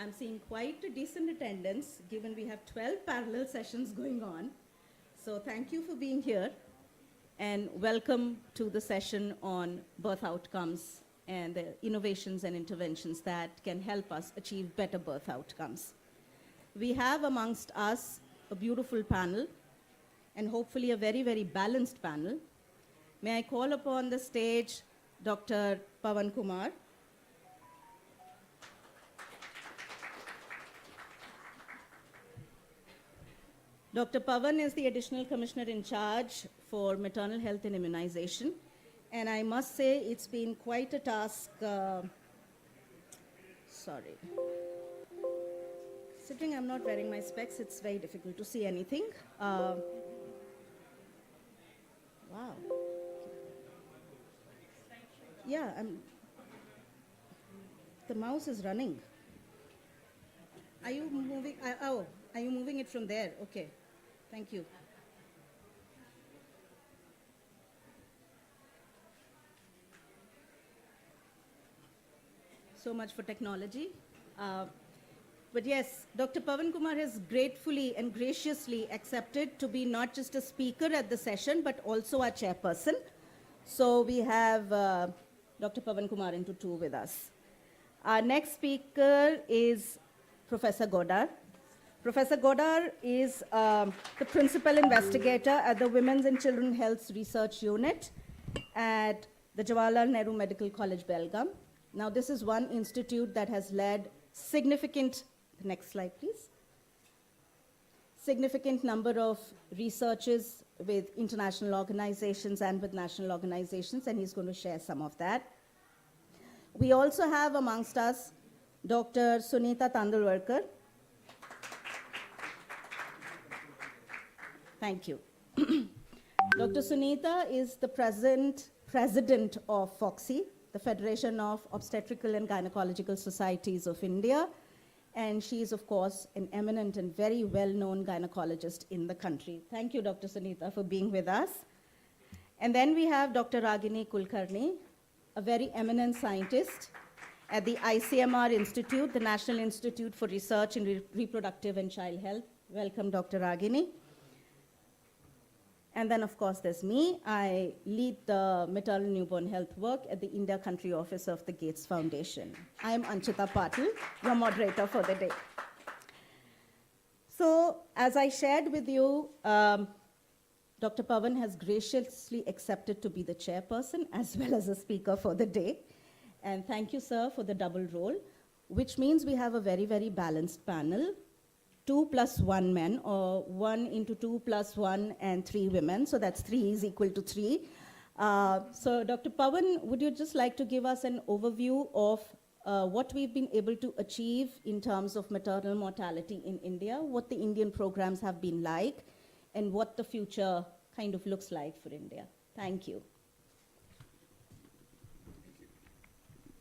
I'm seeing quite a decent attendance given we have 12 parallel sessions going on. So thank you for being here and welcome to the session on birth outcomes and the innovations and interventions that can help us achieve better birth outcomes. We have amongst us a beautiful panel and hopefully a very, very balanced panel. May I call upon the stage Dr. Pawan Kumar. Dr. Pawan is the Additional Commissioner in charge for maternal health and immunization. And I must say it's been quite a task. Considering I'm not wearing my specs, it's very difficult to see anything. Wow. Yeah, the mouse is running. Are you moving? Are you moving it from there? Okay. Thank you. So much for technology. But yes, Dr. Pawan Kumar has gratefully and graciously accepted to be not just a speaker at the session, but also our chairperson. So we have Dr. Pawan Kumar into two with us. Our next speaker is Professor Godar. Professor Godar is the principal investigator at the Women's and Children's Health Research Unit at the Jawaharlal Nehru Medical College, Belgaum. Now, this is one institute that has led significant, next slide, please, significant number of researches with international organizations and with national organizations, and he's going to share some of that. We also have amongst us Dr. Sunita Tandulwarkar. Thank you. Dr. Sunita is the president of FOGSI, the Federation of Obstetrical and Gynecological Societies of India. And she is, of course, an eminent and very well-known gynecologist in the country. Thank you, Dr. Sunita, for being with us. And then we have Dr. Ragini Kulkarni, a very eminent scientist at the ICMR Institute, the National Institute for Research in Reproductive and Child Health. Welcome, Dr. Ragini. And then, of course, there's me. I lead the maternal newborn health work at the India Country Office of the Gates Foundation. I'm Anchita Patil, your moderator for the day. So, as I shared with you, Dr. Pawan has graciously accepted to be the chairperson as well as a speaker for the day. And thank you, sir, for the double role, which means we have a very, very balanced panel. 2 + 1 men, or 1 × 2 + 1 and 3 women. So that's 3 is equal to 3. So Dr. Pawan, would you just like to give us an overview of what we've been able to achieve in terms of maternal mortality in India, what the Indian programs have been like, and what the future kind of looks like for India? Thank you.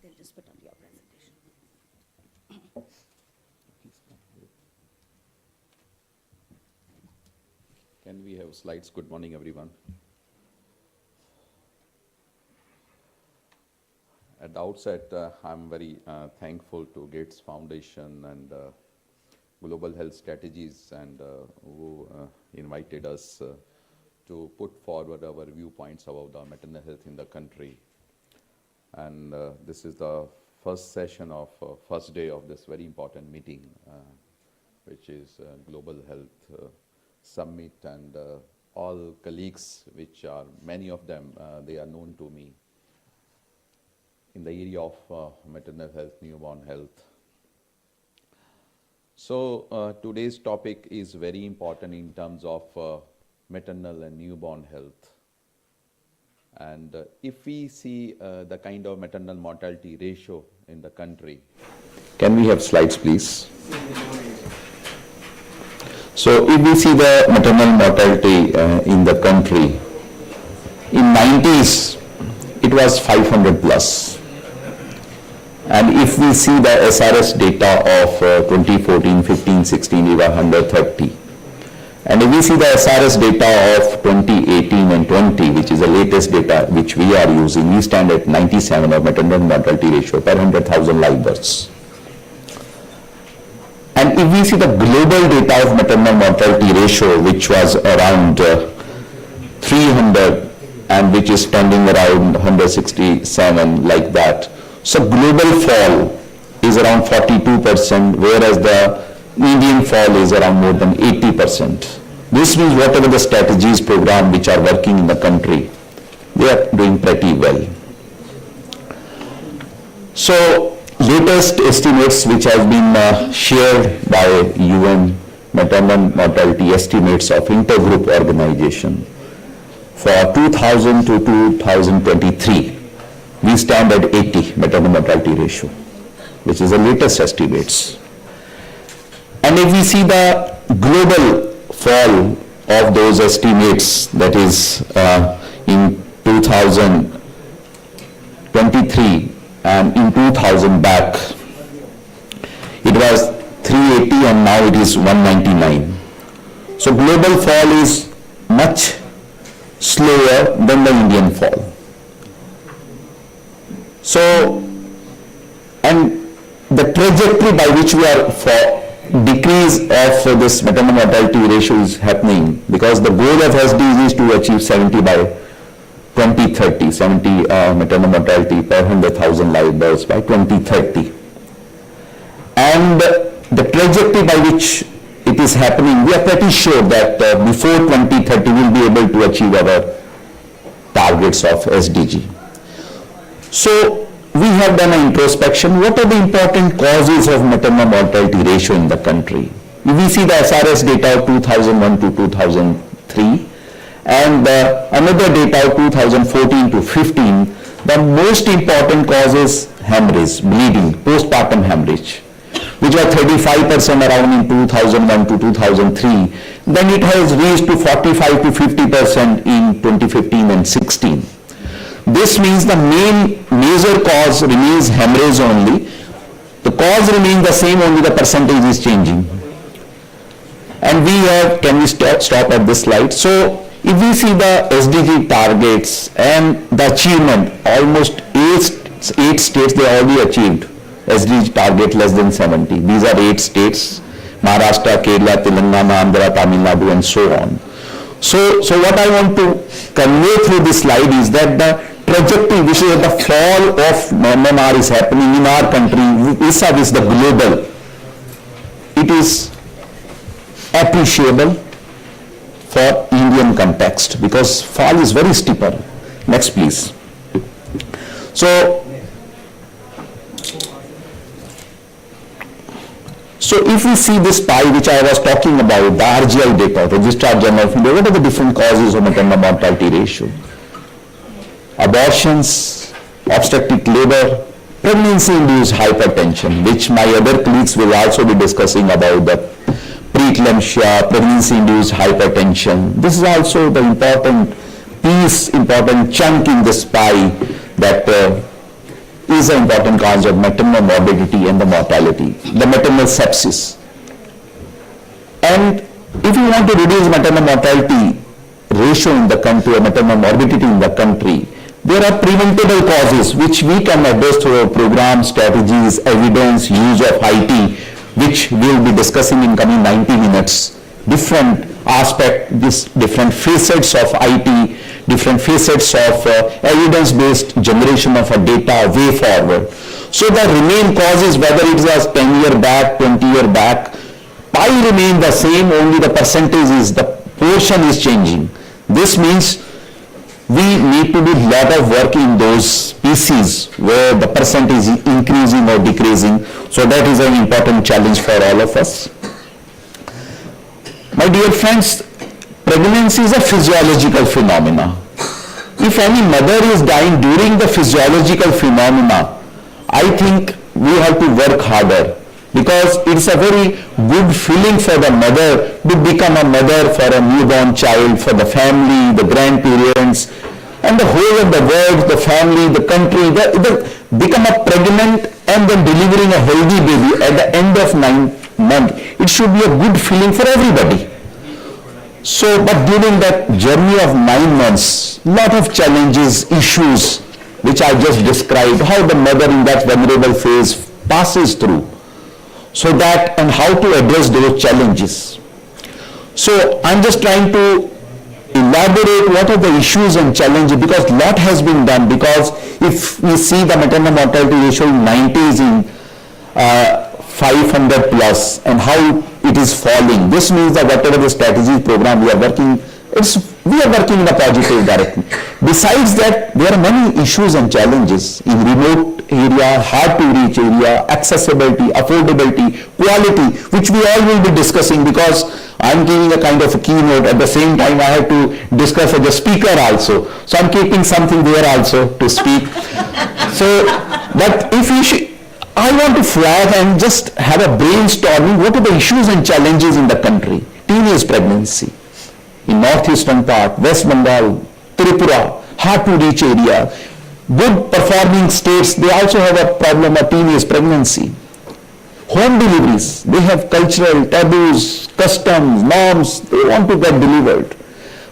They'll just put up your presentation. Can we have slides? Good morning, everyone. At the outset, I'm very thankful to Gates Foundation and Global Health Strategies and who invited us to put forward our viewpoints about the maternal health in the country. And this is the first session of first day of this very important meeting, which is Global Health Summit, and all colleagues, which are many of them, they are known to me in the area of maternal health, newborn health. So today's topic is very important in terms of maternal and newborn health. And if we see the kind of maternal mortality ratio in the country, can we have slides, please? So if we see the maternal mortality in the country, in 90s, it was 500 plus. And if we see the SRS data of 2014, 15, 16, it was 130. And if we see the SRS data of 2018 and 20, which is the latest data which we are using, we stand at 97 of maternal mortality ratio per 100,000 live births. And if we see the global data of maternal mortality ratio, which was around 300 and which is trending around 167 like that. So global fall is around 42%, whereas the Indian fall is around more than 80%. This means whatever the strategies program which are working in the country, they are doing pretty well. So latest estimates which have been shared by UN maternal mortality estimates of intergroup organization for 2000 to 2023, we stand at 80 maternal mortality ratio, which is the latest estimates. And if we see the global fall of those estimates, that is in 2023 and in 2000 back, it was 380 and now it is 199. So global fall is much slower than the Indian fall. So, and the trajectory by which we are for decrease of this maternal mortality ratio is happening, because the goal of SDGs is to achieve 70 by 2030, 70 maternal mortality per 100,000 live births by 2030. And the trajectory by which it is happening, we are pretty sure that before 2030 we will be able to achieve our targets of SDG. So we have done an introspection. What are the important causes of maternal mortality ratio in the country? We see the SRS data of 2001 to 2003 and another data of 2014 to 15. The most important cause is hemorrhage, bleeding, postpartum hemorrhage, which was 35% around in 2001 to 2003. Then it has reached to 45 to 50% in 2015 and 16. This means the major cause remains hemorrhage only. The cause remains the same, only the percentage is changing. And we have, can we stop at this slide? So if we see the SDG targets and the achievement, almost eight states they already achieved SDG target less than 70. These are 8 states: Maharashtra, Kerala, Telangana, Andhra, Tamil Nadu, and so on. So what I want to convey through this slide is that the trajectory, which is the fall of MMR is happening in our country vis-a-vis the global, it is appreciable for Indian context, because fall is very steeper. Next please. So if we see this pie which I was talking about, the RGI data, Registrar General of India, what are the different causes of maternal mortality ratio? Abortions, obstetric labor, pregnancy-induced hypertension, which my other colleagues will also be discussing about the preeclampsia, pregnancy-induced hypertension. This is also the important piece, important chunk in this pie that is an important cause of maternal morbidity and the mortality, the maternal sepsis. And if you want to reduce maternal mortality ratio in the country or maternal morbidity in the country, there are preventable causes which we can address through our program, strategies, evidence, use of IT, which we will be discussing in coming 90 minutes. Different aspects, different facets of IT, different facets of evidence-based generation of a data way forward. So the remain causes, whether it was 10-year back, 20-year back, pie remain the same, only the percentage is, the portion is changing. This means we need to do a lot of work in those pieces where the percentage is increasing or decreasing. So that is an important challenge for all of us. My dear friends, pregnancy is a physiological phenomena. If any mother is dying during the physiological phenomena, I think we have to work harder, because it's a very good feeling for the mother to become a mother for a newborn child, for the family, the grandparents, and the whole of the world, the family, the country, become a pregnant and then delivering a healthy baby at the end of 9 months. It should be a good feeling for everybody. So, but during that journey of 9 months, lot of challenges, issues, which I just described, how the mother in that vulnerable phase passes through. so that, and how to address those challenges. So I'm just trying to elaborate what are the issues and challenges, because a lot has been done. Because if we see the maternal mortality ratio in 90s in 500 plus and how it is falling, this means that whatever the strategy program we are working, we are working in a positive direction. Besides that, there are many issues and challenges in remote area, hard to reach area, accessibility, affordability, quality, which we all will be discussing, because I'm giving a kind of a keynote. At the same time, I have to discuss as a speaker also. So I'm keeping something there also to speak. So, but if you should, I want to flag and just have a brainstorming, what are the issues and challenges in the country? Teenage pregnancy in northeastern part, West Bengal, Tripura, hard to reach area. Good performing states, they also have a problem of teenage pregnancy. Home deliveries, they have cultural taboos, customs, norms, they want to get delivered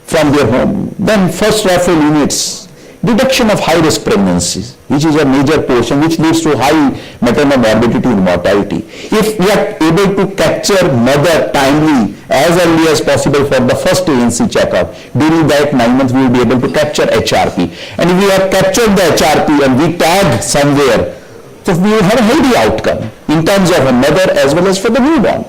from their home. Then first referral units, detection of high-risk pregnancies, which is a major portion, which leads to high maternal morbidity and mortality. If we are able to capture mother timely as early as possible for the first ANC checkup, during that 9 months we will be able to capture HRP. And if we have captured the HRP and we tag somewhere, so we will have a healthy outcome in terms of a mother as well as for the newborn.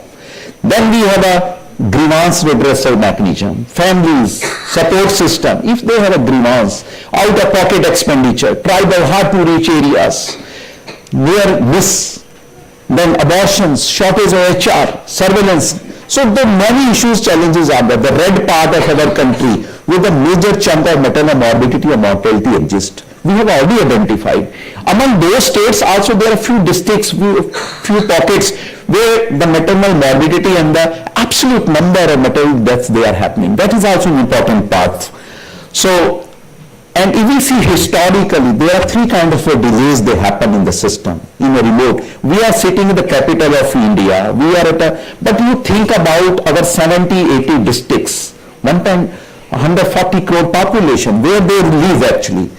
Then we have a grievance redressal mechanism, families, support system. If they have a grievance, out-of-pocket expenditure, tribal hard-to-reach areas, near miss, then abortions, shortage of HR, surveillance. So the many issues, challenges are there. The red part of our country, with a major chunk of maternal morbidity and mortality exists. We have already identified. Among those states also there are few districts, few pockets where the maternal morbidity and the absolute number of maternal deaths they are happening. That is also an important part. So, and if we see historically, there are three kinds of delays they happen in the system, in a remote. We are sitting in the capital of India, we are at a, but you think about our 70, 80 districts, 140 crore population, where they live actually.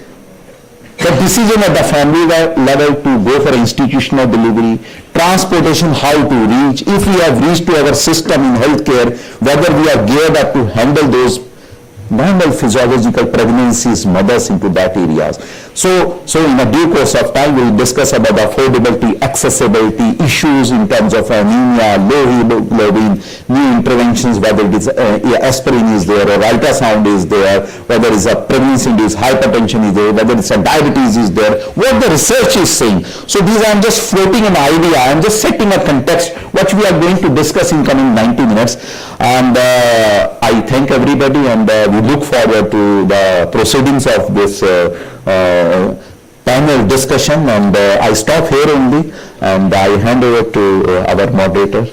The decision at the family level to go for institutional delivery, transportation, how to reach, if we have reached to our system in healthcare, whether we are geared up to handle those normal physiological pregnancies, mothers into that areas. So in a due course of time, we will discuss about affordability, accessibility, issues in terms of anemia, low hemoglobin, new interventions, whether it is aspirin is there or ultrasound is there, whether it's a pregnancy-induced hypertension is there, whether it's a diabetes is there, what the research is saying. So these I'm just floating an idea, I'm just setting a context, what we are going to discuss in coming 90 minutes. And I thank everybody, and we look forward to the proceedings of this panel discussion, and I stop here only, and I hand over to our moderator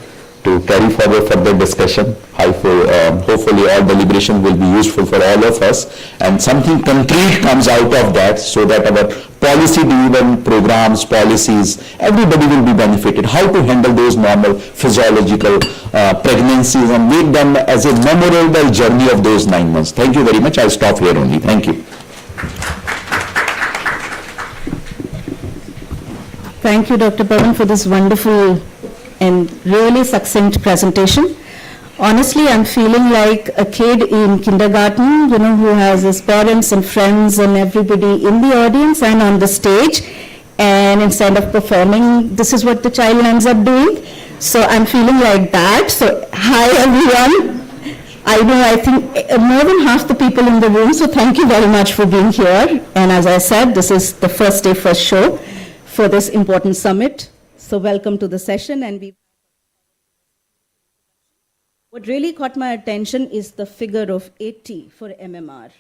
to carry forward further discussion. Hopefully all deliberation will be useful for all of us, and something concrete comes out of that, so that our policy-driven programs, policies, everybody will be benefited. How to handle those normal physiological pregnancies and make them as a memorable journey of those 9 months. Thank you very much. I'll stop here only. Thank you. Thank you, Dr. Pavan, for this wonderful and really succinct presentation. Honestly, I'm feeling like a kid in kindergarten, who has his parents and friends and everybody in the audience and on the stage. And instead of performing, this is what the child ends up doing. So I'm feeling like that. So hi, everyone. I think more than half the people in the room, so thank you very much for being here. And as I said, this is the first day, first show for this important summit. So welcome to the session. And what really caught my attention is the figure of 80 for MMR.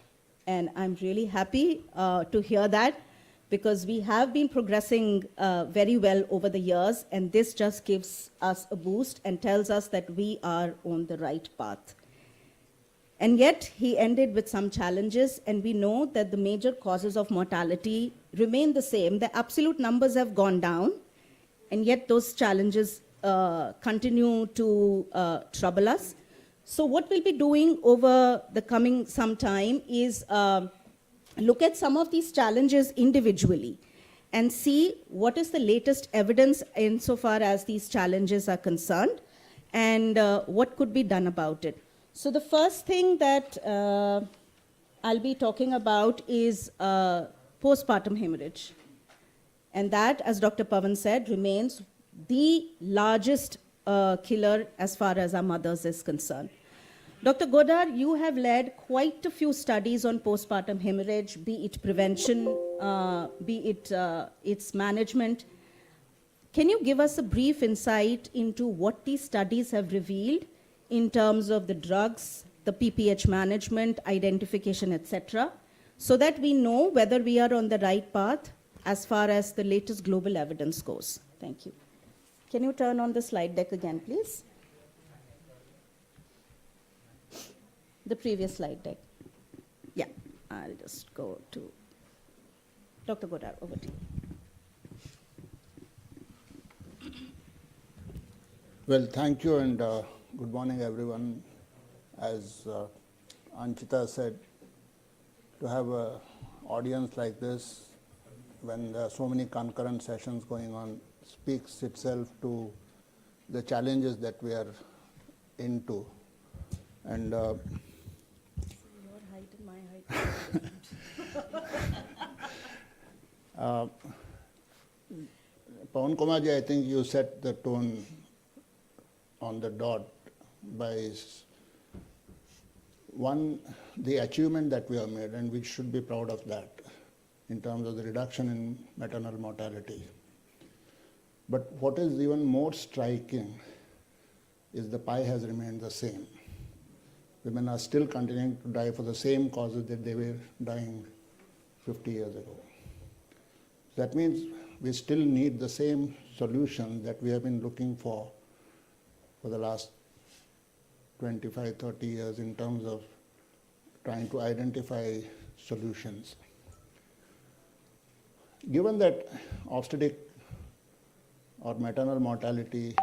And I'm really happy to hear that, because we have been progressing very well over the years, and this just gives us a boost and tells us that we are on the right path. And yet, he ended with some challenges, and we know that the major causes of mortality remain the same. The absolute numbers have gone down, and yet those challenges continue to trouble us. So what we'll be doing over the coming some time is look at some of these challenges individually and see what is the latest evidence insofar as these challenges are concerned and what could be done about it. So the first thing that I'll be talking about is postpartum hemorrhage. And that, as Dr. Pavan said, remains the largest killer as far as our mothers is concerned. Dr. Godar, you have led quite a few studies on postpartum hemorrhage, be it prevention, be it its management. Can you give us a brief insight into what these studies have revealed in terms of the drugs, the PPH management, identification, etc., so that we know whether we are on the right path as far as the latest global evidence goes? Thank you. Can you turn on the slide deck again, please? The previous slide deck. Yeah, I'll just go to Dr. Godar, over to you. Well, thank you and good morning, everyone. As Anchita said, to have an audience like this when there are so many concurrent sessions going on speaks itself to the challenges that we are into. And Your height and my height. Pawan Kumarji, I think you set the tone on the dot by the achievement that we have made, and we should be proud of that in terms of the reduction in maternal mortality. But what is even more striking is the pie has remained the same. Women are still continuing to die for the same causes that they were dying 50 years ago. That means we still need the same solution that we have been looking for the last 25, 30 years in terms of trying to identify solutions. Given that obstetric or maternal mortality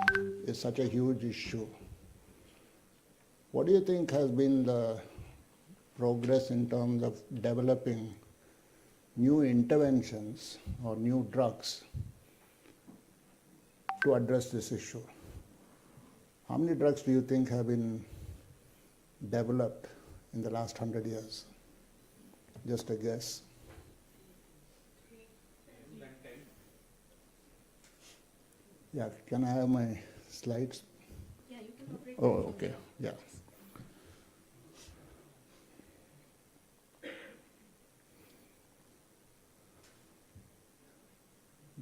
is such a huge issue, what do you think has been the progress in terms of developing new interventions or new drugs to address this issue? How many drugs do you think have been developed in the last 100 years? Just a guess. Yeah, can I have my slides? Yeah, you can operate. Oh, okay, yeah.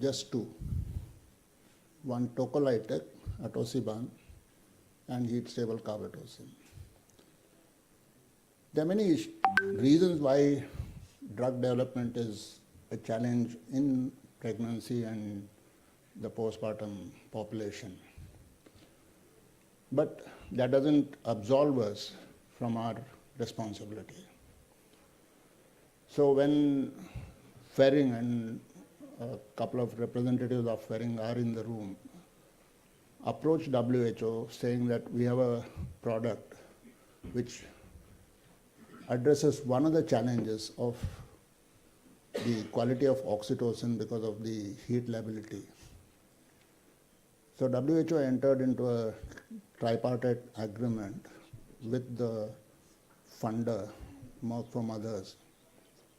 Just two. One tocolytic, atosiban, and heat-stable carbetocin. There are many reasons why drug development is a challenge in pregnancy and the postpartum population. But that doesn't absolve us from our responsibility. So when Ferring and a couple of representatives of Ferring are in the room, approached WHO saying that we have a product which addresses one of the challenges of the quality of oxytocin because of the heat lability. So WHO entered into a tripartite agreement with the funder, Merck for Mothers,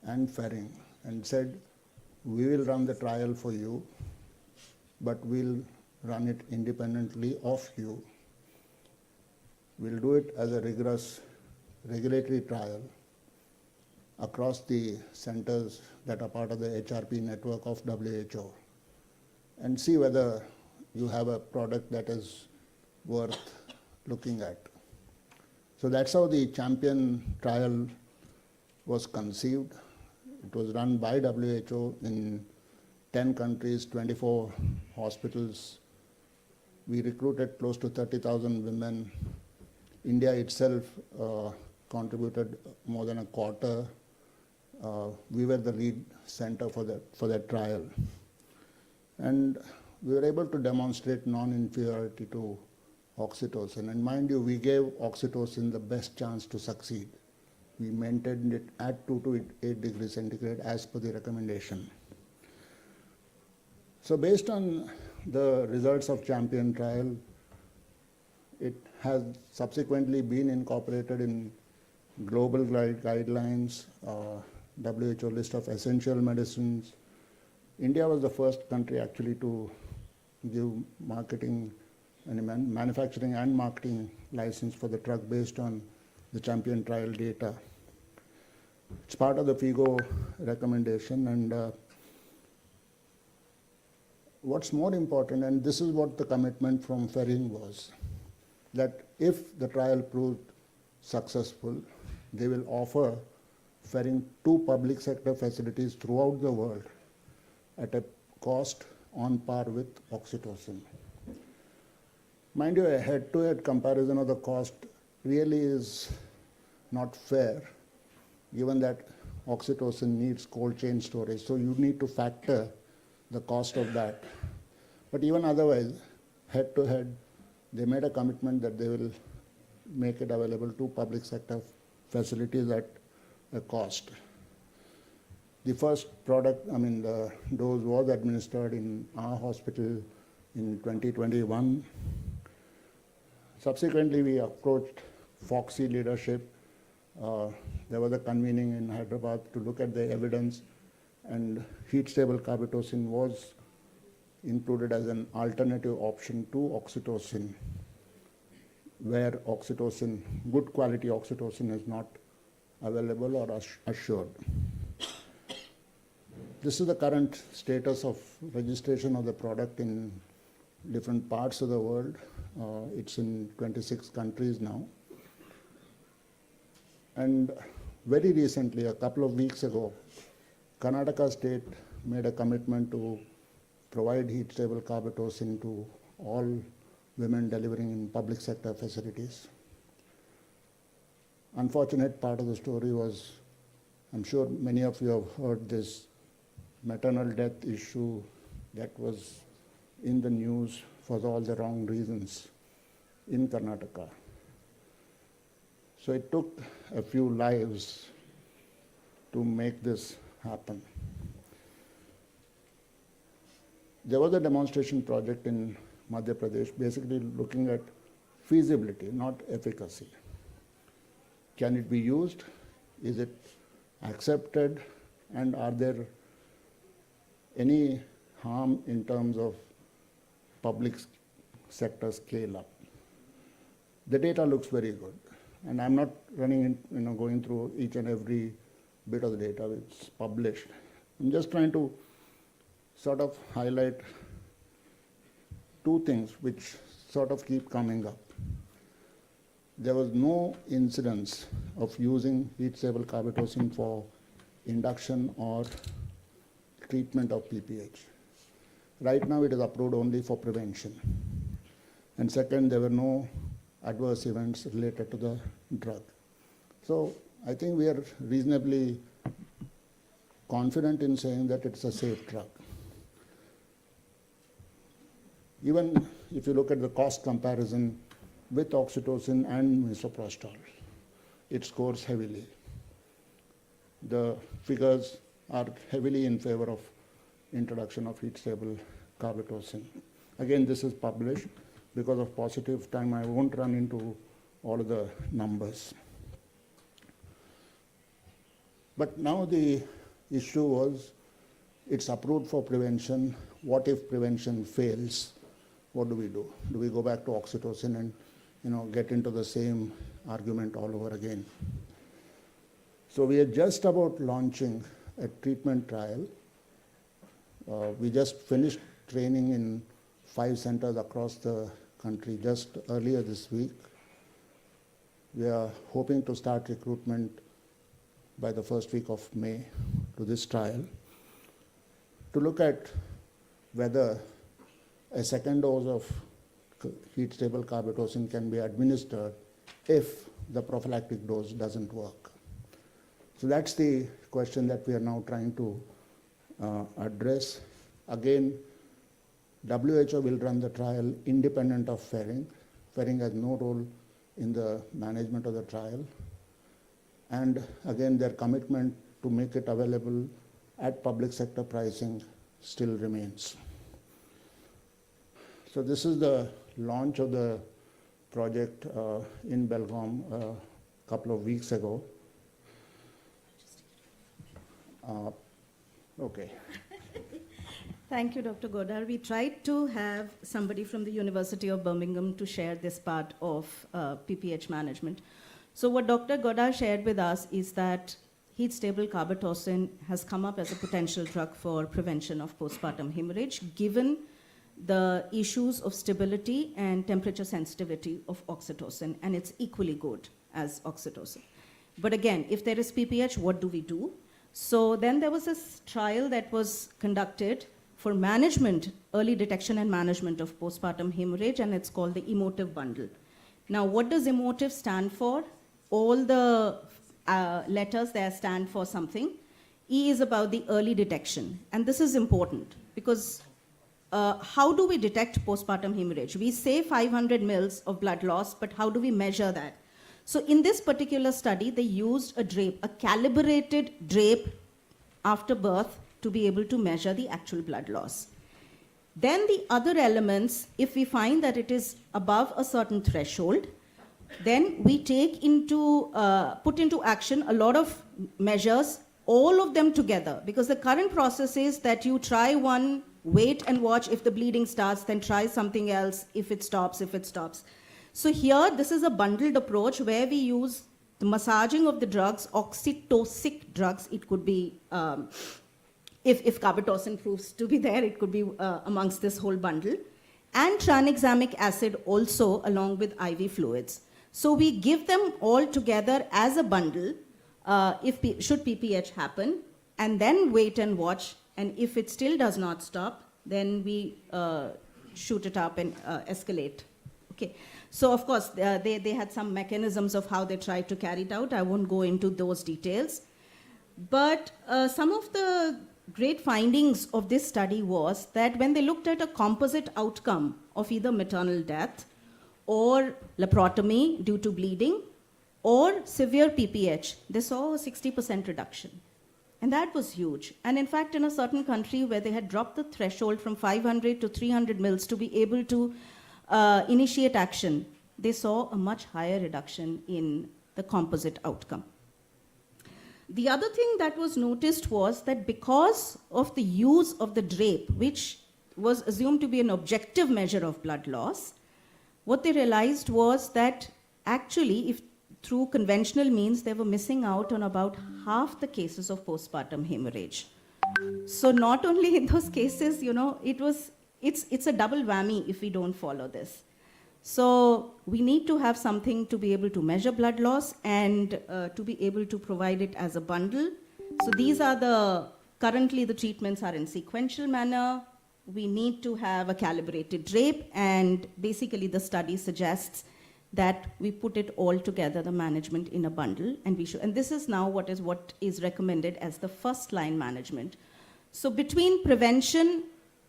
and Ferring, and said, we will run the trial for you, but we'll run it independently of you. We'll do it as a rigorous regulatory trial across the centers that are part of the HRP network of WHO and see whether you have a product that is worth looking at. So that's how the Champion trial was conceived. It was run by WHO in 10 countries, 24 hospitals. We recruited close to 30,000 women. India itself contributed more than a quarter. We were the lead center for that trial. And we were able to demonstrate non-inferiority to oxytocin. And mind you, we gave oxytocin the best chance to succeed. We maintained it at 2 to 8 degrees centigrade as per the recommendation. So based on the results of Champion trial, it has subsequently been incorporated in global guidelines, WHO list of essential medicines. India was the first country actually to give marketing and manufacturing and marketing license for the drug based on the Champion trial data. It's part of the FIGO recommendation, and what's more important, and this is what the commitment from Ferring was, that if the trial proved successful, they will offer Ferring 2 public sector facilities throughout the world at a cost on par with oxytocin. Mind you, a head-to-head comparison of the cost really is not fair, given that oxytocin needs cold chain storage. So you need to factor the cost of that. But even otherwise, head-to-head, they made a commitment that they will make it available to public sector facilities at a cost. The first product, the dose was administered in our hospital in 2021. Subsequently, we approached Foxy leadership. There was a convening in Hyderabad to look at the evidence, and heat-stable carbetocin was included as an alternative option to oxytocin, where oxytocin, good quality oxytocin, is not available or assured. This is the current status of registration of the product in different parts of the world. It's in 26 countries now. And very recently, a couple of weeks ago, Karnataka state made a commitment to provide heat-stable carbetocin to all women delivering in public sector facilities. Unfortunate part of the story was, I'm sure many of you have heard this maternal death issue that was in the news for all the wrong reasons in Karnataka. So it took a few lives to make this happen. There was a demonstration project in Madhya Pradesh, basically looking at feasibility, not efficacy. Can it be used? Is it accepted? And are there any harm in terms of public sector scale up? The data looks very good. And I'm not going through each and every bit of the data which is published. I'm just trying to sort of highlight two things which sort of keep coming up. There was no incidence of using heat-stable carbetocin for induction or treatment of PPH. Right now it is approved only for prevention. And second, there were no adverse events related to the drug. So I think we are reasonably confident in saying that it's a safe drug. Even if you look at the cost comparison with oxytocin and misoprostol, it scores heavily. The figures are heavily in favor of introduction of heat-stable carbetocin. Again, this is published. Because of positive time, I won't run into all of the numbers. But now the issue was, it's approved for prevention. What if prevention fails? What do we do? Do we go back to oxytocin and get into the same argument all over again? So we are just about launching a treatment trial. We just finished training in 5 centers across the country just earlier this week. We are hoping to start recruitment by the first week of May to this trial to look at whether a second dose of heat-stable carbetocin can be administered if the prophylactic dose doesn't work. So that's the question that we are now trying to address. Again, WHO will run the trial independent of Ferring. Ferring has no role in the management of the trial. And again, their commitment to make it available at public sector pricing still remains. So this is the launch of the project in Belgaum a couple of weeks ago. Okay. Thank you, Dr. Godar. We tried to have somebody from the University of Birmingham to share this part of PPH management. So what Dr. Godar shared with us is that heat-stable carbetocin has come up as a potential drug for prevention of postpartum hemorrhage, given the issues of stability and temperature sensitivity of oxytocin, and it's equally good as oxytocin. But again, if there is PPH, what do we do? So then there was this trial that was conducted for management, early detection and management of postpartum hemorrhage, and it's called the Emotive Bundle. Now, what does Emotive stand for? All the letters there stand for something. E is about the early detection, and this is important because how do we detect postpartum hemorrhage? We say 500 mils of blood loss, but how do we measure that? So in this particular study, they used a drape, a calibrated drape after birth to be able to measure the actual blood loss. Then the other elements, if we find that it is above a certain threshold, then we take into, put into action a lot of measures, all of them together, because the current process is that you try one, wait and watch. If the bleeding starts, then try something else. If it stops. So here, this is a bundled approach where we use the massaging of the drugs, oxytocic drugs. It could be, if carbetocin proves to be there, it could be amongst this whole bundle. And tranexamic acid also along with IV fluids. So we give them all together as a bundle should PPH happen, and then wait and watch. And if it still does not stop, then we shoot it up and escalate. Okay. So of course, they had some mechanisms of how they tried to carry it out. I won't go into those details. But some of the great findings of this study was that when they looked at a composite outcome of either maternal death or laparotomy due to bleeding or severe PPH, they saw a 60% reduction. And that was huge. And in fact, in a certain country where they had dropped the threshold from 500 to 300 mils to be able to initiate action, they saw a much higher reduction in the composite outcome. The other thing that was noticed was that because of the use of the drape, which was assumed to be an objective measure of blood loss, what they realized was that actually, if through conventional means, they were missing out on about half the cases of postpartum hemorrhage. So not only in those cases, it's a double whammy if we don't follow this. So we need to have something to be able to measure blood loss and to be able to provide it as a bundle. So these are currently the treatments are in sequential manner. We need to have a calibrated drape, and basically the study suggests that we put it all together, the management in a bundle, and this is now what is recommended as the first line management. So between prevention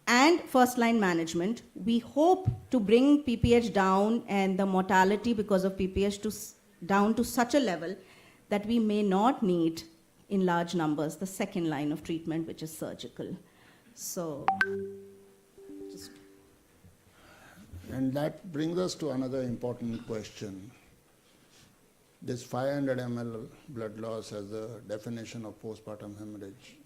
and first line management, we hope to bring PPH down and the mortality because of PPH down to such a level that we may not need in large numbers the second line of treatment, which is surgical. So, And that brings us to another important question. This 500 ml blood loss as a definition of postpartum hemorrhage,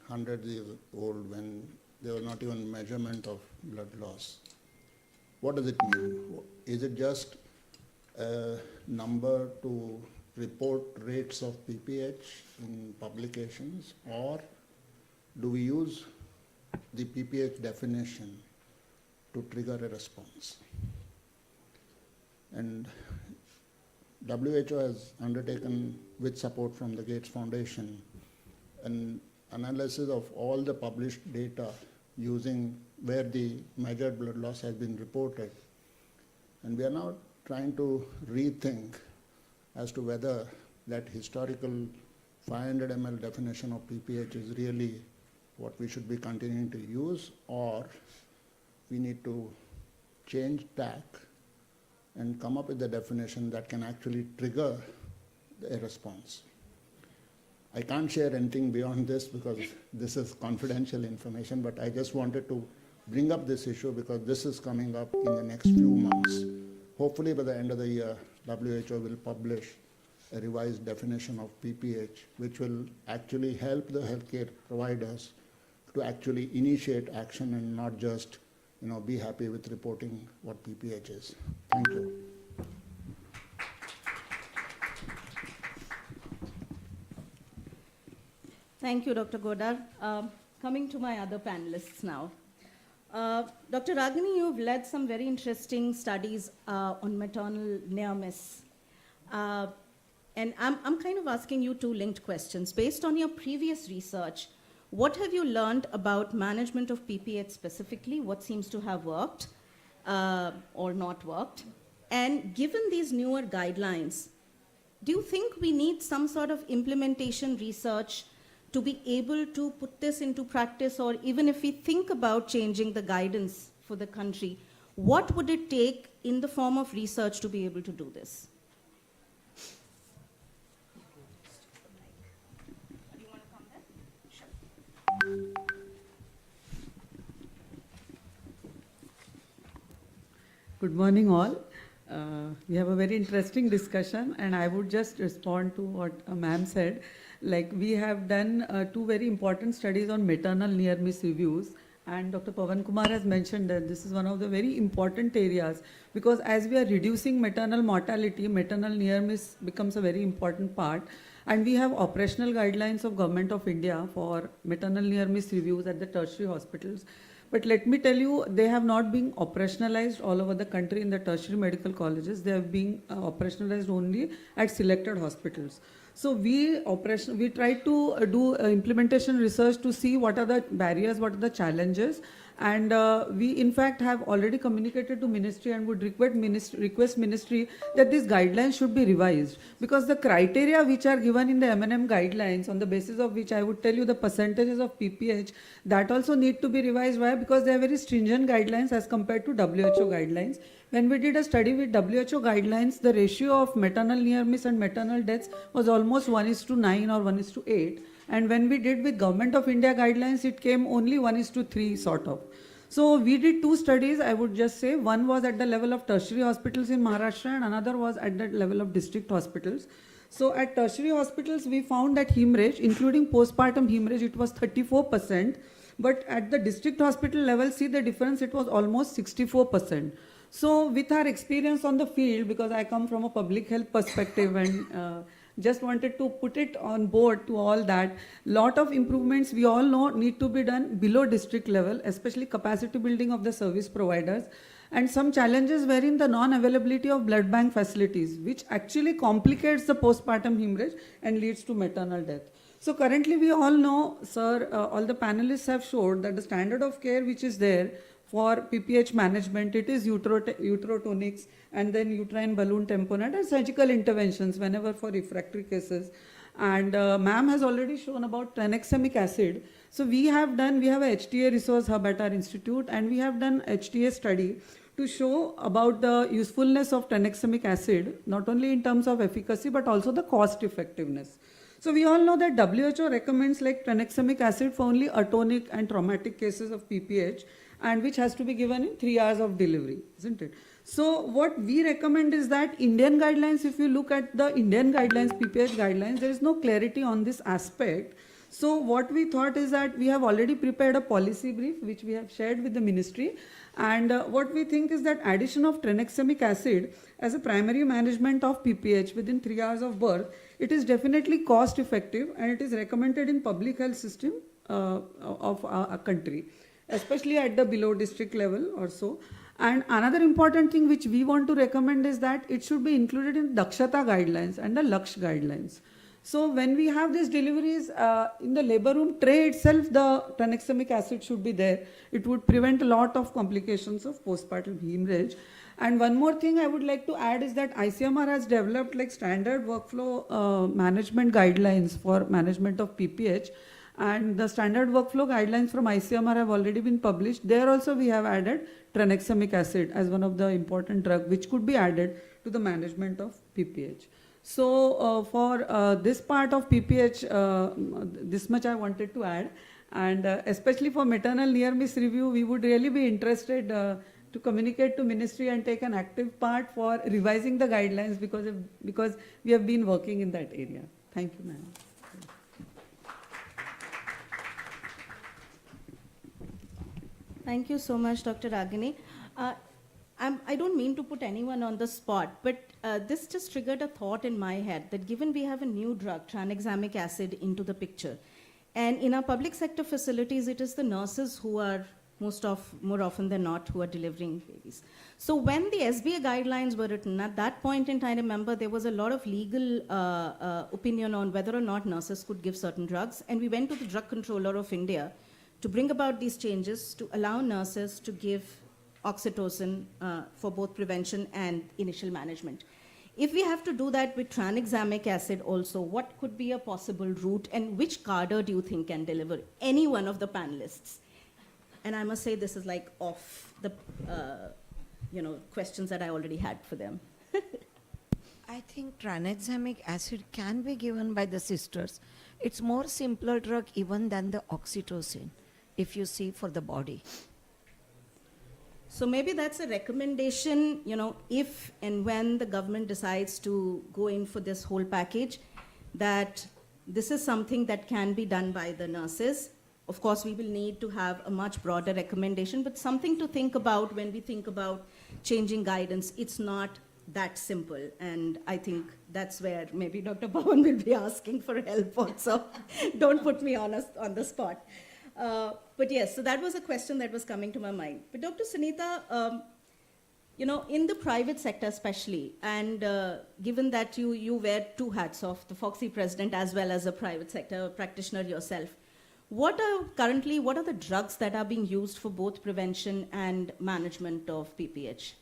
100 years old when there was not even measurement of blood loss. What does it mean? Is it just a number to report rates of PPH in publications, or do we use the PPH definition to trigger a response? And WHO has undertaken, with support from the Gates Foundation, an analysis of all the published data using where the measured blood loss has been reported. And we are now trying to rethink as to whether that historical 500 ml definition of PPH is really what we should be continuing to use, or we need to change tack and come up with a definition that can actually trigger a response. I can't share anything beyond this because this is confidential information, but I just wanted to bring up this issue because this is coming up in the next few months. Hopefully by the end of the year, WHO will publish a revised definition of PPH, which will actually help the healthcare providers to actually initiate action and not just, be happy with reporting what PPH is. Thank you. Thank you, Dr. Godar. Coming to my other panelists now. Dr. Ragini, you've led some very interesting studies on maternal near miss. And I'm kind of asking you two linked questions. Based on your previous research, what have you learned about management of PPH specifically? What seems to have worked or not worked? And given these newer guidelines, do you think we need some sort of implementation research to be able to put this into practice? Or even if we think about changing the guidance for the country, what would it take in the form of research to be able to do this? Good morning, all. We have a very interesting discussion, and I would just respond to what ma'am said. Like, we have done two very important studies on maternal near miss reviews, and Dr. Pavan Kumar has mentioned that this is one of the very important areas, because as we are reducing maternal mortality, maternal near miss becomes a very important part. And we have operational guidelines of Government of India for maternal near miss reviews at the tertiary hospitals. But let me tell you, they have not been operationalized all over the country in the tertiary medical colleges. They have been operationalized only at selected hospitals. So we try to do implementation research to see what are the barriers, what are the challenges. And we in fact have already communicated to ministry and would request ministry that these guidelines should be revised, because the criteria which are given in the M&M guidelines, on the basis of which I would tell you the percentages of PPH, that also need to be revised. Why? Because they are very stringent guidelines as compared to WHO guidelines. When we did a study with WHO guidelines, the ratio of maternal near miss and maternal deaths was almost 1:9 or 1:8. And when we did with Government of India guidelines, it came only 1:3 sort of. So we did two studies, I would just say. One was at the level of tertiary hospitals in Maharashtra and another was at the level of district hospitals. So at tertiary hospitals, we found that hemorrhage, including postpartum hemorrhage, it was 34%. But at the district hospital level, see the difference, it was almost 64%. So with our experience on the field, because I come from a public health perspective and just wanted to put it on board to all that, lot of improvements we all know need to be done below district level, especially capacity building of the service providers, and some challenges wherein the non-availability of blood bank facilities, which actually complicates the postpartum hemorrhage and leads to maternal death. So currently we all know, sir, all the panelists have showed that the standard of care which is there for PPH management, it is uterotonics and then uterine balloon tamponade and surgical interventions whenever for refractory cases. And ma'am has already shown about tranexamic acid. So we have a HTA resource hub at our institute, and we have done HTA study to show about the usefulness of tranexamic acid, not only in terms of efficacy, but also the cost effectiveness. So we all know that WHO recommends like tranexamic acid for only atonic and traumatic cases of PPH, and which has to be given in 3 hours of delivery, isn't it? So what we recommend is that Indian guidelines, if you look at the Indian guidelines, PPH guidelines, there is no clarity on this aspect. So what we thought is that we have already prepared a policy brief, which we have shared with the ministry. And what we think is that addition of tranexamic acid as a primary management of PPH within 3 hours of birth, it is definitely cost effective, and it is recommended in public health system of our country, especially at the below district level or so. And another important thing which we want to recommend is that it should be included in Dakshata guidelines and the Laksh guidelines. So when we have these deliveries in the labor room tray itself, the tranexamic acid should be there. It would prevent a lot of complications of postpartum hemorrhage. And one more thing I would like to add is that ICMR has developed like standard workflow management guidelines for management of PPH. And the standard workflow guidelines from ICMR have already been published. There also we have added tranexamic acid as one of the important drugs which could be added to the management of PPH. So for this part of PPH, this much I wanted to add. And especially for maternal near miss review, we would really be interested to communicate to ministry and take an active part for revising the guidelines because we have been working in that area. Thank you, ma'am. Thank you so much, Dr. Ragini. I don't mean to put anyone on the spot, but this just triggered a thought in my head that given we have a new drug, tranexamic acid, into the picture, and in our public sector facilities, it is the nurses who are more often than not, who are delivering babies. So when the SBA guidelines were written, at that point in time, I remember there was a lot of legal opinion on whether or not nurses could give certain drugs, and we went to the Drug Controller of India to bring about these changes to allow nurses to give oxytocin for both prevention and initial management. If we have to do that with tranexamic acid also, what could be a possible route, and which cadre do you think can deliver? Any one of the panelists. And I must say this is like off the questions that I already had for them. I think tranexamic acid can be given by the sisters. It's more simpler drug even than the oxytocin, if you see for the body. So maybe that's a recommendation, if and when the government decides to go in for this whole package, that this is something that can be done by the nurses. Of course, we will need to have a much broader recommendation, but something to think about when we think about changing guidance. It's not that simple, and I think that's where maybe Dr. Pawan will be asking for help also. Don't put me on the spot. But yes, so that was a question that was coming to my mind. But Dr. Sunita, in the private sector especially, and given that you wear two hats of the Foxy president as well as a private sector practitioner yourself, what are the drugs that are being used for both prevention and management of PPH?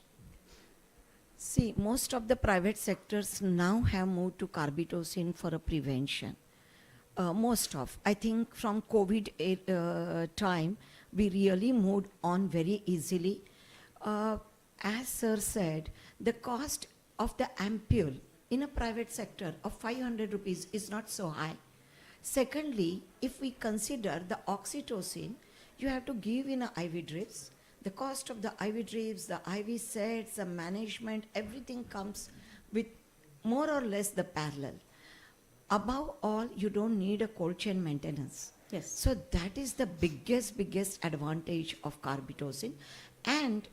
See, most of the private sectors now have moved to carbitocin for a prevention. I think from COVID time, we really moved on very easily. As sir said, the cost of the ampule in a private sector of 500 rupees is not so high. Secondly, if we consider the oxytocin, you have to give in a IV drips. The cost of the IV drips, the IV sets, the management, everything comes with more or less the parallel. Above all, you don't need a cold chain maintenance. Yes. So that is the biggest advantage of carbitocin. And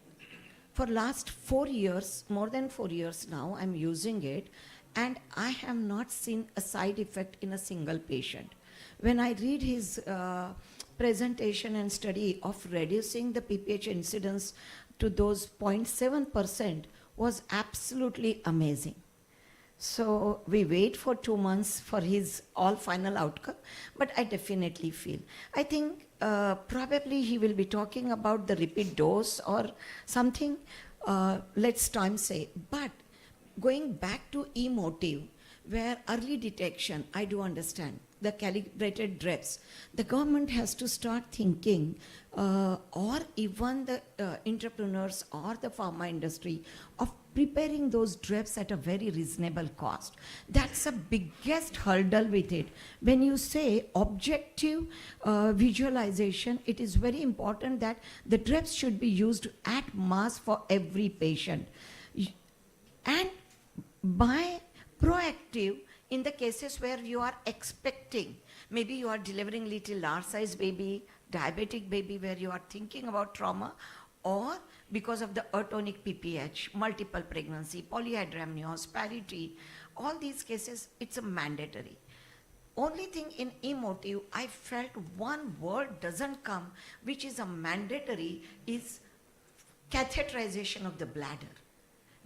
for last 4 years, more than 4 years now, I'm using it, and I have not seen a side effect in a single patient. When I read his presentation and study of reducing the PPH incidence to those 0.7% was absolutely amazing. So we wait for 2 months for his all final outcome, but I definitely feel. I think probably he will be talking about the repeat dose or something, let's time say. But going back to e-motive, where early detection, I do understand, the calibrated drips, the government has to start thinking, or even the entrepreneurs or the pharma industry, of preparing those drips at a very reasonable cost. That's the biggest hurdle with it. When you say objective visualization, it is very important that the drips should be used at mass for every patient. And by proactive, in the cases where you are expecting, maybe you are delivering little large size baby, diabetic baby, where you are thinking about trauma, or because of the atonic PPH, multiple pregnancy, polyhydramnios, parity, all these cases, it's a mandatory. Only thing in emotive, I felt one word doesn't come, which is a mandatory, is catheterization of the bladder.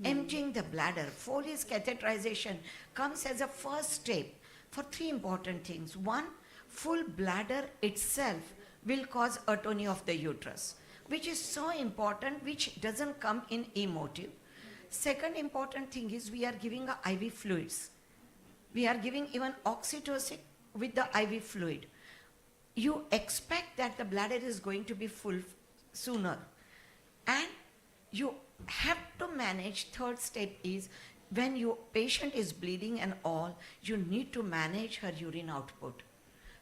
Emptying the bladder. Foley's catheterization comes as a first step for 3 important things. One, full bladder itself will cause atony of the uterus, which is so important, which doesn't come in emotive. Second important thing is we are giving IV fluids. We are giving even oxytocin with the IV fluid. You expect that the bladder is going to be full sooner. And you have to manage. Third step is when your patient is bleeding and all, you need to manage her urine output.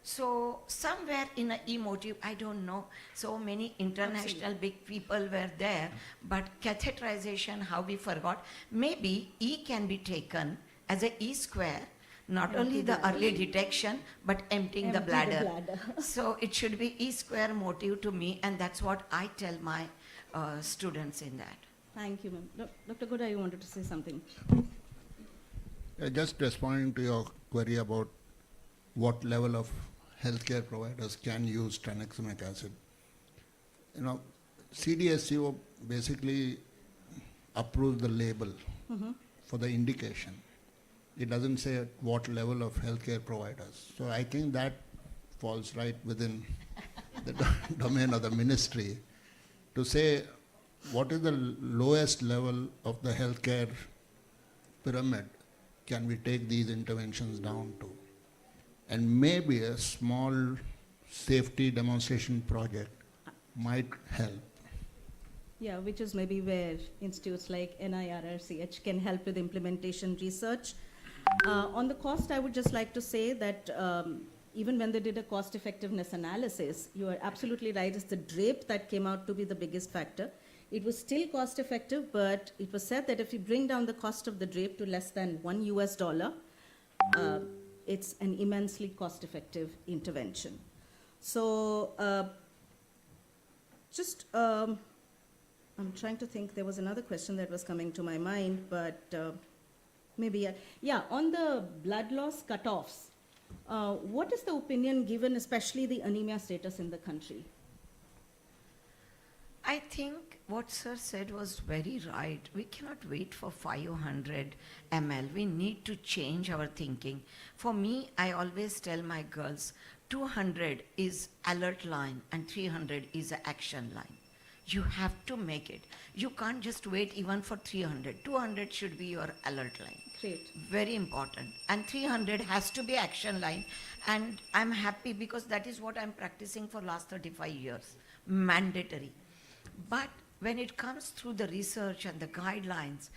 So somewhere in a emotive, I don't know, so many international big people were there, but catheterization, how we forgot, maybe E can be taken as a E square, not only the early detection, but emptying the Empty the bladder. bladder. So it should be E square motive to me, and that's what I tell my students in that. Thank you, ma'am. Dr. Goda, you wanted to say something? Just responding to your query about what level of healthcare providers can use tranexamic acid. You know, CDSCO basically approves the label for the indication. It doesn't say at what level of healthcare providers. So I think that falls right within the domain of the ministry to say what is the lowest level of the healthcare pyramid can we take these interventions down to. And maybe a small safety demonstration project might help. Yeah, which is maybe where institutes like NIRRCH can help with implementation research. On the cost, I would just like to say that even when they did a cost effectiveness analysis, you are absolutely right, it's the drape that came out to be the biggest factor. It was still cost effective, but it was said that if you bring down the cost of the drape to less than $1 US, it's an immensely cost effective intervention. So I'm trying to think, there was another question that was coming to my mind, but maybe, yeah, on the blood loss cutoffs, what is the opinion given, especially the anemia status in the country? I think what sir said was very right. We cannot wait for 500 ml. We need to change our thinking. For me, I always tell my girls, 200 is alert line and 300 is an action line. You have to make it. You can't just wait even for 300. 200 should be your alert line. Great. Very important. And 300 has to be action line. And I'm happy because that is what I'm practicing for last 35 years. Mandatory. But when it comes through the research and the guidelines,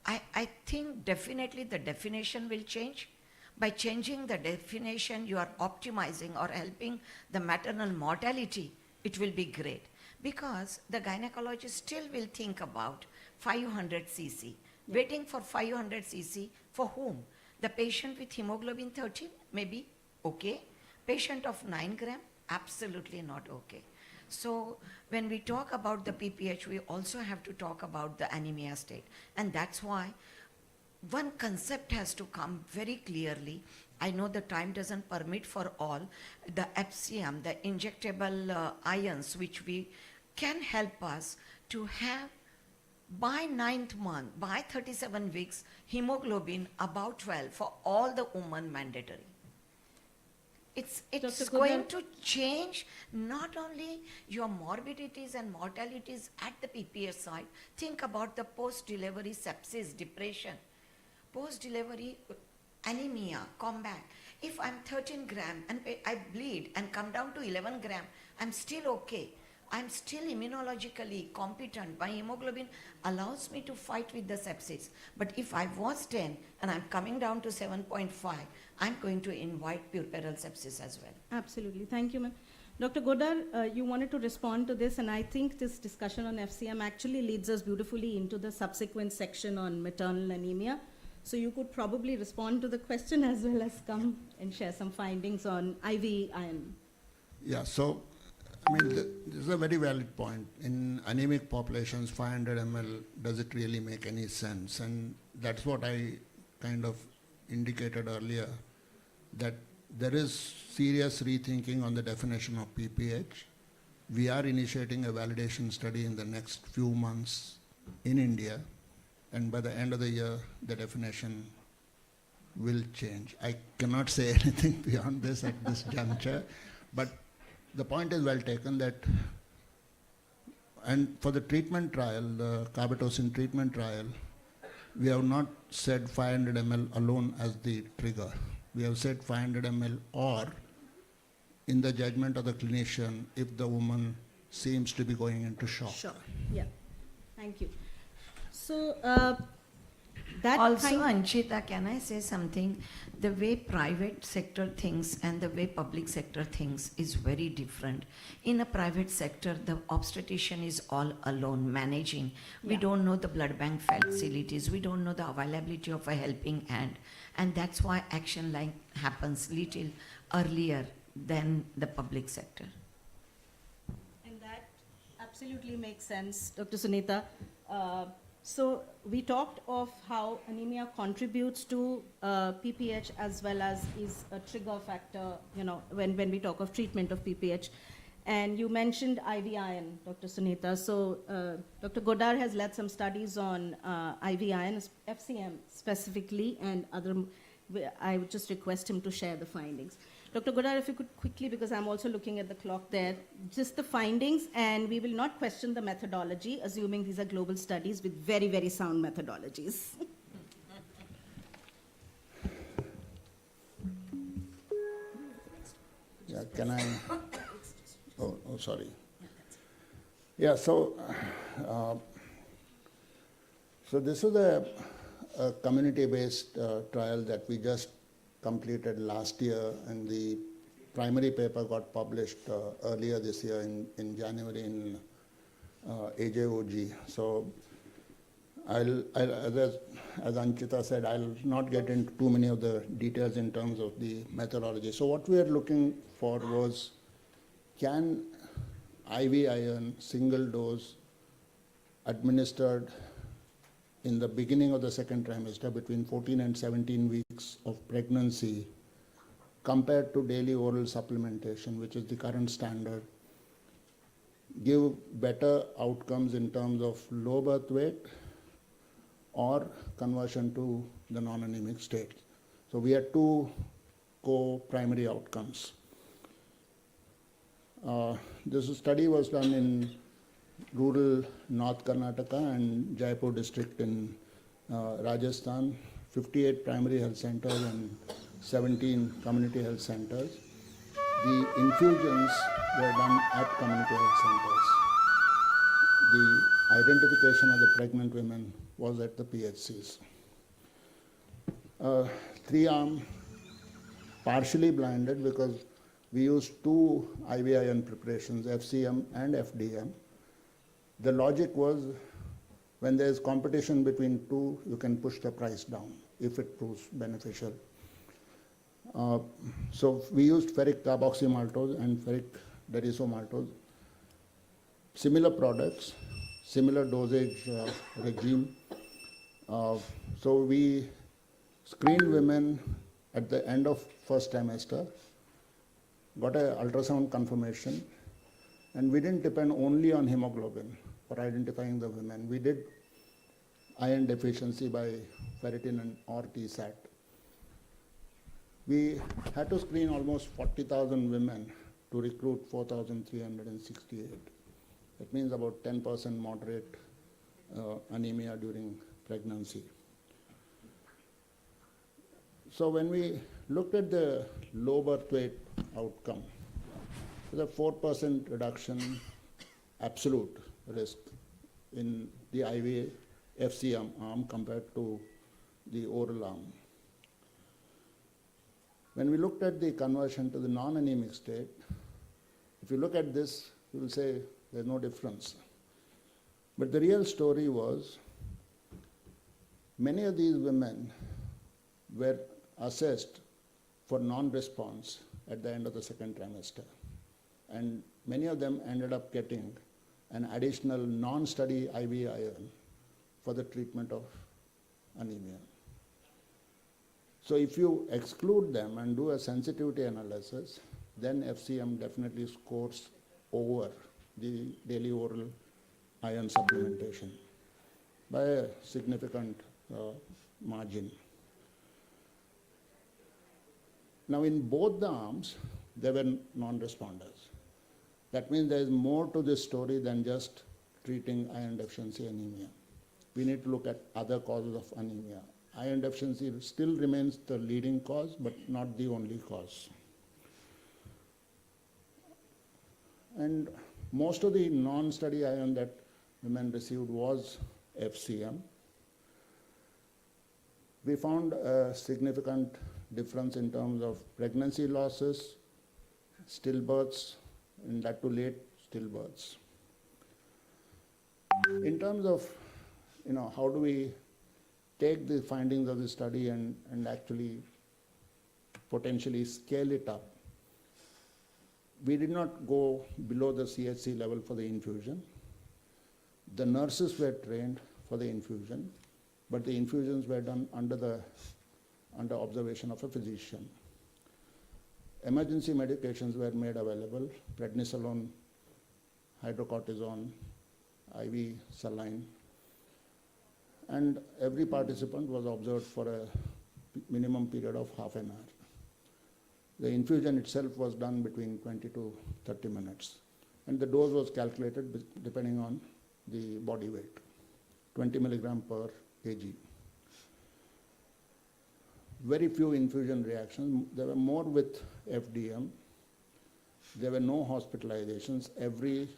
I think definitely the definition will change. By changing the definition, you are optimizing or helping the maternal mortality, it will be great. Because the gynecologist still will think about 500 cc. Waiting for 500 cc for whom? The patient with hemoglobin 13, maybe okay. Patient of 9 gram, absolutely not okay. So when we talk about the PPH, we also have to talk about the anemia state. And that's why one concept has to come very clearly. I know the time doesn't permit for all. The FCM, the injectable ions, which we can help us to have by 9th month, by 37 weeks, hemoglobin about 12 for all the women mandatory. It's Dr. going Goodall. to change not only your morbidities and mortalities at the PPH side, think about the post-delivery sepsis, depression, post-delivery anemia, combat. If I'm 13 gram and I bleed and come down to 11 gram, I'm still okay. I'm still immunologically competent. My hemoglobin allows me to fight with the sepsis. But if I was 10 and I'm coming down to 7.5, I'm going to invite puerperal sepsis as well. Absolutely. Thank you, ma'am. Dr. Godar, you wanted to respond to this, and I think this discussion on FCM actually leads us beautifully into the subsequent section on maternal anemia. So you could probably respond to the question as well as come and share some findings on IV iron. Yeah, so, I mean, this is a very valid point. In anemic populations, 500 ml, does it really make any sense? And that's what I kind of indicated earlier, that there is serious rethinking on the definition of PPH. We are initiating a validation study in the next few months in India, and by the end of the year, the definition will change. I cannot say anything beyond this at this juncture, but the point is well taken that, and for the treatment trial, the carbetocin treatment trial, we have not said 500 ml alone as the trigger. We have said 500 ml or, in the judgment of the clinician, if the woman seems to be going into shock. Sure. Yeah. Thank you. So that Also, kind- Anchita, can I say something? The way private sector thinks and the way public sector thinks is very different. In a private sector, the obstetrician is all alone managing. We Yeah. don't know the blood bank facilities. We don't know the availability of a helping hand. And that's why action like happens little earlier than the public sector. And that absolutely makes sense, Dr. Sunita. So we talked of how anemia contributes to PPH as well as is a trigger factor, when we talk of treatment of PPH. And you mentioned IV iron, Dr. Sunita. So Dr. Godar has led some studies on IV iron, FCM specifically, and other. I would just request him to share the findings. Dr. Godar, if you could quickly, because I'm also looking at the clock there, just the findings, and we will not question the methodology, assuming these are global studies with very, very sound methodologies. Yeah, can I? Oh, sorry. Yeah, so this is a community-based trial that we just completed last year, and the primary paper got published earlier this year in January in AJOG. So as Anchita said, I'll not get into too many of the details in terms of the methodology. So what we are looking for was, can IV iron, single dose, administered in the beginning of the second trimester between 14 and 17 weeks of pregnancy, compared to daily oral supplementation, which is the current standard, give better outcomes in terms of low birth weight or conversion to the non-anemic state. So we had two co-primary outcomes. This study was done in rural North Karnataka and Jaipur district in Rajasthan, 58 primary health centers and 17 community health centers. The infusions were done at community health centers. The identification of the pregnant women was at the PHCs. 3-arm, partially blinded, because we used two IV iron preparations, FCM and FDM. The logic was, when there is competition between two, you can push the price down if it proves beneficial. So we used ferric carboxymaltose and ferric derisommaltose. Similar products, similar dosage regime. So we screened women at the end of first trimester, got an ultrasound confirmation, and we didn't depend only on hemoglobin for identifying the women. We did iron deficiency by ferritin and or TSAT. We had to screen almost 40,000 women to recruit 4,368. That means about 10% moderate anemia during pregnancy. So when we looked at the low birth weight outcome, there's a 4% reduction absolute risk in the IV FCM arm compared to the oral arm. When we looked at the conversion to the non-anemic state, if you look at this, you will say there's no difference. But the real story was, many of these women were assessed for non-response at the end of the second trimester. And many of them ended up getting an additional non-study IV iron for the treatment of anemia. So if you exclude them and do a sensitivity analysis, then FCM definitely scores over the daily oral iron supplementation by a significant margin. Now in both the arms, there were non-responders. That means there is more to this story than just treating iron deficiency anemia. We need to look at other causes of anemia. Iron deficiency still remains the leading cause, but not the only cause. And most of the non-study iron that women received was FCM. We found a significant difference in terms of pregnancy losses, stillbirths, and that to late stillbirths. In terms of, how do we take the findings of the study and actually potentially scale it up? We did not go below the CHC level for the infusion. The nurses were trained for the infusion, but the infusions were done under observation of a physician. Emergency medications were made available: prednisolone, hydrocortisone, IV saline, and every participant was observed for a minimum period of half an hour. The infusion itself was done between 20 to 30 minutes, and the dose was calculated depending on the body weight, 20 milligram per kg. Very few infusion reactions. There were more with FDM. There were no hospitalizations. Every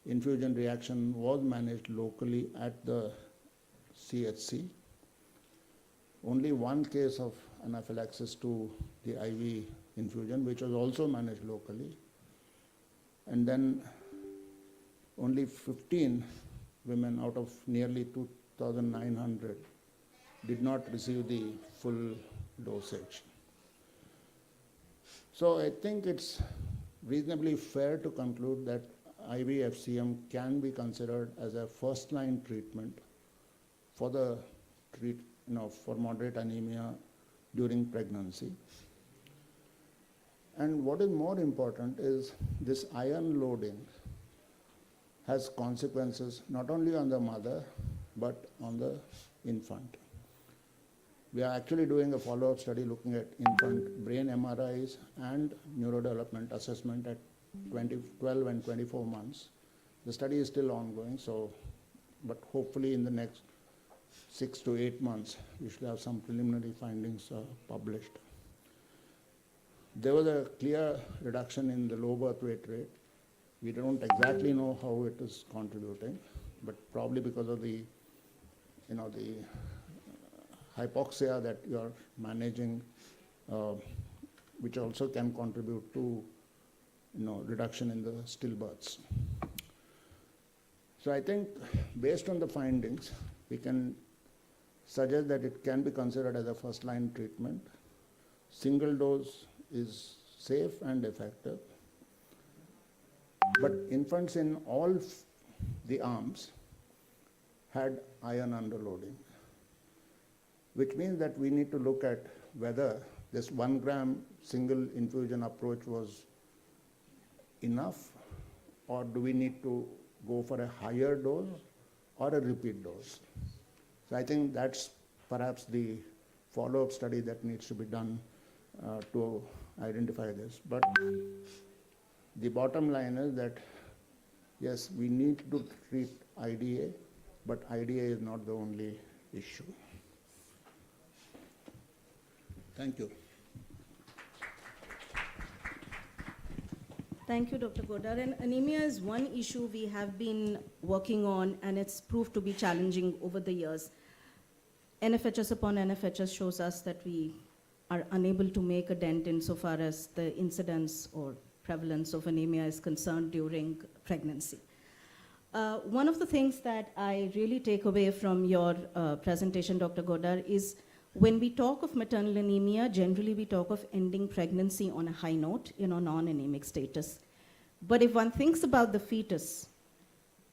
infusion reaction was managed locally at the CHC. Only one case of anaphylaxis to the IV infusion, which was also managed locally. And then only 15 women out of nearly 2,900 did not receive the full dosage. So I think it's reasonably fair to conclude that IV FCM can be considered as a first-line treatment for for moderate anemia during pregnancy. And what is more important is this iron loading has consequences not only on the mother but on the infant. We are actually doing a follow-up study looking at infant brain MRIs and neurodevelopment assessment at 12 and 24 months. The study is still ongoing, but hopefully in the next 6 to 8 months, we should have some preliminary findings published. There was a clear reduction in the low birth weight rate. We don't exactly know how it is contributing, but probably because of the hypoxia that you are managing, which also can contribute to reduction in the stillbirths. So I think based on the findings, we can suggest that it can be considered as a first-line treatment. Single dose is safe and effective. But infants in all the arms had iron underloading, which means that we need to look at whether this 1 gram single infusion approach was enough, or do we need to go for a higher dose or a repeat dose. So I think that's perhaps the follow-up study that needs to be done to identify this. But the bottom line is that, yes, we need to treat IDA, but IDA is not the only issue. Thank you. Thank you, Dr. Godar. And anemia is one issue we have been working on, and it's proved to be challenging over the years. NFHS upon NFHS shows us that we are unable to make a dent insofar as the incidence or prevalence of anemia is concerned during pregnancy. One of the things that I really take away from your presentation, Dr. Godar, is when we talk of maternal anemia, generally we talk of ending pregnancy on a high note, non-anemic status. But if one thinks about the fetus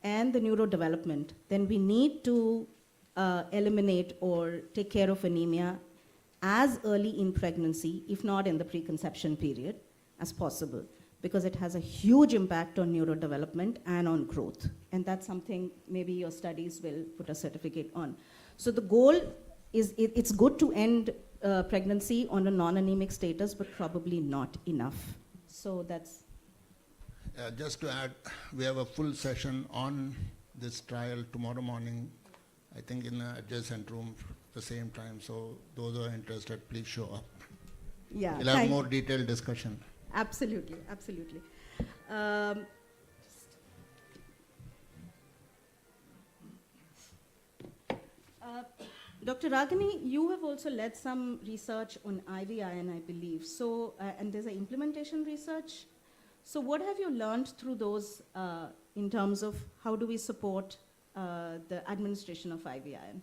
and the neurodevelopment, then we need to eliminate or take care of anemia as early in pregnancy, if not in the preconception period, as possible, because it has a huge impact on neurodevelopment and on growth. And that's something maybe your studies will put a certificate on. So the goal is, it's good to end pregnancy on a non-anemic status, but probably not enough. So that's... Just to add, we have a full session on this trial tomorrow morning, I think in the adjacent room at the same time. So those who are interested, please show up. Yeah, We'll have more detailed discussion. Absolutely, absolutely. Dr. Ragini, you have also led some research on IVIN, I believe. So, and there's an implementation research. So, what have you learned through those in terms of how do we support the administration of IVIN?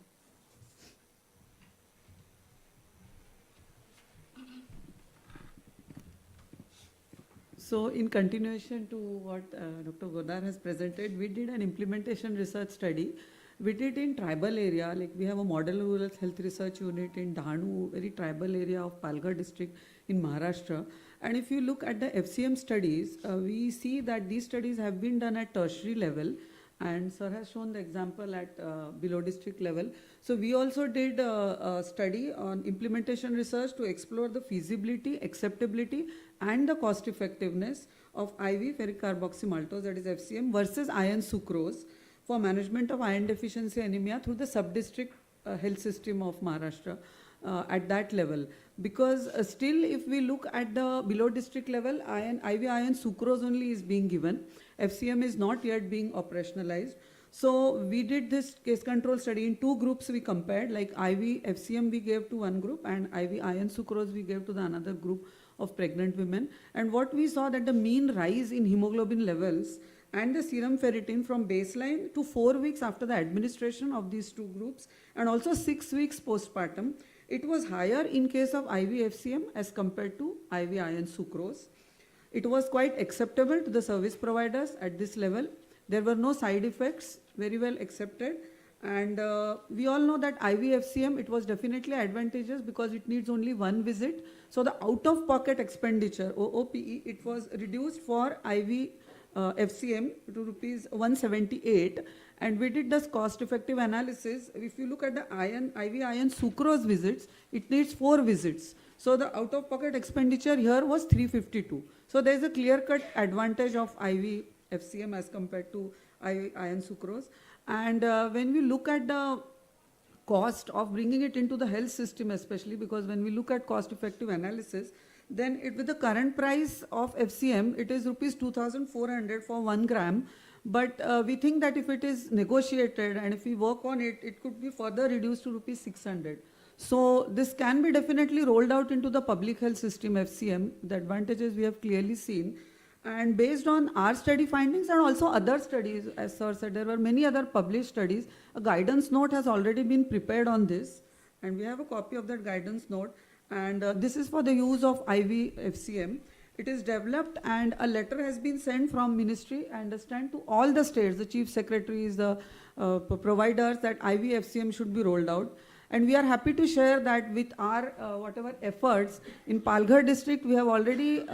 So in continuation to what Dr. Godar has presented, we did an implementation research study. We did in tribal area, like we have a model rural health research unit in Dahanu, very tribal area of Palghar district in Maharashtra. And if you look at the FCM studies, we see that these studies have been done at tertiary level, and sir has shown the example at below district level. So we also did a study on implementation research to explore the feasibility, acceptability and the cost effectiveness of IV ferric carboxymaltose, that is FCM, versus iron sucrose for management of iron deficiency anemia through the sub-district health system of Maharashtra at that level. Because still if we look at the below district level, IV iron sucrose only is being given. FCM is not yet being operationalized. So we did this case control study in two groups. We compared, like IV FCM we gave to one group and IV iron sucrose we gave to the another group of pregnant women. And what we saw that the mean rise in hemoglobin levels and the serum ferritin from baseline to 4 weeks after the administration of these two groups and also 6 weeks postpartum, it was higher in case of IV FCM as compared to IV iron sucrose. It was quite acceptable to the service providers at this level. There were no side effects, very well accepted. And we all know that IV FCM, it was definitely advantageous because it needs only one visit. So the out-of-pocket expenditure, OOPE, it was reduced for IV FCM to rupees 178. And we did this cost-effective analysis. If you look at the IV iron sucrose visits, it needs 4 visits. So the out-of-pocket expenditure here was 352. So there is a clear-cut advantage of IV FCM as compared to IV iron sucrose. And when we look at the cost of bringing it into the health system, especially because when we look at cost-effective analysis, then with the current price of FCM, it is rupees 2,400 for 1 gram. But we think that if it is negotiated and if we work on it, it could be further reduced to rupees 600. So this can be definitely rolled out into the public health system FCM. The advantages we have clearly seen. And based on our study findings and also other studies, as sir said, there were many other published studies. A guidance note has already been prepared on this. And we have a copy of that guidance note. And this is for the use of IV FCM. It is developed and a letter has been sent from ministry, I understand, to all the states, the chief secretaries, the providers, that IV FCM should be rolled out. And we are happy to share that with our whatever efforts in Palghar district, we have already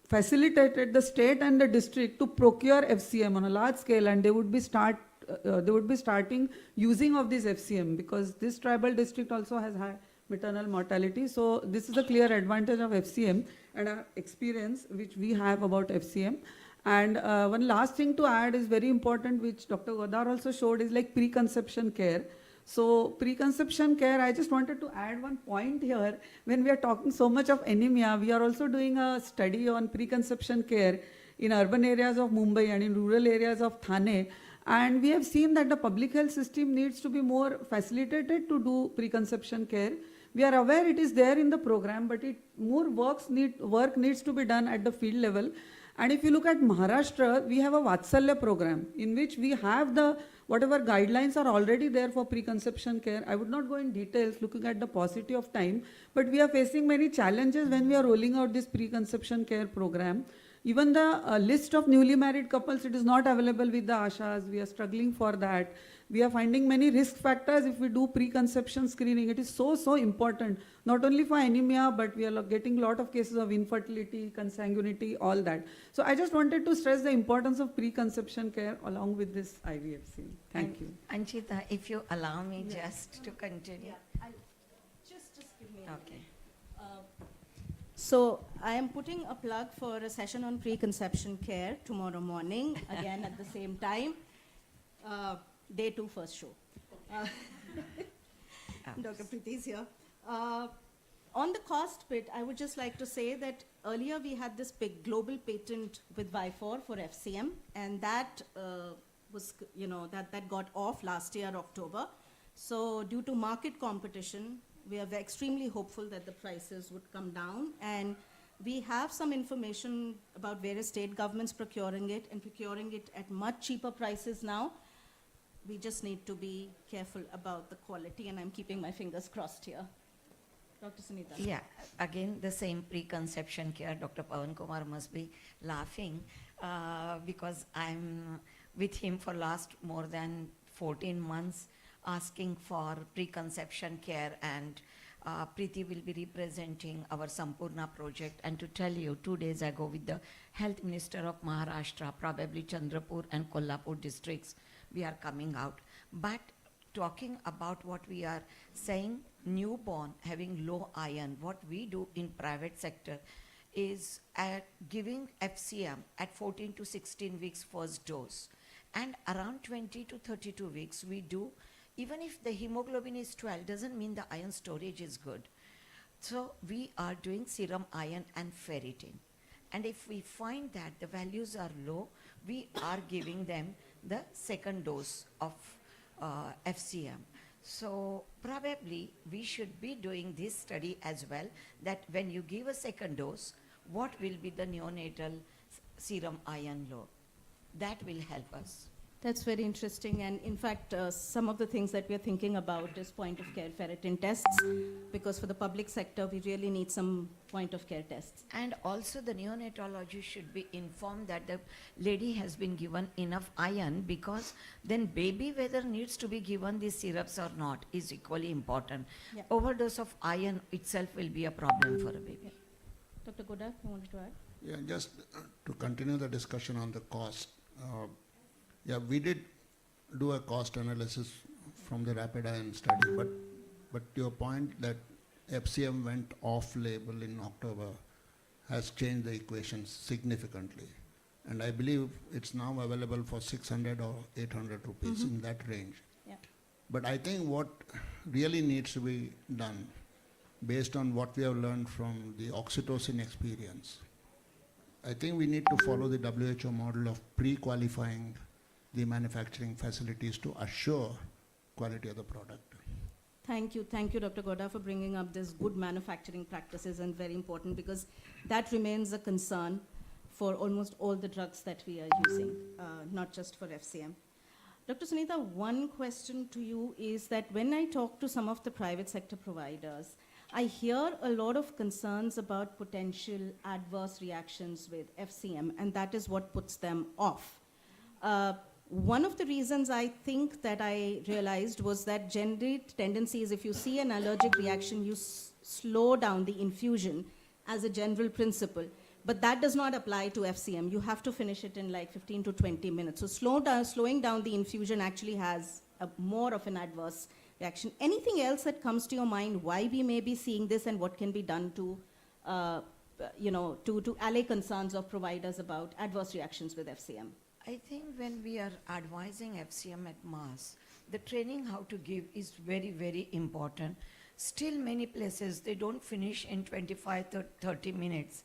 facilitated the state and the district to procure FCM on a large scale, and they would be starting using of this FCM because this tribal district also has high maternal mortality. So this is a clear advantage of FCM and our experience which we have about FCM. And one last thing to add is very important, which Dr. Godar also showed, is like preconception care. So preconception care, I just wanted to add one point here. When we are talking so much of anemia, we are also doing a study on preconception care in urban areas of Mumbai and in rural areas of Thane. And we have seen that the public health system needs to be more facilitated to do preconception care. We are aware it is there in the program, but more work needs to be done at the field level. And if you look at Maharashtra, we have a Vatsalya program in which we have the whatever guidelines are already there for preconception care. I would not go in details looking at the paucity of time, but we are facing many challenges when we are rolling out this preconception care program. Even the list of newly married couples, it is not available with the ASHAs. We are struggling for that. We are finding many risk factors if we do preconception screening. It is so important, not only for anemia, but we are getting a lot of cases of infertility, consanguinity, all that. So I just wanted to stress the importance of preconception care along with this IVFC. Thank you. Anchita, if you allow me just to continue. Just give me a Okay. So I am putting a plug for a session on preconception care tomorrow morning, again at the same time. Day 2 first show. Dr. Preeti is here. On the cost bit, I would just like to say that earlier we had this big global patent with Vifor for FCM, and that was, that got off last year, October. So due to market competition, we are extremely hopeful that the prices would come down. And we have some information about various state governments procuring it and procuring it at much cheaper prices now. We just need to be careful about the quality, and I'm keeping my fingers crossed here. Dr. Sunita. Yeah, again, the same preconception care. Dr. Pawan Kumar must be laughing because I'm with him for last more than 14 months asking for preconception care, and Preeti will be representing our Sampurna project. And to tell you, 2 days ago with the Health Minister of Maharashtra, probably Chandrapur and Kolhapur districts, we are coming out. But talking about what we are saying, newborn having low iron, what we do in private sector is giving FCM at 14 to 16 weeks first dose, and around 20 to 32 weeks we do, even if the hemoglobin is 12 doesn't mean the iron storage is good. So we are doing serum iron and ferritin, and if we find that the values are low, we are giving them the second dose of FCM. So probably we should be doing this study as well, that when you give a second dose, what will be the neonatal serum iron load? That will help us. That's very interesting, and in fact, some of the things that we are thinking about is point-of-care ferritin tests, because for the public sector, we really need some point-of-care tests. And also the neonatologist should be informed that the lady has been given enough iron, because then baby whether needs to be given these syrups or not is equally important. Yeah. Overdose of iron itself will be a problem for a baby. Dr. Goda, you wanted to add? Yeah, just to continue the discussion on the cost. Yeah, we did do a cost analysis from the rapid iron study, but your point that FCM went off-label in October has changed the equation significantly. And I believe it's now available for 600 or 800 rupees in that range. Yeah. But I think what really needs to be done, based on what we have learned from the oxytocin experience, I think we need to follow the WHO model of pre-qualifying the manufacturing facilities to assure quality of the product. Thank you, Dr. Goda, for bringing up this good manufacturing practices, and very important, because that remains a concern for almost all the drugs that we are using, not just for FCM. Dr. Sunita, one question to you is that when I talk to some of the private sector providers, I hear a lot of concerns about potential adverse reactions with FCM, and that is what puts them off. One of the reasons I think that I realized was that general tendency is, if you see an allergic reaction, you slow down the infusion as a general principle. But that does not apply to FCM. You have to finish it in like 15 to 20 minutes. So slowing down the infusion actually has more of an adverse reaction. Anything else that comes to your mind why we may be seeing this, and what can be done to, to allay concerns of providers about adverse reactions with FCM? I think when we are advising FCM at mass, the training how to give is very, very important. Still many places, they don't finish in 25 to 30 minutes.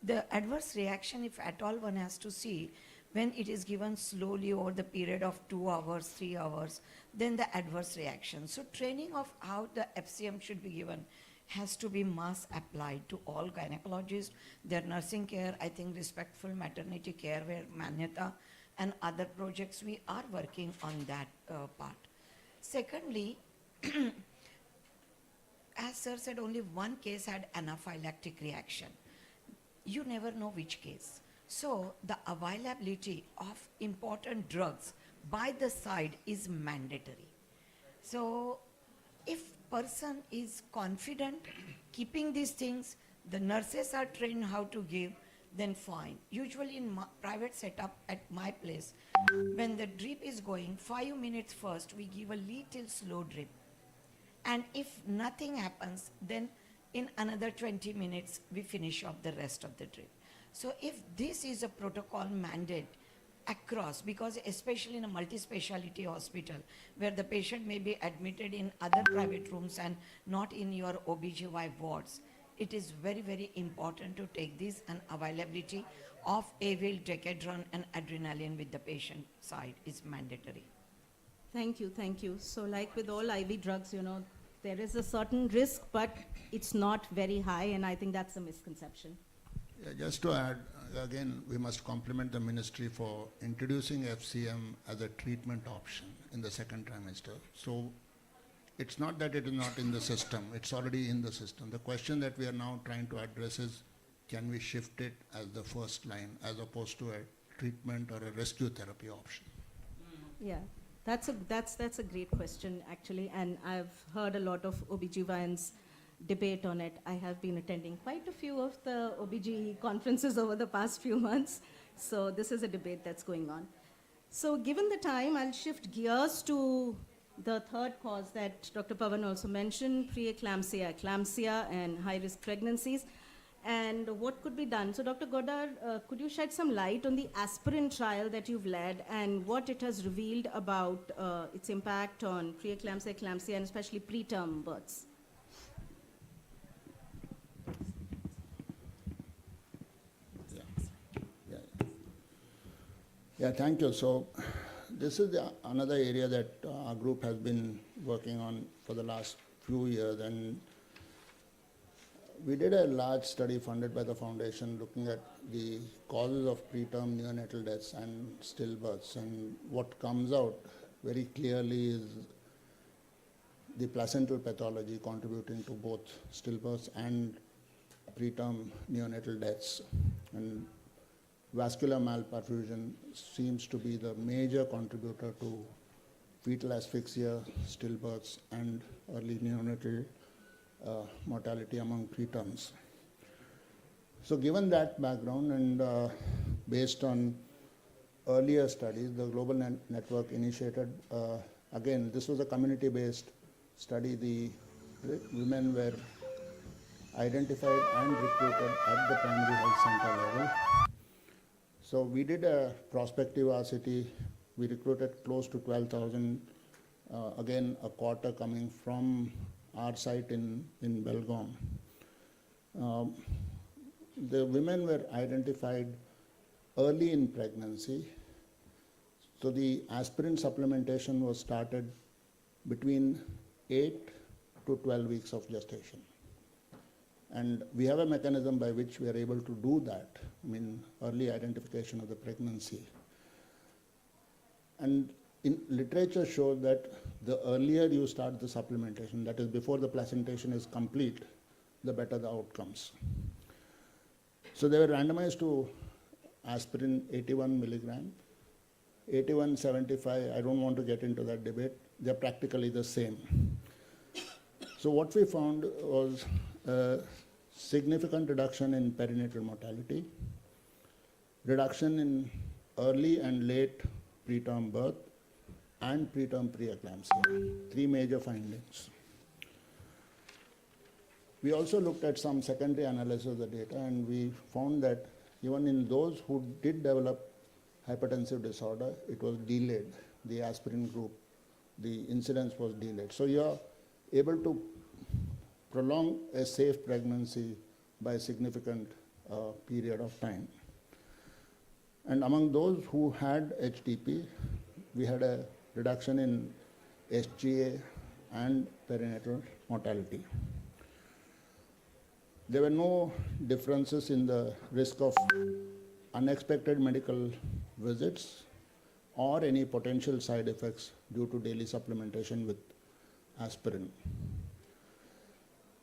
The adverse reaction, if at all one has to see, when it is given slowly over the period of 2 hours, 3 hours, then the adverse reaction. So training of how the FCM should be given has to be mass applied to all gynecologists, their nursing care, I think respectful maternity care, where Manyata and other projects, we are working on that part. Secondly, as sir said, only one case had anaphylactic reaction. You never know which case. So the availability of important drugs by the side is mandatory. So if person is confident keeping these things, the nurses are trained how to give, then fine. Usually in private setup at my place, when the drip is going, 5 minutes first, we give a little slow drip. And if nothing happens, then in another 20 minutes, we finish off the rest of the drip. So if this is a protocol mandate across, because especially in a multi-speciality hospital, where the patient may be admitted in other private rooms and not in your OBGY wards, it is very, very important to take this, and availability of Avil, Decadron and adrenaline with the patient side is mandatory. Thank you, thank you. So like with all IV drugs, you know, there is a certain risk, but it's not very high, and I think that's a misconception. Yeah, just to add, again, we must compliment the ministry for introducing FCM as a treatment option in the second trimester. So it's not that it is not in the system, it's already in the system. The question that we are now trying to address is, can we shift it as the first line as opposed to a treatment or a rescue therapy option? Yeah, that's a great question, actually, and I've heard a lot of OBGYNs debate on it. I have been attending quite a few of the OBG conferences over the past few months, so this is a debate that's going on. So given the time, I'll shift gears to the third cause that Dr. Pavan also mentioned, preeclampsia, eclampsia, and high-risk pregnancies, and what could be done. So Dr. Godar, could you shed some light on the aspirin trial that you've led and what it has revealed about its impact on preeclampsia, eclampsia, and especially preterm births? Yeah, thank you. So this is another area that our group has been working on for the last few years, and we did a large study funded by the foundation looking at the causes of preterm neonatal deaths and stillbirths, and what comes out very clearly is the placental pathology contributing to both stillbirths and preterm neonatal deaths. And vascular malperfusion seems to be the major contributor to fetal asphyxia, stillbirths, and early neonatal mortality among preterms. So given that background and based on earlier studies, the Global Network initiated, again, this was a community-based study. The women were identified and recruited at the primary health center level. So we did a prospective RCT. We recruited close to 12,000, again, a quarter coming from our site in Belgaum. The women were identified early in pregnancy. So the aspirin supplementation was started between 8 to 12 weeks of gestation. And we have a mechanism by which we are able to do that, I mean, early identification of the pregnancy. And in literature shows that the earlier you start the supplementation, that is before the placentation is complete, the better the outcomes. So they were randomized to aspirin 81 milligram, 81, 75, I don't want to get into that debate, they're practically the same. So what we found was a significant reduction in perinatal mortality, reduction in early and late preterm birth, and preterm preeclampsia, three major findings. We also looked at some secondary analysis of the data, and we found that even in those who did develop hypertensive disorder, it was delayed. The aspirin group, the incidence was delayed. So you are able to prolong a safe pregnancy by a significant period of time. And among those who had HTP, we had a reduction in SGA and perinatal mortality. There were no differences in the risk of unexpected medical visits or any potential side effects due to daily supplementation with aspirin.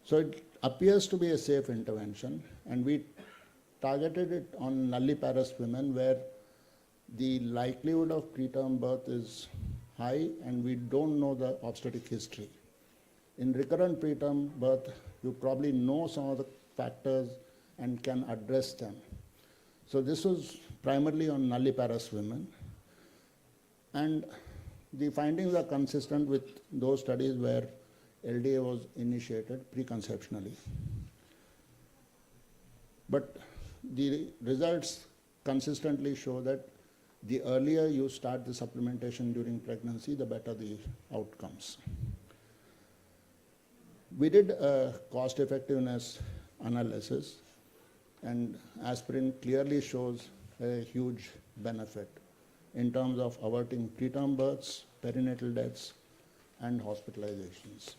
So it appears to be a safe intervention, and we targeted it on nulliparous women where the likelihood of preterm birth is high and we don't know the obstetric history. In recurrent preterm birth, you probably know some of the factors and can address them. So this was primarily on nulliparous women. And the findings are consistent with those studies where LDA was initiated preconceptionally. But the results consistently show that the earlier you start the supplementation during pregnancy, the better the outcomes. We did a cost effectiveness analysis, and aspirin clearly shows a huge benefit. in terms of averting preterm births, perinatal deaths, and hospitalizations.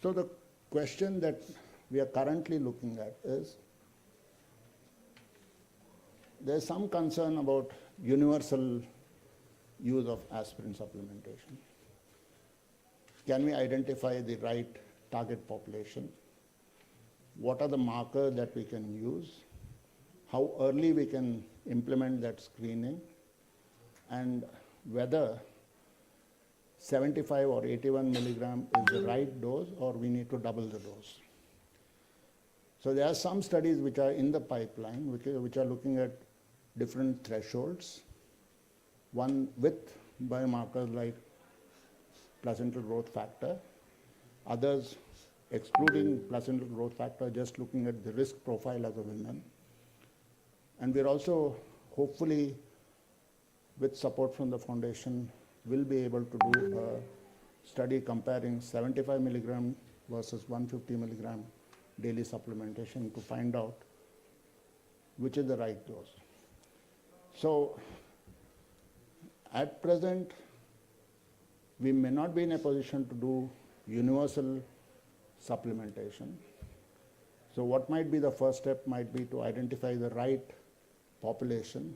So the question that we are currently looking at is, there is some concern about universal use of aspirin supplementation. Can we identify the right target population? What are the markers that we can use? How early we can implement that screening? And whether 75 or 81 milligram is the right dose, or we need to double the dose. So there are some studies which are in the pipeline which are looking at different thresholds, one with biomarkers like placental growth factor, others excluding placental growth factor, just looking at the risk profile of the women. And we're also, hopefully, with support from the foundation, will be able to do a study comparing 75 milligram versus 150 milligram daily supplementation to find out which is the right dose. So at present, we may not be in a position to do universal supplementation. So what might be the first step might be to identify the right population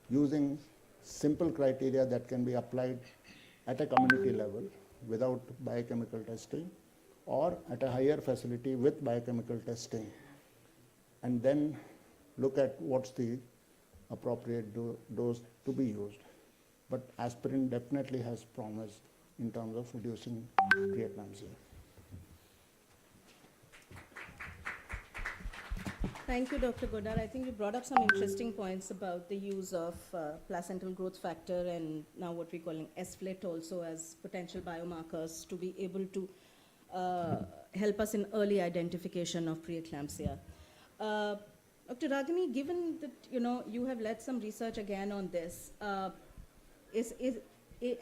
using simple criteria that can be applied at a community level without biochemical testing, or at a higher facility with biochemical testing, and then look at what's the appropriate dose to be used. But aspirin definitely has promise in terms of reducing preeclampsia. Thank you, Dr. Godar. I think you brought up some interesting points about the use of placental growth factor and now what we're calling SFLT also as potential biomarkers to be able to help us in early identification of preeclampsia. Dr. Ragini, given that you have led some research again on this,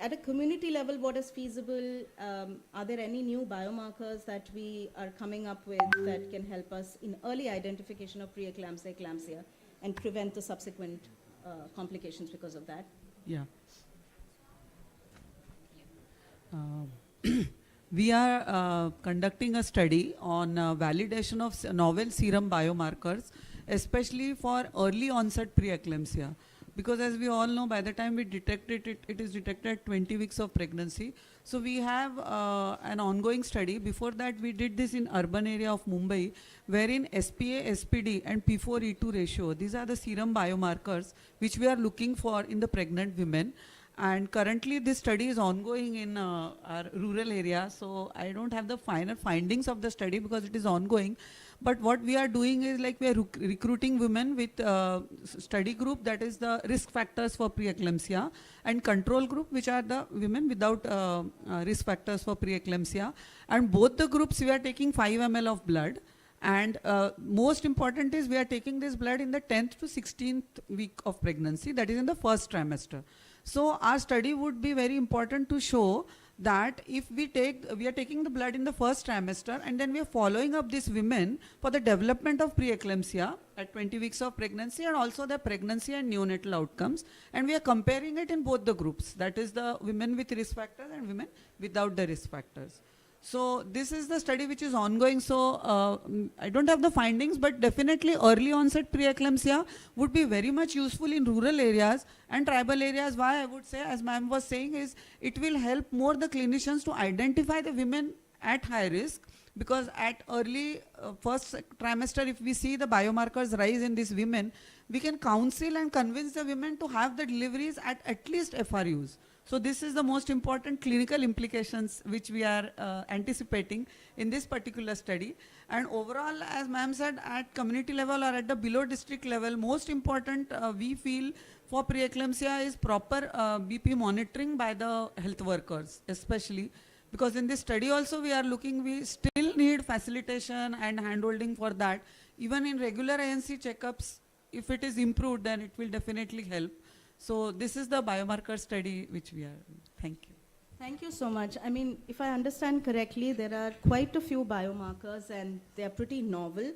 at a community level, what is feasible? Are there any new biomarkers that we are coming up with that can help us in early identification of preeclampsia, eclampsia, and prevent the subsequent complications because of that? Yeah. We are conducting a study on validation of novel serum biomarkers, especially for early onset preeclampsia. Because as we all know, by the time we detect it, it is detected at 20 weeks of pregnancy. So we have an ongoing study. Before that, we did this in urban area of Mumbai, wherein SPA, SPD and P4E2 ratio, these are the serum biomarkers which we are looking for in the pregnant women. And currently this study is ongoing in our rural area. So I don't have the final findings of the study because it is ongoing. But what we are doing is like we are recruiting women with study group, that is the risk factors for preeclampsia, and control group, which are the women without risk factors for preeclampsia. And both the groups we are taking 5 ml of blood. And most important is we are taking this blood in the 10th to 16th week of pregnancy, that is in the first trimester. So our study would be very important to show that if we are taking the blood in the first trimester and then we are following up these women for the development of preeclampsia at 20 weeks of pregnancy and also the pregnancy and neonatal outcomes, and we are comparing it in both the groups, that is the women with risk factors and women without the risk factors. So this is the study which is ongoing. So I don't have the findings, but definitely early onset preeclampsia would be very much useful in rural areas and tribal areas. Why I would say, as ma'am was saying, is it will help more the clinicians to identify the women at high risk, because at early first trimester, if we see the biomarkers rise in these women, we can counsel and convince the women to have the deliveries at least FRUs. So this is the most important clinical implications which we are anticipating in this particular study. And overall, as ma'am said, at community level or at the below district level, most important we feel for preeclampsia is proper BP monitoring by the health workers, especially because in this study also we are looking, we still need facilitation and handholding for that. Even in regular ANC checkups, if it is improved, then it will definitely help. So this is the biomarker study which we are. Thank you. Thank you so much. I mean, if I understand correctly, there are quite a few biomarkers and they are pretty novel.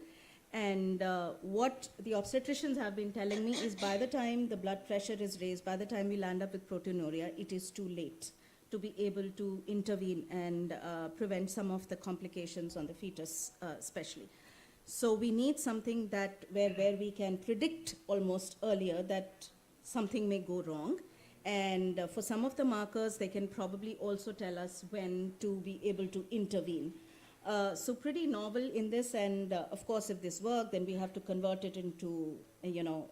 And what the obstetricians have been telling me is by the time the blood pressure is raised, by the time we land up with proteinuria, it is too late to be able to intervene and prevent some of the complications on the fetus, especially. So we need something that where we can predict almost earlier that something may go wrong. And for some of the markers, they can probably also tell us when to be able to intervene. So pretty novel in this, and of course, if this works, then we have to convert it into,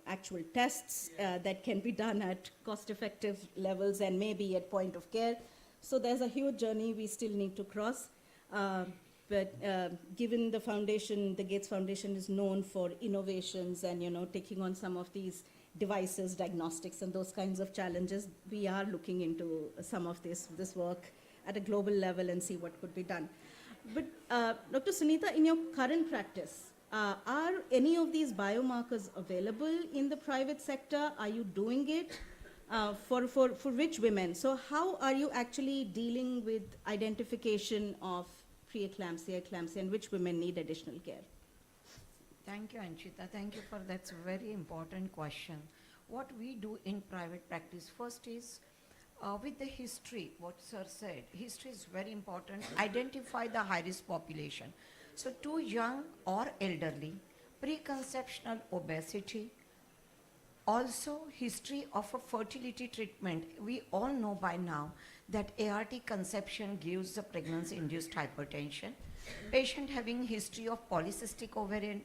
actual tests that can be done at cost-effective levels and maybe at point of care. So there's a huge journey we still need to cross. But given the foundation, the Gates Foundation is known for innovations and, taking on some of these devices, diagnostics, and those kinds of challenges, we are looking into some of this work at a global level and see what could be done. But Dr. Sunita, in your current practice, are any of these biomarkers available in the private sector? Are you doing it for which women? So how are you actually dealing with identification of preeclampsia, eclampsia, and which women need additional care? Thank you, Anchita. Thank you for that's a very important question. What we do in private practice first is with the history, what sir said, history is very important. Identify the high-risk population. So too young or elderly, preconceptional obesity, also history of a fertility treatment. We all know by now that ART conception gives the pregnancy-induced hypertension. Patient having history of polycystic ovarian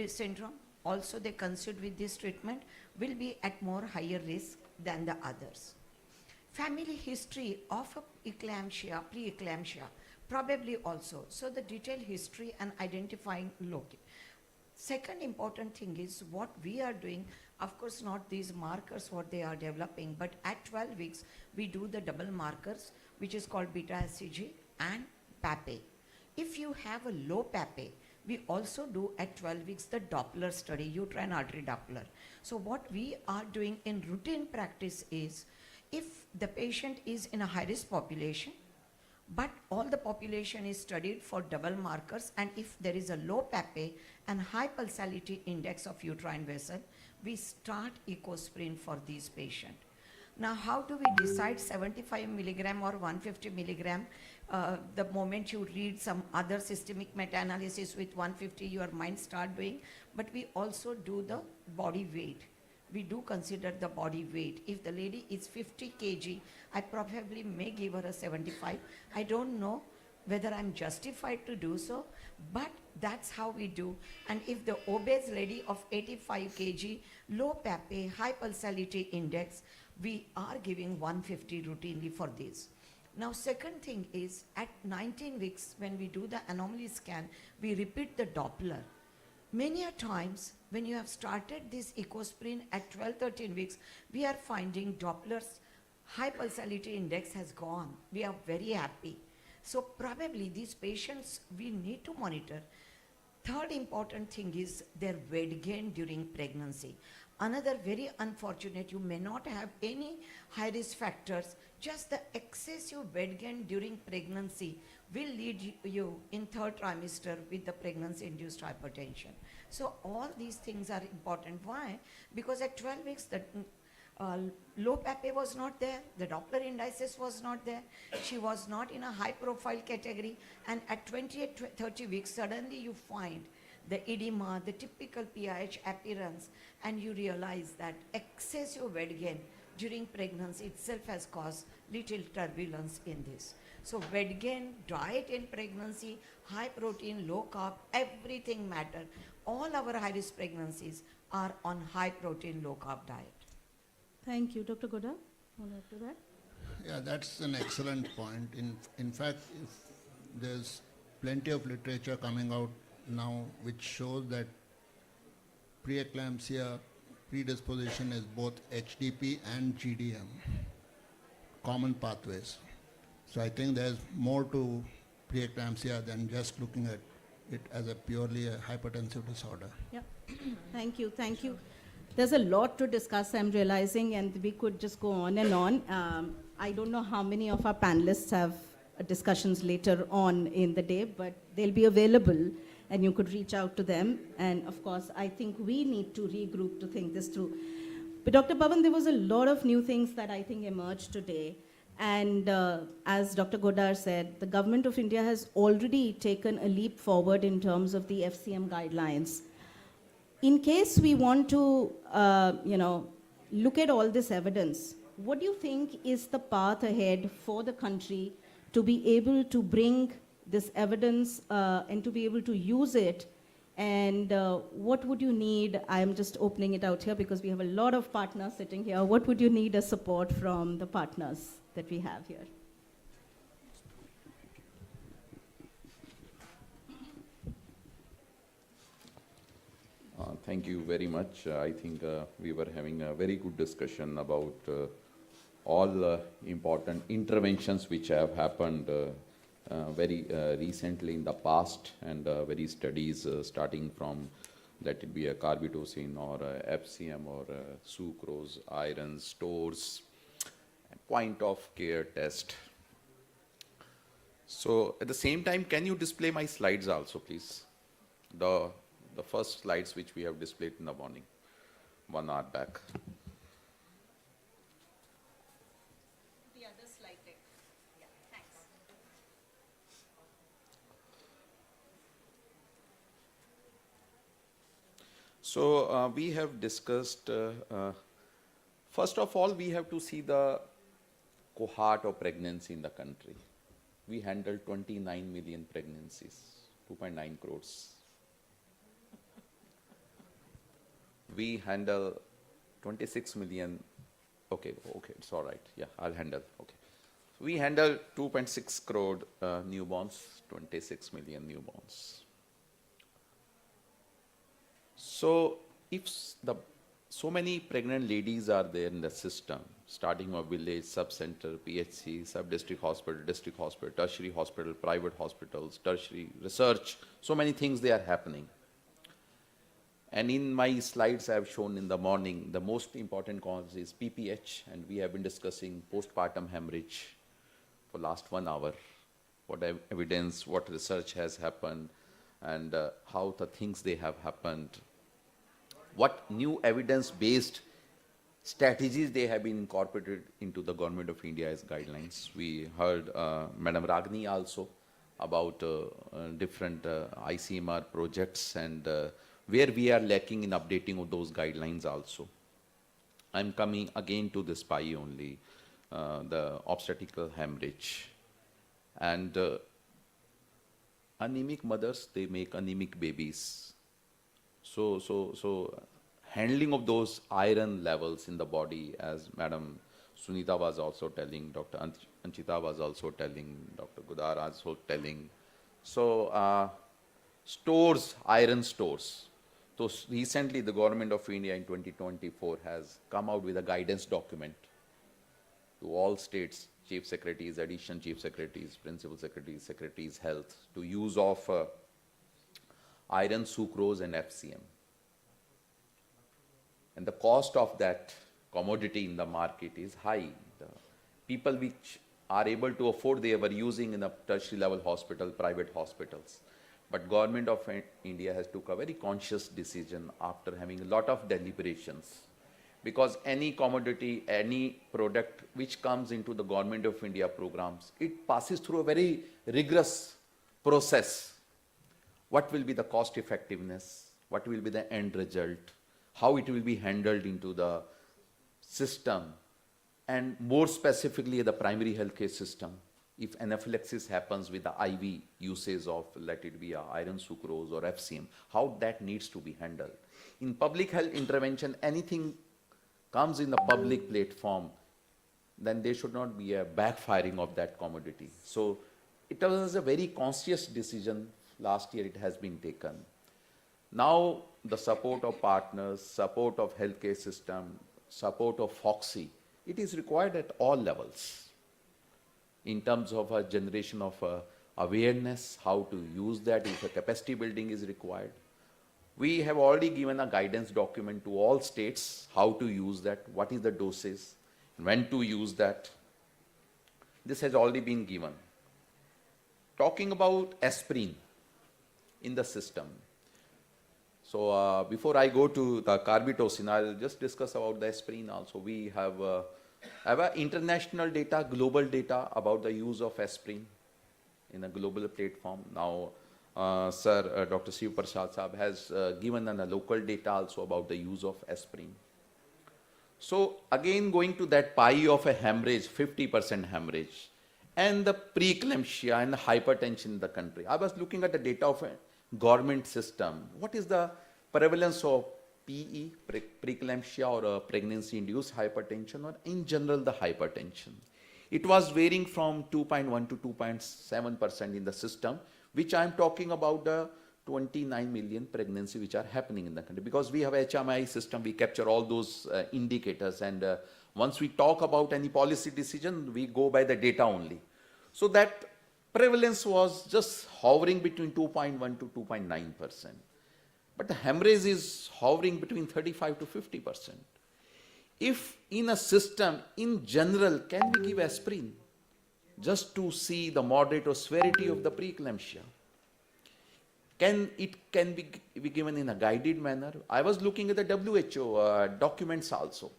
syndrome, also they considered with this treatment, will be at more higher risk than the others. Family history of eclampsia, preeclampsia, probably also. So the detailed history and identifying locate. Second important thing is what we are doing, of course not these markers what they are developing, but at 12 weeks we do the double markers which is called beta-HCG and PAPE. If you have a low PAPE, we also do at 12 weeks the Doppler study, uterine artery Doppler. So what we are doing in routine practice is, if the patient is in a high-risk population, but all the population is studied for double markers, and if there is a low PAPE and high pulsality index of uterine vessel, we start ecosprin for these patients. Now, how do we decide 75 milligram or 150 milligram? The moment you read some other systemic meta-analysis with 150, your mind start doing, but we also do the body weight. We do consider the body weight. If the lady is 50 kg, I probably may give her a 75. I don't know whether I'm justified to do so, but that's how we do. And if the obese lady of 85 kg, low PAPE, high pulsality index, we are giving 150 routinely for this. Now, second thing is at 19 weeks, when we do the anomaly scan, we repeat the Doppler. Many a times, when you have started this ecosprin at 12-13 weeks, we are finding Doppler's high pulsality index has gone. We are very happy. So probably these patients we need to monitor. Third important thing is their weight gain during pregnancy. Another very unfortunate, you may not have any high risk factors, just the excessive weight gain during pregnancy will lead you in third trimester with the pregnancy induced hypertension. So all these things are important. Why? Because at 12 weeks the low PAPE was not there, the Doppler indices was not there, she was not in a high profile category, and at 28-30 weeks suddenly you find the edema, the typical PIH appearance, and you realize that excessive weight gain during pregnancy itself has caused little turbulence in this. So weight gain, diet in pregnancy, high protein, low carb, everything matter. All our high risk pregnancies are on high protein, low carb diet. Thank you. Dr. Goda, want to add to that? Yeah, that's an excellent point. In fact, if there's plenty of literature coming out now which shows that preeclampsia predisposition is both HDP and GDM, common pathways. So I think there's more to preeclampsia than just looking at it as a purely a hypertensive disorder. Yeah. Thank you. Thank you. There's a lot to discuss, I'm realizing, and we could just go on and on. I don't know how many of our panelists have discussions later on in the day, but they'll be available and you could reach out to them. And of course, I think we need to regroup to think this through. But Dr. Pavan, there was a lot of new things that I think emerged today. And as Dr. Godar said, the government of India has already taken a leap forward in terms of the FCM guidelines. In case we want to, look at all this evidence, what do you think is the path ahead for the country to be able to bring this evidence and to be able to use it? And what would you need? I'm just opening it out here because we have a lot of partners sitting here. What would you need as support from the partners that we have here? Thank you very much. I think we were having a very good discussion about all important interventions which have happened very recently in the past, and very studies starting from, let it be a carbitocin or a FCM or a sucrose, iron stores, point of care test. So at the same time, can you display my slides also, please? The first slides which we have displayed in the morning, 1 hour back. The other slide deck. Yeah, thanks. So we have discussed, first of all, we have to see the cohort of pregnancy in the country. We handled 29 million pregnancies, 2.9 crores. We handle 26 million, okay, it's all right. Yeah, I'll handle, okay. We handle 2.6 crore newborns, 26 million newborns. So if so many pregnant ladies are there in the system, starting from village, sub-center, PHC, sub-district hospital, tertiary hospital, private hospitals, tertiary research, so many things they are happening. And in my slides I have shown in the morning, the most important cause is PPH, and we have been discussing postpartum hemorrhage for last 1 hour. What evidence, what research has happened, and how the things they have happened. What new evidence-based strategies they have been incorporated into the Government of India's guidelines. We heard Madam Ragini also about different ICMR projects, and where we are lacking in updating of those guidelines also. I'm coming again to this PI only, the obstetrical hemorrhage. And anemic mothers, they make anemic babies. So handling of those iron levels in the body, as Madam Sunita was also telling, Dr. Anchita was also telling, Dr. Godar also telling. So stores, iron stores. So recently the Government of India in 2024 has come out with a guidance document to all states, chief secretaries, additional chief secretaries, principal secretaries, secretaries health, to use of iron sucrose and FCM. And the cost of that commodity in the market is high. The people which are able to afford, they were using in the tertiary level hospital, private hospitals. But Government of India has took a very conscious decision after having a lot of deliberations. Because any commodity, any product which comes into the Government of India programs, it passes through a very rigorous process. What will be the cost effectiveness? What will be the end result? How it will be handled into the system? And more specifically, the primary healthcare system. If anaphylaxis happens with the IV usage of, let it be a iron sucrose or FCM, how that needs to be handled. In public health intervention, anything comes in the public platform, then there should not be a backfiring of that commodity. So it was a very conscious decision. Last year it has been taken. Now the support of partners, support of healthcare system, support of FOXI, it is required at all levels. In terms of a generation of awareness, how to use that, if a capacity building is required. We have already given a guidance document to all states, how to use that, what is the doses, when to use that. This has already been given. Talking about aspirin, in the system. So before I go to the carbetocin, I'll just discuss about the aspirin also. We have international data, global data about the use of aspirin in a global platform. Now, Sir, Dr. Shiv Prasad Saab has given a local data also about the use of aspirin. So again, going to that pie of a hemorrhage, 50% hemorrhage, and the preeclampsia and the hypertension in the country. I was looking at the data of a government system. What is the prevalence of PE, preeclampsia, or pregnancy-induced hypertension, or in general the hypertension? It was varying from 2.1 to 2.7% in the system, which I am talking about the 29 million pregnancies which are happening in the country. Because we have a HMI system, we capture all those indicators, and once we talk about any policy decision, we go by the data only. So that prevalence was just hovering between 2.1 to 2.9%. But the hemorrhage is hovering between 35 to 50%. If in a system, in general, can we give aspirin just to see the moderate or severity of the preeclampsia? It can be given in a guided manner? I was looking at the WHO documents also,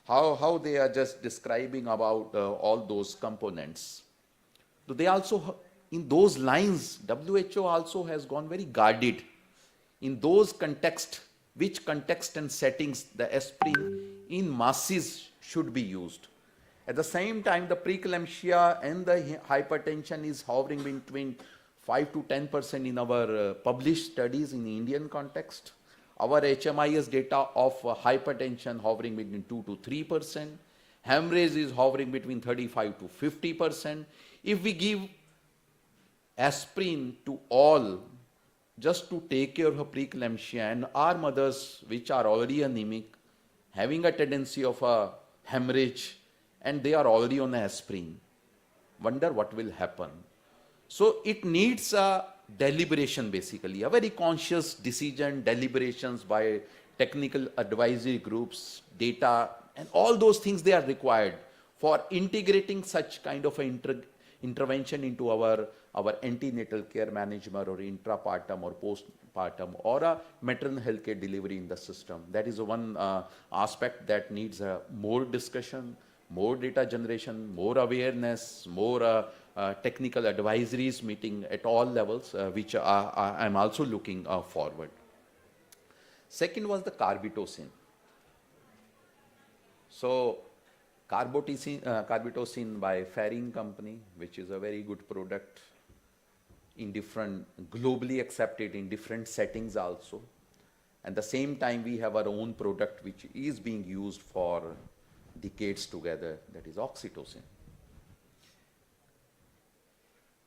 how they are just describing about all those components. So they also, in those lines, WHO also has gone very guarded. In those contexts, which context and settings the aspirin in masses should be used. At the same time, the preeclampsia and the hypertension is hovering between 5 to 10% in our published studies in the Indian context. Our HMIS data of hypertension hovering between 2 to 3%. Hemorrhage is hovering between 35 to 50%. If we give aspirin to all just to take care of a preeclampsia, and our mothers which are already anemic, having a tendency of a hemorrhage, and they are already on aspirin, wonder what will happen. So it needs a deliberation basically, a very conscious decision, deliberations by technical advisory groups, data, and all those things they are required for integrating such kind of intervention into our antenatal care management or intrapartum or postpartum or a maternal health care delivery in the system. That is one aspect that needs more discussion, more data generation, more awareness, more technical advisories meeting at all levels, which I'm also looking forward. Second was the carbetocin. So carbetocin by Ferring company, which is a very good product in different, globally accepted in different settings also. At the same time, we have our own product which is being used for decades together, that is oxytocin.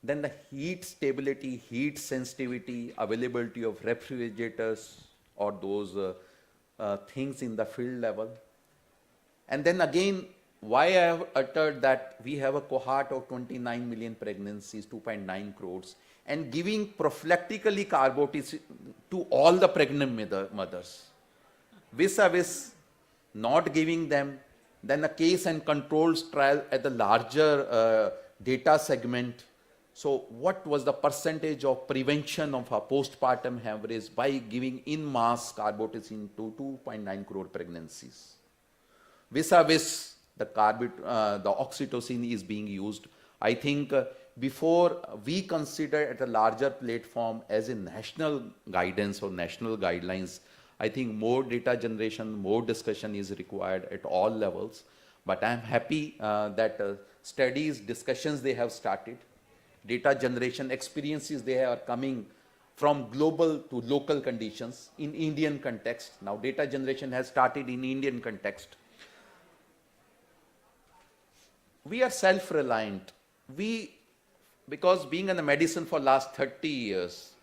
Then the heat stability, heat sensitivity, availability of refrigerators or those things in the field level. And then again, why I have uttered that we have a cohort of 29 million pregnancies, 2.9 crores, and giving prophylactically carbotocin to all the pregnant mothers, vis-a-vis not giving them, then a case and controls trial at the larger data segment. So what was the percentage of prevention of a postpartum hemorrhage by giving in mass carbotocin to 2.9 crore pregnancies? Vis-a-vis the oxytocin is being used. I think before we consider at a larger platform as a national guidance or national guidelines, I think more data generation, more discussion is required at all levels. But I'm happy that studies, discussions they have started, data generation experiences they are coming from global to local conditions in Indian context. Now data generation has started in Indian context. We are self-reliant. Because being in the medicine for last 30 years,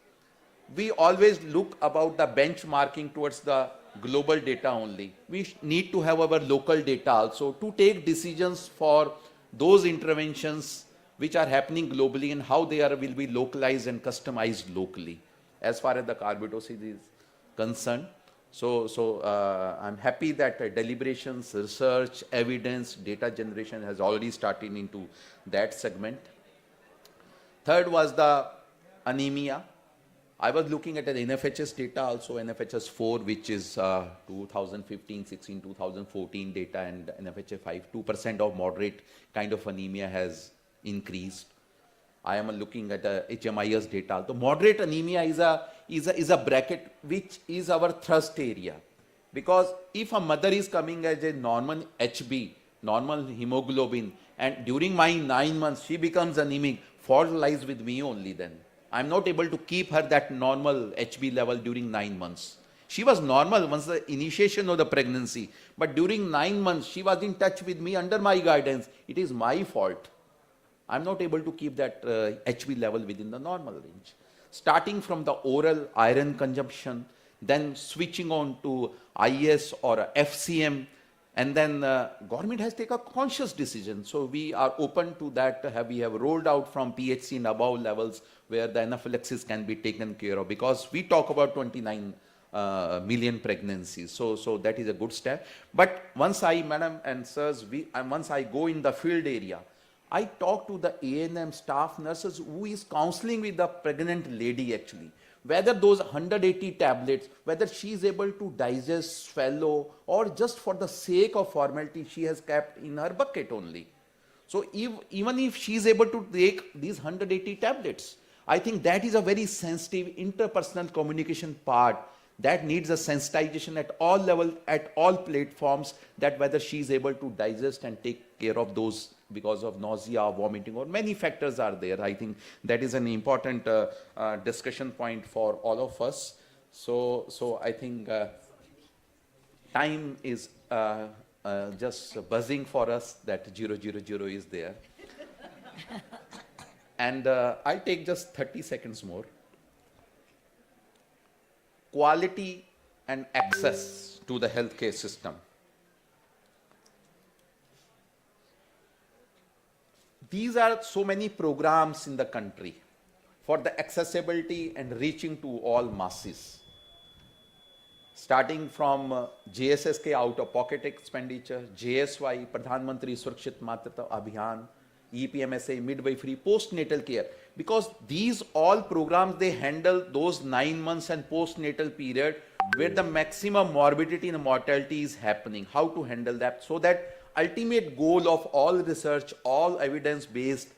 we always look about the benchmarking towards the global data only. We need to have our local data also to take decisions for those interventions which are happening globally and how they will be localized and customized locally as far as the carbetocin is concerned. So I'm happy that deliberations, research, evidence, data generation has already started into that segment. Third was the anemia. I was looking at an NFHS data also, NFHS 4, which is 2015, 16, 2014 data, and NFHS 5, 2% of moderate kind of anemia has increased. I am looking at HMIS data. The moderate anemia is a bracket which is our thrust area. Because if a mother is coming as a normal HB, normal hemoglobin, and during my 9 months she becomes anemic, fault lies with me only then. I'm not able to keep her that normal HB level during 9 months. She was normal once the initiation of the pregnancy, but during 9 months she was in touch with me under my guidance. It is my fault. I'm not able to keep that HB level within the normal range. Starting from the oral iron consumption, then switching on to IS or FCM, and then government has taken a conscious decision. So we are open to that. We have rolled out from PHC and above levels where the anaphylaxis can be taken care of, because we talk about 29 million pregnancies. So that is a good step. But once I, madam and sirs, once I go in the field area, I talk to the A&M staff nurses who is counseling with the pregnant lady actually, whether those 180 tablets, whether she is able to digest, swallow, or just for the sake of formality, she has kept in her bucket only. So even if she is able to take these 180 tablets, I think that is a very sensitive interpersonal communication part that needs a sensitization at all levels, at all platforms, that whether she is able to digest and take care of those because of nausea, vomiting, or many factors are there. I think that is an important discussion point for all of us. So I think time is just buzzing for us that 000 is there. And I'll take just 30 seconds more. Quality and access to the healthcare system. These are so many programs in the country for the accessibility and reaching to all masses. Starting from JSSK out-of-pocket expenditure, JSY, Pradhan Mantri Surakshit Matrata Abhiyan, EPMSA, midwifery, postnatal care. Because these all programs, they handle those 9 months and postnatal period where the maximum morbidity and mortality is happening. How to handle that, so that ultimate goal of all research, all evidence-based,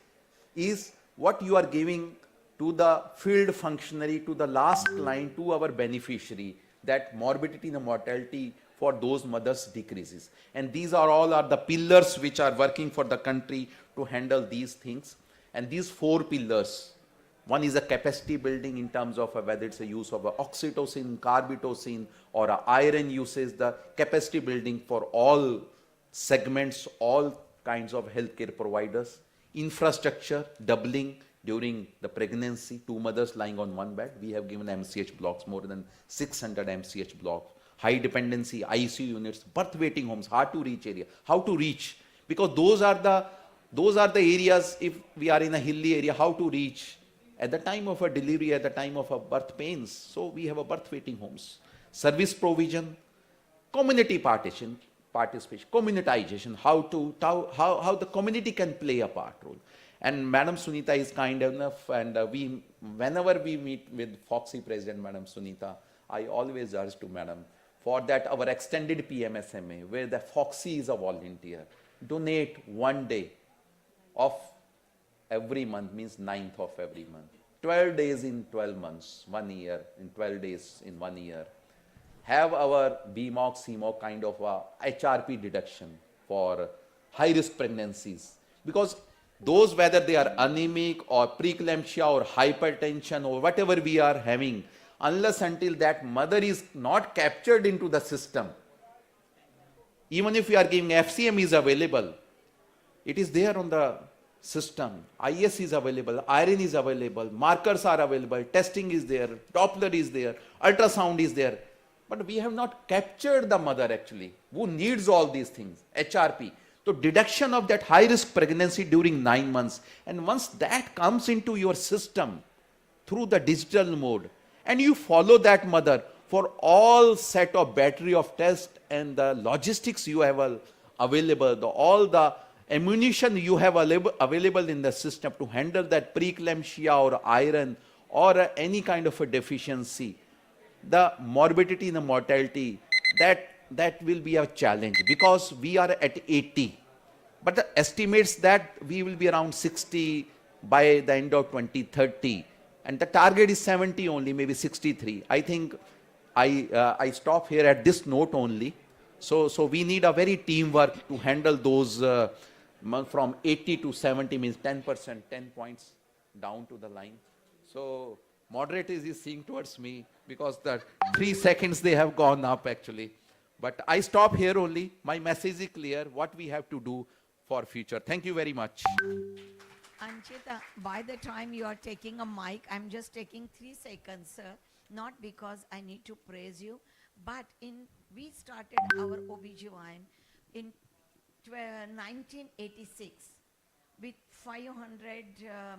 is what you are giving to the field functionary, to the last client, to our beneficiary, that morbidity and mortality for those mothers decreases. And these are all the pillars which are working for the country to handle these things. And these 4 pillars, one is a capacity building in terms of whether it's a use of oxytocin, carbitocin, or iron usage, the capacity building for all segments, all kinds of healthcare providers. Infrastructure doubling during the pregnancy, 2 mothers lying on 1 bed. We have given MCH blocks, more than 600 MCH blocks. High dependency ICU units, birth waiting homes, hard to reach area. How to reach? Because those are the areas, if we are in a hilly area, how to reach at the time of a delivery, at the time of a birth pains. So we have a birth waiting homes. Service provision, community participation, communitization, how the community can play a part role. And Madam Sunita is kind enough, and whenever we meet with Foxy President, Madam Sunita, I always urge to Madam, for that our extended PMSMA, where the Foxy is a volunteer, donate 1 day of every month, means 9th of every month. 12 days in 12 months, 1 year, in 12 days in 1 year. Have our BMOC, CMOC kind of a HRP deduction for high-risk pregnancies. Because those, whether they are anemic or preeclampsia or hypertension or whatever we are having, unless until that mother is not captured into the system, even if we are giving FCM is available, it is there on the system. IS is available, iron is available, markers are available, testing is there, Doppler is there, ultrasound is there. But we have not captured the mother actually, who needs all these things, HRP. So deduction of that high-risk pregnancy during 9 months. And once that comes into your system through the digital mode, and you follow that mother for all set of battery of tests and the logistics you have available, all the ammunition you have available in the system to handle that preeclampsia or iron or any kind of a deficiency, the morbidity and the mortality, that will be a challenge because we are at 80. But the estimates that we will be around 60 by the end of 2030, and the target is 70 only, maybe 63. I think I stop here at this note only. So we need a very teamwork to handle those from 80 to 70 means 10%, 10 points down to the line. So moderator is seeing towards me because the 3 seconds they have gone up actually. But I stop here only. My message is clear what we have to do for future. Thank you very much. Anchita, by the time you are taking a mic, I'm just taking 3 seconds, sir. Not because I need to praise you, but we started our OBGYN in 1986 with 500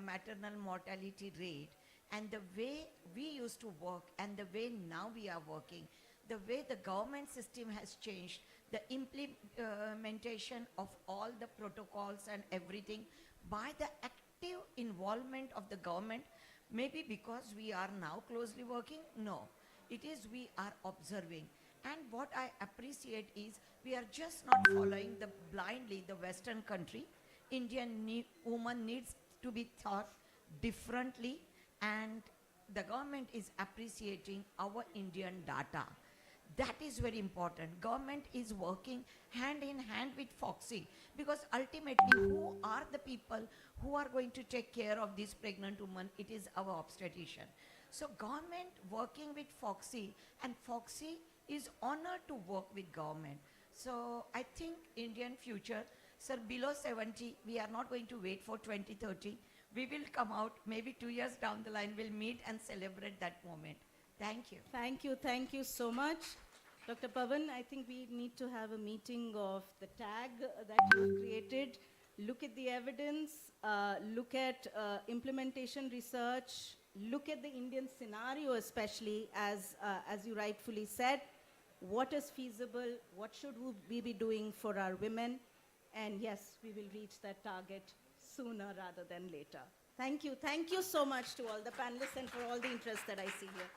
maternal mortality rate, and the way we used to work and the way now we are working, the way the government system has changed, the implementation of all the protocols and everything by the active involvement of the government, maybe because we are now closely working, no, it is we are observing. And what I appreciate is we are just not following blindly the Western country. Indian woman needs to be thought differently, and the government is appreciating our Indian data. That is very important. Government is working hand in hand with Foxy, because ultimately who are the people who are going to take care of this pregnant woman? It is our obstetrician. So government working with Foxy, and Foxy is honored to work with government. So I think Indian future, sir, below 70, we are not going to wait for 2030. We will come out, maybe 2 years down the line, we'll meet and celebrate that moment. Thank you. Thank you so much. Dr. Pavan, I think we need to have a meeting of the tag that you've created. Look at the evidence, look at implementation research, look at the Indian scenario especially, as you rightfully said. What is feasible? What should we be doing for our women? And yes, we will reach that target sooner rather than later. Thank you. Thank you so much to all the panelists and for all the interest that I see here.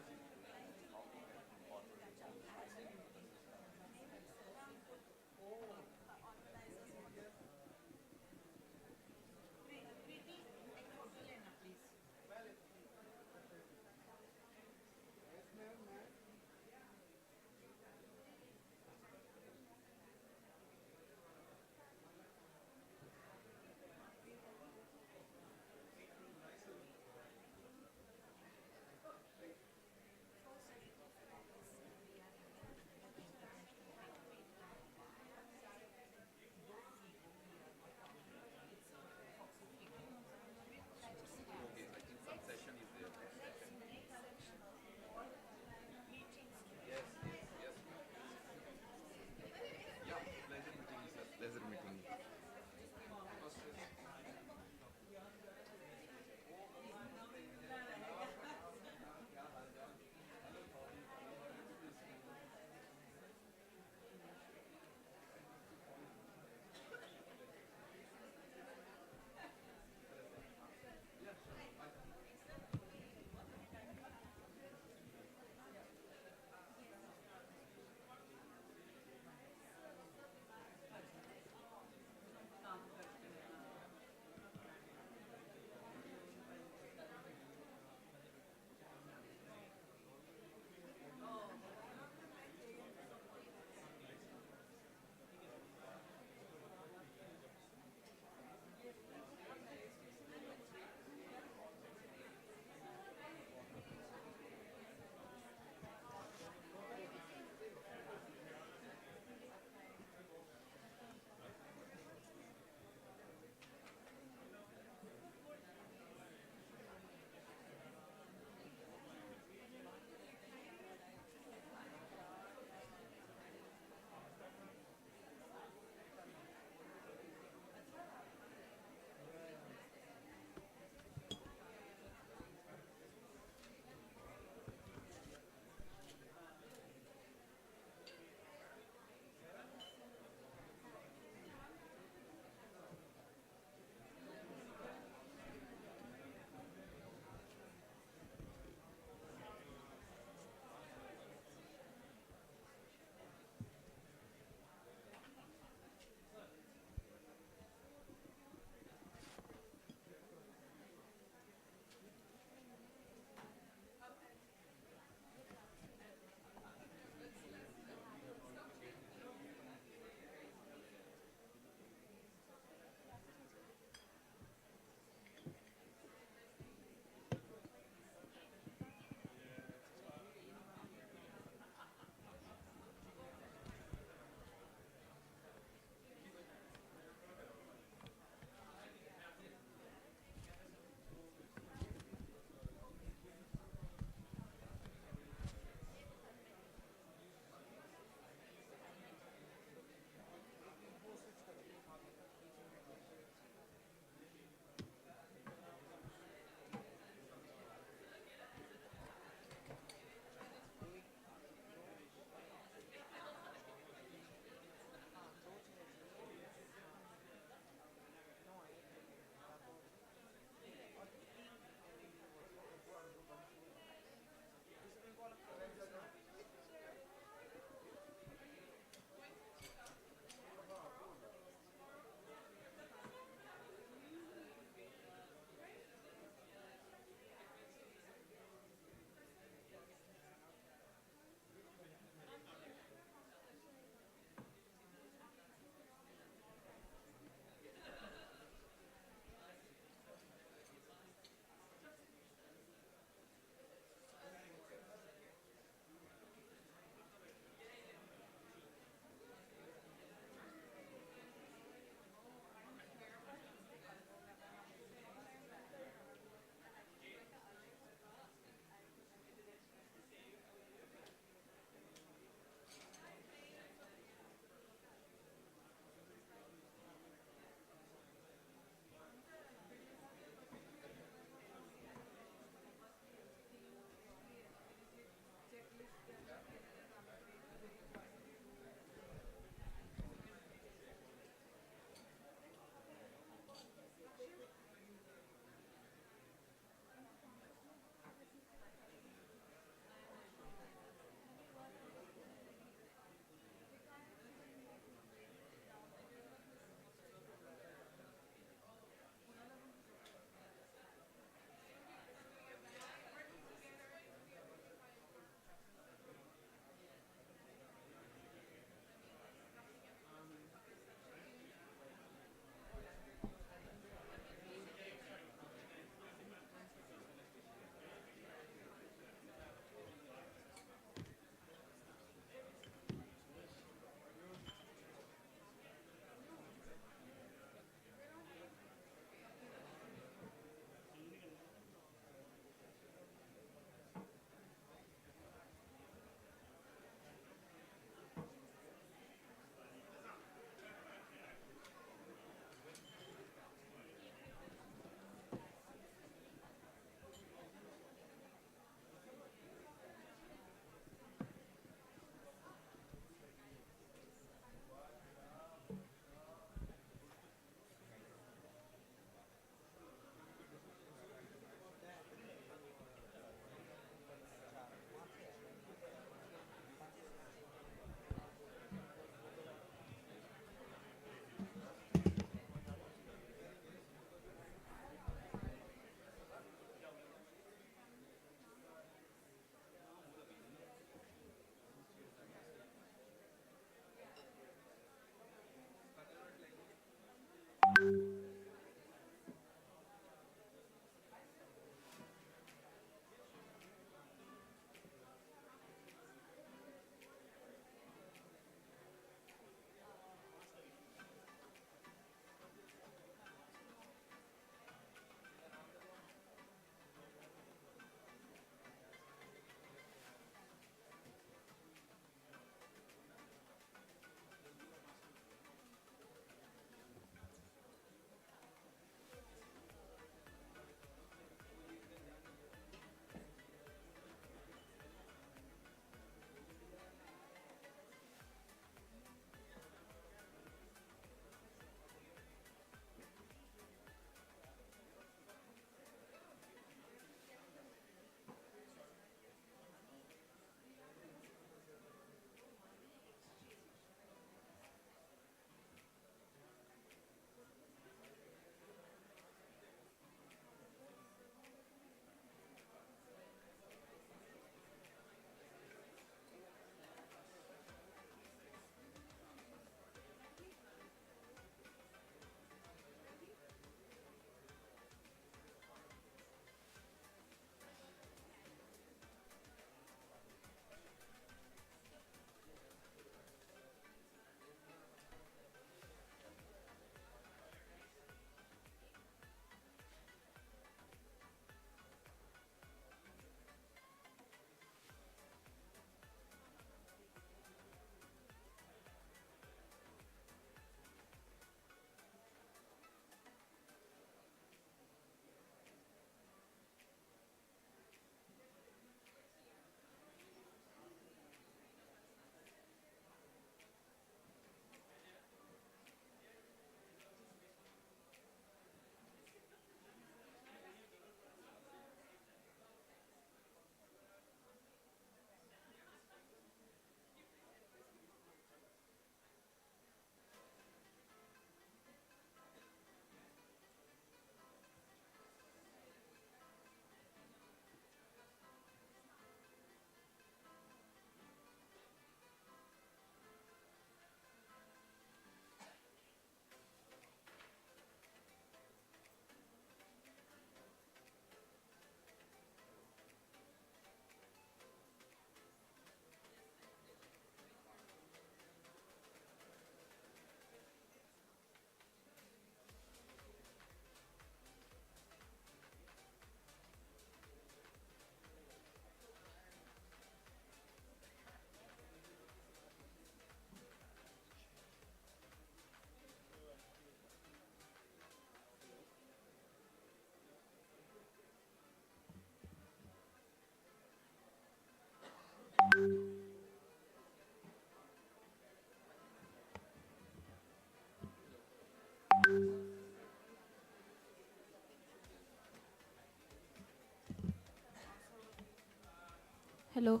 Hello.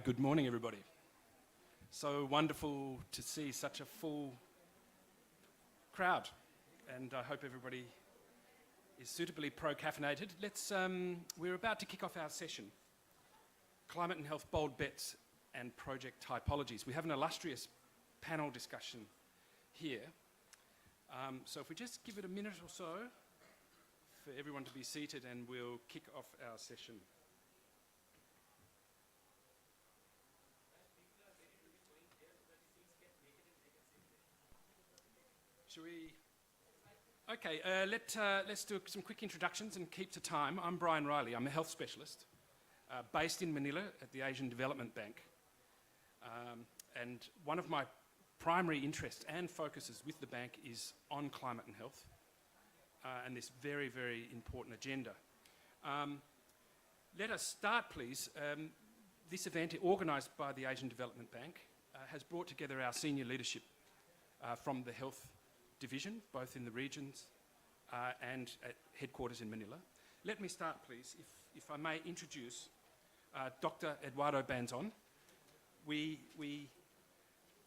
Good morning, everybody. So wonderful to see such a full crowd, and I hope everybody is suitably pro-caffeinated. We're about to kick off our session, Climate and Health Bold Bets and Project Typologies. We have an illustrious panel discussion here. So if we just give it a minute or so for everyone to be seated, and we'll kick off our session. Shall we? Okay, let's do some quick introductions and keep to time. I'm Brian Riley. I'm a health specialist based in Manila at the Asian Development Bank. And one of my primary interests and focuses with the bank is on climate and health and this very, very important agenda. Let us start, please. This event, organised by the Asian Development Bank, has brought together our senior leadership from the health division, both in the regions and at headquarters in Manila. Let me start, please, if I may introduce Dr. Eduardo Banzon.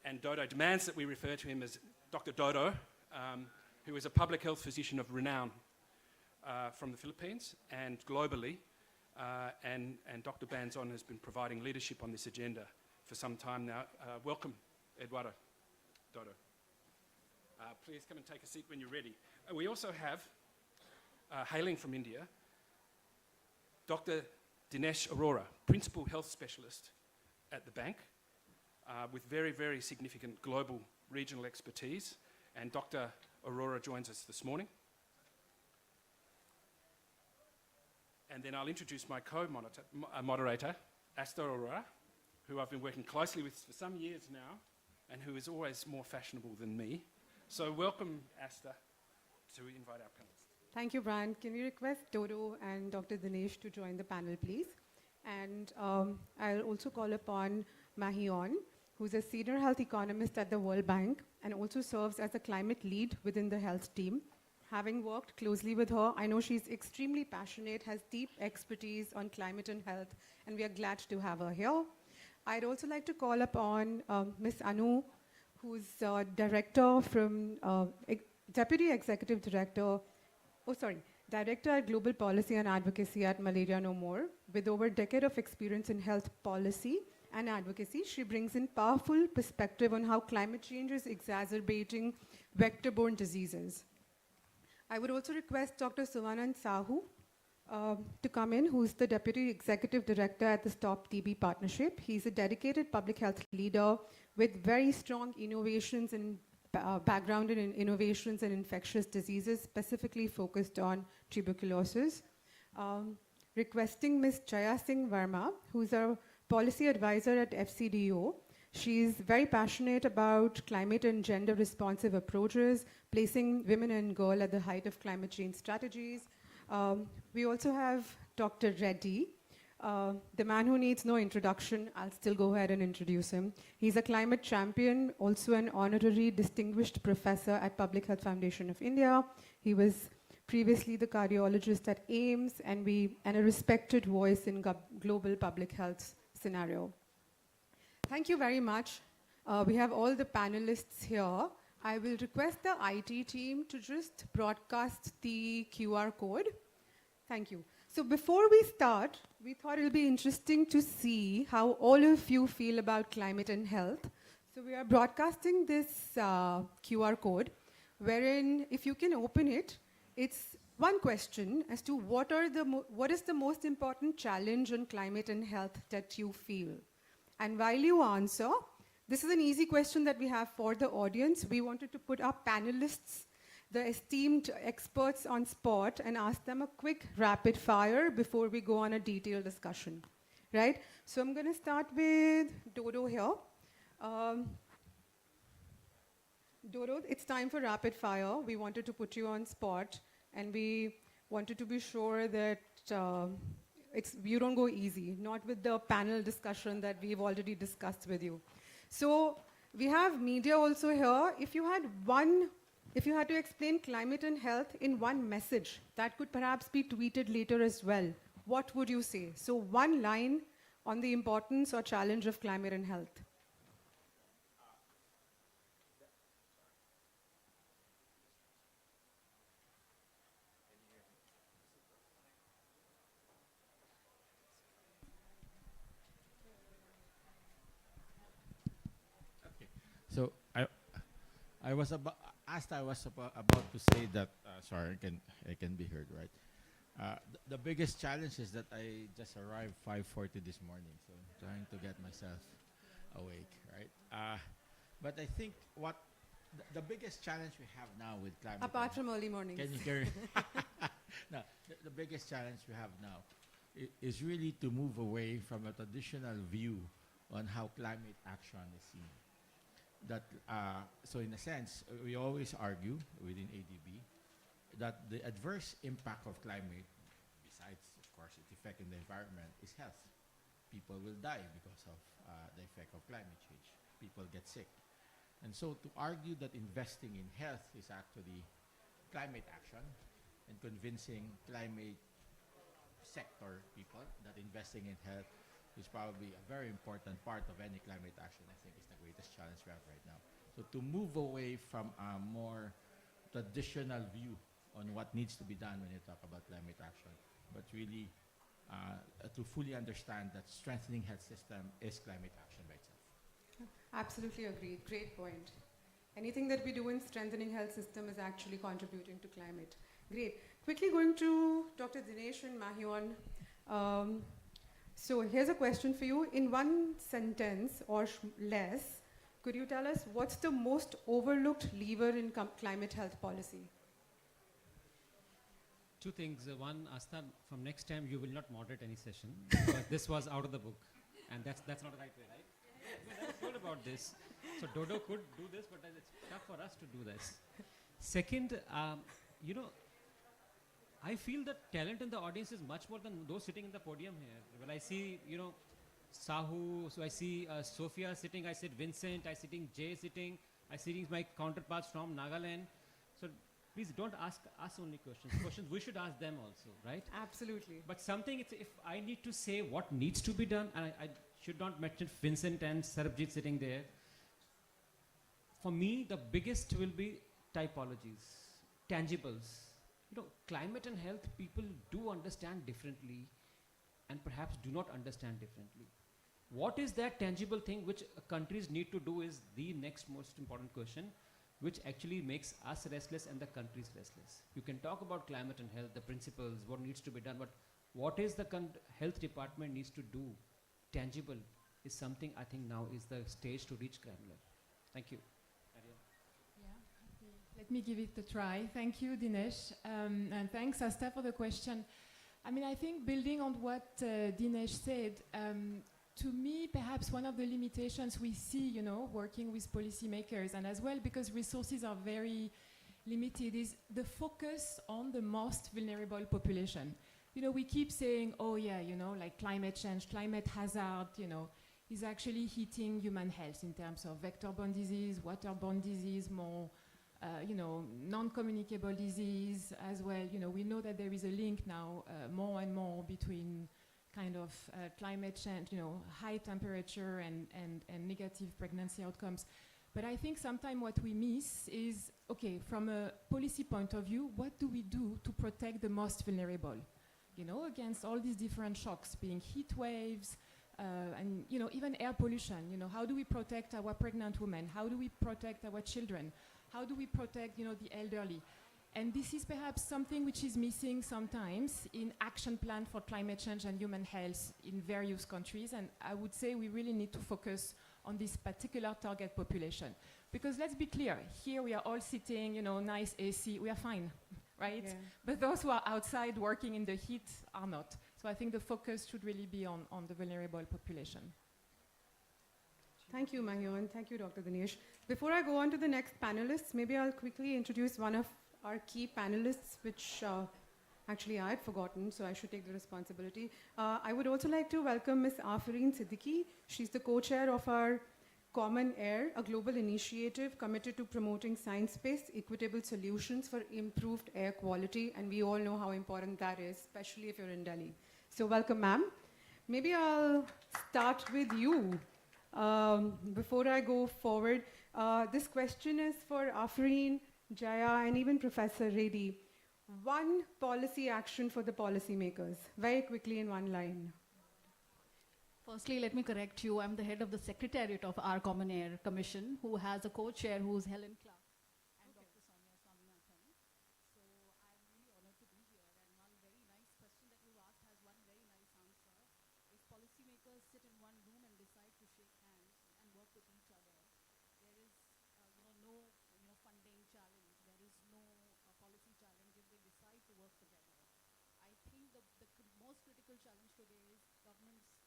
And Dodo demands that we refer to him as Dr. Dodo, who is a public health physician of renown from the Philippines and globally. And Dr. Banzon has been providing leadership on this agenda for some time now. Welcome, Eduardo. Dodo. Please come and take a seat when you're ready. We also have, hailing from India, Dr. Dinesh Arora, Principal Health Specialist at the bank, with very, very significant global regional expertise. And Dr. Arora joins us this morning. And then I'll introduce my co-moderator, Asta Arora, who I've been working closely with for some years now, and who is always more fashionable than me. So welcome, Asta, to invite our panelists. Thank you, Brian. Can we request Dodo and Dr. Dinesh to join the panel, please? And I'll also call upon Mahion, who's a senior health economist at the World Bank and also serves as a climate lead within the health team. Having worked closely with her, I know she's extremely passionate, has deep expertise on climate and health, and we are glad to have her here. I'd also like to call upon Ms. Anu, who's director from, Deputy Executive Director, Director at Global Policy and Advocacy at Malaria No More. With over a decade of experience in health policy and advocacy, she brings in powerful perspective on how climate change is exacerbating vector-borne diseases. I would also request Dr. Suvanand Sahu to come in, who's the Deputy Executive Director at the Stop TB Partnership. He's a dedicated public health leader with very strong innovations and background in innovations in infectious diseases, specifically focused on tuberculosis. Requesting Ms. Jaya Singh Verma, who's a policy advisor at FCDO. She's very passionate about climate and gender responsive approaches, placing women and girls at the height of climate change strategies. We also have Dr. Reddy, the man who needs no introduction. I'll still go ahead and introduce him. He's a climate champion, also an honorary distinguished professor at Public Health Foundation of India. He was previously the cardiologist at AIIMS and a respected voice in global public health scenario. Thank you very much. We have all the panelists here. I will request the IT team to just broadcast the QR code. Thank you. So before we start, we thought it'll be interesting to see how all of you feel about climate and health. So we are broadcasting this QR code, wherein if you can open it, it's one question as to what is the most important challenge on climate and health that you feel. And while you answer, this is an easy question that we have for the audience. We wanted to put our panelists, the esteemed experts on spot, and ask them a quick rapid fire before we go on a detailed discussion, right? So I'm going to start with Dodo here. Dodo, it's time for rapid fire. We wanted to put you on spot, and we wanted to be sure that you don't go easy, not with the panel discussion that we've already discussed with you. So we have media also here. If you had to explain climate and health in one message that could perhaps be tweeted later as well, what would you say? So one line on the importance or challenge of climate and health. So I was about to say that sorry, I can be heard, right? The biggest challenge is that I just arrived 5:40 this morning, so I'm trying to get myself awake, right? But I think the biggest challenge we have now with climate. Apart from early mornings. Can you hear? No, the biggest challenge we have now is really to move away from a traditional view on how climate action is seen. That so in a sense, we always argue within ADB that the adverse impact of climate, besides of course its effect in the environment, is health. People will die because of the effect of climate change. People get sick. And so to argue that investing in health is actually climate action, and convincing climate sector people that investing in health is probably a very important part of any climate action, I think, is the greatest challenge we have right now. So to move away from a more traditional view on what needs to be done when you talk about climate action, but really to fully understand that strengthening health system is climate action by itself. Absolutely agreed. Great point. Anything that we do in strengthening health system is actually contributing to climate. Great. Quickly going to Dr. Dinesh and Mahyon. So here's a question for you. In one sentence or less, could you tell us what's the most overlooked lever in climate health policy? Two things. One, Asta, from next time you will not moderate any session because this was out of the book, and that's not the right way, right? I was told about this. So Dodo could do this, but it's tough for us to do this. Second, I feel that talent in the audience is much more than those sitting in the podium here. When I see, Sahu, so I see Sophia sitting, I see Vincent, I see Jay sitting, I see my counterparts from Nagaland. So please don't ask us only questions. Questions we should ask them also, right? Absolutely. But something, if I need to say what needs to be done, and I should not mention Vincent and Sarabjit sitting there. For me, the biggest will be typologies, tangibles. Climate and health, people do understand differently and perhaps do not understand differently. What is that tangible thing which countries need to do is the next most important question, which actually makes us restless and the countries restless. You can talk about climate and health, the principles, what needs to be done, but what is the health department needs to do, tangible, is something I think now is the stage to reach granular. Thank you. Let me give it a try. Thank you, Dinesh. And thanks, Asta, for the question. I think building on what Dinesh said, to me, perhaps one of the limitations we see, working with policymakers, and as well because resources are very limited is the focus on the most vulnerable population. You know, we keep saying, oh yeah, you know, like climate change, climate hazard, you know, is actually hitting human health in terms of vector-borne disease, waterborne disease, more, you know, non-communicable disease as well. You know, we know that there is a link now more and more between kind of climate change, you know, high temperature and negative pregnancy outcomes. But I think sometimes what we miss is, okay, from a policy point of view, what do we do to protect the most vulnerable? You know, against all these different shocks, being heat waves, and, you know, even air pollution. You know, how do we protect our pregnant women? How do we protect our children? How do we protect, you know, the elderly? And this is perhaps something which is missing sometimes in action plan for climate change and human health in various countries. And I would say we really need to focus on this particular target population. Because let's be clear, here we are all sitting, you know, nice AC, we are fine, right? Yeah. But those who are outside working in the heat are not. So I think the focus should really be on the vulnerable population. Thank you, Mahyon. Thank you, Dr. Dinesh. Before I go on to the next panelists, maybe I'll quickly introduce one of our key panelists, which actually I had forgotten, so I should take the responsibility. I would also like to welcome Ms. Afreen Siddiqui. She's the co-chair of our Common Air, a global initiative committed to promoting science-based, equitable solutions for improved air quality, and we all know how important that is, especially if you're in Delhi. So welcome, ma'am. Maybe I'll start with you. Before I go forward, this question is for Afreen, Jaya, and even Professor Reddy. One policy action for the policymakers, very quickly in one line. Firstly, let me correct you. I'm the head of the Secretariat of our Common Air Commission, who has a co-chair who's Helen Clark and Dr. Sonia Swaminathan. So I'm really honored to be here. And one very nice question that you asked has one very nice answer. If policymakers sit in one room and decide to shake hands and work with each other, there is no funding challenge. There is no policy challenge if they decide to work together. I think the most critical challenge today is governments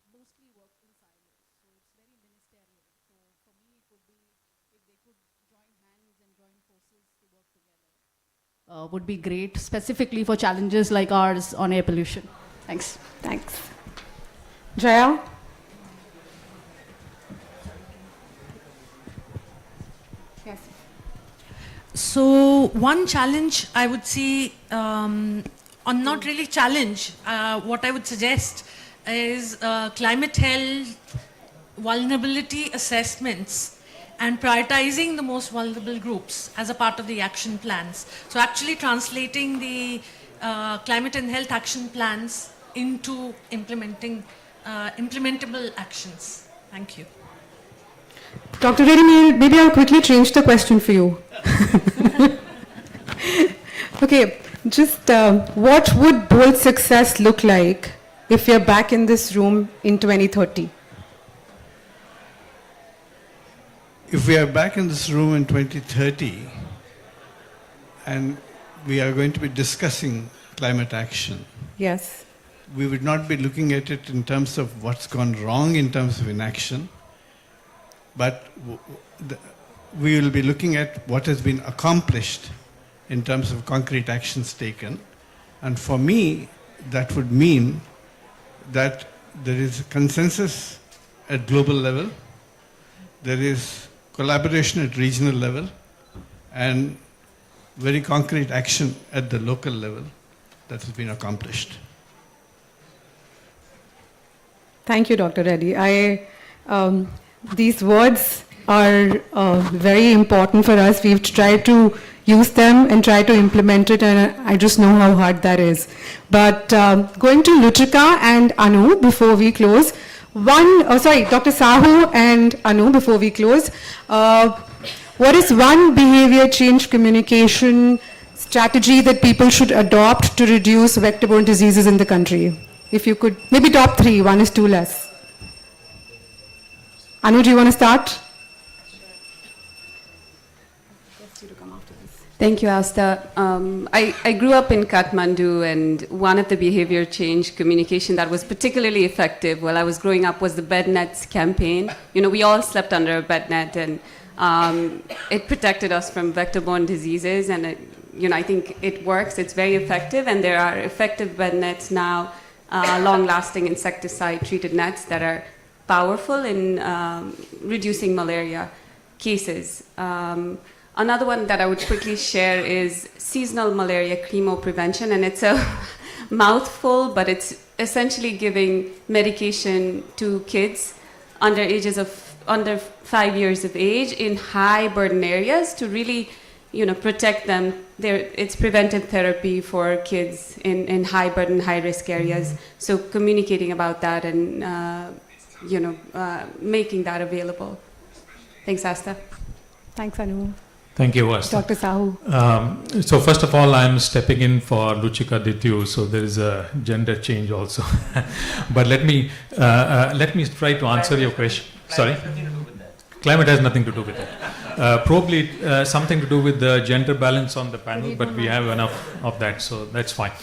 mostly work in silos. So it's very ministerial. So for me, it would be if they could join hands and join forces to work together. Would be great, specifically for challenges like ours on air pollution. Thanks. Thanks. Jaya? Yes. So one challenge I would see, or not really challenge, what I would suggest is climate health vulnerability assessments and prioritizing the most vulnerable groups as a part of the action plans. So actually translating the climate and health action plans into implementable actions. Thank you. Dr. Reddy, maybe I'll quickly change the question for you. Okay, just what would bold success look like if you're back in this room in 2030? If we are back in this room in 2030 and we are going to be discussing climate action, Yes. we would not be looking at it in terms of what's gone wrong in terms of inaction, but we will be looking at what has been accomplished in terms of concrete actions taken. And for me, that would mean that there is consensus at global level, there is collaboration at regional level, and very concrete action at the local level that has been accomplished. Thank you, Dr. Reddy. These words are very important for us. We've tried to use them and try to implement it, and I just know how hard that is. But going to Luchika and Anu before we close. Dr. Sahu and Anu before we close. What is one behavior change communication strategy that people should adopt to reduce vector-borne diseases in the country? If you could, maybe top three, one is too less. Anu, do you want to start? Thank you, Asta. I grew up in Kathmandu, and one of the behavior change communication that was particularly effective while I was growing up was the bed nets campaign. You know, we all slept under a bed net, and It protected us from vector-borne diseases, and I think it works. It's very effective, and there are effective bed nets now, long-lasting insecticide-treated nets that are powerful in reducing malaria cases. Another one that I would quickly share is seasonal malaria chemoprevention, and it's a mouthful, but it's essentially giving medication to kids under 5 years of age in high burden areas to really, protect them. It's preventive therapy for kids in high burden, high risk areas. So communicating about that and making that available. Thanks, Asta. Thanks, Anu. Thank you, Asta. Dr. Sahu. So first of all, I'm stepping in for Luchika Dityu, so there is a gender change also. But let me try to answer your question. Sorry? Climate has nothing to do with that. Probably something to do with the gender balance on the panel, but we have enough of that, so that's fine.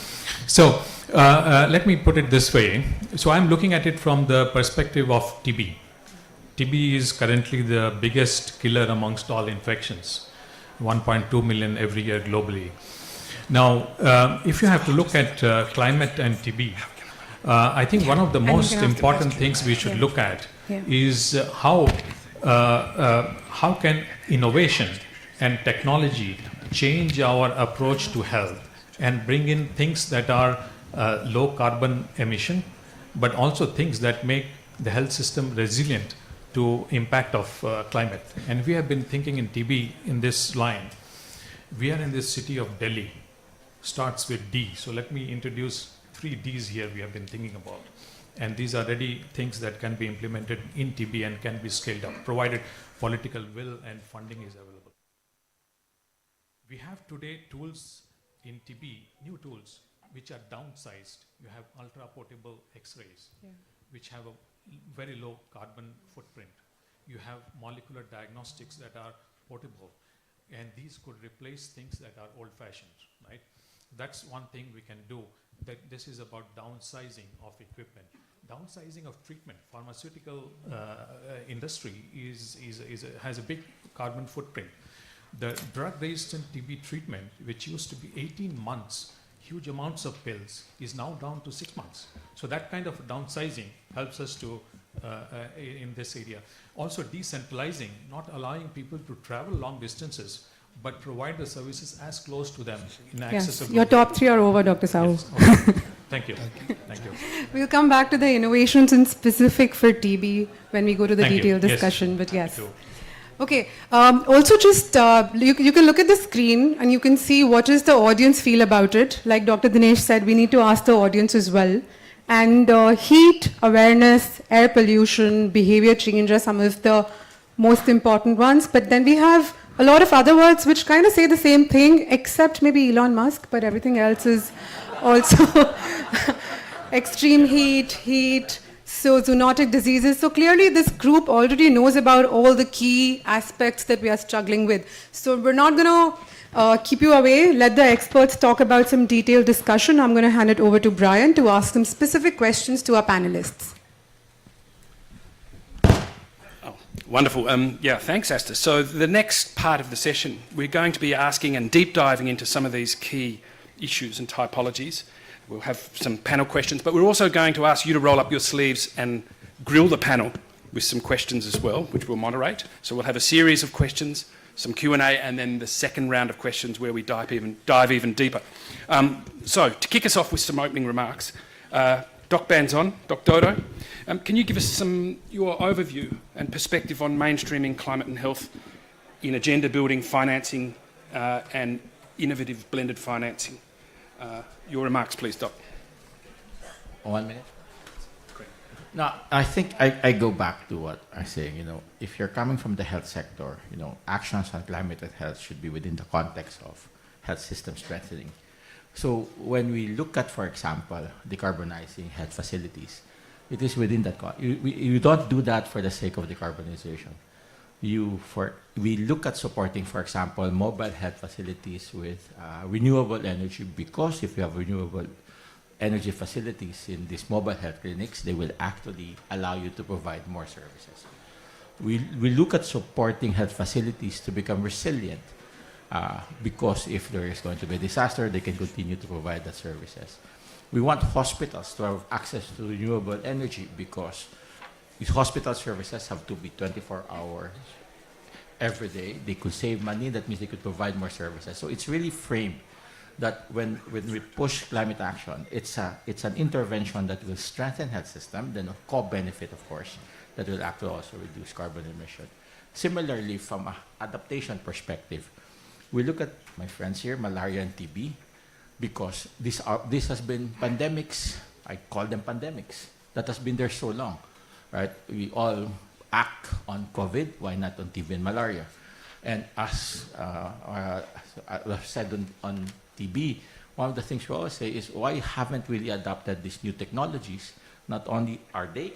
So let me put it this way. So I'm looking at it from the perspective of TB. TB is currently the biggest killer amongst all infections. 1.2 million every year globally. Now, if you have to look at climate and TB, I think one of the most important things we should look at is how can innovation and technology change our approach to health and bring in things that are low carbon emission, but also things that make the health system resilient to impact of climate. And we have been thinking in TB in this line. We are in this city of Delhi, starts with D. So let me introduce 3 Ds here we have been thinking about. And these are ready things that can be implemented in TB and can be scaled up, provided political will and funding is available. We have today tools in TB, new tools, which are downsized. You have ultra-portable X-rays, which have a very low carbon footprint. You have molecular diagnostics that are portable, and these could replace things that are old-fashioned, right? That's one thing we can do. That this is about downsizing of equipment. Downsizing of treatment. Pharmaceutical industry has a big carbon footprint. The drug-resistant TB treatment, which used to be 18 months, huge amounts of pills, is now down to 6 months. So that kind of downsizing helps us to in this area. Also decentralizing, not allowing people to travel long distances, but provide the services as close to them in accessible. Your top 3 are over, Dr. Sahu. Yes, okay. Thank you. Thank you. We'll come back to the innovations in specific for TB when we go to the detailed discussion, yes. but yes. Thank you. Okay, also just, you can look at the screen and you can see what does the audience feel about it. Like Dr. Dinesh said, we need to ask the audience as well. And heat, awareness, air pollution, behavior change are some of the most important ones. But then we have a lot of other words which kind of say the same thing, except maybe Elon Musk, but everything else is also extreme heat, so zoonotic diseases. So clearly this group already knows about all the key aspects that we are struggling with. So we're not going to keep you away. Let the experts talk about some detailed discussion. I'm going to hand it over to Brian to ask some specific questions to our panelists. Wonderful. Thanks, Asta. So the next part of the session, we're going to be asking and deep diving into some of these key issues and typologies. We'll have some panel questions, but we're also going to ask you to roll up your sleeves and grill the panel with some questions as well, which we'll moderate. So we'll have a series of questions, some Q&A, and then the second round of questions where we dive even deeper. So to kick us off with some opening remarks, Doc Banzon, Doc Dodo, can you give us your overview and perspective on mainstreaming climate and health in agenda building, financing, and innovative blended financing? Your remarks, please, Doc. 1 minute. Great. Now, I think I go back to what I'm saying. If you're coming from the health sector, actions on climate and health should be within the context of health system strengthening. So when we look at, for example, decarbonizing health facilities, it is within that. You don't do that for the sake of decarbonization. We look at supporting, for example, mobile health facilities with renewable energy, because if you have renewable energy facilities in these mobile health clinics, they will actually allow you to provide more services. We look at supporting health facilities to become resilient, because if there is going to be a disaster, they can continue to provide the services. We want hospitals to have access to renewable energy because these hospital services have to be 24 hours every day. They could save money. That means they could provide more services. So it's really framed that when we push climate action, it's an intervention that will strengthen health system, then a co-benefit, of course, that will actually also reduce carbon emission. Similarly, from an adaptation perspective, we look at, my friends here, malaria and TB, because this has been pandemics, I call them pandemics, that has been there so long, right? We all act on COVID, why not on TB and malaria? And as I've said on TB, one of the things we always say is, why haven't we really adopted these new technologies? Not only are they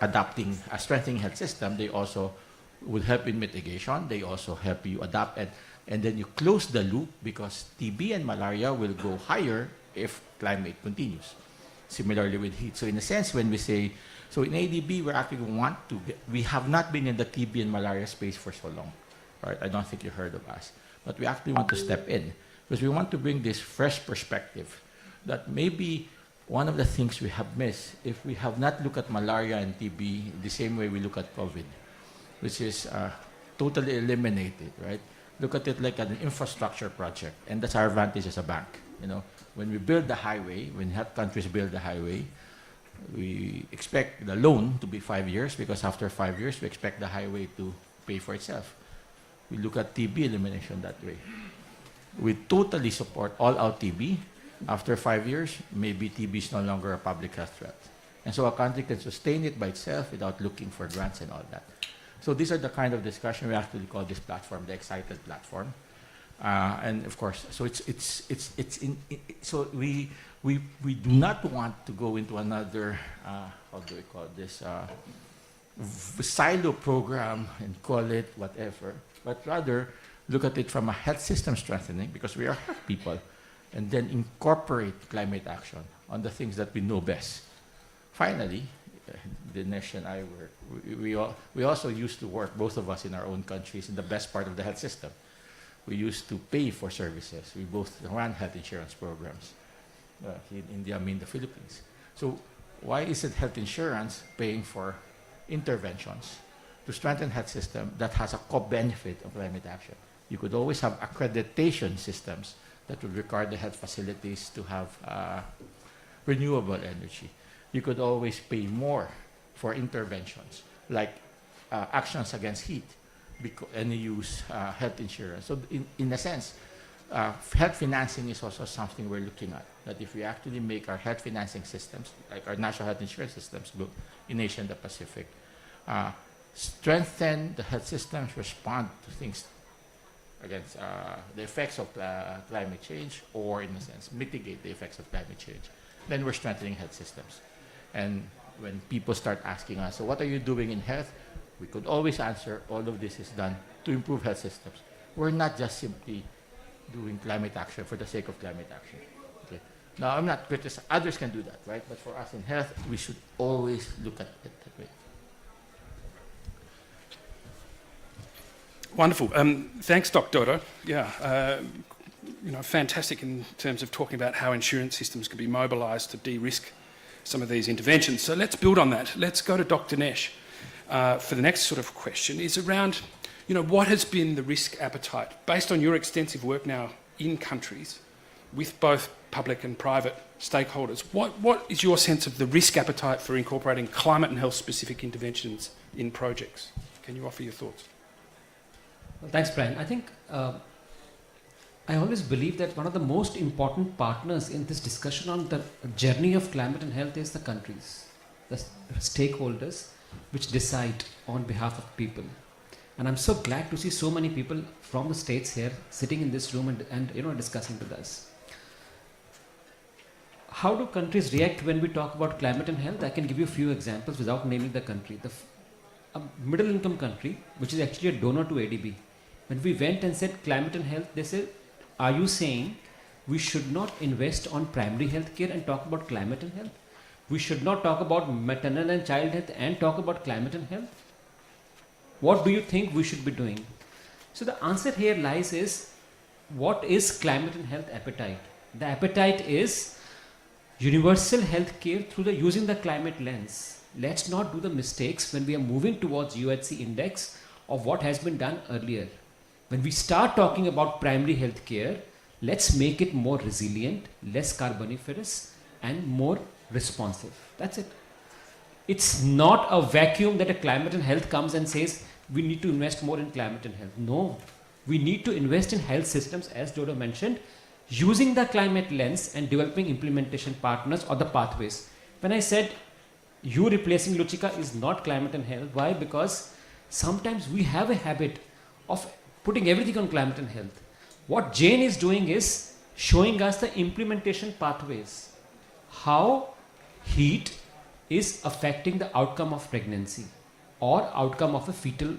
adapting a strengthening health system, they also would help in mitigation, they also help you adapt, and then you close the loop because TB and malaria will go higher if climate continues. Similarly with heat. So in a sense, when we say, so in ADB, we have not been in the TB and malaria space for so long, right? I don't think you heard of us, but we actually want to step in because we want to bring this fresh perspective that maybe one of the things we have missed, if we have not looked at malaria and TB the same way we look at COVID, which is totally eliminated, right? Look at it like an infrastructure project, and that's our advantage as a bank. You know, when we build the highway, when countries build the highway, we expect the loan to be 5 years because after 5 years, we expect the highway to pay for itself. We look at TB elimination that way. We totally support all-out TB. After 5 years, maybe TB is no longer a public health threat. And so a country can sustain it by itself without looking for grants and all that. So these are the kind of discussion we actually call this platform, the Excited platform. And of course, so so we do not want to go into another, how do we call this, silo program and call it whatever, but rather look at it from a health system strengthening because we are health people, and then incorporate climate action on the things that we know best. Finally, Dinesh and I we also used to work, both of us in our own countries, in the best part of the health system. We used to pay for services. We both ran health insurance programs. In India, I mean the Philippines. So why isn't health insurance paying for interventions to strengthen health system that has a co-benefit of climate action? You could always have accreditation systems that would require the health facilities to have renewable energy. You could always pay more for interventions, like actions against heat, and you use health insurance. So in a sense, health financing is also something we're looking at, that if we actually make our health financing systems, like our national health insurance systems in Asia and the Pacific, strengthen the health systems, respond to things against the effects of climate change, or in a sense, mitigate the effects of climate change, then we're strengthening health systems. And when people start asking us, so what are you doing in health? We could always answer, all of this is done to improve health systems. We're not just simply doing climate action for the sake of climate action. Okay. Now, I'm not criticizing, others can do that, right? But for us in health, we should always look at it that way. Wonderful. Thanks, Dr. Dodo. Yeah, fantastic in terms of talking about how insurance systems can be mobilised to de-risk some of these interventions. So let's build on that. Let's go to Dr. Dinesh for the next sort of question. Is around, what has been the risk appetite based on your extensive work now in countries with both public and private stakeholders? What is your sense of the risk appetite for incorporating climate and health specific interventions in projects? Can you offer your thoughts? Well, thanks, Brian. I think I always believe that one of the most important partners in this discussion on the journey of climate and health is the countries, the stakeholders which decide on behalf of people. And I'm so glad to see so many people from the States here sitting in this room and discussing with us. How do countries react when we talk about climate and health? I can give you a few examples without naming the country. A middle income country, which is actually a donor to ADB, when we went and said climate and health, they said, are you saying we should not invest on primary health care and talk about climate and health? We should not talk about maternal and child health and talk about climate and health? What do you think we should be doing? So the answer here lies is, what is climate and health appetite? The appetite is universal health care through using the climate lens. Let's not do the mistakes when we are moving towards UHC index of what has been done earlier. When we start talking about primary health care, let's make it more resilient, less carboniferous, and more responsive. That's it. It's not a vacuum that a climate and health comes and says, we need to invest more in climate and health. No, we need to invest in health systems, as Dodo mentioned, using the climate lens and developing implementation partners or the pathways. When I said you replacing Luchika is not climate and health, why? Because sometimes we have a habit of putting everything on climate and health. What Jane is doing is showing us the implementation pathways. How heat is affecting the outcome of pregnancy or outcome of a fetal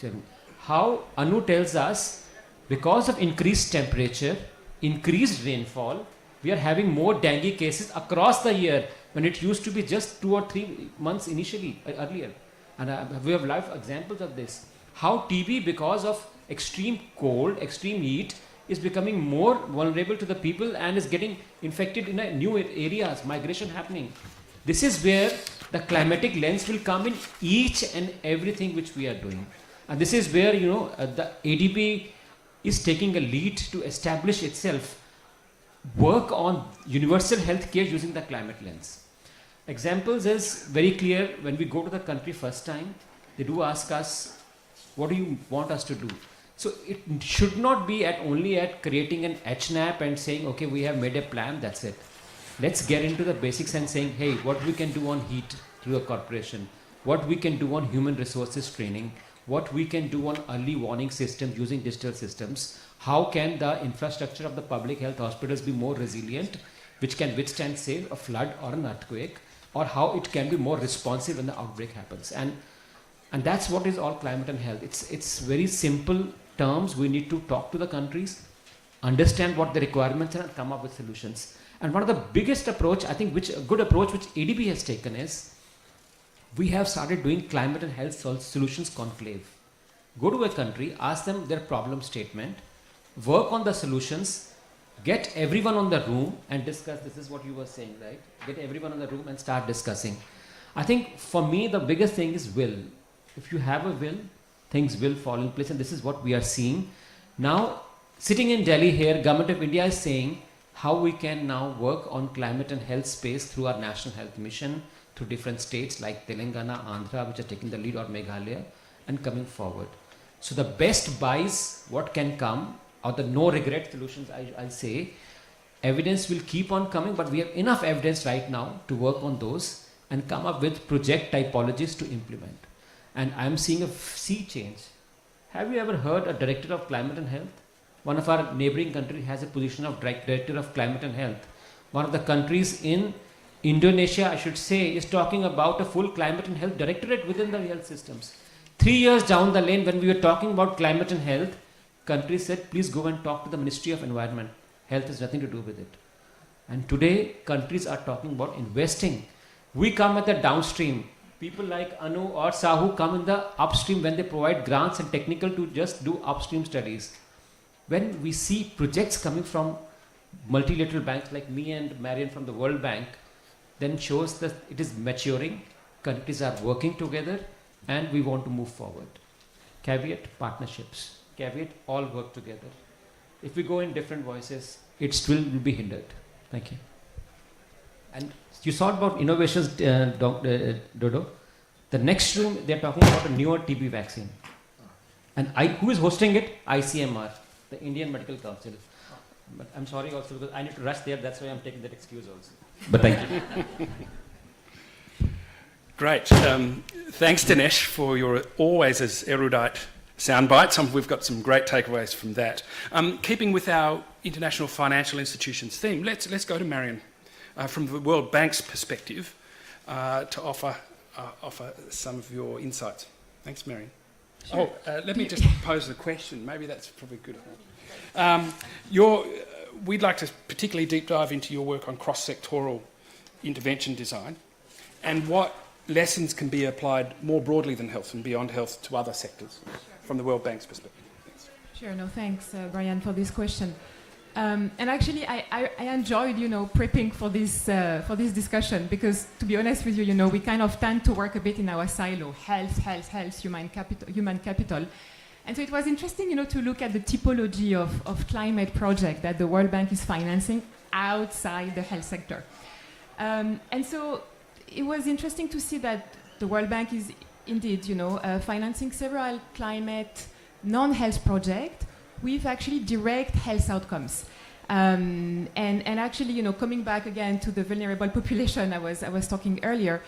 child. How Anu tells us, because of increased temperature, increased rainfall, we are having more dengue cases across the year when it used to be just 2 or 3 months initially, earlier. And we have live examples of this. How TB, because of extreme cold, extreme heat, is becoming more vulnerable to the people and is getting infected in new areas, migration happening. This is where the climatic lens will come in each and everything which we are doing. And this is where, the ADB is taking a lead to establish itself, work on universal health care using the climate lens. Examples is very clear. When we go to the country first time, they do ask us, what do you want us to do? So it should not be only at creating an HNAP and saying, okay, we have made a plan, that's it. Let's get into the basics and saying, hey, what we can do on heat through a corporation, what we can do on human resources training, what we can do on early warning systems using digital systems, how can the infrastructure of the public health hospitals be more resilient, which can withstand, say, a flood or an earthquake, or how it can be more responsive when the outbreak happens. And that's what is all climate and health. It's very simple terms. We need to talk to the countries, understand what the requirements are, and come up with solutions. And one of the biggest approach, I think, a good approach which ADB has taken is, we have started doing climate and health solutions conclave. Go to a country, ask them their problem statement, work on the solutions, get everyone on the room and discuss. This is what you were saying, right? Get everyone on the room and start discussing. I think for me, the biggest thing is will. If you have a will, things will fall in place, and this is what we are seeing. Now, sitting in Delhi here, Government of India is saying how we can now work on climate and health space through our National Health Mission, through different states like Telangana, Andhra, which are taking the lead, or Meghalaya, and coming forward. So the best buys, what can come, or the no regret solutions, I say, evidence will keep on coming, but we have enough evidence right now to work on those and come up with project typologies to implement. And I'm seeing a sea change. Have you ever heard a director of climate and health? One of our neighboring countries has a position of director of climate and health. One of the countries in Indonesia, I should say, is talking about a full climate and health directorate within the health systems. 3 years down the lane, when we were talking about climate and health, countries said, please go and talk to the Ministry of Environment. Health has nothing to do with it. And today, countries are talking about investing. We come at the downstream. People like Anu or Sahu come in the upstream when they provide grants and technical to just do upstream studies. When we see projects coming from multilateral banks like me and Marian from the World Bank, then shows that it is maturing, countries are working together, and we want to move forward. Caveat, partnerships. Caveat, all work together. If we go in different voices, it still will be hindered. Thank you. And you saw about innovations, Dodo. The next room, they're talking about a newer TB vaccine. And who is hosting it? ICMR, the Indian Medical Council. But I'm sorry also because I need to rush there, that's why I'm taking that excuse also. But thank you. Great. Thanks, Dinesh, for your always as erudite sound bites. We've got some great takeaways from that. Keeping with our international financial institutions theme, let's go to Marian from the World Bank's perspective to offer some of your insights. Thanks, Marian. Sure. Let me just pose the question. Maybe that's probably good. We'd like to particularly deep dive into your work on cross-sectoral intervention design and what lessons can be applied more broadly than health and beyond health to other sectors from the World Bank's perspective. Thanks. Sure, no, thanks, Brian, for this question. And actually, I enjoyed, prepping for this discussion because, to be honest with you, we kind of tend to work a bit in our silo: health, human capital. And so it was interesting, to look at the typology of climate project that the World Bank is financing outside the health sector. And so it was interesting to see that the World Bank is indeed, financing several climate non-health projects with actually direct health outcomes. And actually, coming back again to the vulnerable population I was talking earlier,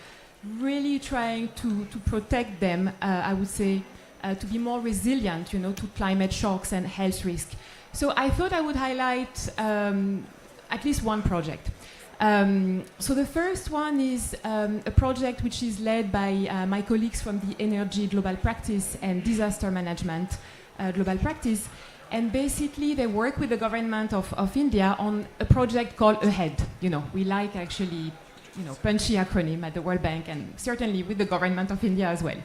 really trying to protect them, I would say, to be more resilient, to climate shocks and health risk. So I thought I would highlight at least one project. So the first one is a project which is led by my colleagues from the Energy Global Practice and Disaster Management Global Practice. And basically, they work with the government of India on a project called AHEAD. We like actually, punchy acronym at the World Bank and certainly with the government of India as well.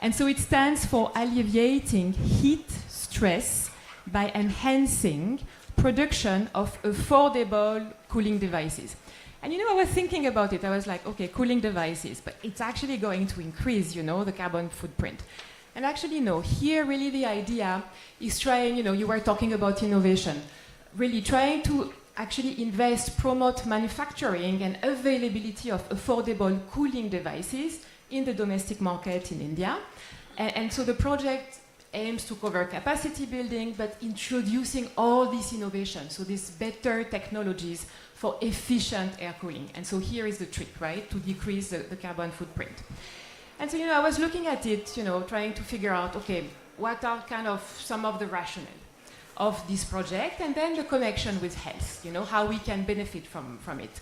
And so it stands for alleviating heat stress by enhancing production of affordable cooling devices. And I was thinking about it. I was like, okay, cooling devices, but it's actually going to increase, the carbon footprint. And actually, no, here really the idea is trying, you were talking about innovation, really trying to actually invest, promote manufacturing and availability of affordable cooling devices in the domestic market in India. And so the project aims to cover capacity building, but introducing all these innovations, so these better technologies for efficient air cooling. And so here is the trick, right, to decrease the carbon footprint. And so, I was looking at it, trying to figure out, okay, what are kind of some of the rationale of this project, and then the connection with health, how we can benefit from it.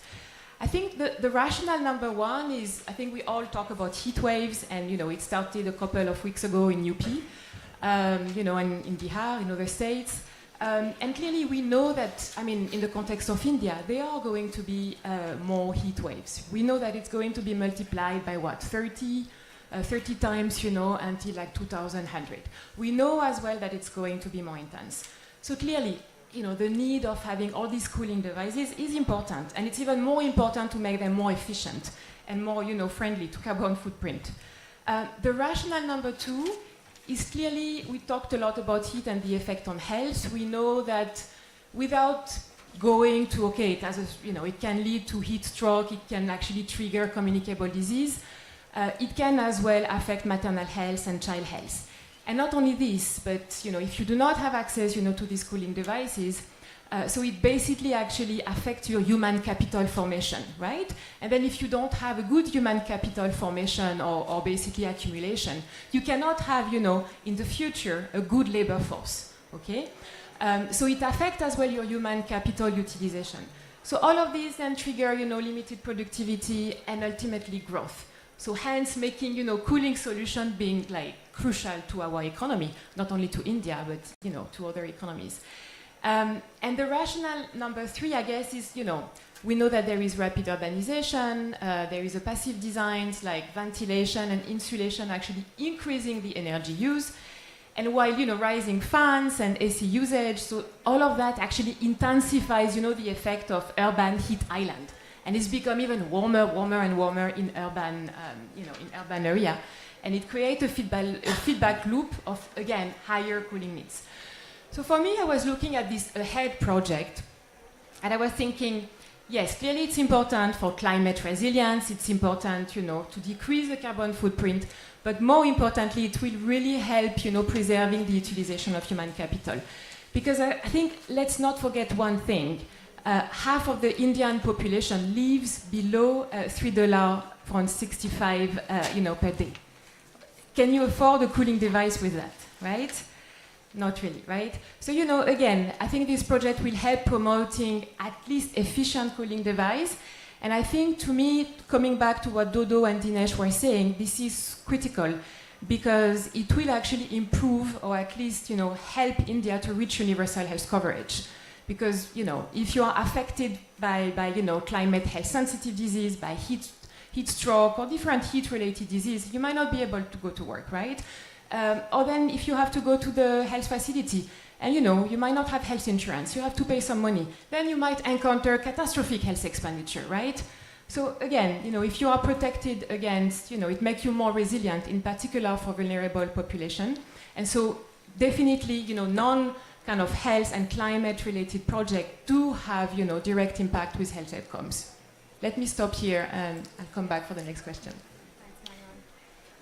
I think the rationale number one is, I think we all talk about heat waves, and it started a couple of weeks ago in UP, and in Bihar, in other states. And clearly we know that, in the context of India, there are going to be more heat waves. We know that it's going to be multiplied by what, 30 times, until like 2100. We know as well that it's going to be more intense. So clearly, the need of having all these cooling devices is important, and it's even more important to make them more efficient and more, friendly to carbon footprint. The rationale number two is clearly, we talked a lot about heat and the effect on health. We know that without going to, okay, it has it can lead to heat stroke, it can actually trigger communicable disease. It can as well affect maternal health and child health. And not only this, but if you do not have access to these cooling devices, so it basically actually affects your human capital formation, right? And then if you don't have a good human capital formation or basically accumulation, you cannot have, in the future, a good labor force, okay? So it affects as well your human capital utilization. So all of these then trigger, limited productivity and ultimately growth. So hence making, cooling solution being like crucial to our economy, not only to India, but, to other economies. And the rationale number three, I guess, is, we know that there is rapid urbanization, there is a passive designs like ventilation and insulation actually increasing the energy use. And while, rising fans and AC usage, so all of that actually intensifies, the effect of urban heat island. And it's become even warmer and warmer in urban, in urban area. And it creates a feedback loop of, again, higher cooling needs. So for me, I was looking at this AHEAD project, and I was thinking, yes, clearly it's important for climate resilience, it's important, to decrease the carbon footprint, but more importantly, it will really help, preserving the utilization of human capital. Because I think, let's not forget one thing. Half of the Indian population lives below $3.65 per day. Can you afford a cooling device with that, right? Not really, right? So, again, I think this project will help promoting at least efficient cooling device. And I think, to me, coming back to what Dodo and Dinesh were saying, this is critical because it will actually improve or at least, help India to reach universal health coverage. Because, if you are affected by climate health sensitive disease, by heat heat stroke or different heat-related disease, you might not be able to go to work, right? Or then if you have to go to the health facility, and you might not have health insurance, you have to pay some money, then you might encounter catastrophic health expenditure, right? So again, if you are protected against, it makes you more resilient, in particular for vulnerable population. And so definitely, non kind of health and climate related projects do have, direct impact with health outcomes. Let me stop here and I'll come back for the next question.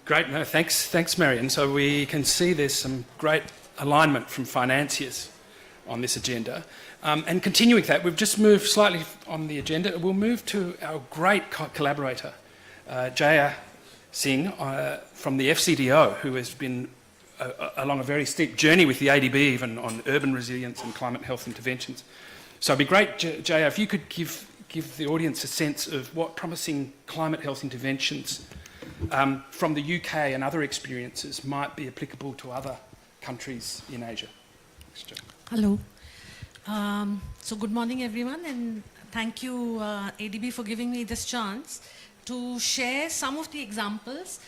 Great, no, thanks, Marion. So we can see there's some great alignment from financiers on this agenda. And continuing that, we've just moved slightly on the agenda. We'll move to our great collaborator, Jaya Singh from the FCDO, who has been along a very steep journey with the ADB even on urban resilience and climate health interventions. So it'd be great, Jaya, if you could give the audience a sense of what promising climate health interventions from the UK and other experiences might be applicable to other countries in Asia. Hello. So good morning, everyone, and thank you, ADB, for giving me this chance to share some of the examples.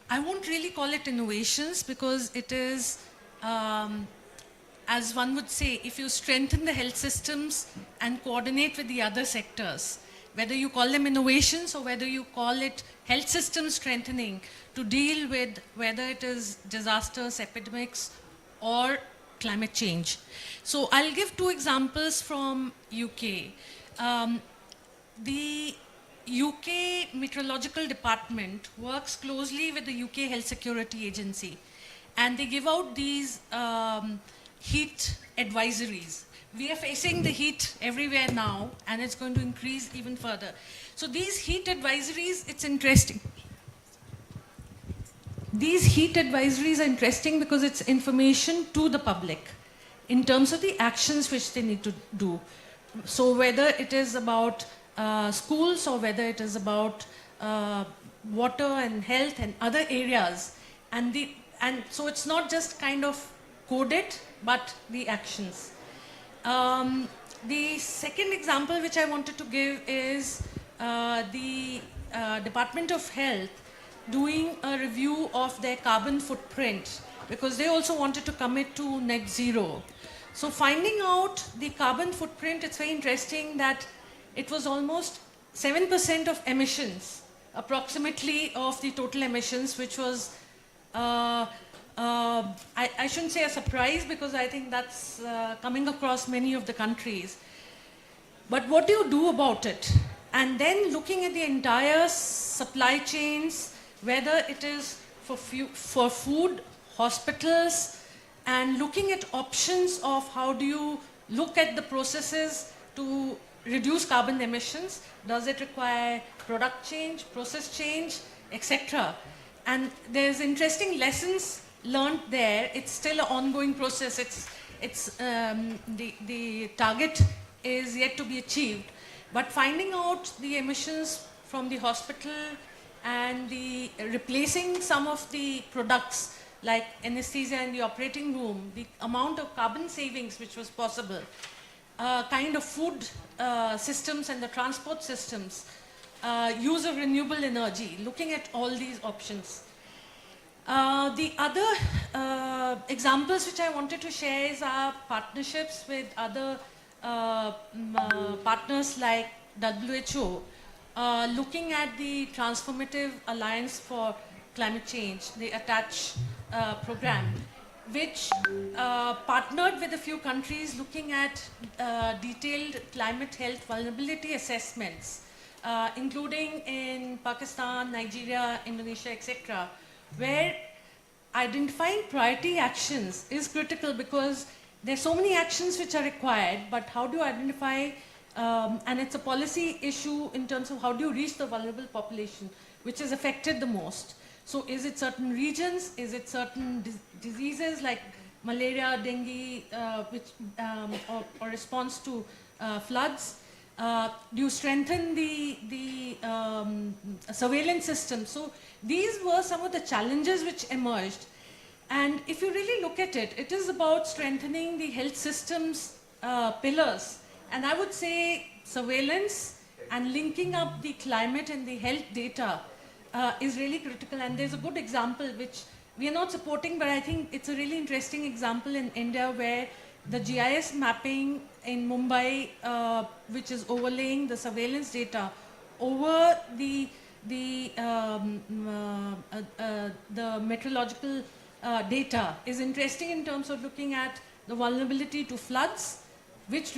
I won't really call it innovations because it is, as one would say, if you strengthen the health systems and coordinate with the other sectors, whether you call them innovations or whether you call it health system strengthening to deal with whether it is disasters, epidemics, or climate change. So I'll give two examples from UK. The UK Meteorological Department works closely with the UK Health Security Agency, and they give out these heat advisories. We are facing the heat everywhere now, and it's going to increase even further. So these heat advisories, it's interesting. These heat advisories are interesting because it's information to the public in terms of the actions which they need to do. So whether it is about schools or whether it is about water and health and other areas, and so it's not just kind of coded, but the actions. The second example which I wanted to give is the Department of Health doing a review of their carbon footprint because they also wanted to commit to net zero. So finding out the carbon footprint, it's very interesting that it was almost 7% of emissions, approximately of the total emissions, which was, I shouldn't say a surprise because I think that's coming across many of the countries. But what do you do about it? And then looking at the entire supply chains, whether it is for food, hospitals, and looking at options of how do you look at the processes to reduce carbon emissions. Does it require product change, process change, etc.? And there's interesting lessons learned there. It's still an ongoing process. The target is yet to be achieved. But finding out the emissions from the hospital and replacing some of the products like anesthesia in the operating room, the amount of carbon savings which was possible, kind of food systems and the transport systems, use of renewable energy, looking at all these options. The other examples which I wanted to share is our partnerships with other partners like WHO, looking at the Transformative Alliance for Climate Change, the ATTACH program, which partnered with a few countries looking at detailed climate health vulnerability assessments, including in Pakistan, Nigeria, Indonesia, etc., where identifying priority actions is critical because there's so many actions which are required, but how do you identify, and it's a policy issue in terms of how do you reach the vulnerable population, which is affected the most. So is it certain regions, is it certain diseases like malaria, dengue, or response to floods? Do you strengthen the surveillance system? So these were some of the challenges which emerged. And if you really look at it, it is about strengthening the health system's pillars. And I would say surveillance and linking up the climate and the health data is really critical. And there's a good example which we are not supporting, but I think it's a really interesting example in India where the GIS mapping in Mumbai, which is overlaying the surveillance data over the meteorological data, is interesting in terms of looking at the vulnerability to floods, which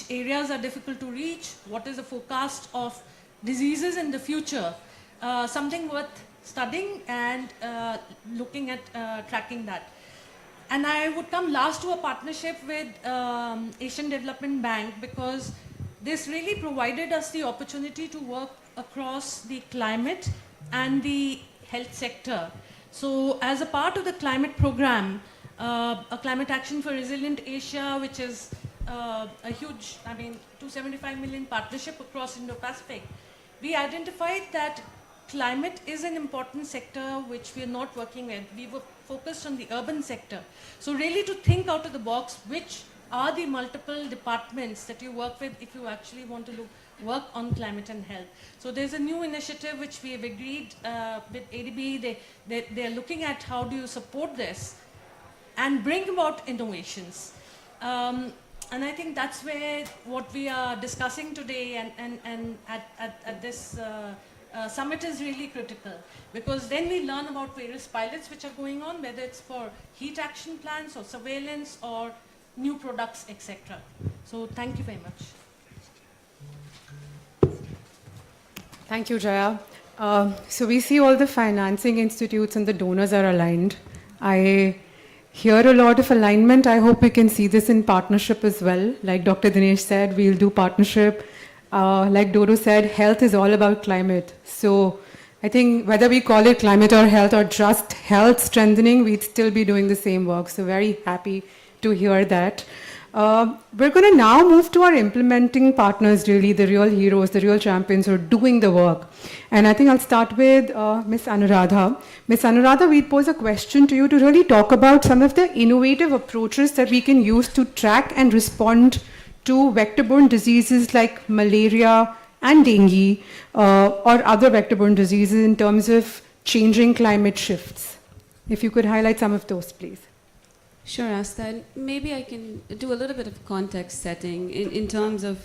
areas are difficult to reach, what is the forecast of diseases in the future, something worth studying and looking at tracking that. And I would come last to a partnership with Asian Development Bank, because this really provided us the opportunity to work across the climate and the health sector. So as a part of the climate program, a Climate Action for Resilient Asia, which is a huge, 275 million partnership across Indo-Pacific, we identified that climate is an important sector which we are not working with. We were focused on the urban sector. So really to think out of the box, which are the multiple departments that you work with if you actually want to work on climate and health. So there's a new initiative which we have agreed with ADB. They're looking at how do you support this and bring about innovations. And I think that's where what we are discussing today and at this summit is really critical, because then we learn about various pilots which are going on, whether it's for heat action plans or surveillance or new products, etc. So thank you very much. Thank you, Jaya. So we see all the financing institutes and the donors are aligned. I hear a lot of alignment. I hope we can see this in partnership as well. Like Dr. Dinesh said, we'll do partnership. Like Dodo said, health is all about climate. So I think whether we call it climate or just health strengthening, we'd still be doing the same work. So very happy to hear that. We're going to now move to our implementing partners, really, the real heroes, the real champions who are doing the work. And I think I'll start with Ms. Anuradha. Ms. Anuradha, we pose a question to you to really talk about some of the innovative approaches that we can use to track and respond to vector-borne diseases like malaria and dengue or other vector-borne diseases in terms of changing climate shifts. If you could highlight some of those, please. Sure, Asta. Maybe I can do a little bit of context setting in terms of,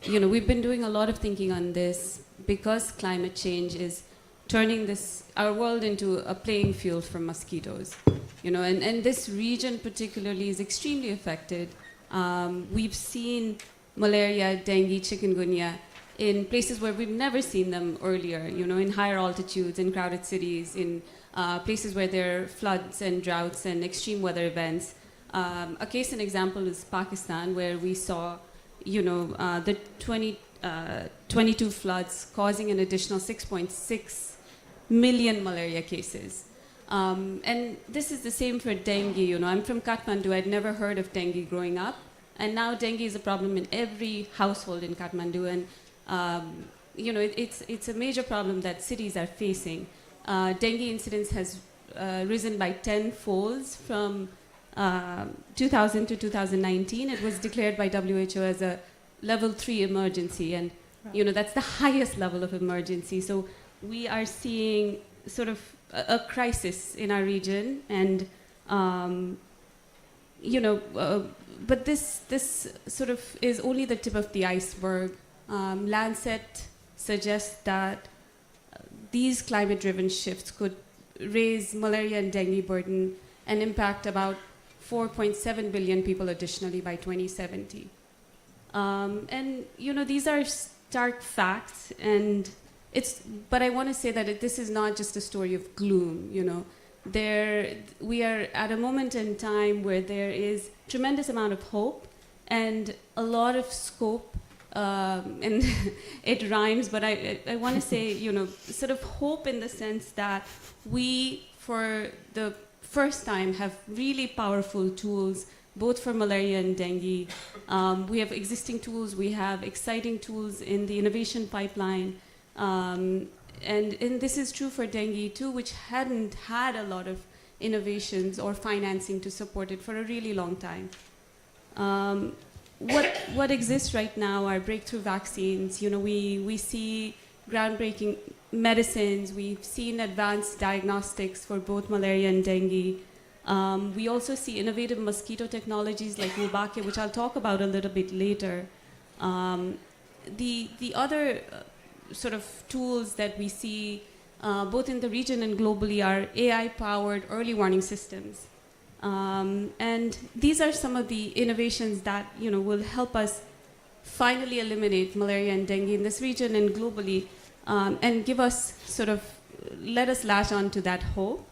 we've been doing a lot of thinking on this because climate change is turning our world into a playing field for mosquitoes. And this region particularly is extremely affected. We've seen malaria, dengue, chikungunya in places where we've never seen them earlier, in higher altitudes, in crowded cities, in places where there are floods and droughts and extreme weather events. A case and example is Pakistan, where we saw, the 22 floods causing an additional 6.6 million malaria cases. And this is the same for dengue. I'm from Kathmandu. I'd never heard of dengue growing up. And now dengue is a problem in every household in Kathmandu. And, it's a major problem that cities are facing. Dengue incidence has risen by 10 folds from 2000 to 2019. It was declared by WHO as a level 3 emergency. And, that's the highest level of emergency. So we are seeing sort of a crisis in our region. And, but this sort of is only the tip of the iceberg. Lancet suggests that these climate-driven shifts could raise malaria and dengue burden and impact about 4.7 billion people additionally by 2070. And, these are stark facts, but I want to say that this is not just a story of gloom, We are at a moment in time where there is tremendous amount of hope and a lot of scope. And it rhymes, but I want to say, sort of hope in the sense that we, for the first time, have really powerful tools, both for malaria and dengue. We have existing tools, we have exciting tools in the innovation pipeline. And this is true for dengue too, which hadn't had a lot of innovations or financing to support it for a really long time. what exists right now are breakthrough vaccines. You know, we see groundbreaking medicines. We've seen advanced diagnostics for both malaria and dengue. We also see innovative mosquito technologies like Wolbachia, which I'll talk about a little bit later. The other sort of tools that we see both in the region and globally are AI-powered early warning systems. And these are some of the innovations that, you know, will help us finally eliminate malaria and dengue in this region and globally, and give us sort of, let us latch on to that hope.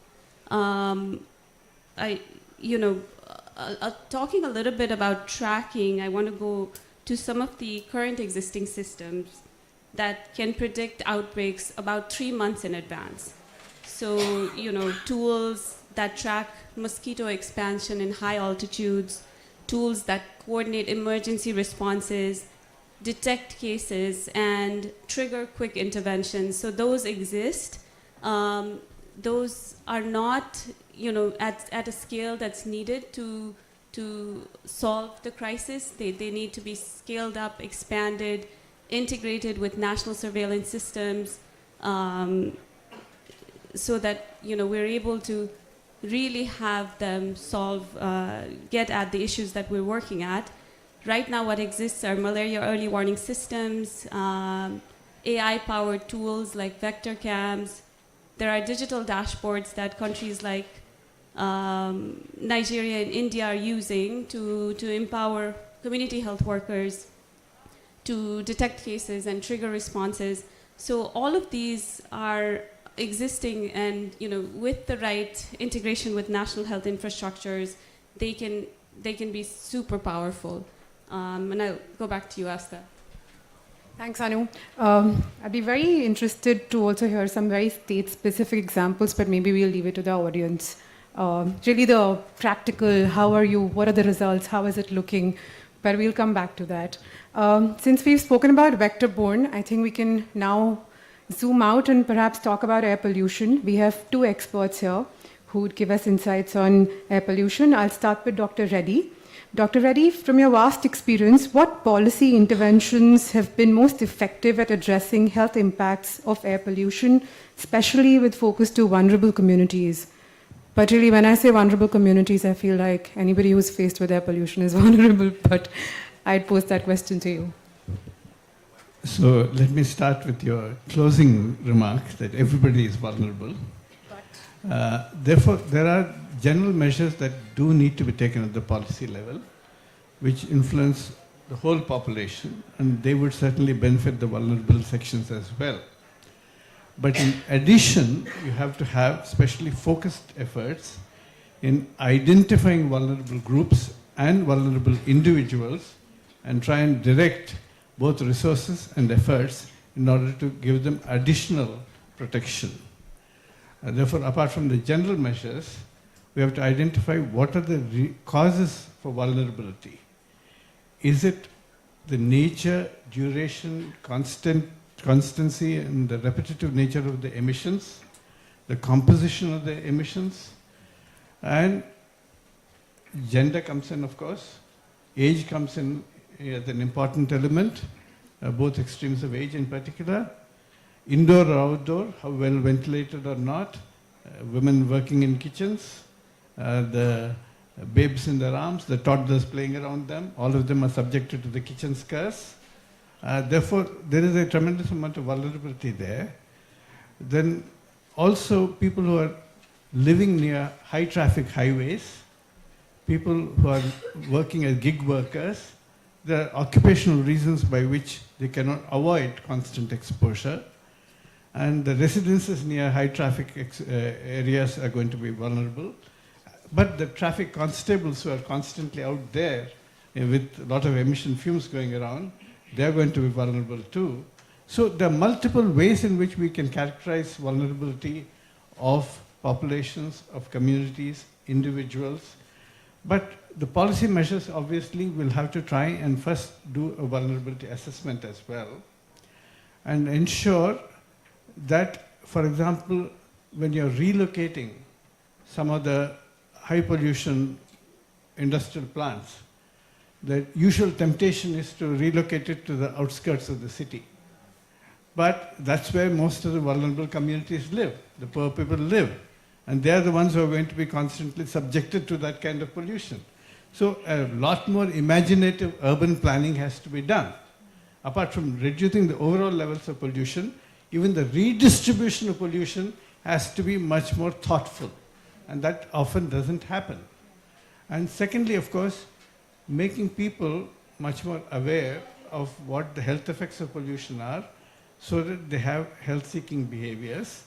Talking a little bit about tracking, I want to go to some of the current existing systems that can predict outbreaks about 3 months in advance. So, you know, tools that track mosquito expansion in high altitudes, tools that coordinate emergency responses, detect cases, and trigger quick interventions. So those exist. Those are not, you know, at a scale that's needed to solve the crisis. They need to be scaled up, expanded, integrated with national surveillance systems, so that, you know, we're able to really have them solve, get at the issues that we're working at. Right now, what exists are malaria early warning systems, AI-powered tools like vector cams. There are digital dashboards that countries like Nigeria and India are using to empower community health workers to detect cases and trigger responses. So all of these are existing, and, you know, with the right integration with national health infrastructures, they can be super powerful. And I'll go back to you, Asta. Thanks, Anu. I'd be very interested to also hear some very state-specific examples, but maybe we'll leave it to the audience. Really the practical, how are you, what are the results, how is it looking, but we'll come back to that. Since we've spoken about vector-borne, I think we can now zoom out and perhaps talk about air pollution. We have two experts here who would give us insights on air pollution. I'll start with Dr. Reddy. Dr. Reddy, from your vast experience, what policy interventions have been most effective at addressing health impacts of air pollution, especially with focus to vulnerable communities? But really, when I say vulnerable communities, I feel like anybody who's faced with air pollution is vulnerable, but I'd pose that question to you. So let me start with your closing remark that everybody is vulnerable. Therefore, there are general measures that do need to be taken at the policy level, which influence the whole population, and they would certainly benefit the vulnerable sections as well. But in addition, you have to have specially focused efforts in identifying vulnerable groups and vulnerable individuals and try and direct both resources and efforts in order to give them additional protection. Therefore, apart from the general measures, we have to identify what are the causes for vulnerability. Is it the nature, duration, constancy, and the repetitive nature of the emissions, the composition of the emissions, and gender comes in, of course. Age comes in as an important element, both extremes of age in particular. Indoor or outdoor, how well ventilated or not, women working in kitchens, the babes in their arms, the toddlers playing around them, all of them are subjected to the kitchen's curse. Therefore, there is a tremendous amount of vulnerability there. Then also people who are living near high traffic highways, people who are working as gig workers, there are occupational reasons by which they cannot avoid constant exposure. And the residences near high traffic areas are going to be vulnerable. But the traffic constables who are constantly out there with a lot of emission fumes going around, they're going to be vulnerable too. So there are multiple ways in which we can characterize vulnerability of populations, of communities, individuals. But the policy measures obviously will have to try and first do a vulnerability assessment as well and ensure that, for example, when you're relocating some of the high pollution industrial plants, the usual temptation is to relocate it to the outskirts of the city. But that's where most of the vulnerable communities live, the poor people live. And they're the ones who are going to be constantly subjected to that kind of pollution. So a lot more imaginative urban planning has to be done. Apart from reducing the overall levels of pollution, even the redistribution of pollution has to be much more thoughtful. And that often doesn't happen. And secondly, of course, making people much more aware of what the health effects of pollution are so that they have health-seeking behaviors,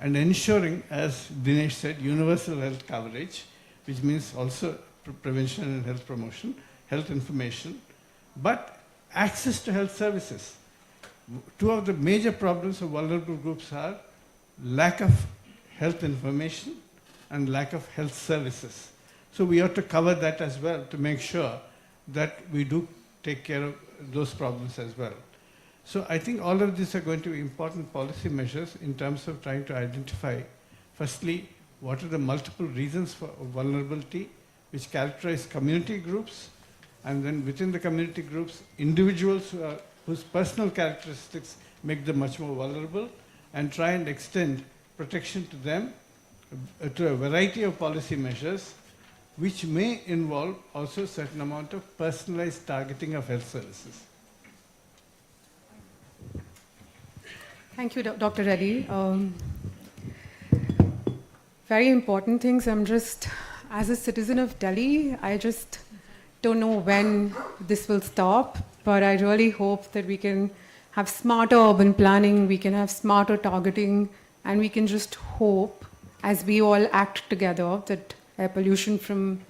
and ensuring, as Dinesh said, universal health coverage, which means also prevention and health promotion, health information, but access to health services. Two of the major problems of vulnerable groups are lack of health information and lack of health services. So we ought to cover that as well to make sure that we do take care of those problems as well. So I think all of these are going to be important policy measures in terms of trying to identify, firstly, what are the multiple reasons for vulnerability which characterize community groups, and then within the community groups, individuals whose personal characteristics make them much more vulnerable, and try and extend protection to them to a variety of policy measures which may involve also a certain amount of personalized targeting of health services. Thank you, Dr. Reddy. Very important things. I'm just, as a citizen of Delhi, I just don't know when this will stop, but I really hope that we can have smarter urban planning, we can have smarter targeting, and we can just hope, as we all act together, that air pollution from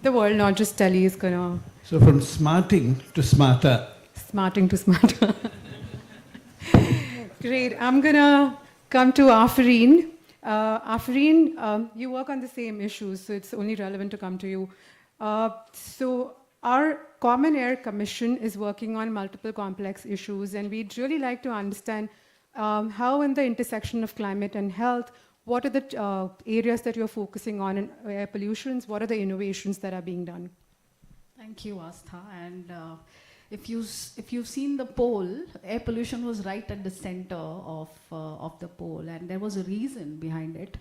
the world, not just Delhi, is gonna... So from smarting to smarter. Smarting to smarter. Great. I'm gonna come to Afreen. Afreen, you work on the same issues, so it's only relevant to come to you. So our Common Air Commission is working on multiple complex issues, and we'd really like to understand how in the intersection of climate and health, what are the areas that you're focusing on in air pollutions? What are the innovations that are being done? Thank you, Astha. And if you've seen the poll, air pollution was right at the center of the poll, and there was a reason behind it.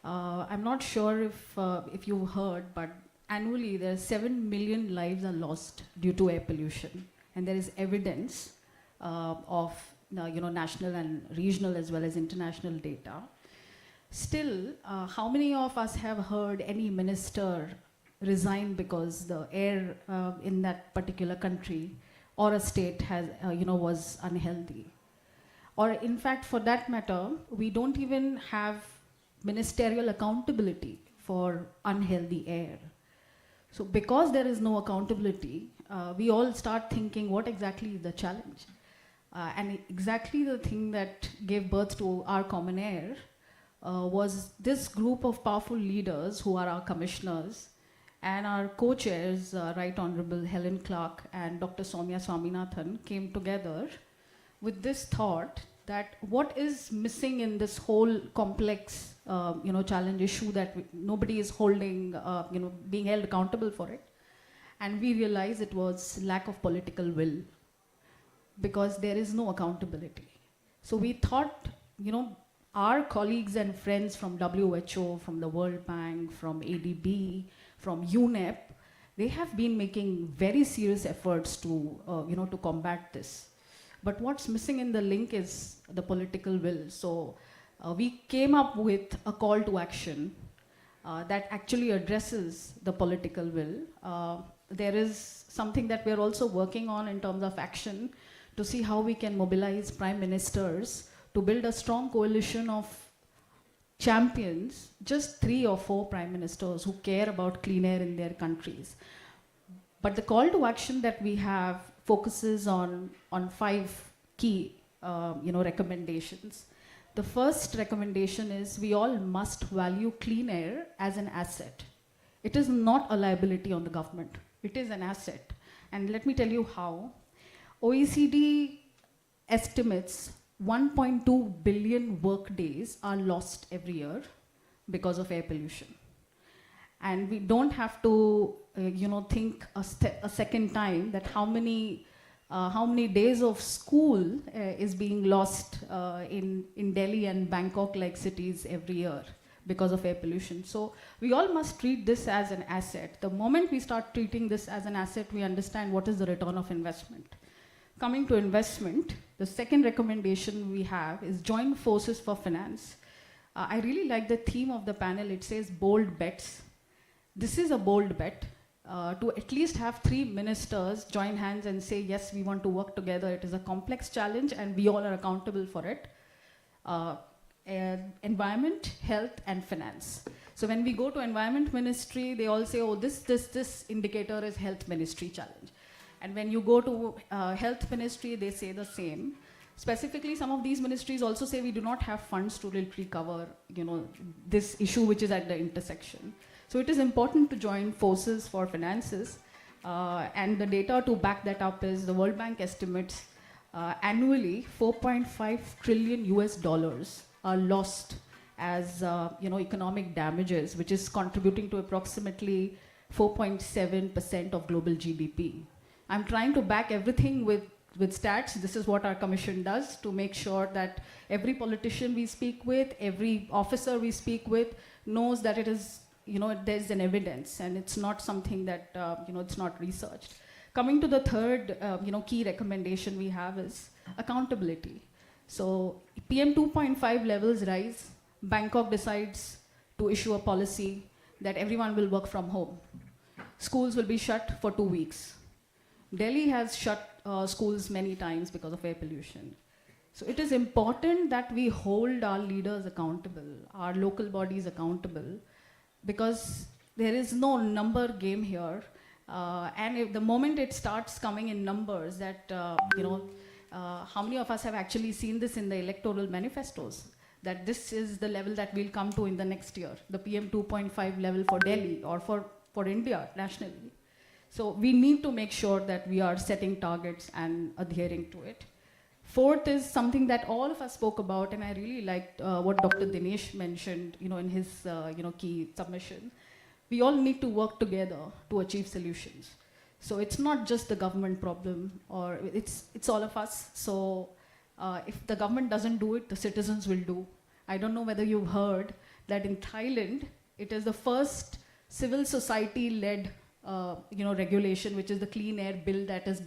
I'm not sure if you heard, but annually there are 7 million lives are lost due to air pollution, and there is evidence of national and regional as well as international data. Still, how many of us have heard any minister resign because the air in that particular country or a state has, was unhealthy? Or in fact, for that matter, we don't even have ministerial accountability for unhealthy air. So because there is no accountability, we all start thinking, what exactly is the challenge? And exactly the thing that gave birth to our Common Air was this group of powerful leaders who are our commissioners and our co-chairs, Right Honorable Helen Clark and Dr. Soumya Swaminathan, came together with this thought that what is missing in this whole complex challenge issue that nobody is holding, being held accountable for it. And we realized it was lack of political will, because there is no accountability. So we thought, our colleagues and friends from WHO, from the World Bank, from ADB, from UNEP, they have been making very serious efforts to, to combat this. But what's missing in the link is the political will. So we came up with a call to action that actually addresses the political will. There is something that we're also working on in terms of action to see how we can mobilize prime ministers to build a strong coalition of champions, just 3 or 4 prime ministers who care about clean air in their countries. But the call to action that we have focuses on 5 key recommendations. The first recommendation is we all must value clean air as an asset. It is not a liability on the government. It is an asset. And let me tell you how. OECD estimates 1.2 billion work days are lost every year because of air pollution. And we don't have to, think a second time that how many days of school is being lost in Delhi and Bangkok-like cities every year because of air pollution. So we all must treat this as an asset. The moment we start treating this as an asset, we understand what is the return of investment. Coming to investment, the second recommendation we have is join forces for finance. I really like the theme of the panel. It says bold bets. This is a bold bet. To at least have 3 ministers join hands and say, yes, we want to work together. It is a complex challenge and we all are accountable for it. Environment, health, and finance. So when we go to environment ministry, they all say, oh, this indicator is health ministry challenge. And when you go to health ministry, they say the same. Specifically, some of these ministries also say we do not have funds to really cover, this issue which is at the intersection. So it is important to join forces for finances. And the data to back that up is the World Bank estimates annually $4.5 trillion US are lost as economic damages, which is contributing to approximately 4.7% of global GDP. I'm trying to back everything with stats. This is what our commission does to make sure that every politician we speak with, every officer we speak with knows that it is, there's an evidence and it's not something that, it's not researched. Coming to the third, key recommendation we have is accountability. So PM 2.5 levels rise. Bangkok decides to issue a policy that everyone will work from home. Schools will be shut for 2 weeks. Delhi has shut schools many times because of air pollution. So it is important that we hold our leaders accountable, our local bodies accountable, because there is no number game here. And if the moment it starts coming in numbers that, how many of us have actually seen this in the electoral manifestos, that this is the level that we'll come to in the next year, the PM 2.5 level for Delhi or for India nationally. So we need to make sure that we are setting targets and adhering to it. Fourth is something that all of us spoke about, and I really liked what Dr. Dinesh mentioned, in his key submission. We all need to work together to achieve solutions. So it's not just the government problem, or it's all of us. So if the government doesn't do it, the citizens will do. I don't know whether you've heard that in Thailand, it is the first civil society-led regulation, which is the Clean Air Bill that is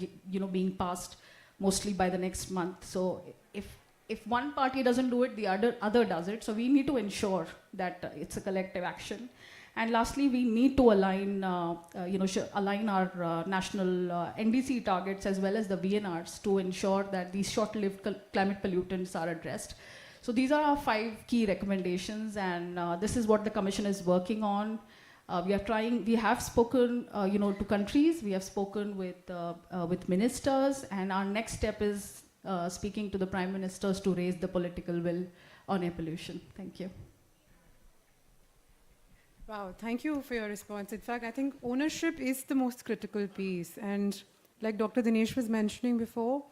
being passed mostly by the next month. So if one party doesn't do it, the other does it. So we need to ensure that it's a collective action. And lastly, we need to align align our national NDC targets as well as the VNRs to ensure that these short-lived climate pollutants are addressed. So these are our 5 key recommendations, and this is what the Commission is working on. We have spoken, to countries, we have spoken with ministers, and our next step is speaking to the Prime Ministers to raise the political will on air pollution. Thank you. Wow, thank you for your response. In fact, I think ownership is the most critical piece. And like Dr. Dinesh was mentioning before,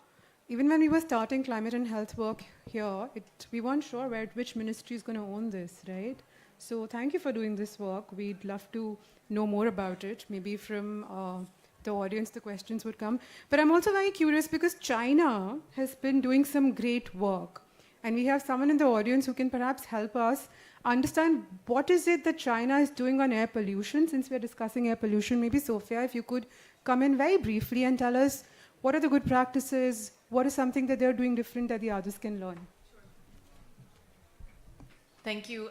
even when we were starting climate and health work here, we weren't sure which ministry is going to own this, right? So thank you for doing this work. We'd love to know more about it. Maybe from the audience, the questions would come. But I'm also very curious because China has been doing some great work. And we have someone in the audience who can perhaps help us understand what is it that China is doing on air pollution. Since we're discussing air pollution, maybe Sophia, if you could come in very briefly and tell us what are the good practices, what is something that they're doing different that the others can learn. Thank you.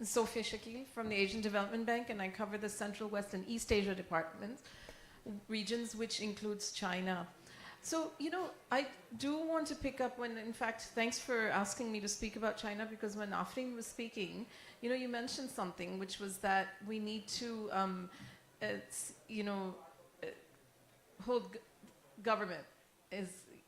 Sophia Shakil from the Asian Development Bank, and I cover the Central, West, and East Asia departments, regions which includes China. So, I do want to pick up when, in fact, thanks for asking me to speak about China, because when Afreen was speaking, you mentioned something, which was that we need to, hold government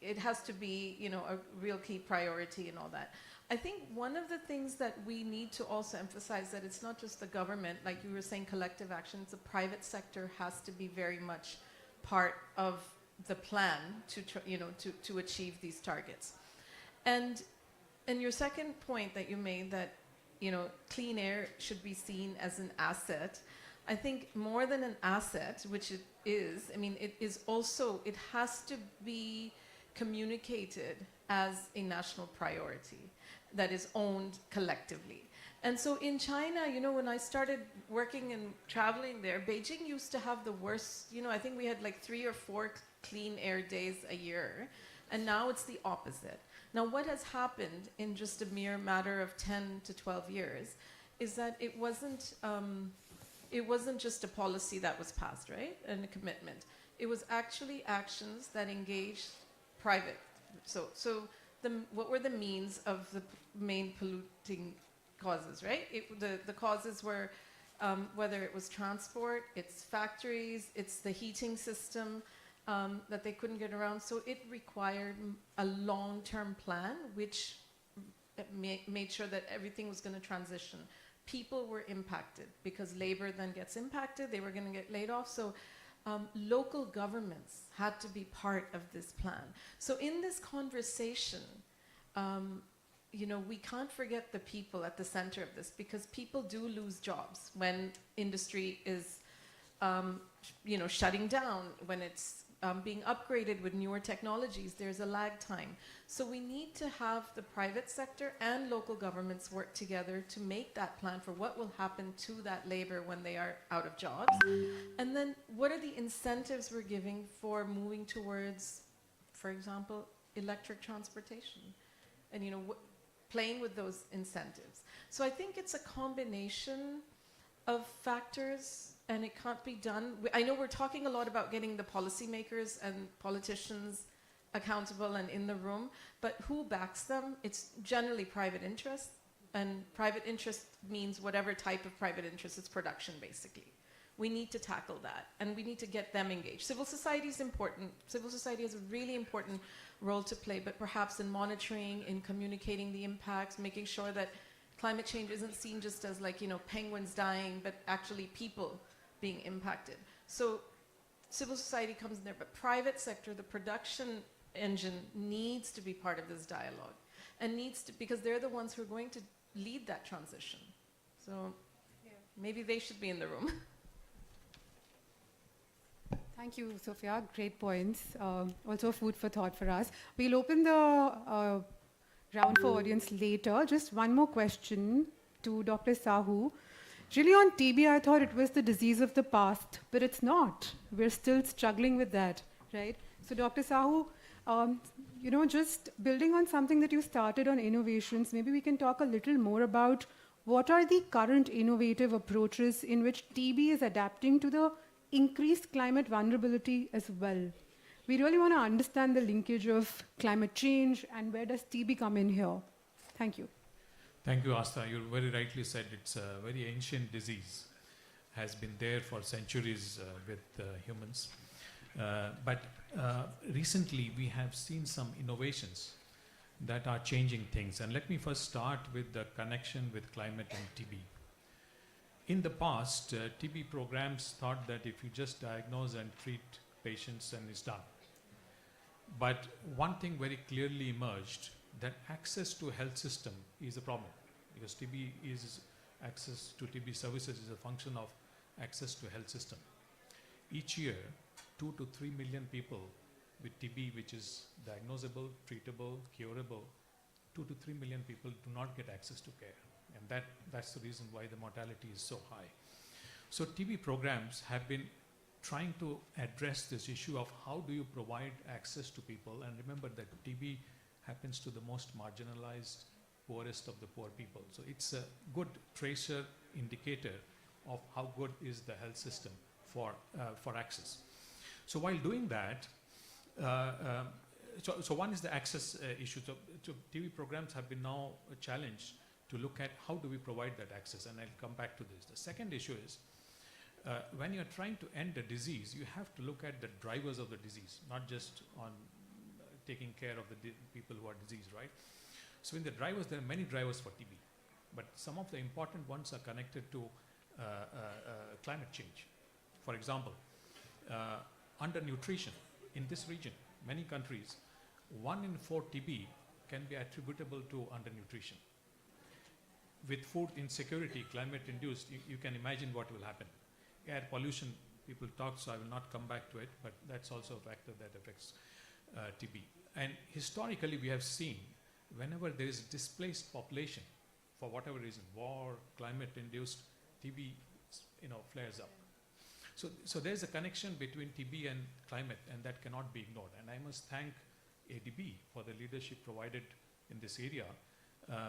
it has to be, a real key priority and all that. I think one of the things that we need to also emphasize that it's not just the government, like you were saying, collective actions, the private sector has to be very much part of the plan to achieve these targets. And your second point that you made that, clean air should be seen as an asset, I think more than an asset, which it is, I mean, it is also, it has to be communicated as a national priority that is owned collectively. And so in China, you know, when I started working and traveling there, Beijing used to have the worst, you know, I think we had like 3 or 4 clean air days a year, and now it's the opposite. Now, what has happened in just a mere matter of 10 to 12 years is that it wasn't just a policy that was passed, right, and a commitment. It was actually actions that engaged private. So what were the means of the main polluting causes, right? The causes were whether it was transport, it's factories, it's the heating system that they couldn't get around. So it required a long-term plan, which made sure that everything was going to transition. People were impacted because labor then gets impacted. They were going to get laid off. So local governments had to be part of this plan. So in this conversation, you know, we can't forget the people at the center of this, because people do lose jobs when industry is, you know, shutting down, when it's being upgraded with newer technologies. There's a lag time. So we need to have the private sector and local governments work together to make that plan for what will happen to that labor when they are out of jobs. And then what are the incentives we're giving for moving towards, for example, electric transportation? And, you know, playing with those incentives. So I think it's a combination of factors, and it can't be done. I know we're talking a lot about getting the policymakers and politicians accountable and in the room, but who backs them? It's generally private interest, and private interest means whatever type of private interest, it's production basically. We need to tackle that, and we need to get them engaged. Civil society is important. Civil society has a really important role to play, but perhaps in monitoring, in communicating the impacts, making sure that climate change isn't seen just as like, you know, penguins dying, but actually people being impacted. So civil society comes in there, but private sector, the production engine, needs to be part of this dialogue, and needs to, because they're the ones who are going to lead that transition. So maybe they should be in the room. Thank you, Sophia. Great points. Also food for thought for us. We'll open the round for audience later. Just one more question to Dr. Sahu. Really on TB, I thought it was the disease of the past, but it's not. We're still struggling with that, right? So Dr. Sahu, you know, just building on something that you started on innovations, maybe we can talk a little more about what are the current innovative approaches in which TB is adapting to the increased climate vulnerability as well. We really want to understand the linkage of climate change, and where does TB come in here? Thank you. Thank you, Asta. You very rightly said it's a very ancient disease, has been there for centuries with humans. But recently we have seen some innovations that are changing things. And let me first start with the connection with climate and TB. In the past, TB programs thought that if you just diagnose and treat patients, and it's done. But one thing very clearly emerged, that access to health system is a problem, because access to TB services is a function of access to health system. Each year, 2 to 3 million people with TB, which is diagnosable, treatable, curable, 2 to 3 million people do not get access to care. And that's the reason why the mortality is so high. So TB programs have been trying to address this issue of how do you provide access to people. And remember that TB happens to the most marginalized, poorest of the poor people. So it's a good tracer indicator of how good is the health system for access. So while doing that, so one is the access issue. So TB programs have been now challenged to look at how do we provide that access, and I'll come back to this. The second issue is, when you're trying to end a disease, you have to look at the drivers of the disease, not just on taking care of the people who are diseased, right? So in the drivers, there are many drivers for TB, but some of the important ones are connected to climate change. For example, undernutrition. In this region, many countries, 1 in 4 TB can be attributable to undernutrition. With food insecurity, climate-induced, you can imagine what will happen. air pollution, people talk, so I will not come back to it, but that's also a factor that affects TB. And historically, we have seen whenever there is displaced population, for whatever reason, war, climate-induced, TB, flares up. So there's a connection between TB and climate, and that cannot be ignored. And I must thank ADB for the leadership provided in this area,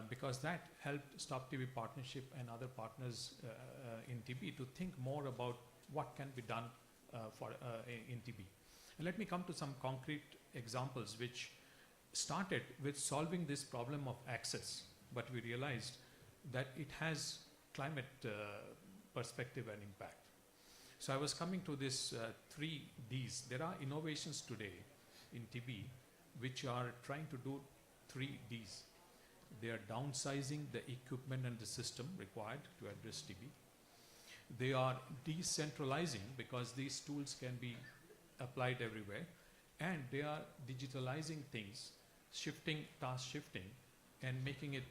because that helped Stop TB Partnership and other partners in TB to think more about what can be done in TB. And let me come to some concrete examples which started with solving this problem of access, but we realized that it has climate perspective and impact. So I was coming to this 3 Ds. There are innovations today in TB which are trying to do 3 Ds. They are downsizing the equipment and the system required to address TB. They are decentralizing because these tools can be applied everywhere, and they are digitalizing things, task shifting, and making it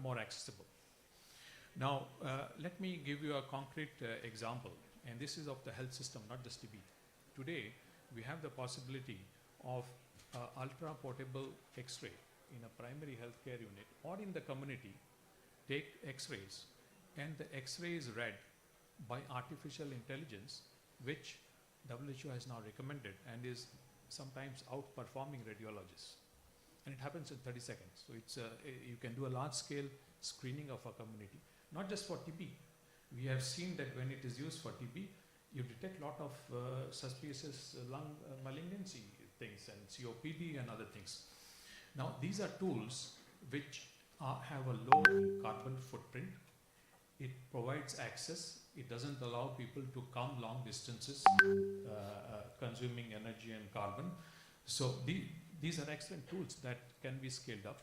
more accessible. Now, let me give you a concrete example, and this is of the health system, not just TB. Today, we have the possibility of ultra-portable X-ray in a primary healthcare unit or in the community, take X-rays, and the X-ray is read by artificial intelligence, which WHO has now recommended and is sometimes outperforming radiologists. And it happens in 30 seconds. So it's you can do a large-scale screening of a community, not just for TB. We have seen that when it is used for TB, you detect a lot of suspicious lung malignancy things and COPD and other things. Now, these are tools which have a low carbon footprint. It provides access. It doesn't allow people to come long distances consuming energy and carbon. So these are excellent tools that can be scaled up.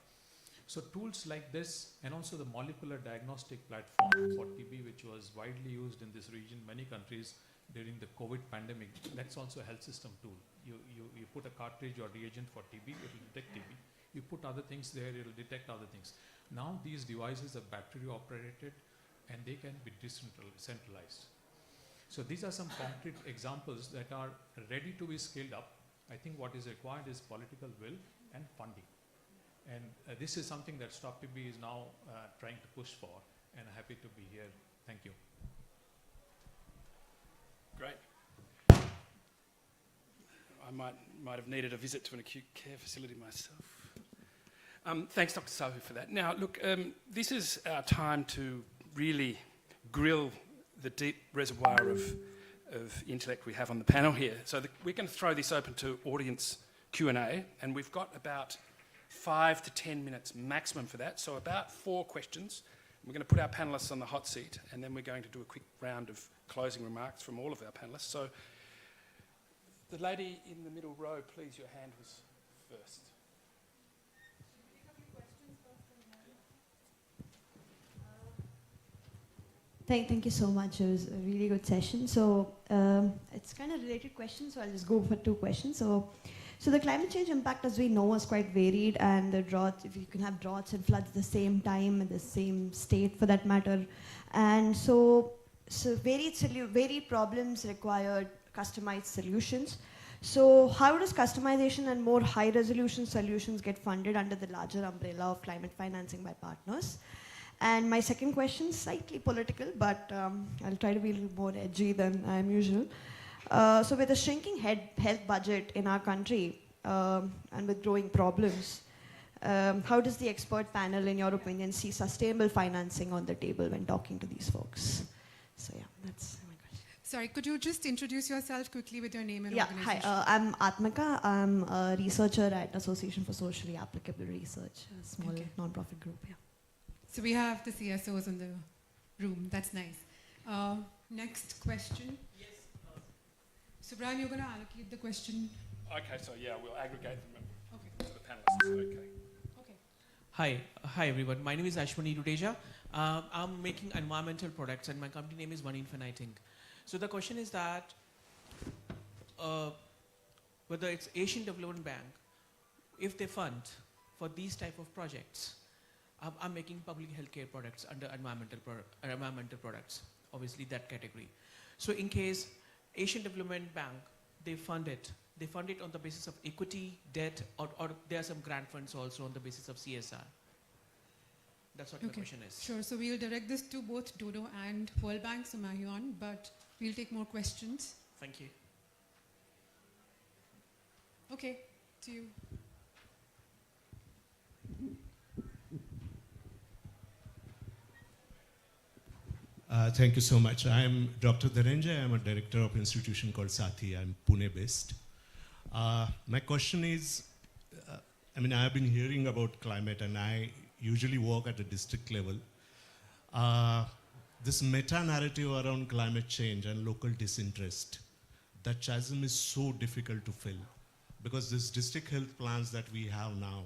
So tools like this, and also the molecular diagnostic platform for TB, which was widely used in this region, many countries during the COVID pandemic, that's also a health system tool. You put a cartridge or reagent for TB, it will detect TB. You put other things there, it will detect other things. Now these devices are battery operated, and they can be decentralized. So these are some concrete examples that are ready to be scaled up. I think what is required is political will and funding. And this is something that Stop TB is now trying to push for, and I'm happy to be here. Thank you. Great. I might have needed a visit to an acute care facility myself. Thanks, Dr. Sahu, for that. Now, look, this is our time to really grill the deep reservoir of intellect we have on the panel here. So we're going to throw this open to audience Q&A, and we've got about 5 to 10 minutes maximum for that, so about 4 questions. We're going to put our panellists on the hot seat, and then we're going to do a quick round of closing remarks from all of our panellists. So the lady in the middle row, please, your hand was first. Thank you so much. It was a really good session. So it's kind of related questions, so I'll just go for 2 questions. So the climate change impact, as we know, is quite varied, and the droughts, if you can have droughts and floods at the same time in the same state for that matter. And so varied problems require customized solutions. So how does customization and more high resolution solutions get funded under the larger umbrella of climate financing by partners? And my second question, slightly political, but I'll try to be a little more edgy than I'm usual. So with a shrinking health budget in our country and with growing problems, how does the expert panel, in your opinion, see sustainable financing on the table when talking to these folks? So yeah, that's my question. Sorry, could you just introduce yourself quickly with your name and Yeah, organization? hi, I'm Atmika. I'm a researcher at Association for Socially Applicable Research, a small non-profit group, yeah. So we have the CSOs in the room. That's nice. Next question. Yes. So Brian, you're going to allocate the question. Okay, so yeah, we'll aggregate them Okay. to the panelists. Okay. Hi everyone. My name is Ashwani Dudeja. I'm making environmental products, and my company name is One Infiniting. So the question is that whether it's Asian Development Bank, if they fund for these type of projects, I'm making public healthcare products under environmental products, obviously that category. So in case Asian Development Bank, they fund it on the basis of equity, debt, or there are some grant funds also on the basis of CSR. That's what my question is. Sure. So we'll direct this to both Dodo and World Bank, so Mahyon, but we'll take more questions. Thank you. Okay, to you. Thank you so much. I am Dr. Dhananjay. I'm a director of an institution called Sathi. I'm Pune-based. My question is, I mean, I've been hearing about climate, and I usually work at the district level. This meta-narrative around climate change and local disinterest, that chasm is so difficult to fill, because these district health plans that we have now,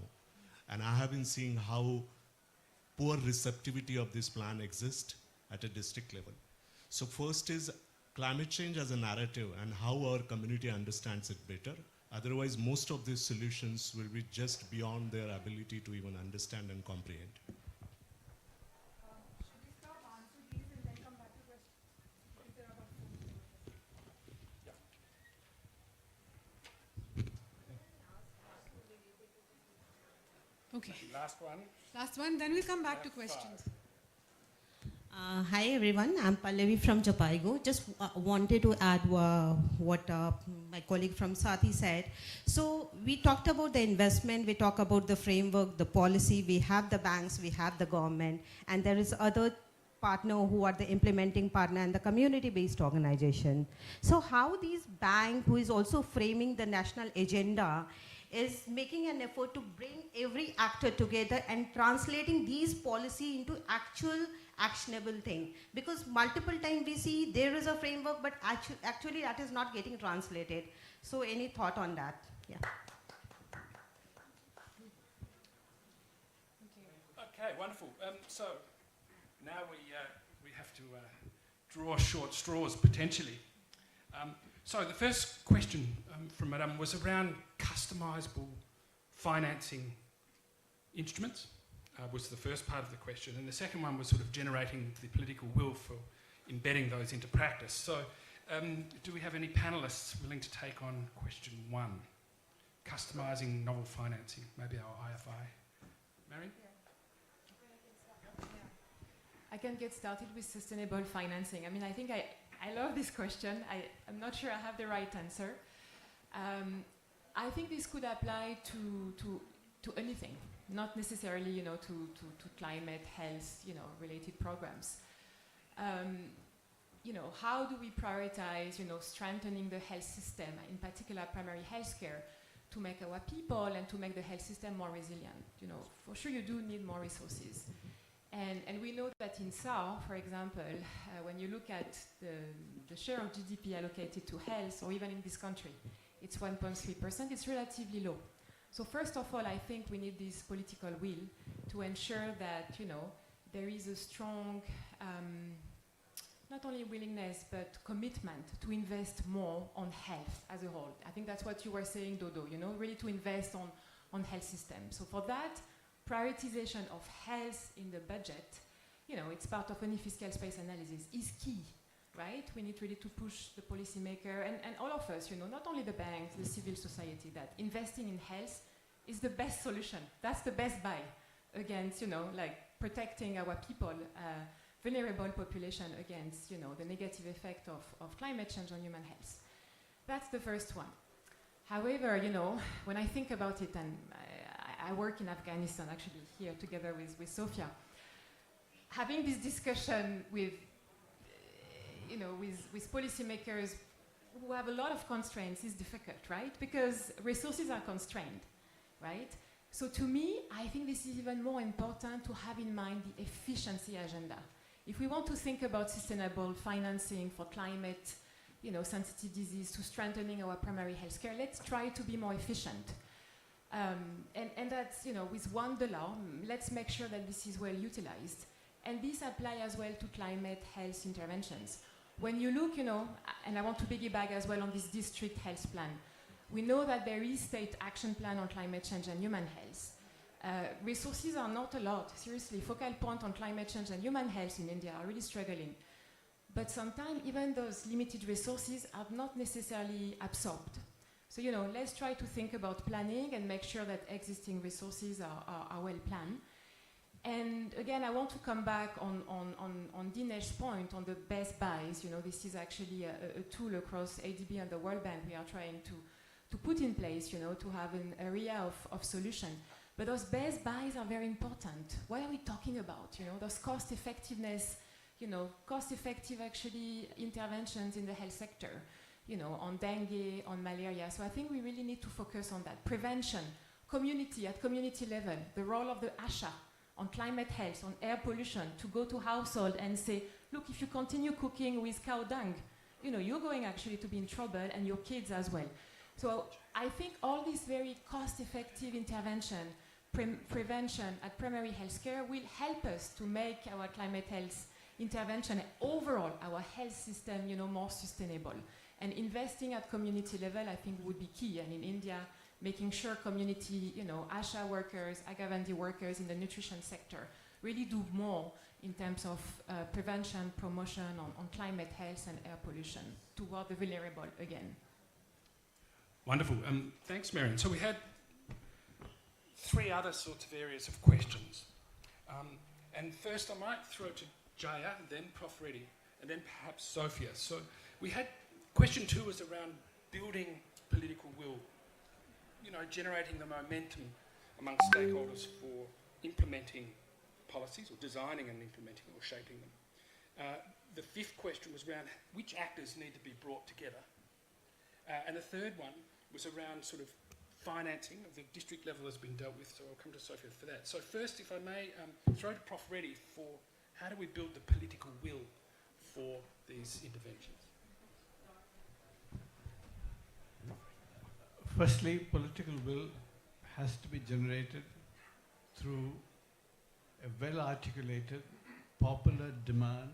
and I have been seeing how poor receptivity of this plan exists at a district level. So first is climate change as a narrative and how our community understands it better. Otherwise, most of these solutions will be just beyond their ability to even understand and comprehend. Okay. Last one. Last one, then we'll come back to questions. Hi everyone, I'm Pallavi from Japaigo. Just wanted to add what my colleague from Sathi said. So we talked about the investment, we talk about the framework, the policy, we have the banks, we have the government, and there is other partner who are the implementing partner and the community-based organization. So how these bank, who is also framing the national agenda, is making an effort to bring every actor together and translating these policy into actual actionable thing, because multiple times we see there is a framework, but actually that is not getting translated. So any thought on that? Yeah. Okay, wonderful. So now we have to draw short straws potentially. So the first question from Madame was around customisable financing instruments. Was the first part of the question, and the second one was sort of generating the political will for embedding those into practice. So do we have any panellists willing to take on question one? Customising novel financing, maybe our IFI. Mary? I can get started with sustainable financing. I mean, I think I love this question. I'm not sure I have the right answer. I think this could apply to anything, not necessarily, you know, to climate, health, you know, related programs. You know, how do we prioritize, you know, strengthening the health system, in particular primary health care, to make our people and to make the health system more resilient? You know, for sure you do need more resources. And we know that in SAR, for example, when you look at the share of GDP allocated to health, or even in this country, it's 1.3%, it's relatively low. So first of all, I think we need this political will to ensure that, you know, there is a strong, not only willingness, but commitment to invest more on health as a whole. I think that's what you were saying, Dodo, you know, really to invest on health systems. So for that, prioritization of health in the budget, you know, it's part of any fiscal space analysis, is key, right? We need really to push the policymaker and all of us, you know, not only the banks, the civil society, that investing in health is the best solution. That's the best buy against, you know, like protecting our people, vulnerable population against, you know, the negative effect of climate change on human health. That's the first one. However, you know, when I think about it, and I work in Afghanistan actually here together with Sophia, having this discussion with, you know, with policymakers who have a lot of constraints is difficult, right? Because resources are constrained, right? So to me, I think this is even more important to have in mind the efficiency agenda. If we want to think about sustainable financing for climate, you know, sensitive disease, to strengthening our primary health care, let's try to be more efficient. And that's, you know, with $1, let's make sure that this is well utilized. And this applies as well to climate health interventions. When you look, you know, and I want to piggyback as well on this district health plan, we know that there is state action plan on climate change and human health. Resources are not a lot, seriously. Focal point on climate change and human health in India are really struggling. But sometimes even those limited resources are not necessarily absorbed. So, you know, let's try to think about planning and make sure that existing resources are well planned. And again, I want to come back on Dinesh's point on the best buys. You know, this is actually a tool across ADB and the World Bank we are trying to put in place, you know, to have an area of solution. But those best buys are very important. What are we talking about? You know, those cost effectiveness, you know, cost effective actually interventions in the health sector, you know, on dengue, on malaria. So I think we really need to focus on that. Prevention, community, at community level, the role of the ASHA, on climate health, on air pollution, to go to household and say, look, if you continue cooking with cow dung, you know, you're going actually to be in trouble, and your kids as well. So I think all these very cost-effective intervention, prevention at primary health care will help us to make our climate health intervention and overall our health system, you know, more sustainable. And investing at community level, I think, would be key. And in India, making sure community, you know, ASHA workers, Agavandi workers in the nutrition sector really do more in terms of prevention, promotion on climate health and air pollution toward the vulnerable again. Wonderful. Thanks, Marion. So we had 3 other sorts of areas of questions. And first I might throw to Jaya, then Prof. Reddy, and then perhaps Sophia. So we had question 2 was around building political will, you know, generating the momentum among stakeholders for implementing policies or designing and implementing or shaping them. The 5th question was around which actors need to be brought together. And the 3rd one was around sort of financing of the district level has been dealt with, so I'll come to Sophia for that. So first, if I may, throw to Prof. Reddy for how do we build the political will for these interventions? Firstly, political will has to be generated through a well-articulated popular demand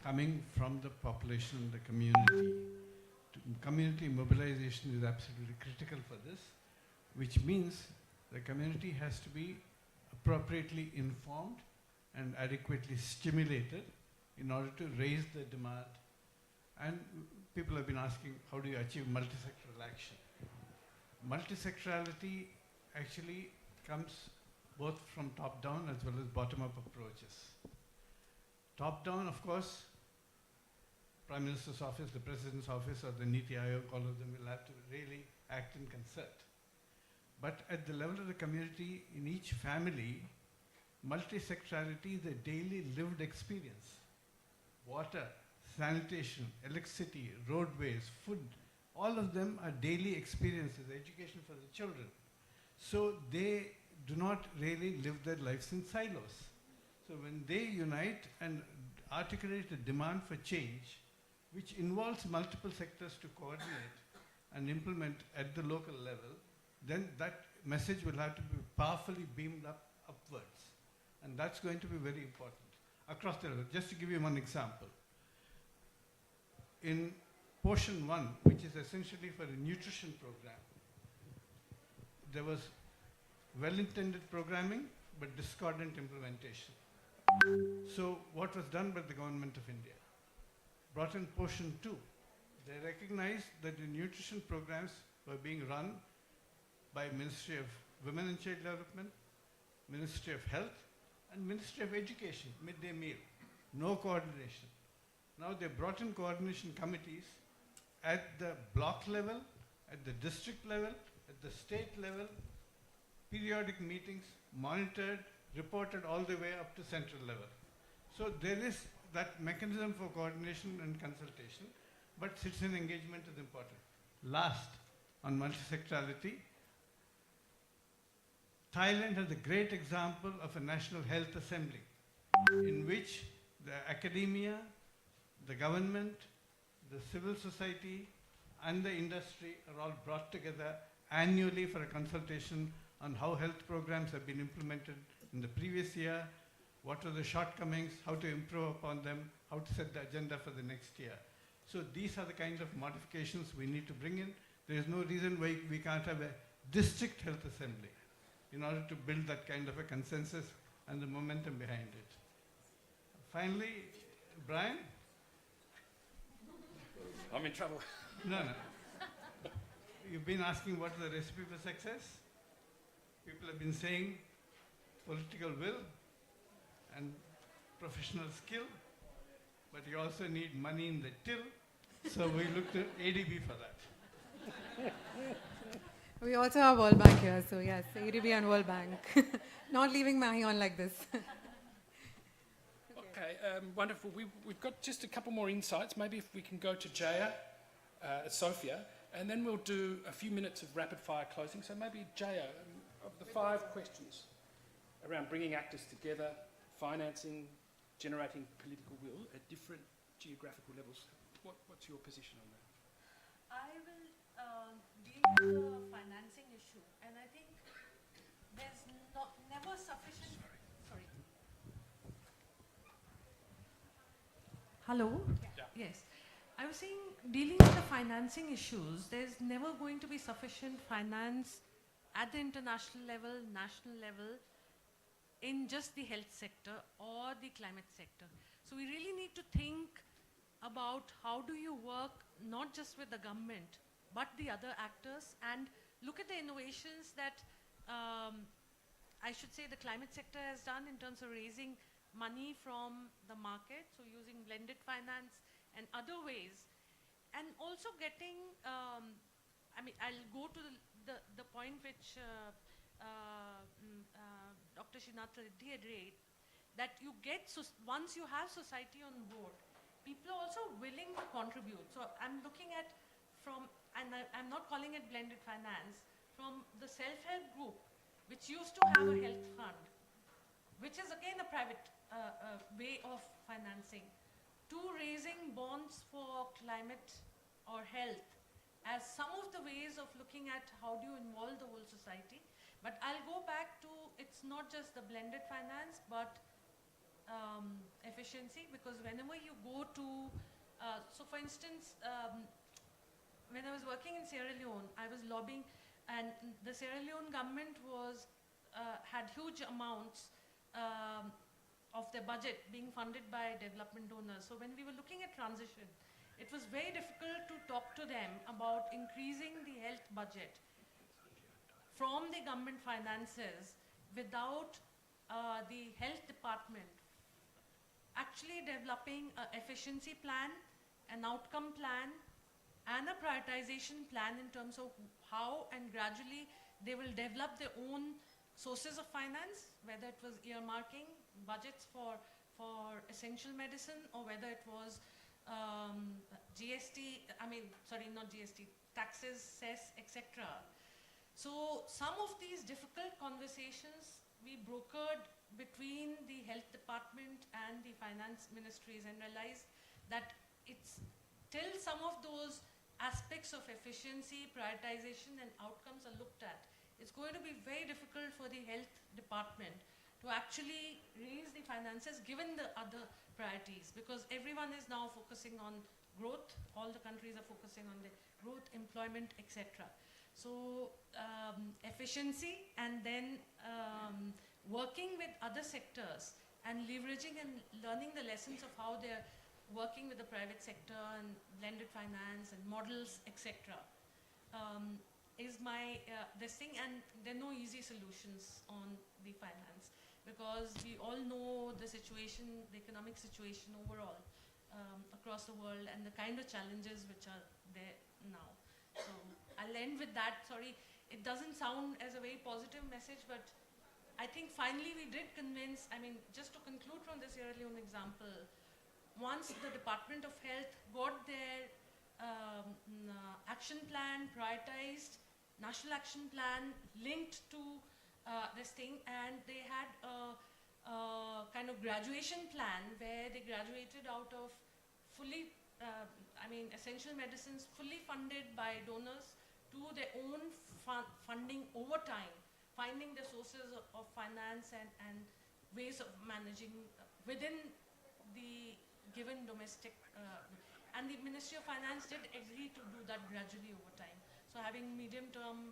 coming from the population and the community. Community mobilization is absolutely critical for this, which means the community has to be appropriately informed and adequately stimulated in order to raise the demand. And people have been asking, how do you achieve multisectoral action? Multisectorality actually comes both from top-down as well as bottom-up approaches. Top-down, of course, Prime Minister's office, the President's office, or the Niti Aayog, all of them will have to really act in concert. But at the level of the community, in each family, multisectorality is a daily lived experience. Water, sanitation, electricity, roadways, food, all of them are daily experiences, education for the children. So they do not really live their lives in silos. So when they unite and articulate a demand for change, which involves multiple sectors to coordinate and implement at the local level, then that message will have to be powerfully beamed upwards. And that's going to be very important across the level. Just to give you one example. In Portion 1, which is essentially for a nutrition program, there was well-intended programming, but discordant implementation. So what was done by the government of India? Brought in Portion 2. They recognized that the nutrition programs were being run by Ministry of Women and Child Development, Ministry of Health, and Ministry of Education, midday meal. No coordination. Now they brought in coordination committees at the block level, at the district level, at the state level, periodic meetings, monitored, reported all the way up to central level. So there is that mechanism for coordination and consultation, but citizen engagement is important. Last, on multisectorality, Thailand has a great example of a national health assembly in which the academia, the government, the civil society, and the industry are all brought together annually for a consultation on how health programs have been implemented in the previous year, what are the shortcomings, how to improve upon them, how to set the agenda for the next year. So these are the kind of modifications we need to bring in. There is no reason why we can't have a district health assembly in order to build that kind of a consensus and the momentum behind it. Finally, Brian, I'm in trouble. No. You've been asking what is the recipe for success? People have been saying political will and professional skill, but you also need money in the till, so we looked at ADB for that. We also have World Bank here, so yes, ADB and World Bank. Not leaving Mahi on like this. Okay, wonderful. We've got just a couple more insights. Maybe if we can go to Jaya, Sophia, and then we'll do a few minutes of rapid fire closing. So maybe Jaya, of the 5 questions around bringing actors together, financing, generating political will at different geographical levels, what's your position on that? I will deal with the financing issue, and I think there's never sufficient. Sorry. Hello? Yeah. Yes. I was saying, dealing with the financing issues, there's never going to be sufficient finance at the international level, national level, in just the health sector or the climate sector. So we really need to think about how do you work not just with the government, but the other actors, and look at the innovations that I should say the climate sector has done in terms of raising money from the market, so using blended finance and other ways, and also getting, I mean, I'll go to the point which Dr. Srinath Reddy had raised, that you get, once you have society on board, people are also willing to contribute. So I'm looking at and I'm not calling it blended finance, from the self-help group, which used to have a health fund, which is again a private way of financing, to raising bonds for climate or health as some of the ways of looking at how do you involve the whole society. But I'll go back to, it's not just the blended finance, but efficiency, because whenever you go to, so for instance, when I was working in Sierra Leone, I was lobbying, and the Sierra Leone government had huge amounts of their budget being funded by development donors. So when we were looking at transition, it was very difficult to talk to them about increasing the health budget from the government finances without the health department actually developing an efficiency plan, an outcome plan, and a prioritization plan in terms of how and gradually they will develop their own sources of finance, whether it was earmarking budgets for essential medicine, or whether it was GST, not GST, taxes, cess, etc. So some of these difficult conversations we brokered between the health department and the finance ministries, and realized that it's till some of those aspects of efficiency, prioritization and outcomes are looked at, it's going to be very difficult for the health department to actually raise the finances given the other priorities, because everyone is now focusing on growth, all the countries are focusing on the growth, employment, etc. So efficiency, and then working with other sectors and leveraging and learning the lessons of how they're working with the private sector and blended finance and models, etc. Is my this thing, and there are no easy solutions on the finance, because we all know the situation, the economic situation overall across the world, and the kind of challenges which are there now. So I'll end with that. Sorry, it doesn't sound as a very positive message, but I think finally we did convince, just to conclude from the Sierra Leone example, once the Department of Health got their action plan prioritized, national action plan linked to this thing, and they had a kind of graduation plan where they graduated out of fully, essential medicines fully funded by donors to their own funding over time, finding the sources of finance and ways of managing within the given domestic, and the Ministry of Finance did agree to do that gradually over time. So having medium-term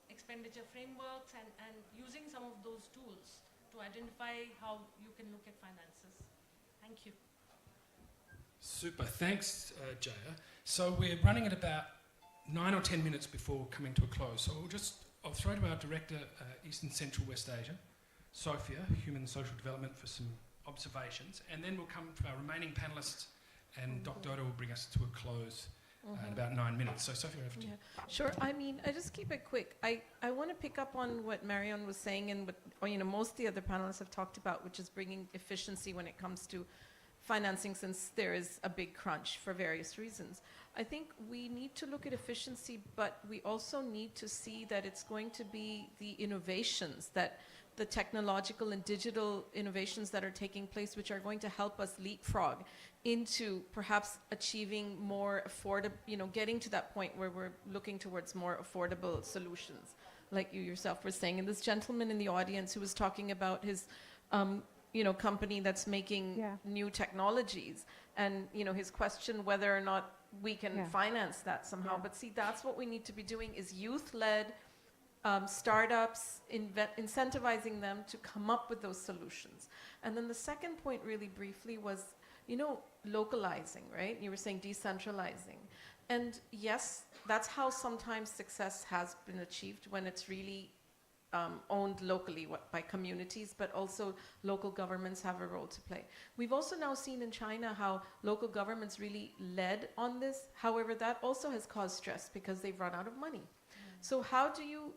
expenditure frameworks and using some of those tools to identify how you can look at finances. Thank you. Super. Thanks, Jaya. So we're running at about 9 or 10 minutes before coming to a close. So I'll throw to our Director, Eastern Central West Asia, Sophia, Human and Social Development, for some observations. And then we'll come to our remaining panellists, and Dr. Dodo will bring us to a close in about 9 minutes. So Sophia, over to you. Sure. I mean, I just keep it quick. I want to pick up on what Marion was saying and what most of the other panelists have talked about, which is bringing efficiency when it comes to financing, since there is a big crunch for various reasons. I think we need to look at efficiency, but we also need to see that it's going to be the innovations, that the technological and digital innovations that are taking place, which are going to help us leapfrog into perhaps achieving more affordable, getting to that point where we're looking towards more affordable solutions, like you yourself were saying. And this gentleman in the audience who was talking about his company that's making new technologies, and his question whether or not we can finance that somehow. But see, that's what we need to be doing, is youth-led startups, incentivizing them to come up with those solutions. And then the second point, really briefly, was localizing, right? You were saying decentralizing. And yes, that's how sometimes success has been achieved, when it's really owned locally by communities, but also local governments have a role to play. We've also now seen in China how local governments really led on this. However, that also has caused stress because they've run out of money. So how do you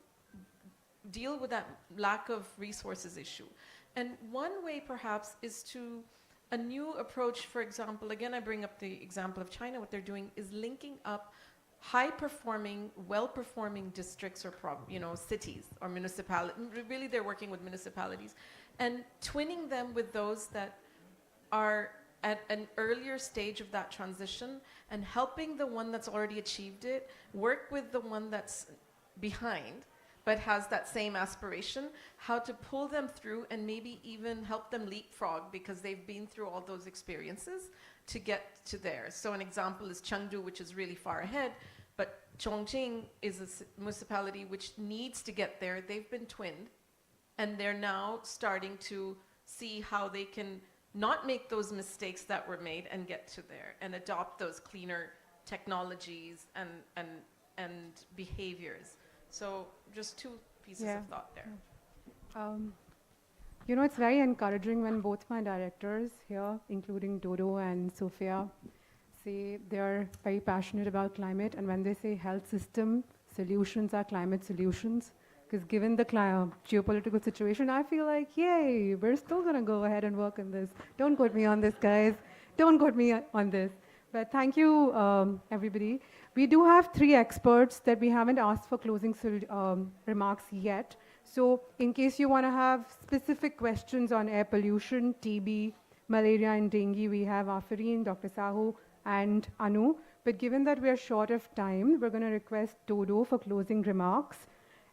deal with that lack of resources issue? And one way perhaps is to a new approach. For example, again, I bring up the example of China. What they're doing is linking up high-performing, well-performing districts or cities or municipalities. Really, they're working with municipalities and twinning them with those that are at an earlier stage of that transition, and helping the one that's already achieved it work with the one that's behind but has that same aspiration, how to pull them through and maybe even help them leapfrog because they've been through all those experiences to get to there. So an example is Chengdu, which is really far ahead, but Chongqing is a municipality which needs to get there. They've been twinned, and they're now starting to see how they can not make those mistakes that were made and get to there and adopt those cleaner technologies and behaviors. So just two pieces of thought there. It's very encouraging when both my directors here, including Dodo and Sophia, say they're very passionate about climate, and when they say health system solutions are climate solutions, because given the geopolitical situation, I feel like, yay, we're still going to go ahead and work on this. Don't quote me on this, guys. Don't quote me on this. But thank you, everybody. We do have 3 experts that we haven't asked for closing remarks yet. So in case you want to have specific questions on air pollution, TB, malaria and dengue, we have Afareen, Dr. Sahu, and Anu. But given that we're short of time, we're going to request Dodo for closing remarks.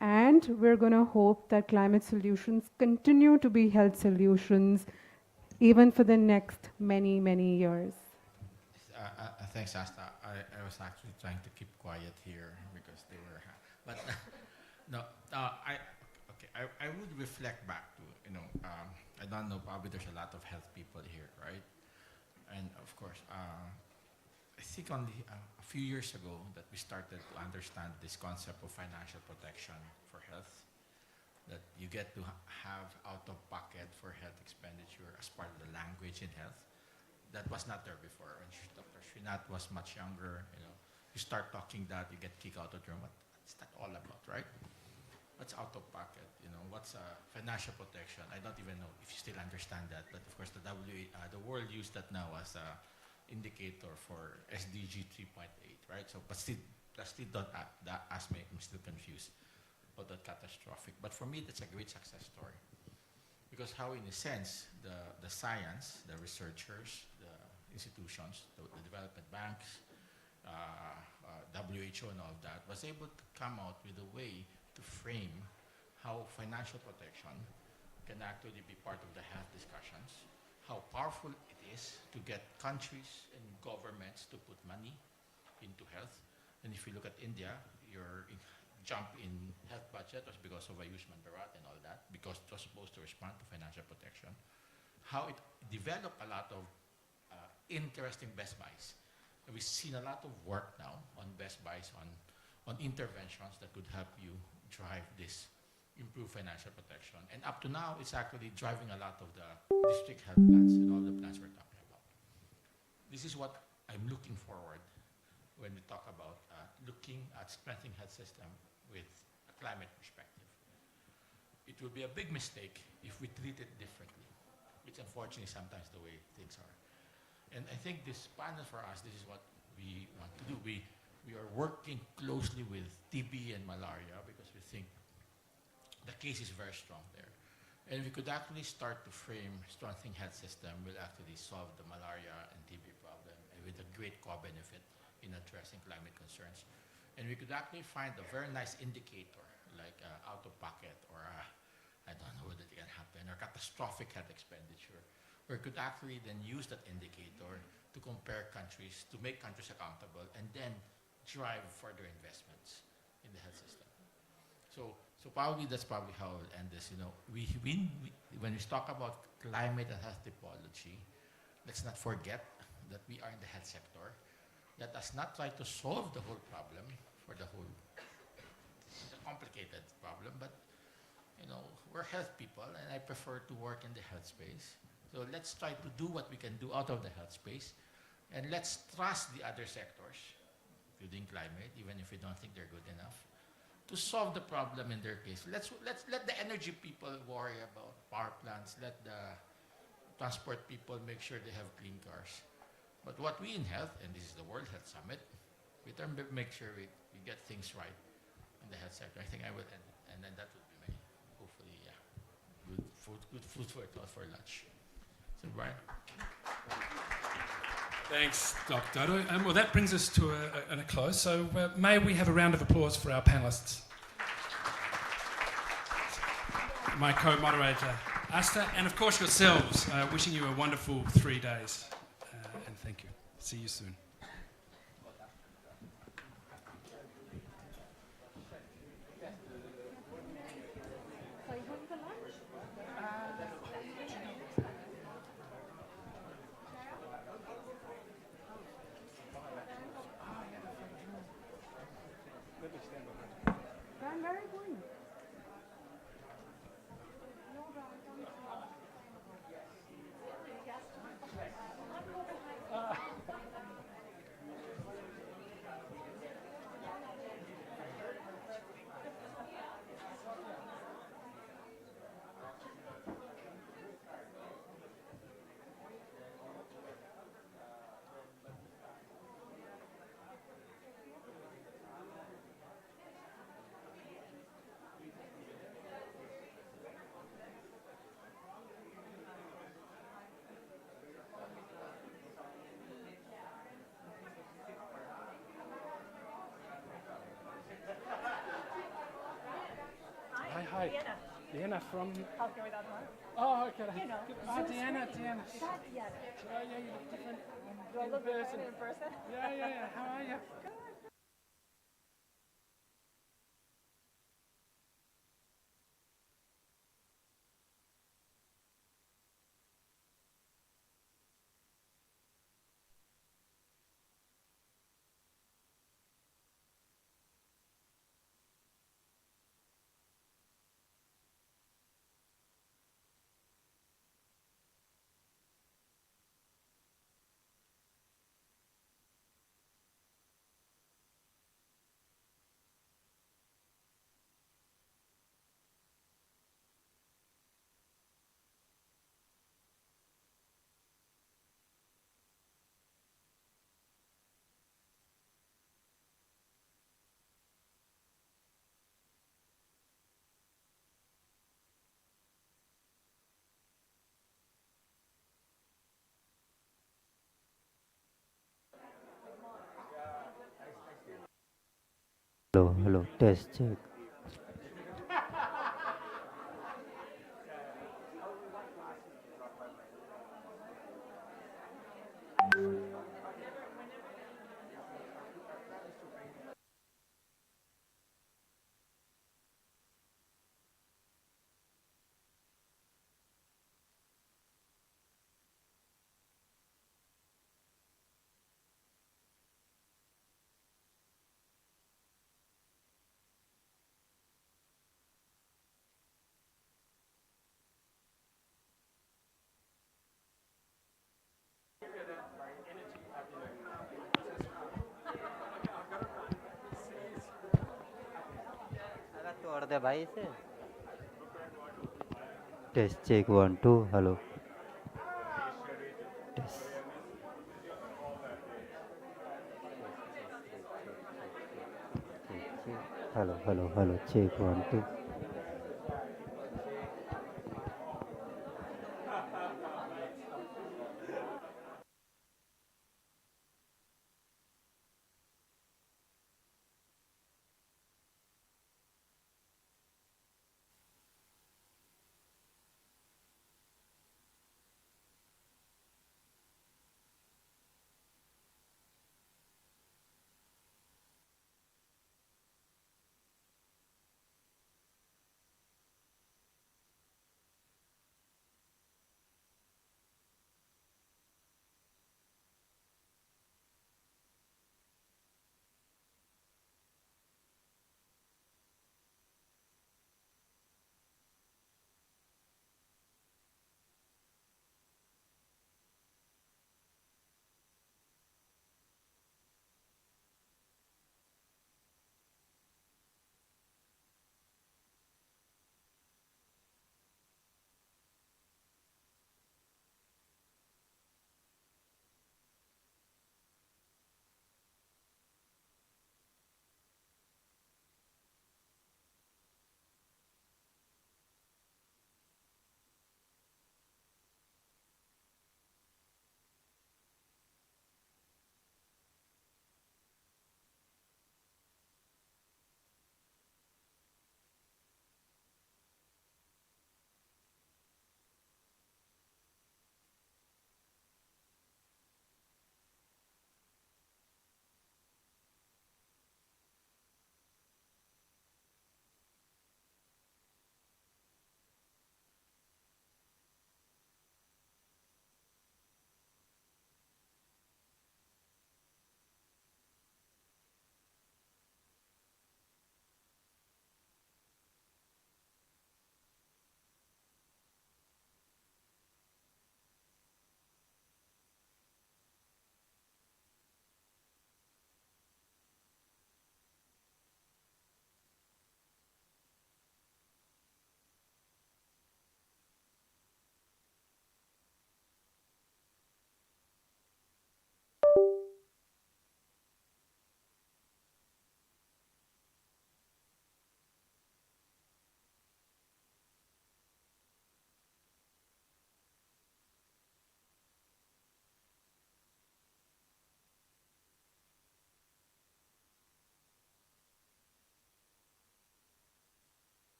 And we're going to hope that climate solutions continue to be health solutions even for the next many, many years. Thanks, Asta. I was actually trying to keep quiet here because they were, but no. I would reflect back to I don't know. Probably there's a lot of health people here, right? And of course, I think only a few years ago that we started to understand this concept of financial protection for health. That you get to have out-of-pocket for health expenditure as part of the language in health. That was not there before. When Dr. Srinath was much younger, you start talking that, you get kicked out of the room. What's that all about, right? What's out-of-pocket? What's financial protection? I don't even know if you still understand that. But of course, the world used that now as a indicator for SDG 3.8, right? So, but still don't ask me. I'm still confused about that catastrophic. But for me, that's a great success story. Because how, in a sense, the science, the researchers, the institutions, the development banks, WHO and all of that, was able to come out with a way to frame how financial protection can actually be part of the health discussions, how powerful it is to get countries and governments to put money into health. And if you look at India, your jump in health budget was because of Ayushman Bharat and all that, because it was supposed to respond to financial protection. How it developed a lot of interesting Best Buys. And we've seen a lot of work now on Best Buys, on interventions that could help you drive this improved financial protection. And up to now, it's actually driving a lot of the district health plans and all the plans we're talking about. This is what I'm looking forward when we talk about looking at strengthening health system with a climate perspective. It will be a big mistake if we treat it differently, which unfortunately sometimes the way things are. And I think this panel for us, this is what we want to do. We are working closely with TB and malaria because we think the case is very strong there. And we could actually start to frame strengthening health system will actually solve the malaria and TB problem, and with a great co-benefit in addressing climate concerns. And we could actually find a very nice indicator, like out-of-pocket or I don't know whether it can happen, or catastrophic health expenditure, where we could actually then use that indicator to compare countries, to make countries accountable, and then drive further investments in the health system. So probably that's probably how we'll end this. You know, when we talk about climate and health typology, let's not forget that we are in the health sector. Let us not try to solve the whole problem for the whole. It's a complicated problem, but you know, we're health people, and I prefer to work in the health space. So let's try to do what we can do out of the health space, and let's trust the other sectors, including climate, even if we don't think they're good enough, to solve the problem in their case. Let's let the energy people worry about power plants. Let the transport people make sure they have clean cars. But what we in health, and this is the World Health Summit, we try to make sure we get things right in the health sector. I think I will end it, and then that would be my, hopefully, yeah, good food for thought for lunch. So Brian. Thanks, Dr. Dodo. Well, that brings us to a close. So may we have a round of applause for our panelists. My co-moderator, Asta, and of course yourselves. Wishing you a wonderful 3 days. And thank you. See you soon. Hi. Deanna from... Healthcare Without Harm. Oh, okay. You know. Deanna. That's Deanna. Yeah, you look different Do I look different in person? Yeah. How are you? Good. Hello, test, check. दे भाई इसे test check 1 2 hello test hello hello hello check 1 2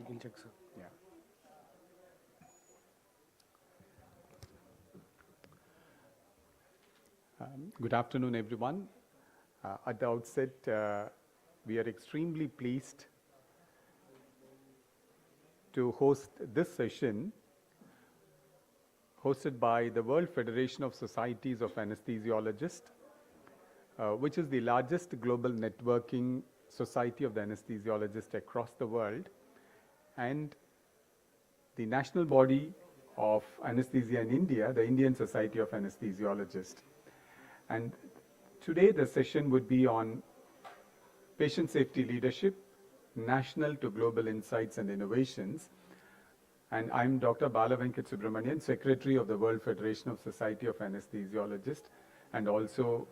You can check, sir. Yeah. Good afternoon, everyone. At the outset, we are extremely pleased to host this session hosted by the World Federation of Societies of Anesthesiologists, which is the largest global networking society of the anesthesiologists across the world, and the national body of anesthesia in India, the Indian Society of Anesthesiologists. And today the session would be on patient safety leadership, national to global insights and innovations. And I'm Dr. Bala Venkat Subramanian, Secretary of the World Federation of Society of Anesthesiologists, and also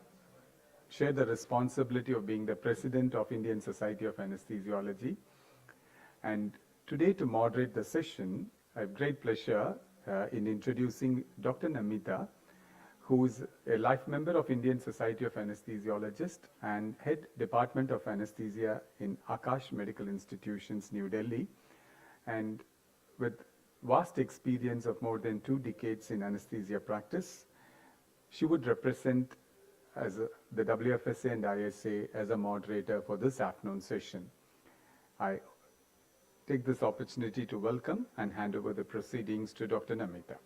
share the responsibility of being the President of Indian Society of Anesthesiology. And today, to moderate the session, I have great pleasure in introducing Dr. Namita, who is a life member of Indian Society of Anesthesiologists and Head Department of Anesthesia in Akash Medical Institutions, New Delhi, and with vast experience of more than 2 decades in anesthesia practice. She would represent as the WFSA and ISA as a moderator for this afternoon session. I take this opportunity to welcome and hand over the proceedings to Dr. Namita.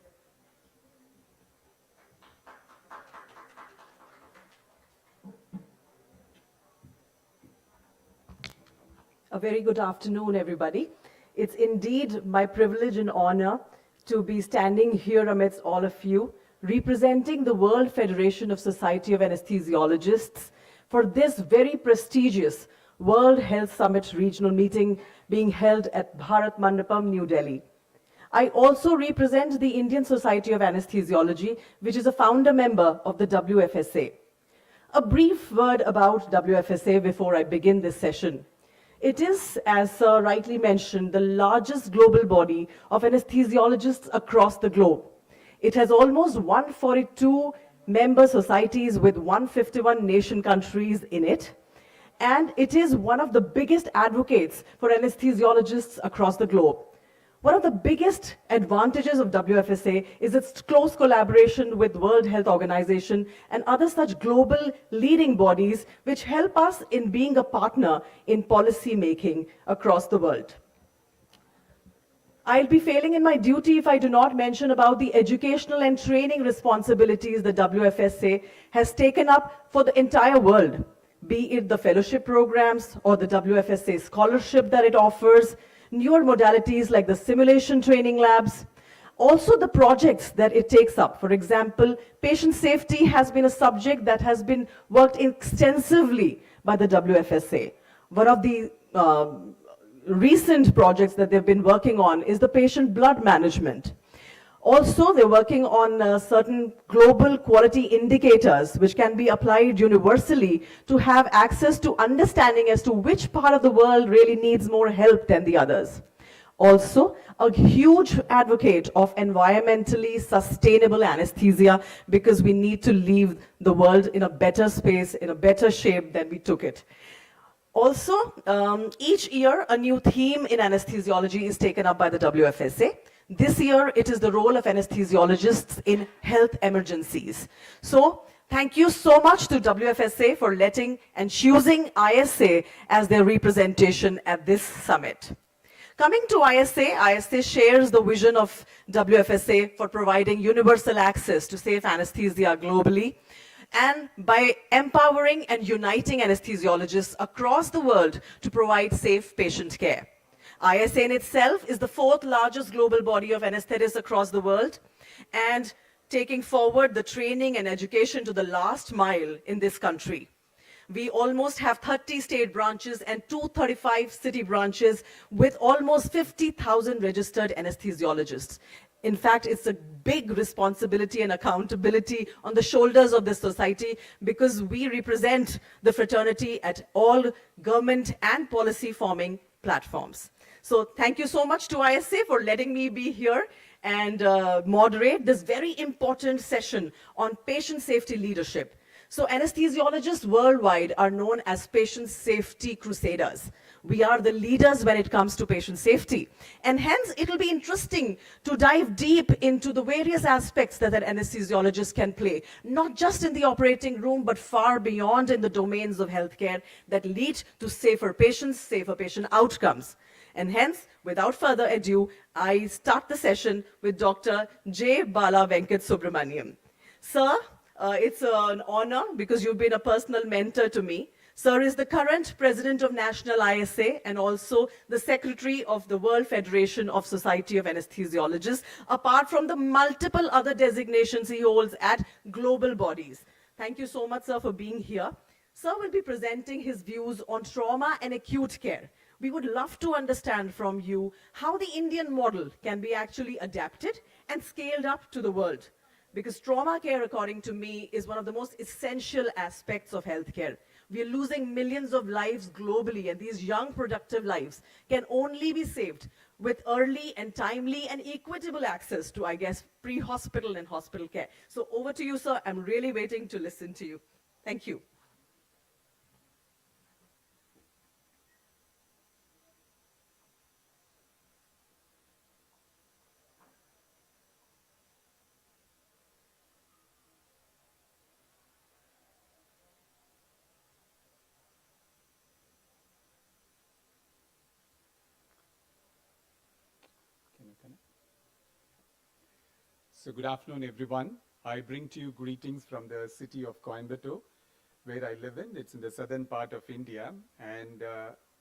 A very good afternoon, everybody. It's indeed my privilege and honor to be standing here amidst all of you, representing the World Federation of Society of Anesthesiologists for this very prestigious World Health Summit regional meeting being held at Bharat Mandapam, New Delhi. I also represent the Indian Society of Anesthesiology, which is a founder member of the WFSA. A brief word about WFSA before I begin this session. It is, as Sir rightly mentioned, the largest global body of anesthesiologists across the globe. It has almost 142 member societies with 151 nation countries in it. And it is one of the biggest advocates for anesthesiologists across the globe. One of the biggest advantages of WFSA is its close collaboration with World Health Organization and other such global leading bodies which help us in being a partner in policy making across the world. I'll be failing in my duty if I do not mention about the educational and training responsibilities the WFSA has taken up for the entire world, be it the fellowship programs or the WFSA scholarship that it offers, newer modalities like the simulation training labs, also the projects that it takes up. For example, patient safety has been a subject that has been worked extensively by the WFSA. One of the recent projects that they've been working on is the patient blood management. Also, they're working on certain global quality indicators which can be applied universally to have access to understanding as to which part of the world really needs more help than the others. Also, a huge advocate of environmentally sustainable anesthesia because we need to leave the world in a better space, in a better shape than we took it. Also, each year a new theme in anesthesiology is taken up by the WFSA. This year, it is the role of anesthesiologists in health emergencies. So, thank you so much to WFSA for letting and choosing ISA as their representation at this summit. Coming to ISA, ISA shares the vision of WFSA for providing universal access to safe anesthesia globally, and by empowering and uniting anesthesiologists across the world to provide safe patient care. ISA in itself is the 4th largest global body of anesthetists across the world, and taking forward the training and education to the last mile in this country. We almost have 30 state branches and 235 city branches with almost 50,000 registered anesthesiologists. In fact, it's a big responsibility and accountability on the shoulders of this society because we represent the fraternity at all government and policy forming platforms. So thank you so much to ISA for letting me be here and moderate this very important session on patient safety leadership. So anesthesiologists worldwide are known as patient safety crusaders. We are the leaders when it comes to patient safety. And hence, it will be interesting to dive deep into the various aspects that an anesthesiologist can play, not just in the operating room, but far beyond in the domains of healthcare that lead to safer patients, safer patient outcomes. And hence, without further ado, I start the session with Dr. J. Bala Venkat Subramaniam. Sir, it's an honor because you've been a personal mentor to me. Sir is the current president of National ISA and also the secretary of the World Federation of Society of Anesthesiologists, apart from the multiple other designations he holds at global bodies. Thank you so much, sir, for being here. Sir will be presenting his views on trauma and acute care. We would love to understand from you how the Indian model can be actually adapted and scaled up to the world. Because trauma care, according to me, is one of the most essential aspects of healthcare. We are losing millions of lives globally, and these young, productive lives can only be saved with early and timely and equitable access to, I guess, pre-hospital and hospital care. So over to you, sir. I'm really waiting to listen to you. Thank you. So good afternoon, everyone. I bring to you greetings from the city of Coimbatore, where I live in. It's in the southern part of India, and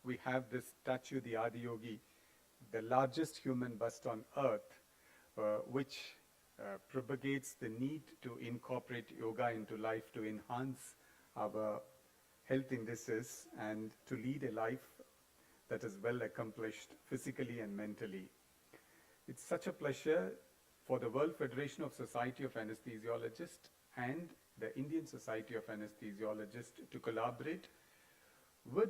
we have this statue, the Adiyogi, the largest human bust on earth, which propagates the need to incorporate yoga into life to enhance our health indices and to lead a life that is well accomplished physically and mentally. It's such a pleasure for the World Federation of Society of Anesthesiologists and the Indian Society of Anesthesiologists to collaborate with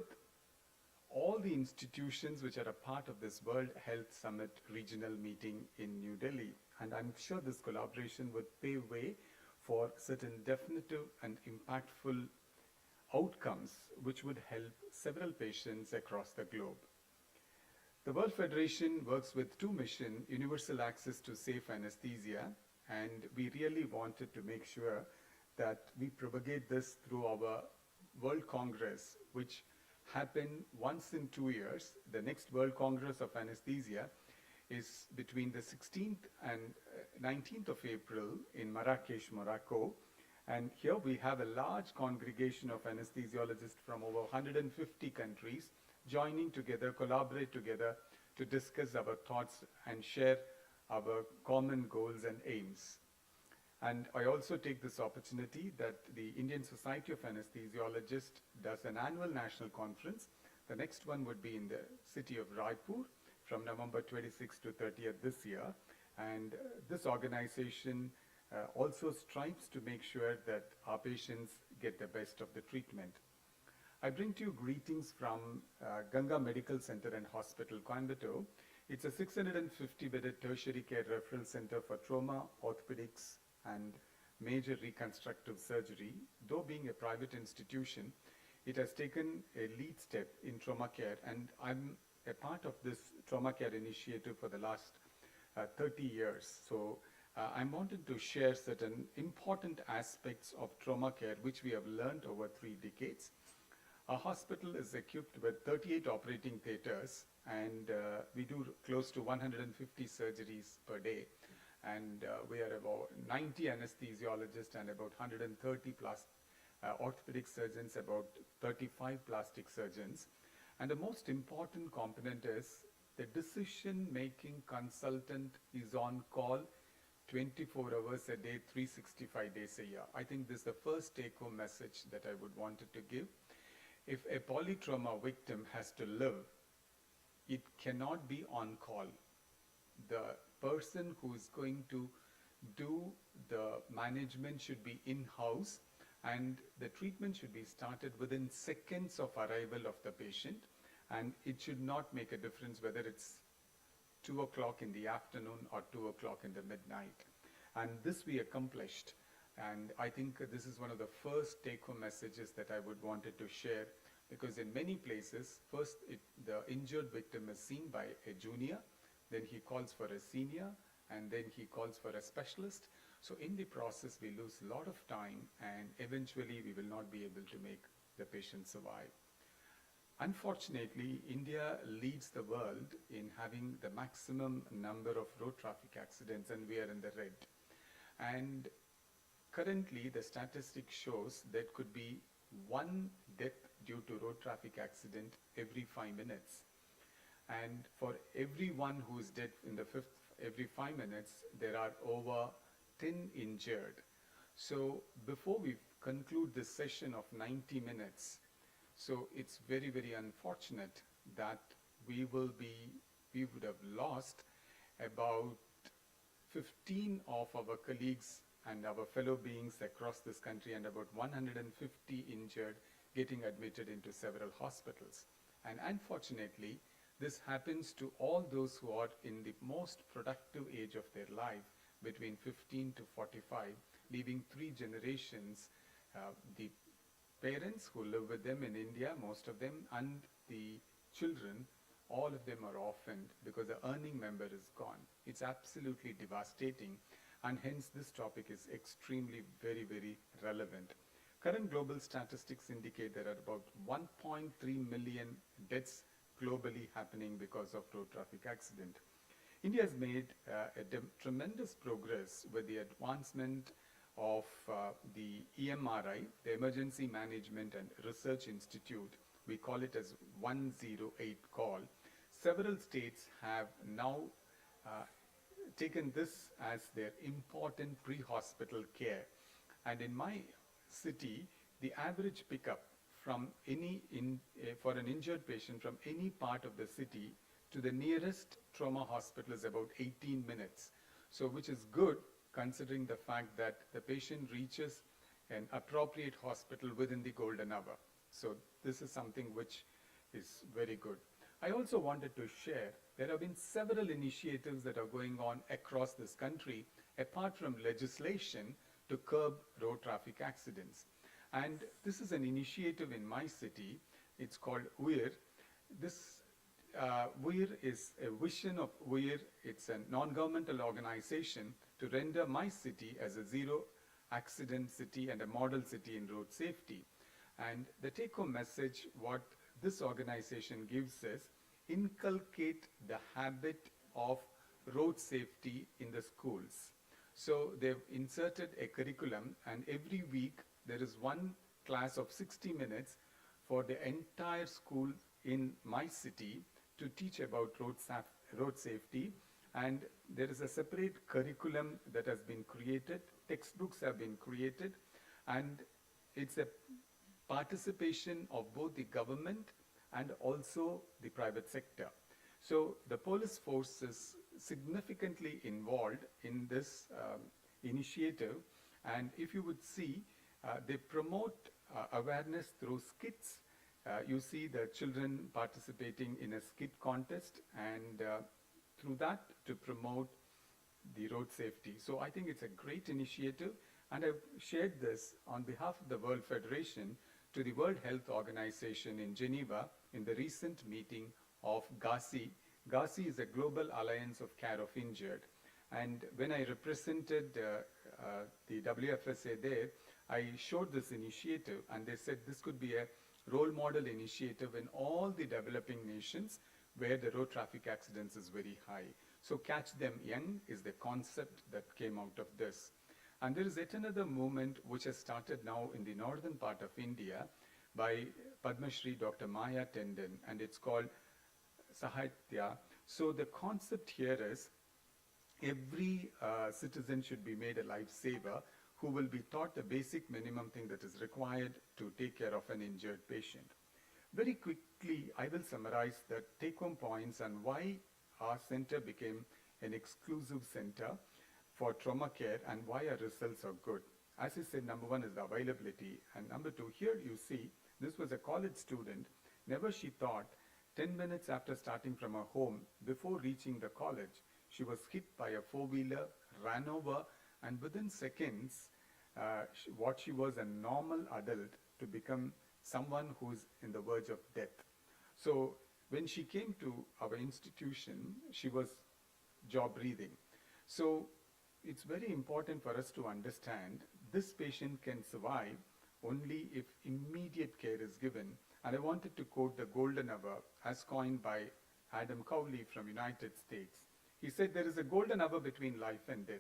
all the institutions which are a part of this World Health Summit regional meeting in New Delhi. And I'm sure this collaboration would pave way for certain definitive and impactful outcomes which would help several patients across the globe. The World Federation works with two missions: universal access to safe anesthesia, and we really wanted to make sure that we propagate this through our World Congress, which happen once in 2 years. The next World Congress of Anesthesia is between the 16th and 19th of April in Marrakesh, Morocco. And here we have a large congregation of anesthesiologists from over 150 countries joining together, collaborate together to discuss our thoughts and share our common goals and aims. And I also take this opportunity that the Indian Society of Anesthesiologists does an annual national conference. The next one would be in the city of Raipur from November 26th to 30th this year. And this organization also strives to make sure that our patients get the best of the treatment. I bring to you greetings from Ganga Medical Center and Hospital, Coimbatore. It's a 650-bedded tertiary care referral center for trauma, orthopedics, and major reconstructive surgery. Though being a private institution, it has taken a lead step in trauma care, and I'm a part of this trauma care initiative for the last 30 years. So I wanted to share certain important aspects of trauma care which we have learned over 3 decades. Our hospital is equipped with 38 operating theaters, and we do close to 150 surgeries per day. And we are about 90 anesthesiologists and about 130 plus orthopedic surgeons, about 35 plastic surgeons. And the most important component is the decision-making consultant is on call 24 hours a day, 365 days a year. I think this is the first take-home message that I would wanted to give. If a polytrauma victim has to live, it cannot be on call. The person who is going to do the management should be in-house, and the treatment should be started within seconds of arrival of the patient, and it should not make a difference whether it's 2 o'clock in the afternoon or 2 o'clock in the midnight. And this we accomplished And I think this is one of the first take-home messages that I would wanted to share, because in many places, first the injured victim is seen by a junior, then he calls for a senior, and then he calls for a specialist. So in the process, we lose a lot of time, and eventually we will not be able to make the patient survive. Unfortunately, India leads the world in having the maximum number of road traffic accidents, and we are in the red. And currently, the statistic shows there could be one death due to road traffic accident every 5 minutes. And for everyone who is dead in the every 5 minutes, there are over 10 injured. So before we conclude this session of 90 minutes, so it's very, very unfortunate that we would have lost about 15 of our colleagues and our fellow beings across this country, and about 150 injured getting admitted into several hospitals. And unfortunately, this happens to all those who are in the most productive age of their life, between 15 to 45, leaving 3 generations, the parents who live with them in India, most of them, and the children, all of them are orphaned because the earning member is gone. It's absolutely devastating, and hence this topic is extremely very, very relevant. Current global statistics indicate there are about 1.3 million deaths globally happening because of road traffic accident. India has made tremendous progress with the advancement of the EMRI, the Emergency Management and Research Institute. We call it as 108 call. Several states have now taken this as their important pre-hospital care. And in my city, the average pickup from for an injured patient from any part of the city to the nearest trauma hospital is about 18 minutes. So which is good, considering the fact that the patient reaches an appropriate hospital within the golden hour. So this is something which is very good. I also wanted to share, there have been several initiatives that are going on across this country, apart from legislation, to curb road traffic accidents. And this is an initiative in my city. It's called UIR. This UIR is a vision of UIR. It's a non-governmental organization to render my city as a zero accident city and a model city in road safety. And the take-home message, what this organization gives is, inculcate the habit of road safety in the schools. So they've inserted a curriculum, and every week there is one class of 60 minutes for the entire school in my city to teach about road safety. And there is a separate curriculum that has been created, textbooks have been created, and it's a participation of both the government and also the private sector. So the police force is significantly involved in this initiative, and if you would see, they promote awareness through skits. You see the children participating in a skit contest, and through that to promote the road safety. So I think it's a great initiative, and I've shared this on behalf of the World Federation to the World Health Organization in Geneva in the recent meeting of GACI. GACI is a Global Alliance of Care of Injured. And when I represented the WFSA there, I showed this initiative, and they said this could be a role model initiative in all the developing nations where the road traffic accidents is very high. So catch them young is the concept that came out of this. And there is yet another movement which has started now in the northern part of India by Padma Shri Dr. Maya Tendon, and it's called Sahitya. So the concept here is every citizen should be made a lifesaver who will be taught the basic minimum thing that is required to take care of an injured patient. Very quickly, I will summarize the take-home points and why our center became an exclusive center for trauma care and why our results are good. As I said, number one is the availability, and number two, here you see, this was a college student. Never she thought, 10 minutes after starting from her home, before reaching the college, she was hit by a four-wheeler, ran over, and within seconds, what she was a normal adult to become someone who's in the verge of death. So when she came to our institution, she was jaw breathing. So it's very important for us to understand this patient can survive only if immediate care is given. And I wanted to quote the golden hour as coined by Adam Cowley from United States. He said there is a golden hour between life and death.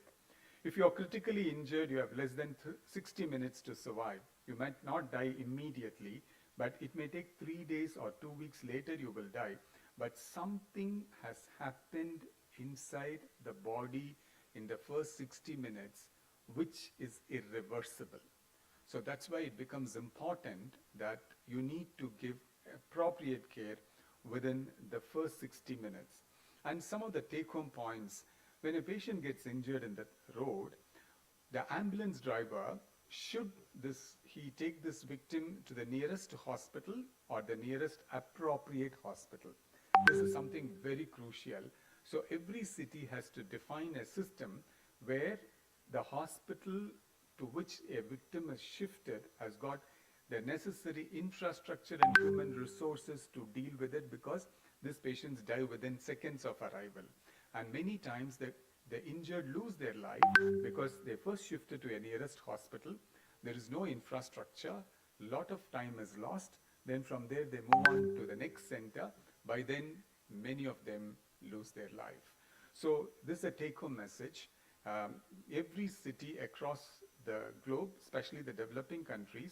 If you are critically injured, you have less than 60 minutes to survive. You might not die immediately, but it may take 3 days or 2 weeks later you will die. But something has happened inside the body in the first 60 minutes, which is irreversible. So that's why it becomes important that you need to give appropriate care within the first 60 minutes. And some of the take-home points, when a patient gets injured in the road, the ambulance driver, should he take this victim to the nearest hospital or the nearest appropriate hospital? This is something very crucial. So every city has to define a system where the hospital to which a victim is shifted has got the necessary infrastructure and human resources to deal with it, because these patients die within seconds of arrival. And many times the injured lose their life because they first shifted to a nearest hospital. There is no infrastructure. A lot of time is lost. Then from there they move on to the next center. By then, many of them lose their life. So this is a take-home message. Every city across the globe, especially the developing countries,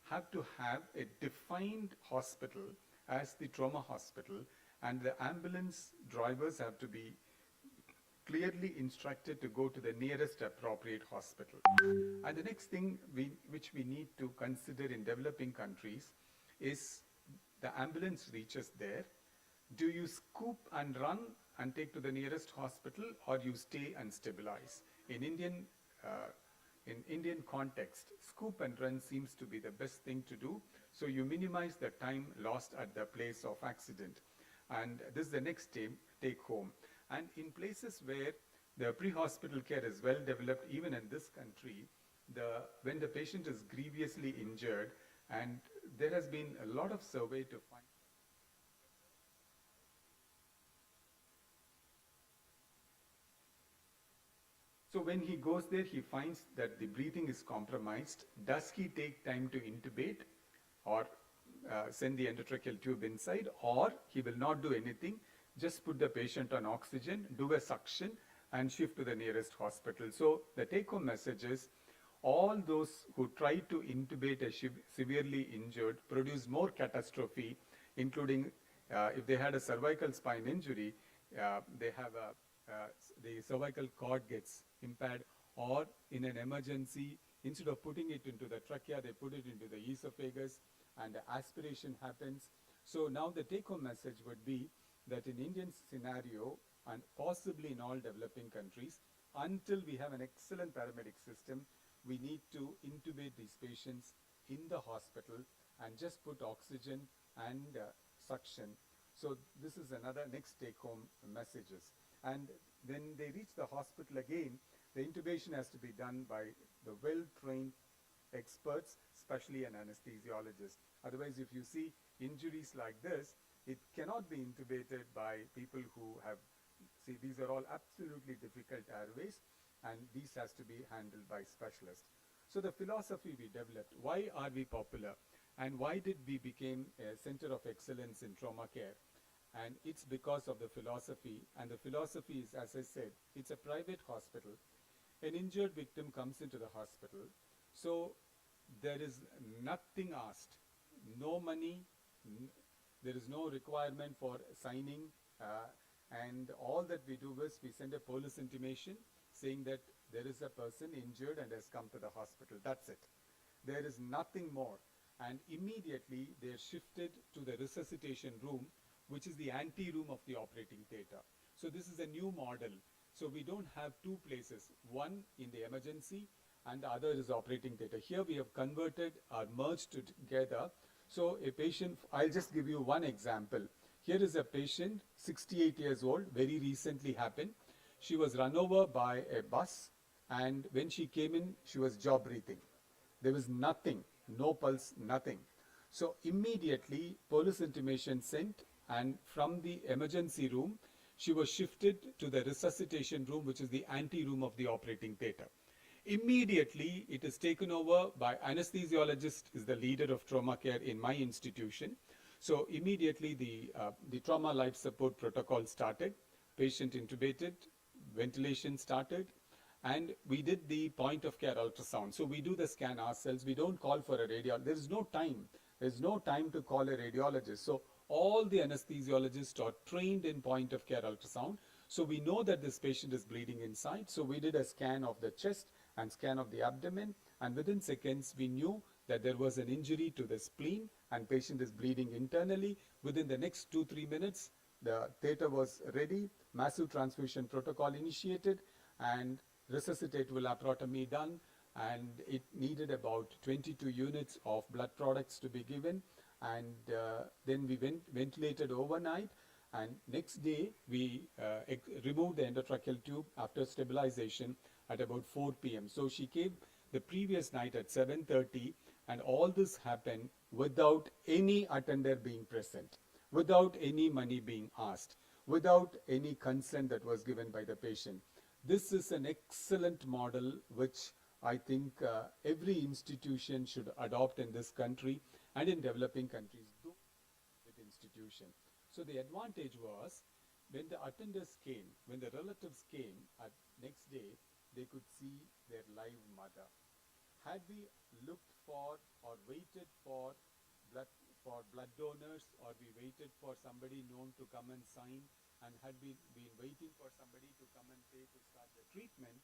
have to have a defined hospital as the trauma hospital, and the ambulance drivers have to be clearly instructed to go to the nearest appropriate hospital. And the next thing which we need to consider in developing countries is the ambulance reaches there. Do you scoop and run and take to the nearest hospital, or you stay and stabilize? In Indian context, scoop and run seems to be the best thing to do. So you minimize the time lost at the place of accident. And this is the next take home. And in places where the pre-hospital care is well developed, even in this country, when the patient is grievously injured, and there has been a lot of survey to find. So when he goes there, he finds that the breathing is compromised. Does he take time to intubate or send the endotracheal tube inside, or he will not do anything, just put the patient on oxygen, do a suction, and shift to the nearest hospital? So the take-home message is, all those who try to intubate a severely injured produce more catastrophe, including if they had a cervical spine injury, they have the cervical cord gets impaired, or in an emergency, instead of putting it into the trachea, they put it into the esophagus, and the aspiration happens. So now the take-home message would be that in Indian scenario, and possibly in all developing countries, until we have an excellent paramedic system, we need to intubate these patients in the hospital and just put oxygen and suction. So this is another next take-home messages. And when they reach the hospital again, the intubation has to be done by the well-trained experts, especially an anesthesiologist. Otherwise, if you see injuries like this, it cannot be intubated by people who have, see, these are all absolutely difficult airways, and these has to be handled by specialists. So the philosophy we developed, why are we popular, and why did we become a center of excellence in trauma care? And it's because of the philosophy, and the philosophy is, as I said, it's a private hospital. An injured victim comes into the hospital, so there is nothing asked, no money, there is no requirement for signing, and all that we do is we send a police intimation saying that there is a person injured and has come to the hospital. That's it. There is nothing more. And immediately they are shifted to the resuscitation room, which is the ante-room of the operating theatre. So this is a new model. So we don't have two places, one in the emergency and the other is operating theatre. Here we have converted or merged together. So a patient, I'll just give you one example. Here is a patient, 68 years old, very recently happened. She was run over by a bus And when she came in, she was jaw breathing. There was nothing, no pulse, nothing. So immediately, police intimation sent, and from the emergency room, she was shifted to the resuscitation room, which is the ante-room of the operating theatre. Immediately, it is taken over by anesthesiologist, is the leader of trauma care in my institution. So immediately, the trauma life support protocol started, patient intubated, ventilation started, and we did the point of care ultrasound. So we do the scan ourselves. We don't call for a radiologist. There is no time. There's no time to call a radiologist. So all the anesthesiologists are trained in point of care ultrasound. So we know that this patient is bleeding inside. So we did a scan of the chest and scan of the abdomen. And within seconds, we knew that there was an injury to the spleen and patient is bleeding internally. Within the next 2-3 minutes, the theatre was ready, massive transfusion protocol initiated, and resuscitative laparotomy done, and it needed about 22 units of blood products to be given, and then we ventilated overnight, and next day we removed the endotracheal tube after stabilization at about 4 p.m. So she came the previous night at 7:30, and all this happened without any attender being present, without any money being asked, without any consent that was given by the patient. This is an excellent model which I think every institution should adopt in this country and in developing countries do with institution. So the advantage was when the attenders came, when the relatives came at next day, they could see their live mother. Had we looked for or waited for blood donors, or we waited for somebody known to come and sign, and had been waiting for somebody to come and pay to start the treatment,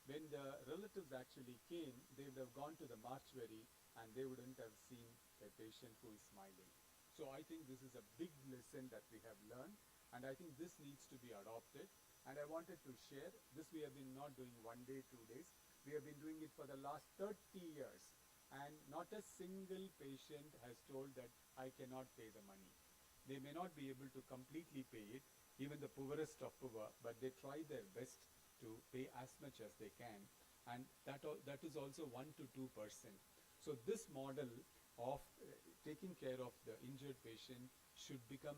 when the relatives actually came, they would have gone to the mortuary and they wouldn't have seen a patient who is smiling. So I think this is a big lesson that we have learned, and I think this needs to be adopted. And I wanted to share, this we have been not doing 1 day, 2 days, we have been doing it for the last 30 years. And not a single patient has told that I cannot pay the money. They may not be able to completely pay it, even the poorest of poor, but they try their best to pay as much as they can. And that is also 1 to 2%. So this model of taking care of the injured patient should become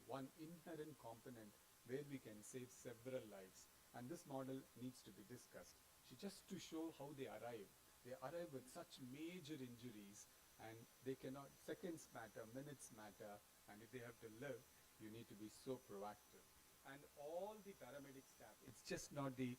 one inherent component where we can save several lives. And this model needs to be discussed. Just to show how they arrive. They arrive with such major injuries, and they cannot, seconds matter, minutes matter, and if they have to live, you need to be so proactive. And all the paramedic staff, it's just not the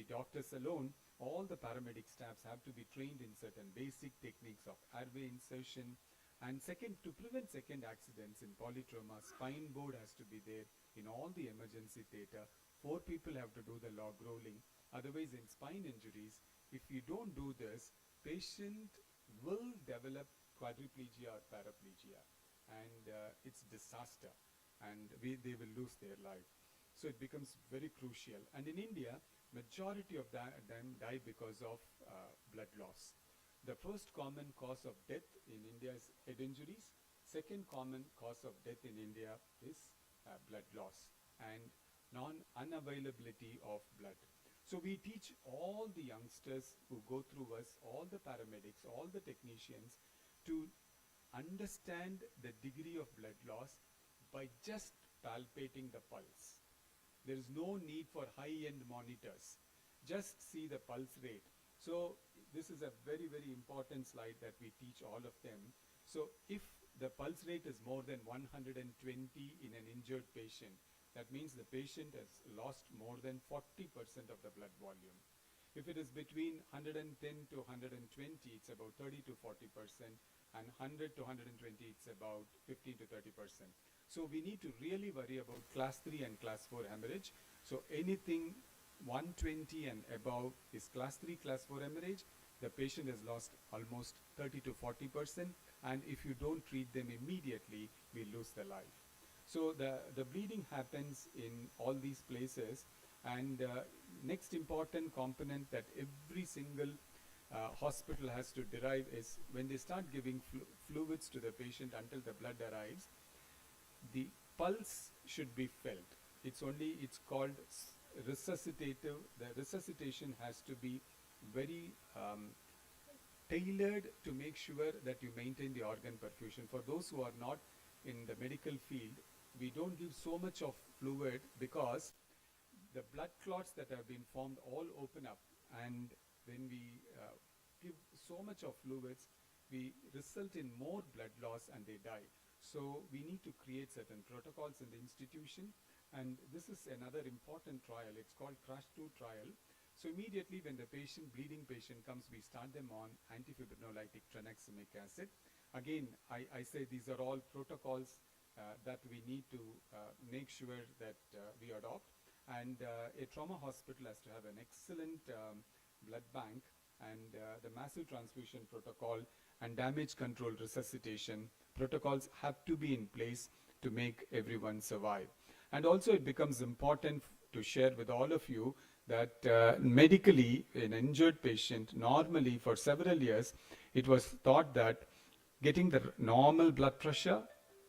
doctors alone, all the paramedic staffs have to be trained in certain basic techniques of airway insertion. And second, to prevent second accidents in polytrauma, spine board has to be there in all the emergency theatre. 4 people have to do the log rolling. Otherwise, in spine injuries, if you don't do this, patient will develop quadriplegia or paraplegia, and it's disaster, and they will lose their life. So it becomes very crucial. And in India, majority of them die because of blood loss. The first common cause of death in India is head injuries. Second common cause of death in India is blood loss and unavailability of blood. So we teach all the youngsters who go through us, all the paramedics, all the technicians, to understand the degree of blood loss by just palpating the pulse. There is no need for high-end monitors. Just see the pulse rate. So this is a very, very important slide that we teach all of them. So if the pulse rate is more than 120 in an injured patient, that means the patient has lost more than 40% of the blood volume. If it is between 110 to 120, it's about 30 to 40%, and 100 to 120, it's about 15 to 30%. So we need to really worry about class 3 and class 4 hemorrhage. So anything 120 and above is class 3, class 4 hemorrhage. The patient has lost almost 30 to 40%, and if you don't treat them immediately, we lose their life. So the bleeding happens in all these places, and next important component that every single hospital has to derive is when they start giving fluids to the patient until the blood arrives, the pulse should be felt. It's called resuscitation has to be very tailored to make sure that you maintain the organ perfusion. For those who are not in the medical field, we don't give so much of fluid because the blood clots that have been formed all open up, and when we give so much of fluids, we result in more blood loss and they die. So we need to create certain protocols in the institution, and this is another important trial. It's called CRASH-2 trial. So immediately when the bleeding patient comes, we start them on antifibrinolytic tranexamic acid. Again, I say these are all protocols that we need to make sure that we adopt. And a trauma hospital has to have an excellent blood bank, and the massive transfusion protocol and damage control resuscitation protocols have to be in place to make everyone survive. And also it becomes important to share with all of you that medically, an injured patient, normally for several years, it was thought that getting the normal blood pressure,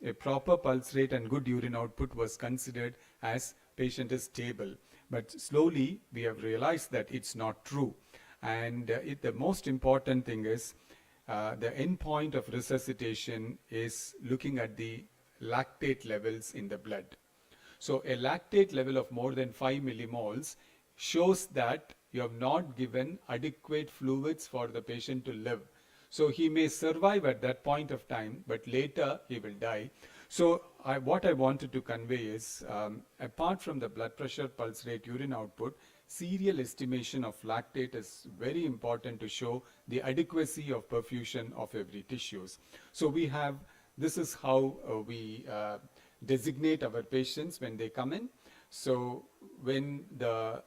a proper pulse rate and good urine output was considered as patient is stable. But slowly we have realized that it's not true. And the most important thing is the end point of resuscitation is looking at the lactate levels in the blood. So a lactate level of more than 5 millimoles shows that you have not given adequate fluids for the patient to live. So he may survive at that point of time, but later he will die. So what I wanted to convey is, apart from the blood pressure, pulse rate, urine output, serial estimation of lactate is very important to show the adequacy of perfusion of every tissues. So we have, this is how we designate our patients when they come in. So when the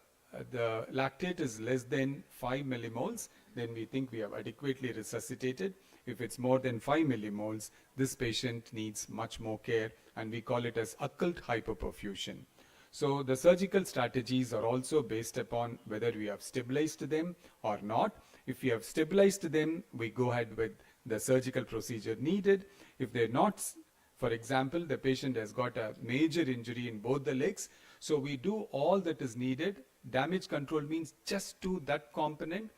lactate is less than 5 millimoles, then we think we have adequately resuscitated. If it's more than 5 millimoles, this patient needs much more care, and we call it as occult hypoperfusion. So the surgical strategies are also based upon whether we have stabilized them or not. If we have stabilized them, we go ahead with the surgical procedure needed. If they're not, for example, the patient has got a major injury in both the legs, so we do all that is needed. Damage control means just do that component,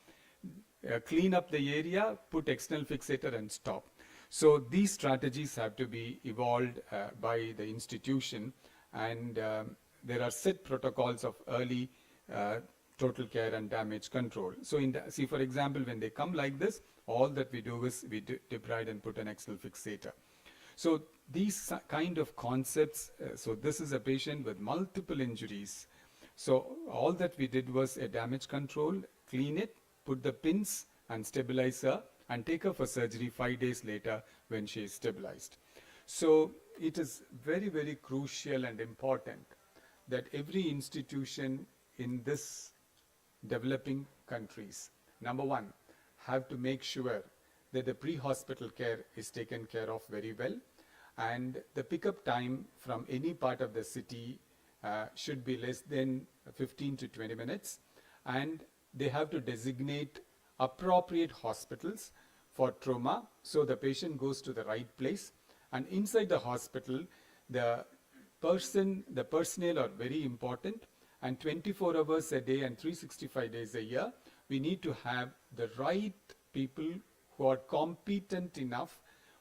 clean up the area, put external fixator and stop. So these strategies have to be evolved by the institution, and there are set protocols of early total care and damage control. So see, for example, when they come like this, all that we do is we debride and put an external fixator. So these kind of concepts, so this is a patient with multiple injuries. So all that we did was a damage control, clean it, put the pins and stabilize her, and take her for surgery 5 days later when she is stabilized. So it is very, very crucial and important that every institution in this developing countries, number one, have to make sure that the pre-hospital care is taken care of very well, and the pickup time from any part of the city should be less than 15 to 20 minutes, and they have to designate appropriate hospitals for trauma, so the patient goes to the right place. And inside the hospital, the personnel are very important, and 24 hours a day and 365 days a year, we need to have the right people who are competent enough,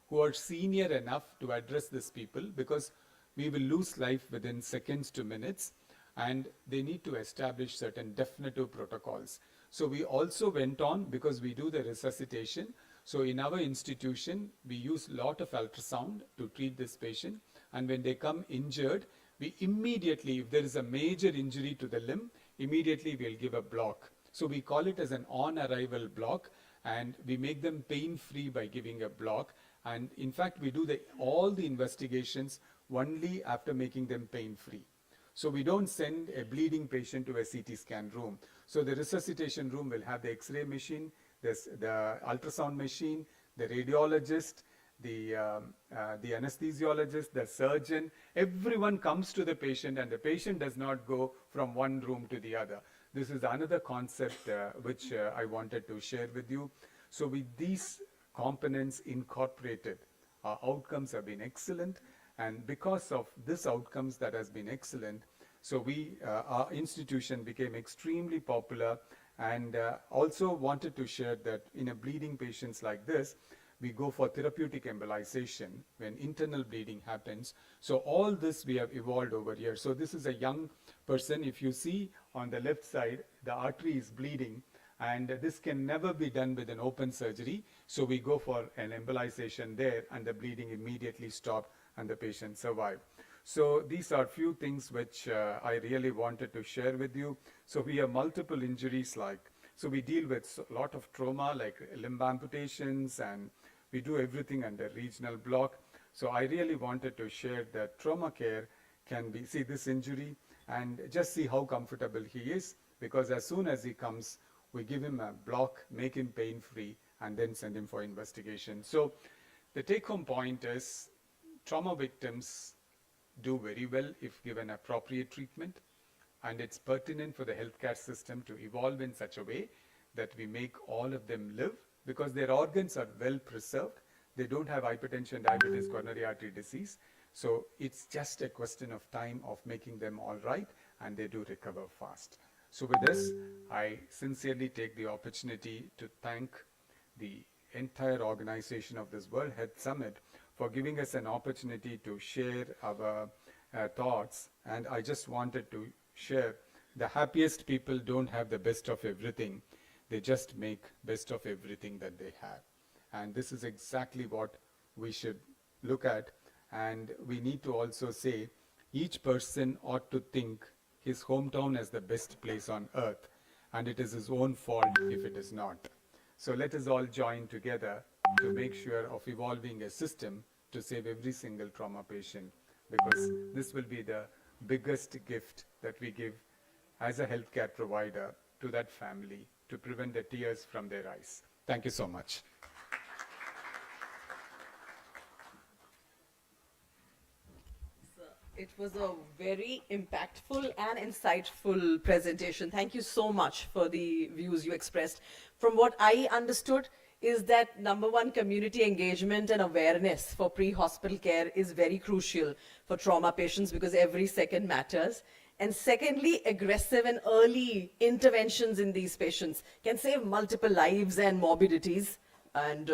who are senior enough to address these people, because we will lose life within seconds to minutes, and they need to establish certain definitive protocols. So we also went on, because we do the resuscitation, so in our institution, we use a lot of ultrasound to treat this patient, and when they come injured, we immediately, if there is a major injury to the limb, immediately we'll give a block. So we call it as an on-arrival block, and we make them pain-free by giving a block. And in fact, we do all the investigations only after making them pain-free. So we don't send a bleeding patient to a CT scan room. So the resuscitation room will have the X-ray machine, the ultrasound machine, the radiologist, the anesthesiologist, the surgeon. Everyone comes to the patient, and the patient does not go from one room to the other. This is another concept which I wanted to share with you. So with these components incorporated, our outcomes have been excellent. And because of these outcomes that has been excellent, So our institution became extremely popular, and also wanted to share that in a bleeding patients like this, we go for therapeutic embolization when internal bleeding happens. So all this we have evolved over here. So this is a young person. If you see on the left side, the artery is bleeding, and this can never be done with an open surgery. So we go for an embolization there, and the bleeding immediately stopped and the patient survived. So these are few things which I really wanted to share with you. So we have multiple injuries, so we deal with a lot of trauma like limb amputations, and we do everything under regional block. So I really wanted to share that trauma care can be, see this injury and just see how comfortable he is, because as soon as he comes, we give him a block, make him pain-free, and then send him for investigation. So the take-home point is trauma victims do very well if given appropriate treatment, and it's pertinent for the healthcare system to evolve in such a way that we make all of them live, because their organs are well preserved. They don't have hypertension, diabetes, coronary artery disease. So it's just a question of time of making them all right, and they do recover fast. So with this, I sincerely take the opportunity to thank the entire organization of this World Health Summit for giving us an opportunity to share our thoughts. And I just wanted to share, the happiest people don't have the best of everything. They just make best of everything that they have. And this is exactly what we should look at. And we need to also say, each person ought to think his hometown as the best place on earth, and it is his own fault if it is not. So let us all join together to make sure of evolving a system to save every single trauma patient, because this will be the biggest gift that we give as a healthcare provider to that family, to prevent the tears from their eyes. Thank you so much. It was a very impactful and insightful presentation. Thank you so much for the views you expressed. From what I understood is that number one, community engagement and awareness for pre-hospital care is very crucial for trauma patients, because every second matters. And secondly, aggressive and early interventions in these patients can save multiple lives and morbidities. And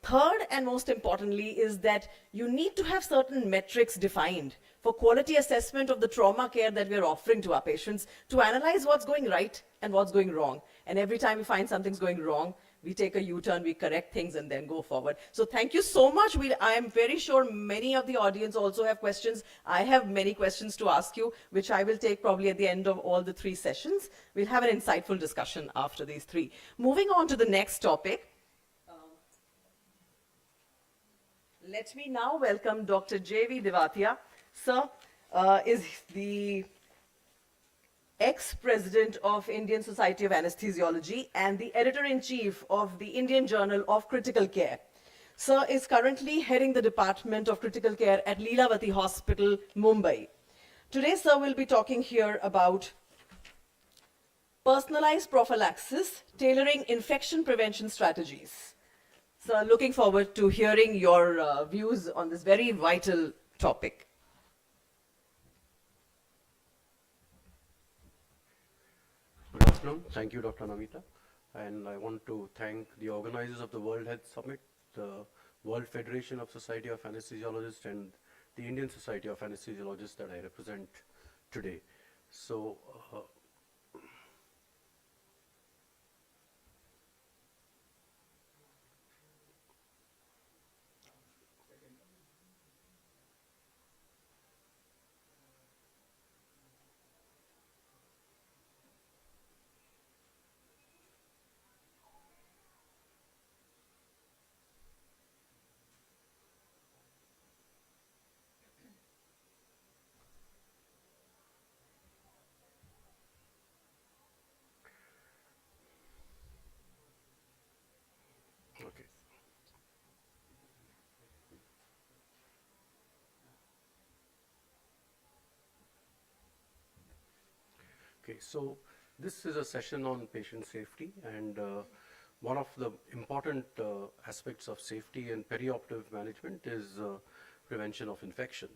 third, and most importantly, is that you need to have certain metrics defined for quality assessment of the trauma care that we're offering to our patients, to analyze what's going right and what's going wrong. And every time we find something's going wrong, we take a U-turn, we correct things, and then go forward. So thank you so much. I am very sure many of the audience also have questions. I have many questions to ask you, which I will take probably at the end of all the three sessions. We'll have an insightful discussion after these three. Moving on to the next topic. Let me now welcome Dr. J.V. Devatia. Sir is the ex-president of Indian Society of Anesthesiology and the editor-in-chief of the Indian Journal of Critical Care. Sir is currently heading the Department of Critical Care at Leelavati Hospital, Mumbai. Today, sir will be talking here about personalized prophylaxis, tailoring infection prevention strategies. So looking forward to hearing your views on this very vital topic. Good afternoon. Thank you, Dr. Namita. And I want to thank the organizers of the World Health Summit, the World Federation of Society of Anesthesiologists, and the Indian Society of Anesthesiologists that I represent today. So, okay. Okay, so this is a session on patient safety, and one of the important aspects of safety and perioperative management is prevention of infection.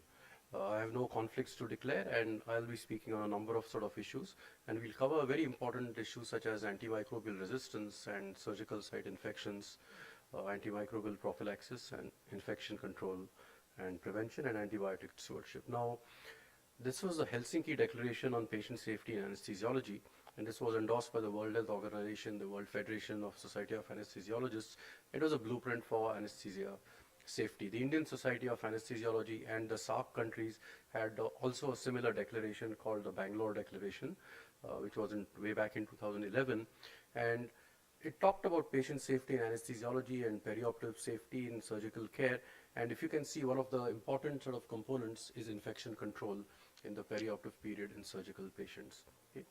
I have no conflicts to declare, and I'll be speaking on a number of sort of issues, and we'll cover very important issues such as antimicrobial resistance and surgical site infections, antimicrobial prophylaxis and infection control and prevention, and antibiotic stewardship. Now, this was the Helsinki Declaration on Patient Safety in Anesthesiology, and this was endorsed by the World Health Organization, the World Federation of Society of Anesthesiologists. It was a blueprint for anesthesia safety. The Indian Society of Anesthesiology and the SAARC countries had also a similar declaration called the Bangalore Declaration, which was way back in 2011. And it talked about patient safety in anesthesiology and perioperative safety in surgical care. And if you can see, one of the important sort of components is infection control in the perioperative period in surgical patients. Okay.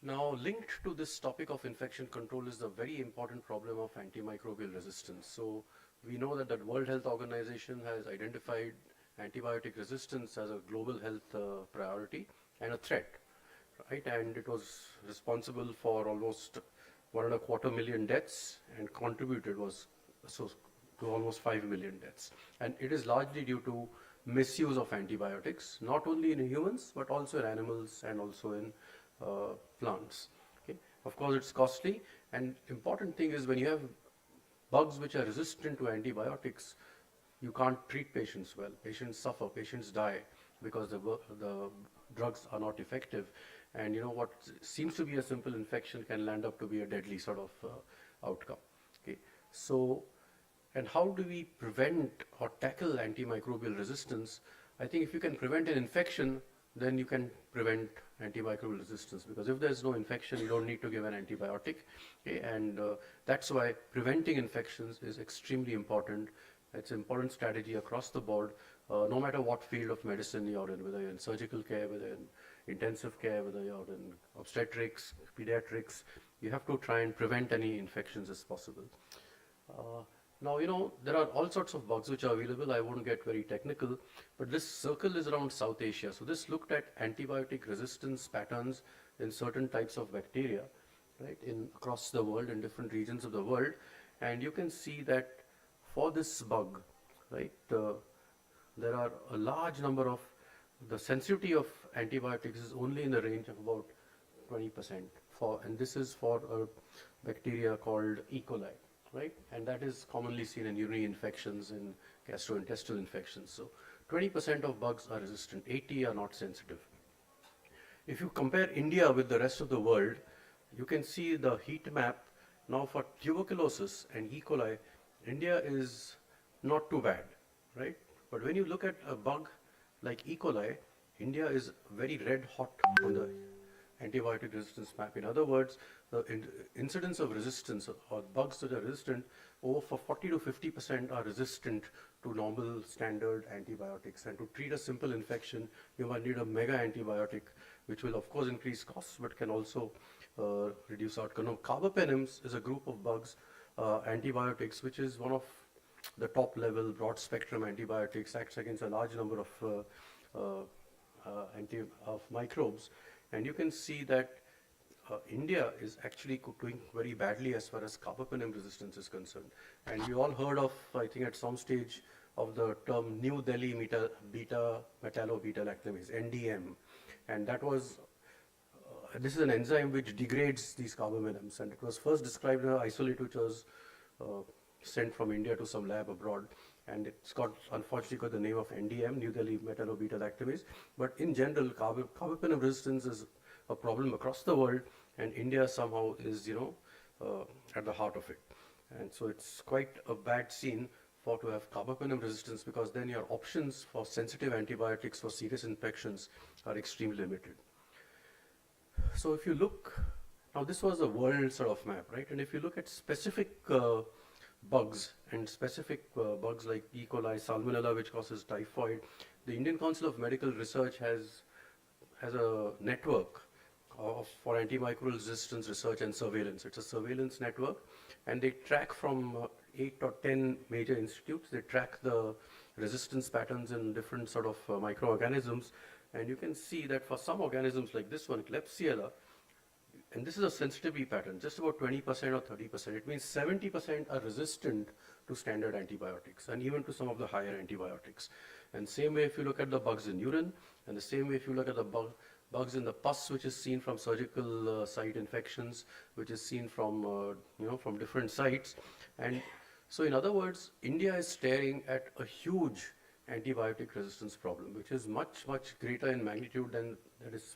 Now, linked to this topic of infection control is the very important problem of antimicrobial resistance. So we know that the World Health Organization has identified antibiotic resistance as a global health priority and a threat, right? And it was responsible for almost 1.25 million deaths and contributed to almost 5 million deaths. And it is largely due to misuse of antibiotics, not only in humans, but also in animals and also in plants. Okay. Of course, it's costly, and important thing is when you have bugs which are resistant to antibiotics, you can't treat patients well. Patients suffer, patients die because the drugs are not effective. And you know what seems to be a simple infection can land up to be a deadly sort of outcome. Okay. So, and how do we prevent or tackle antimicrobial resistance? I think if you can prevent an infection, then you can prevent antimicrobial resistance, because if there's no infection, you don't need to give an antibiotic. Okay? And that's why preventing infections is extremely important. It's an important strategy across the board, no matter what field of medicine you're in, whether you're in surgical care, whether in intensive care, whether you're in obstetrics, pediatrics, you have to try and prevent any infections as possible. Now, you know, there are all sorts of bugs which are available. I won't get very technical, but this circle is around South Asia. So this looked at antibiotic resistance patterns in certain types of bacteria, right, across the world, in different regions of the world. And you can see that for this bug, right, there are a large number of, the sensitivity of antibiotics is only in the range of about 20%, and this is for a bacteria called E. coli. Right? And that is commonly seen in urinary infections and gastrointestinal infections. So 20% of bugs are resistant, 80 are not sensitive. If you compare India with the rest of the world, you can see the heat map. Now for tuberculosis and E. coli, India is not too bad, right? But when you look at a bug like E. coli, India is very red hot on the antibiotic resistance map. In other words, the incidence of resistance or bugs that are resistant, over 40 to 50% are resistant to normal standard antibiotics. And to treat a simple infection, you might need a mega antibiotic, which will of course increase costs, but can also reduce outcome. Now, carbapenems is a group of bugs, antibiotics, which is one of the top level broad spectrum antibiotics, acts against a large number of microbes. And you can see that India is actually doing very badly as far as carbapenem resistance is concerned. And you all heard of, I think at some stage, of the term New Delhi beta metallobeta-lactamase, NDM. And that was, this is an enzyme which degrades these carbapenems. And it was first described in an isolate which was sent from India to some lab abroad. And it's unfortunately got the name of NDM, New Delhi metallobeta-lactamase. But in general, carbapenem resistance is a problem across the world, and India somehow is, at the heart of it. And so it's quite a bad scene to have carbapenem resistance, because then your options for sensitive antibiotics for serious infections are extremely limited. So if you look, now this was a world sort of map, right? And if you look at specific bugs and specific bugs like E. coli, Salmonella, which causes typhoid, the Indian Council of Medical Research has a network for antimicrobial resistance research and surveillance. It's a surveillance network, and they track from 8 or 10 major institutes. They track the resistance patterns in different sort of microorganisms, and you can see that for some organisms like this one, Klebsiella, and this is a sensitivity pattern, just about 20% or 30%. It means 70% are resistant to standard antibiotics and even to some of the higher antibiotics. And same way if you look at the bugs in urine, and the same way if you look at the bugs in the pus, which is seen from surgical site infections, which is seen from, from different sites. And so in other words, India is staring at a huge antibiotic resistance problem, which is much, much greater in magnitude than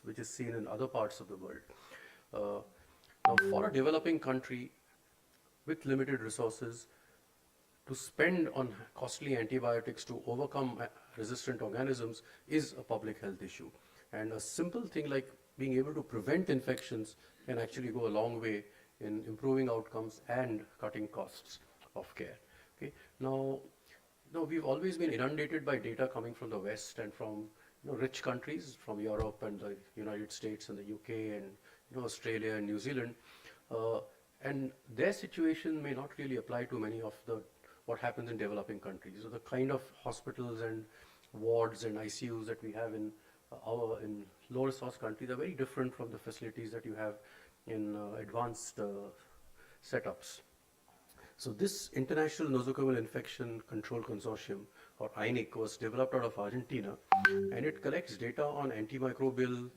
which is seen in other parts of the world. Now, for a developing country with limited resources, to spend on costly antibiotics to overcome resistant organisms is a public health issue. And a simple thing like being able to prevent infections can actually go a long way in improving outcomes and cutting costs of care. Okay? Now, we've always been inundated by data coming from the West and from rich countries, from Europe and the United States and the UK and Australia and New Zealand. And their situation may not really apply to many of what happens in developing countries. So the kind of hospitals and wards and ICUs that we have in low resource countries are very different from the facilities that you have in advanced setups. So this International Nosocomial Infection Control Consortium, or INIC, was developed out of Argentina, and it collects data on antimicrobial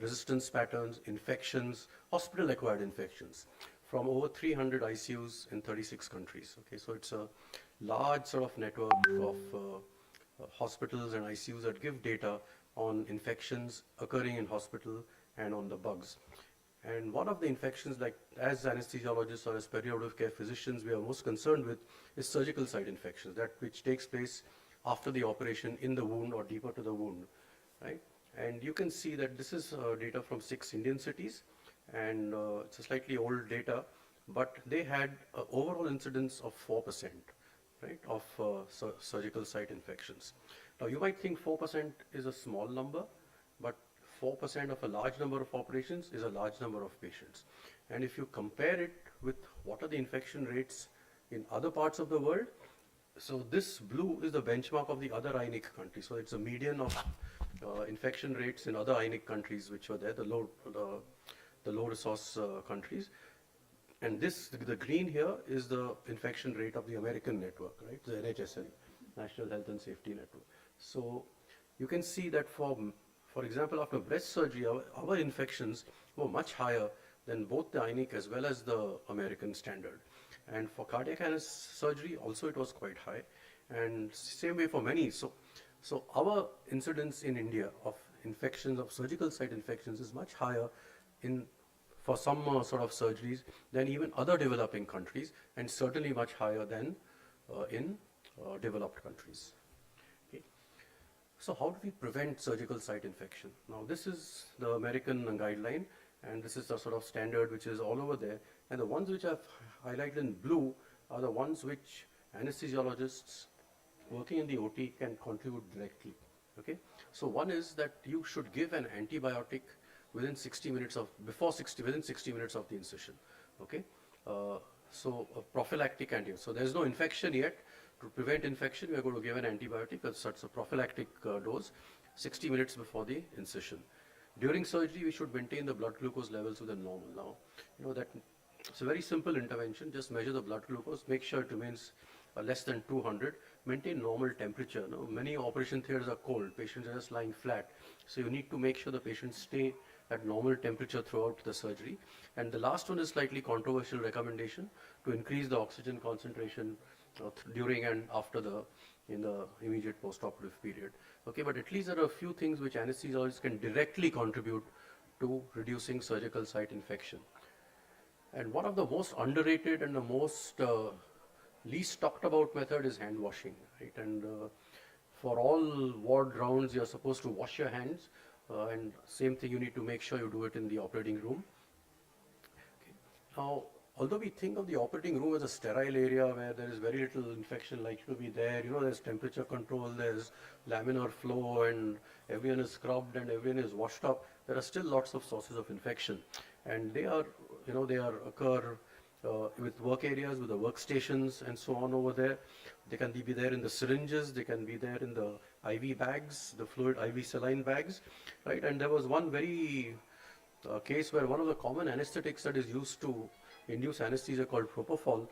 resistance patterns, infections, hospital-acquired infections from over 300 ICUs in 36 countries. Okay, so it's a large sort of network of hospitals and ICUs that give data on infections occurring in hospital and on the bugs. And one of the infections, like as anesthesiologists or as perioperative care physicians, we are most concerned with is surgical site infections, that which takes place after the operation in the wound or deeper to the wound, right? And you can see that this is data from 6 Indian cities, and it's a slightly old data, but they had an overall incidence of 4%, right, of surgical site infections. Now you might think 4% is a small number, but 4% of a large number of operations is a large number of patients. And if you compare it with what are the infection rates in other parts of the world, so this blue is the benchmark of the other INIC countries. So it's a median of infection rates in other INIC countries which were there, the low resource countries. And the green here is the infection rate of the American network, right? The NHSN, National Health and Safety Network. So you can see that for example, after breast surgery, our infections were much higher than both the INIC as well as the American standard. And for cardiac surgery, also it was quite high. And same way for many. So our incidence in India of infections, of surgical site infections, is much higher for some sort of surgeries than even other developing countries, and certainly much higher than in developed countries. Okay. So how do we prevent surgical site infection? Now this is the American guideline, and this is the sort of standard which is all over there. And the ones which I've highlighted in blue are the ones which anesthesiologists working in the OT can contribute directly. Okay. So one is that you should give an antibiotic within 60 minutes within 60 minutes of the incision. Okay. So a prophylactic antibiotic. So there's no infection yet. To prevent infection, we are going to give an antibiotic. That's a prophylactic dose, 60 minutes before the incision. During surgery, we should maintain the blood glucose levels within normal. Now, that it's a very simple intervention. Just measure the blood glucose, make sure it remains less than 200, maintain normal temperature. Now, many operation theaters are cold. Patients are just lying flat. So you need to make sure the patients stay at normal temperature throughout the surgery. And the last one is slightly controversial recommendation to increase the oxygen concentration during and after in the immediate post-operative period. Okay, but at least there are a few things which anesthesiologists can directly contribute to reducing surgical site infection. And one of the most underrated and the most least talked about method is hand washing, right? And for all ward rounds, you're supposed to wash your hands, and same thing, you need to make sure you do it in the operating room. Okay. Now, although we think of the operating room as a sterile area where there is very little infection likely to be there, there's temperature control, there's laminar flow, and everyone is scrubbed and everyone is washed up, there are still lots of sources of infection. And they occur with work areas, with the workstations and so on over there. They can be there in the syringes, they can be there in the IV bags, the fluid IV saline bags, right? And there was one very a case where one of the common anesthetics that is used to induce anesthesia called propofol,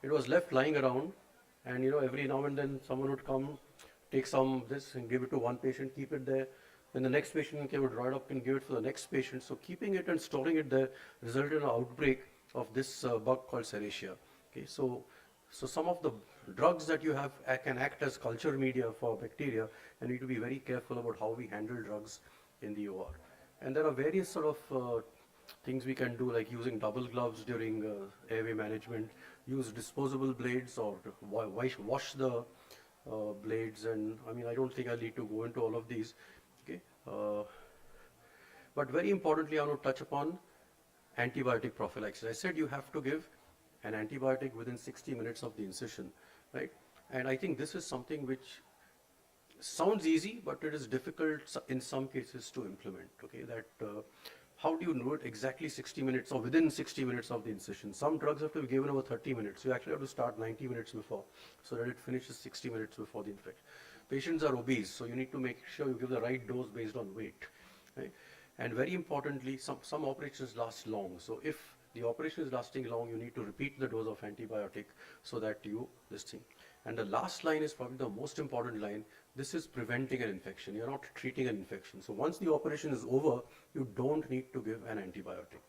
it was left lying around, and every now and then someone would come, take some of this and give it to one patient, keep it there. Then the next patient would draw it up and give it to the next patient. So keeping it and storing it there resulted in an outbreak of this bug called Serratia. Okay, so some of the drugs that you have can act as culture media for bacteria, and we need to be very careful about how we handle drugs in the OR. And there are various sort of things we can do, like using double gloves during airway management, use disposable blades, or wash the blades. And I mean, I don't think I need to go into all of these. Okay, but very importantly, I want to touch upon antibiotic prophylaxis. I said you have to give an antibiotic within 60 minutes of the incision, right? And I think this is something which sounds easy, but it is difficult in some cases to implement. Okay, that how do you know it exactly 60 minutes or within 60 minutes of the incision? Some drugs have to be given over 30 minutes. You actually have to start 90 minutes before so that it finishes 60 minutes before the infection. Patients are obese, so you need to make sure you give the right dose based on weight, right? And very importantly, some operations last long. So if the operation is lasting long, you need to repeat the dose of antibiotic so that this thing. And the last line is probably the most important line. This is preventing an infection. You're not treating an infection. So once the operation is over, you don't need to give an antibiotic.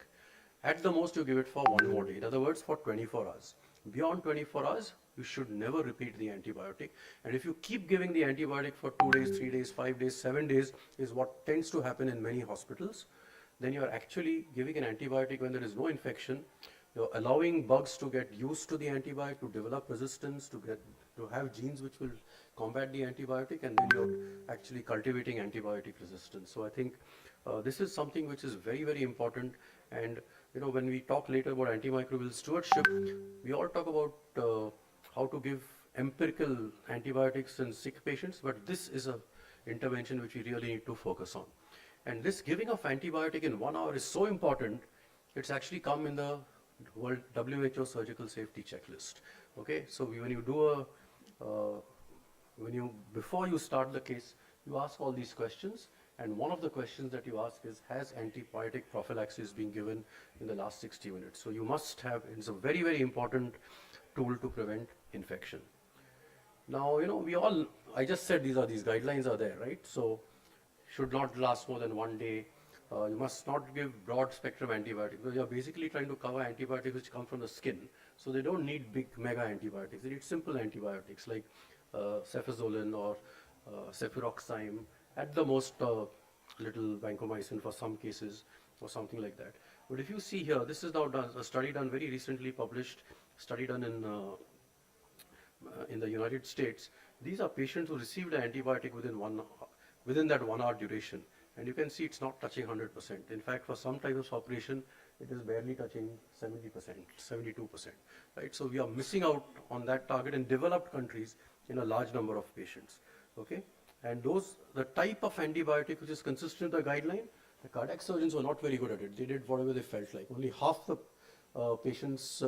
At the most, you give it for 1 more day. In other words, for 24 hours. Beyond 24 hours, you should never repeat the antibiotic. And if you keep giving the antibiotic for 2 days, 3 days, 5 days, 7 days, is what tends to happen in many hospitals, then you're actually giving an antibiotic when there is no infection. You're allowing bugs to get used to the antibiotic, to develop resistance, to have genes which will combat the antibiotic, and then you're actually cultivating antibiotic resistance. So I think this is something which is very, very important. And when we talk later about antimicrobial stewardship, we all talk about how to give empirical antibiotics in sick patients, but this is an intervention which we really need to focus on. And this giving of antibiotic in 1 hour is so important, it's actually come in the World WHO Surgical Safety Checklist. Okay, so when you do before you start the case, you ask all these questions, and one of the questions that you ask is, has antibiotic prophylaxis been given in the last 60 minutes? So you must have, it's a very, very important tool to prevent infection. Now, I just said these guidelines are there, right? So should not last more than 1 day. You must not give broad spectrum antibiotics. Because you're basically trying to cover antibiotics which come from the skin. So they don't need big mega antibiotics. They need simple antibiotics like cefazolin or cefuroxime, at the most little vancomycin for some cases or something like that. But if you see here, this is now a study done very recently, published study done in the United States. These are patients who received an antibiotic within that 1 hour duration. And you can see it's not touching 100%. In fact, for some types of operation, it is barely touching 70%, 72%, right? So we are missing out on that target in developed countries in a large number of patients, okay? And the type of antibiotic which is consistent with the guideline, the cardiac surgeons were not very good at it. They did whatever they felt like. Only half the patients,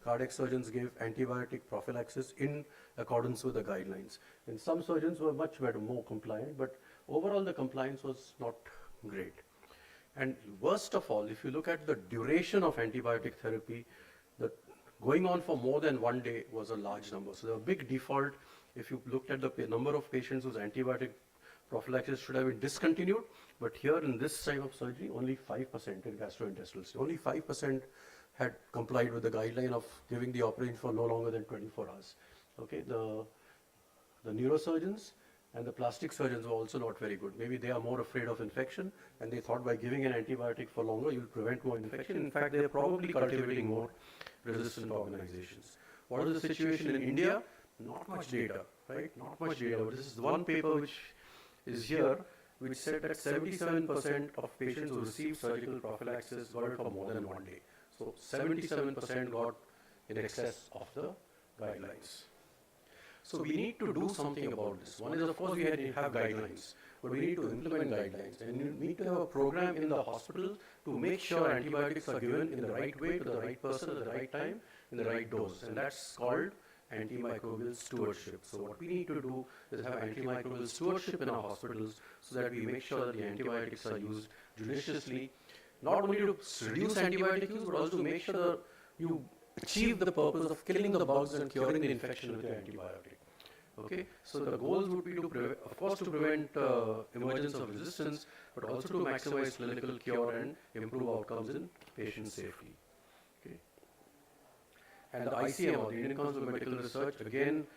cardiac surgeons gave antibiotic prophylaxis in accordance with the guidelines. And some surgeons were much better, more compliant, but overall the compliance was not great. And worst of all, if you look at the duration of antibiotic therapy, going on for more than 1 day was a large number. So the big default, if you looked at the number of patients whose antibiotic prophylaxis should have been discontinued, but here in this type of surgery, only 5% in gastrointestinal, only 5% had complied with the guideline of giving the operation for no longer than 24 hours. Okay, the neurosurgeons and the plastic surgeons were also not very good. Maybe they are more afraid of infection, and they thought by giving an antibiotic for longer, you'll prevent more infection. In fact, they are probably cultivating more resistant organizations. What is the situation in India? Not much data, right? Not much data. But this is one paper which is here, which said that 77% of patients who received surgical prophylaxis got it for more than 1 day. So 77% got in excess of the guidelines. So we need to do something about this. One is, of course, we have guidelines, but we need to implement guidelines. And you need to have a program in the hospital to make sure antibiotics are given in the right way to the right person at the right time, in the right dose. And that's called antimicrobial stewardship. So what we need to do is have antimicrobial stewardship in our hospitals so that we make sure that the antibiotics are used judiciously. not only to reduce antibiotic use, but also to make sure that you achieve the purpose of killing the bugs and curing the infection with your antibiotic. Okay, so the goals would be to, of course, to prevent emergence of resistance, but also to maximize clinical cure and improve outcomes in patient safety. Okay. And the ICMR, the Indian Council of Medical Research, again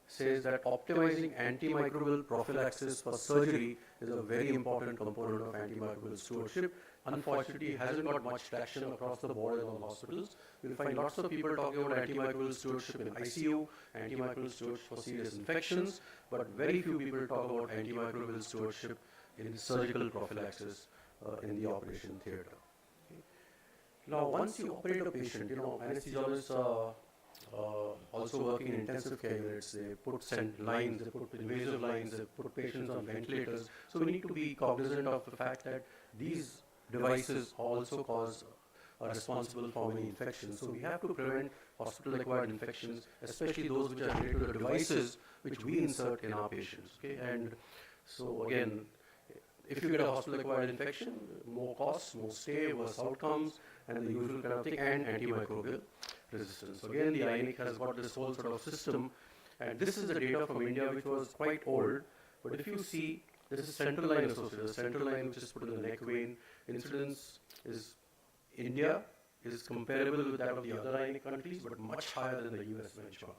says that optimizing antimicrobial prophylaxis for surgery is a very important component of antimicrobial stewardship. Unfortunately, it hasn't got much traction across the board in all hospitals. You'll find lots of people talking about antimicrobial stewardship in ICU, antimicrobial stewardship for serious infections, but very few people talk about antimicrobial stewardship in surgical prophylaxis in the operation theatre. Okay. Now, once you operate a patient, anesthesiologists are also working in intensive care units. They put lines, they put invasive lines, they put patients on ventilators. So we need to be cognizant of the fact that these devices also are responsible for many infections. So we have to prevent hospital-acquired infections, especially those which are related to the devices which we insert in our patients. Okay? And so again, if you get a hospital-acquired infection, more costs, more stay, worse outcomes, and the usual kind of thing, and antimicrobial resistance. So again, the INIC has got this whole sort of system, and this is the data from India, which was quite old. But if you see, this is central line associated. The central line, which is put in the neck vein, incidence is India is comparable with that of the other INIC countries, but much higher than the US benchmark.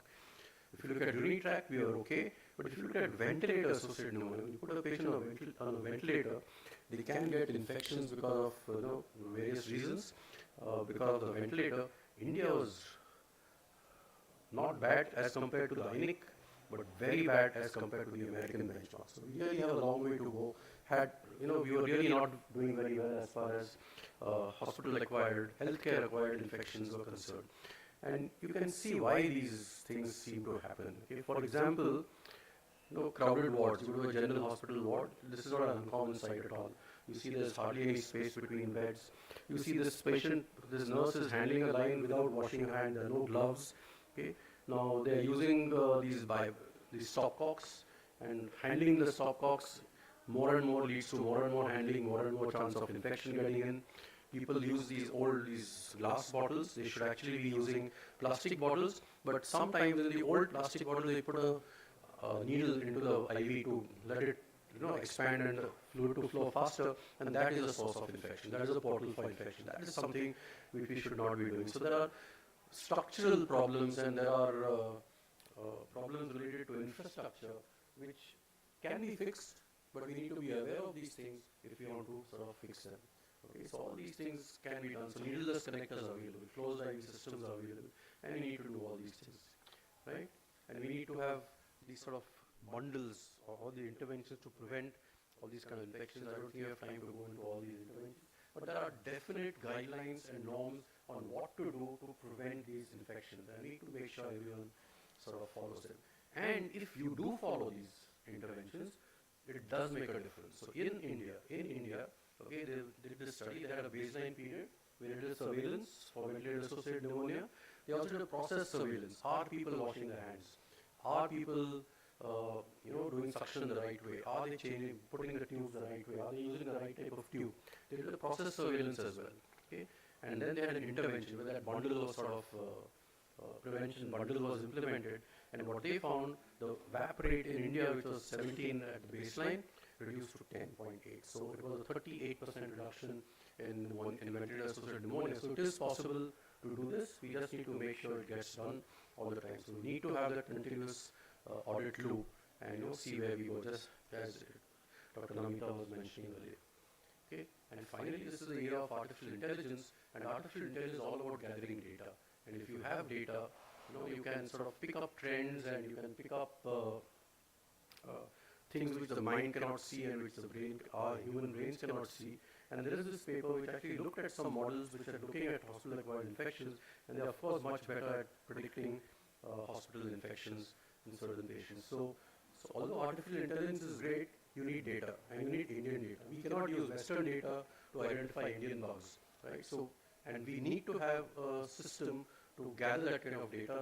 If you look at urinary tract, we are okay. But if you look at ventilator-associated pneumonia, when you put a patient on a ventilator, they can get infections because of various reasons. Because of the ventilator, India was not bad as compared to the INIC, but very bad as compared to the American benchmark. So we really have a long way to go. We were really not doing very well as far as hospital-acquired, healthcare-acquired infections were concerned. And you can see why these things seem to happen. Okay? For example, crowded wards. You go to a general hospital ward. This is not an uncommon sight at all. You see there's hardly any space between beds. You see this patient, this nurse is handling a line without washing her hand. There are no gloves. Okay? Now they're using these stopcocks, and handling the stopcocks more and more leads to more and more handling, more and more chance of infection getting in. People use these glass bottles. They should actually be using plastic bottles, but sometimes in the old plastic bottle they put a needle into the IV to let it expand and the fluid to flow faster, and that is a source of infection. That is a portal for infection. That is something which we should not be doing. So there are structural problems, and there are problems related to infrastructure which can be fixed, but we need to be aware of these things if we want to sort of fix them. Okay, so all these things can be done. So needleless connectors are available, closed IV systems are available, and we need to do all these things, right? And we need to have these sort of bundles or all the interventions to prevent all these kind of infections. I don't think we have time to go into all these interventions, but there are definite guidelines and norms on what to do to prevent these infections. And we need to make sure everyone sort of follows them. And if you do follow these interventions, it does make a difference. So in India, okay, they did this study. They had a baseline period where they did surveillance for ventilator-associated pneumonia. They also did a process surveillance. Are people washing their hands? Are people doing suction the right way? Are they putting the tubes the right way? Are they using the right type of tube? They did a process surveillance as well. Okay, and then they had an intervention where that bundle was sort of prevention bundle was implemented. And what they found, the VAP rate in India, which was 17 at the baseline, reduced to 10.8. So it was a 38% reduction in ventilator-associated pneumonia. So it is possible to do this. We just need to make sure it gets done all the time. So we need to have that continuous audit loop and see where we go, just as Dr. Namita was mentioning earlier. Okay? And finally, this is the era of artificial intelligence, and artificial intelligence is all about gathering data. And if you have data, you can sort of pick up trends, and you can pick up things which the mind cannot see and which our human brains cannot see. And there is this paper which actually looked at some models which are looking at hospital-acquired infections, and they are of course much better at predicting hospital infections in certain patients. So although artificial intelligence is great, you need data, and you need Indian data. We cannot use Western data to identify Indian bugs, right? So, and we need to have a system to gather that kind of data.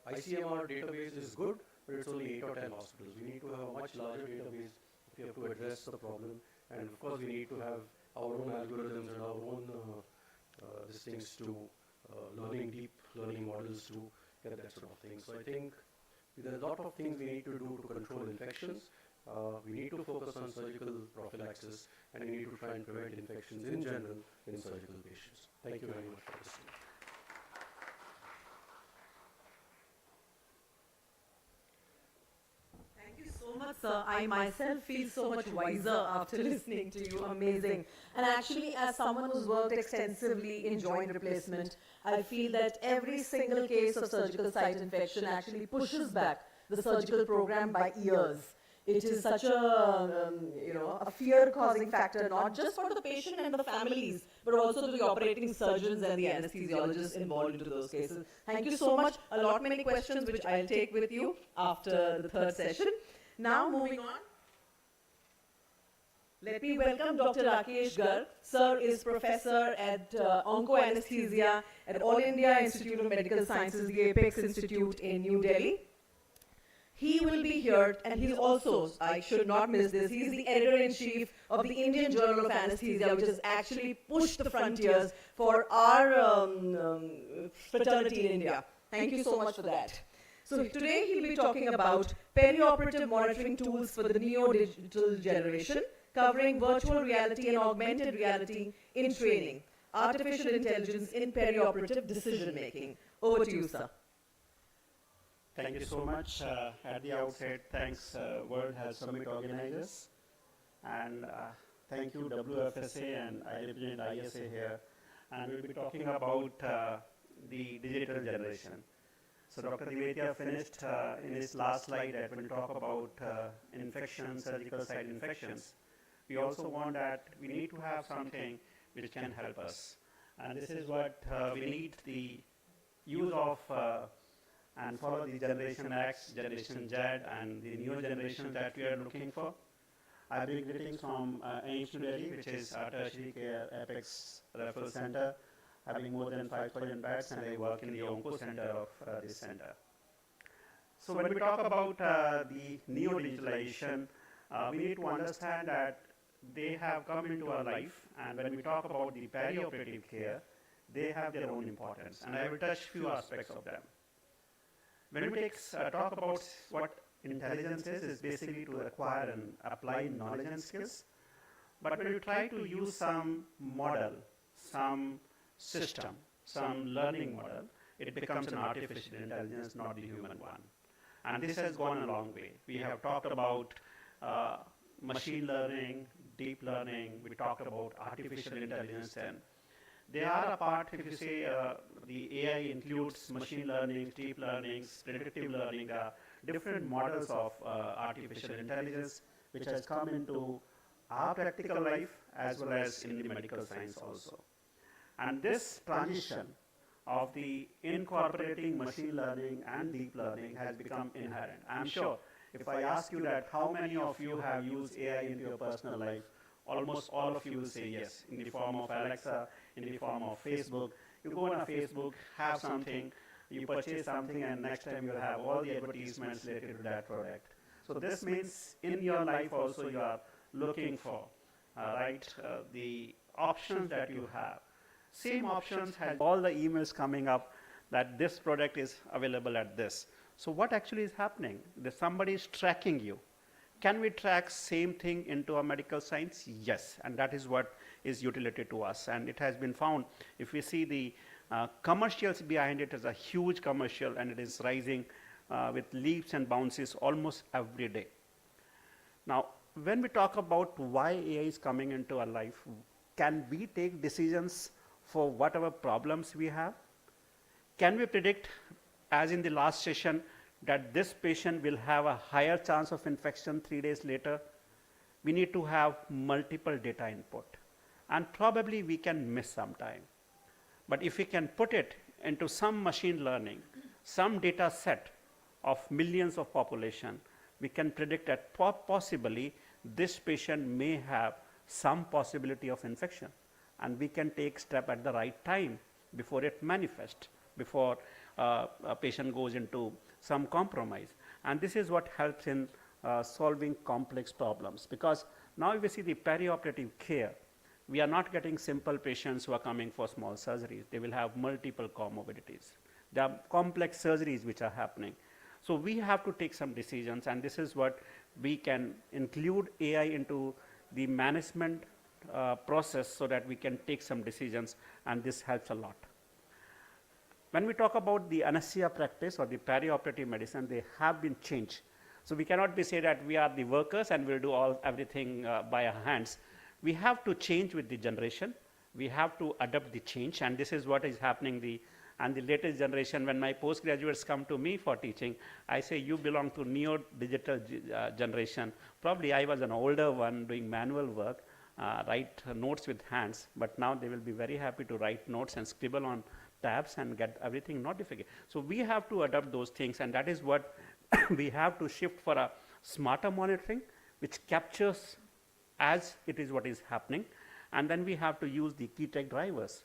The ICMR database is good, but it's only 8 or 10 hospitals. We need to have a much larger database if we have to address the problem. And of course, we need to have our own algorithms and our own these things to learning deep learning models to get that sort of thing. So I think there are a lot of things we need to do to control infections. We need to focus on surgical prophylaxis, and we need to try and prevent infections in general in surgical patients. Thank you very much for listening. Thank you so much, sir. I myself feel so much wiser after listening to you. Amazing. And actually, as someone who's worked extensively in joint replacement, I feel that every single case of surgical site infection actually pushes back the surgical program by years. It is such a, a fear-causing factor, not just for the patient and the families, but also to the operating surgeons and the anesthesiologists involved into those cases. Thank you so much. A lot many questions which I'll take with you after the third session. Now moving on. Let me welcome Dr. Rakesh Garg. Sir is professor at Onco-Anesthesia at All India Institute of Medical Sciences, the Apex Institute in New Delhi. He will be here, and he's also, I should not miss this, he's the editor-in-chief of the Indian Journal of Anesthesia, which has actually pushed the frontiers for our fraternity in India. Thank you so much for that. So today he'll be talking about perioperative monitoring tools for the neo-digital generation, covering virtual reality and augmented reality in training, artificial intelligence in perioperative decision-making. Over to you, sir. Thank you so much. At the outset, thanks World Health Summit organizers, and thank you WFSA, and I represent ISA here, and we'll be talking about the digital generation. So Dr. Divetia finished in his last slide that when we talk about infections, surgical site infections, we also want that we need to have something which can help us. And this is what we need, the use of and follow the Generation X, Generation Z, and the new generation that we are looking for. I bring greetings from AIIMS New Delhi, which is our tertiary care Apex Referral Center, having more than 5,000 beds, and I work in the Onco Center of this center. So when we talk about the neo-digitalization, we need to understand that they have come into our life, and when we talk about the perioperative care, they have their own importance, and I will touch few aspects of them. When we talk about what intelligence is basically to acquire and apply knowledge and skills. But when you try to use some model, some system, some learning model, it becomes an artificial intelligence, not the human one. And this has gone a long way. We have talked about machine learning, deep learning, we talked about artificial intelligence, and they are a part, if you say the AI includes machine learning, deep learning, predictive learning, different models of artificial intelligence which has come into our practical life as well as in the medical science also. And this transition of the incorporating machine learning and deep learning has become inherent. I'm sure if I ask you that how many of you have used AI in your personal life, almost all of you will say yes, in the form of Alexa, in the form of Facebook. You go on a Facebook, have something, you purchase something, and next time you'll have all the advertisements related to that product. So this means in your life also you are looking for, the options that you have. Same options has all the emails coming up that this product is available at this. So what actually is happening? That somebody is tracking you. Can we track same thing into our medical science? Yes, and that is what is utility to us. And it has been found, if we see the commercials behind it is a huge commercial, and it is rising with leaps and bounces almost every day. Now, when we talk about why AI is coming into our life, can we take decisions for whatever problems we have? Can we predict, as in the last session, that this patient will have a higher chance of infection 3 days later? We need to have multiple data input, and probably we can miss some time. But if we can put it into some machine learning, some data set of millions of population, we can predict that possibly this patient may have some possibility of infection, and we can take step at the right time before it manifests, before a patient goes into some compromise. And this is what helps in solving complex problems, because now if we see the perioperative care, we are not getting simple patients who are coming for small surgeries. They will have multiple comorbidities. There are complex surgeries which are happening. So we have to take some decisions, and this is what we can include AI into the management process so that we can take some decisions, and this helps a lot. When we talk about the anesthesia practice or the perioperative medicine, they have been changed. So we cannot be say that we are the workers and we'll do everything by our hands. We have to change with the generation. We have to adapt the change, and this is what is happening. And the latest generation, when my postgraduates come to me for teaching, I say, you belong to neo-digital generation. Probably I was an older one doing manual work, write notes with hands, but now they will be very happy to write notes and scribble on tabs and get everything notified. So we have to adapt those things, and that is what we have to shift for a smarter monitoring, which captures as it is what is happening, and then we have to use the key tech drivers.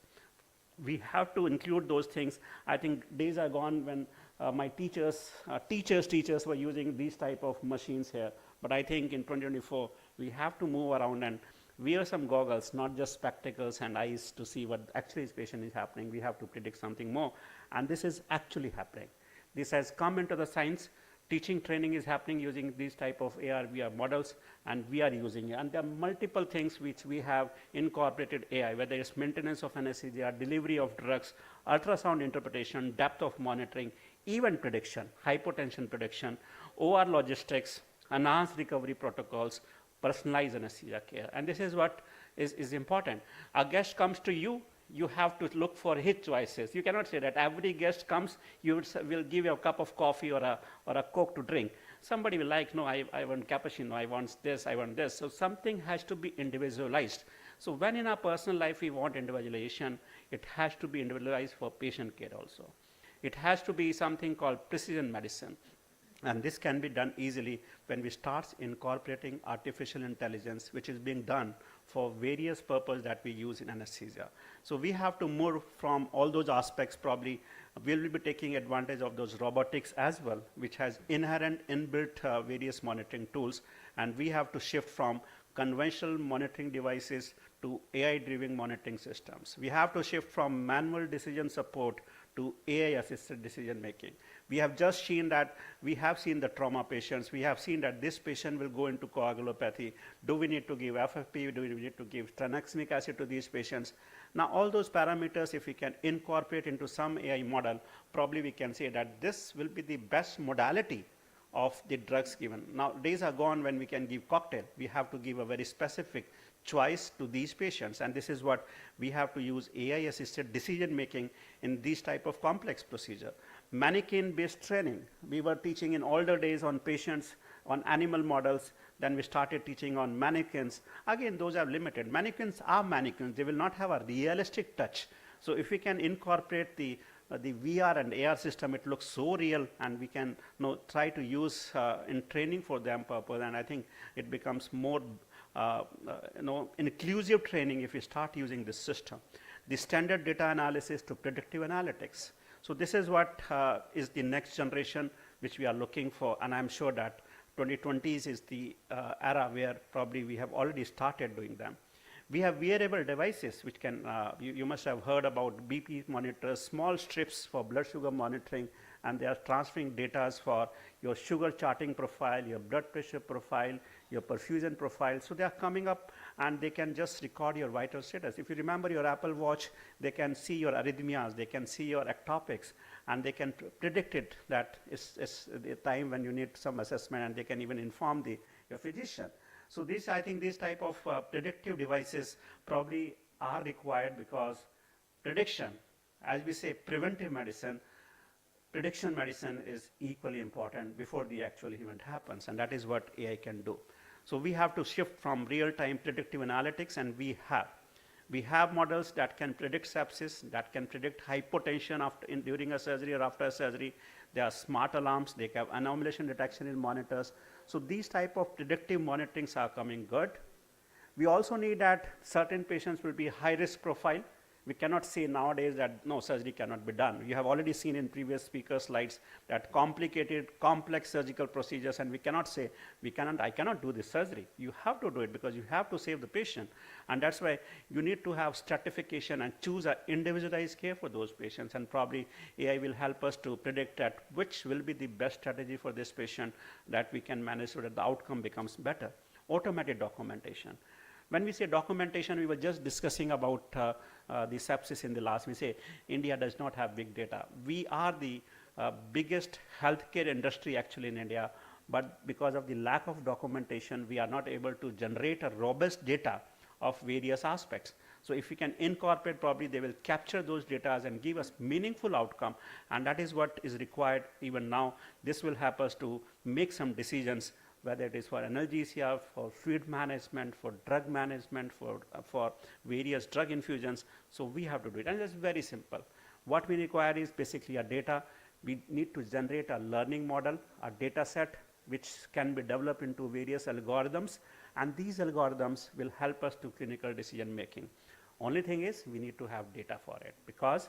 We have to include those things. I think days are gone when my teachers were using these type of machines here, but I think in 2024 we have to move around and wear some goggles, not just spectacles and eyes to see what actually this patient is happening. We have to predict something more, and this is actually happening. This has come into the science. Teaching training is happening using these type of AR, VR models, and we are using it. And there are multiple things which we have incorporated AI, whether it's maintenance of anesthesia, delivery of drugs, ultrasound interpretation, depth of monitoring, even prediction, hypotension prediction, OR logistics, enhanced recovery protocols, personalized anesthesia care. And this is what is important. A guest comes to you, you have to look for his choices. You cannot say that every guest comes, you will give you a cup of coffee or a Coke to drink. Somebody will like, no, I want cappuccino, I want this, I want this. So something has to be individualized. So when in our personal life we want individualization, it has to be individualized for patient care also. It has to be something called precision medicine. And this can be done easily when we start incorporating artificial intelligence, which is being done for various purposes that we use in anesthesia. So we have to move from all those aspects. Probably we'll be taking advantage of those robotics as well, which has inherent inbuilt various monitoring tools. And we have to shift from conventional monitoring devices to AI-driven monitoring systems. We have to shift from manual decision support to AI-assisted decision making. We have just seen that, we have seen the trauma patients, we have seen that this patient will go into coagulopathy. Do we need to give FFP? Do we need to give tranexamic acid to these patients? Now all those parameters, if we can incorporate into some AI model, probably we can say that this will be the best modality of the drugs given. Now days are gone when we can give cocktail. We have to give a very specific choice to these patients, and this is what we have to use AI-assisted decision making in these type of complex procedure. Mannequin-based training. We were teaching in older days on patients on animal models, then we started teaching on mannequins. Again, those are limited. Mannequins are mannequins. They will not have a realistic touch. So if we can incorporate the VR and AR system, it looks so real, and we can try to use in training for them purpose, and I think it becomes more inclusive training if we start using this system. The standard data analysis to predictive analytics. So this is what is the next generation which we are looking for, and I'm sure that 2020s is the era where probably we have already started doing them. We have wearable devices which can, you must have heard about BP monitors, small strips for blood sugar monitoring, and they are transferring data for your sugar charting profile, your blood pressure profile, your perfusion profile. So they are coming up and they can just record your vital status. If you remember your Apple Watch, they can see your arrhythmias, they can see your ectopics, and they can predict it that it's the time when you need some assessment, and they can even inform your physician. So this, I think these type of predictive devices probably are required, because prediction, as we say, preventive medicine, prediction medicine is equally important before the actual event happens, and that is what AI can do. So we have to shift from real-time predictive analytics, and we have models that can predict sepsis, that can predict hypotension during a surgery or after a surgery. They are smart alarms, they have anomalation detection in monitors. So these type of predictive monitorings are coming good. We also need that certain patients will be high risk profile. We cannot say nowadays that no, surgery cannot be done. You have already seen in previous speaker slides that complicated, complex surgical procedures, and we cannot say, I cannot do this surgery. You have to do it because you have to save the patient. And that's why you need to have stratification and choose an individualized care for those patients. And probably AI will help us to predict that which will be the best strategy for this patient that we can manage so that the outcome becomes better. Automated documentation. When we say documentation, we were just discussing about the sepsis in the last. We say India does not have big data. We are the biggest healthcare industry actually in India, but because of the lack of documentation, we are not able to generate a robust data of various aspects. So if we can incorporate, probably they will capture those data and give us meaningful outcome, and that is what is required even now. This will help us to make some decisions, whether it is for analgesia, for fluid management, for drug management, for various drug infusions. So we have to do it, and it's very simple. What we require is basically a data. We need to generate a learning model, a data set, which can be developed into various algorithms, and these algorithms will help us to clinical decision making. Only thing is we need to have data for it, because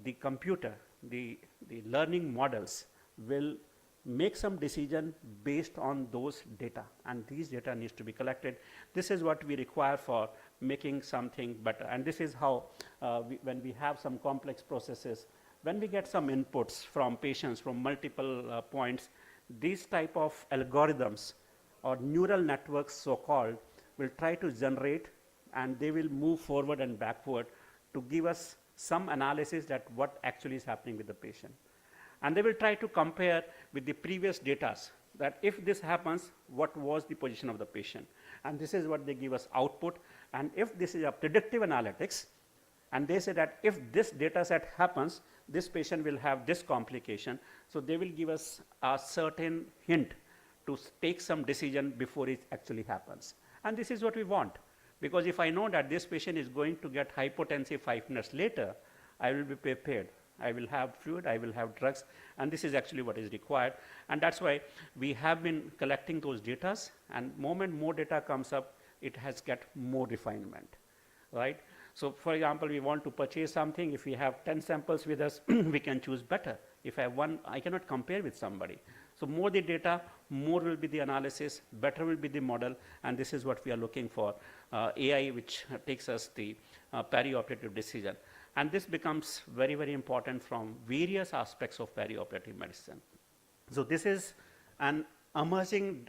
the computer, the learning models will make some decision based on those data, and these data needs to be collected. This is what we require for making something better, and this is how when we have some complex processes, when we get some inputs from patients from multiple points, these type of algorithms or neural networks so-called will try to generate, and they will move forward and backward to give us some analysis that what actually is happening with the patient. And they will try to compare with the previous data, that if this happens, what was the position of the patient. And this is what they give us output. And if this is a predictive analytics, and they say that if this data set happens, this patient will have this complication. So they will give us a certain hint to take some decision before it actually happens. And this is what we want. Because if I know that this patient is going to get hypotensive 5 minutes later, I will be prepared. I will have fluid, I will have drugs, and this is actually what is required. And that's why we have been collecting those data, and moment more data comes up, it has get more refinement, right? So for example, we want to purchase something. If we have 10 samples with us, we can choose better. If I have one, I cannot compare with somebody. So more the data, more will be the analysis, better will be the model, and this is what we are looking for. AI, which takes us the perioperative decision. And this becomes very, very important from various aspects of perioperative medicine. So this is an emerging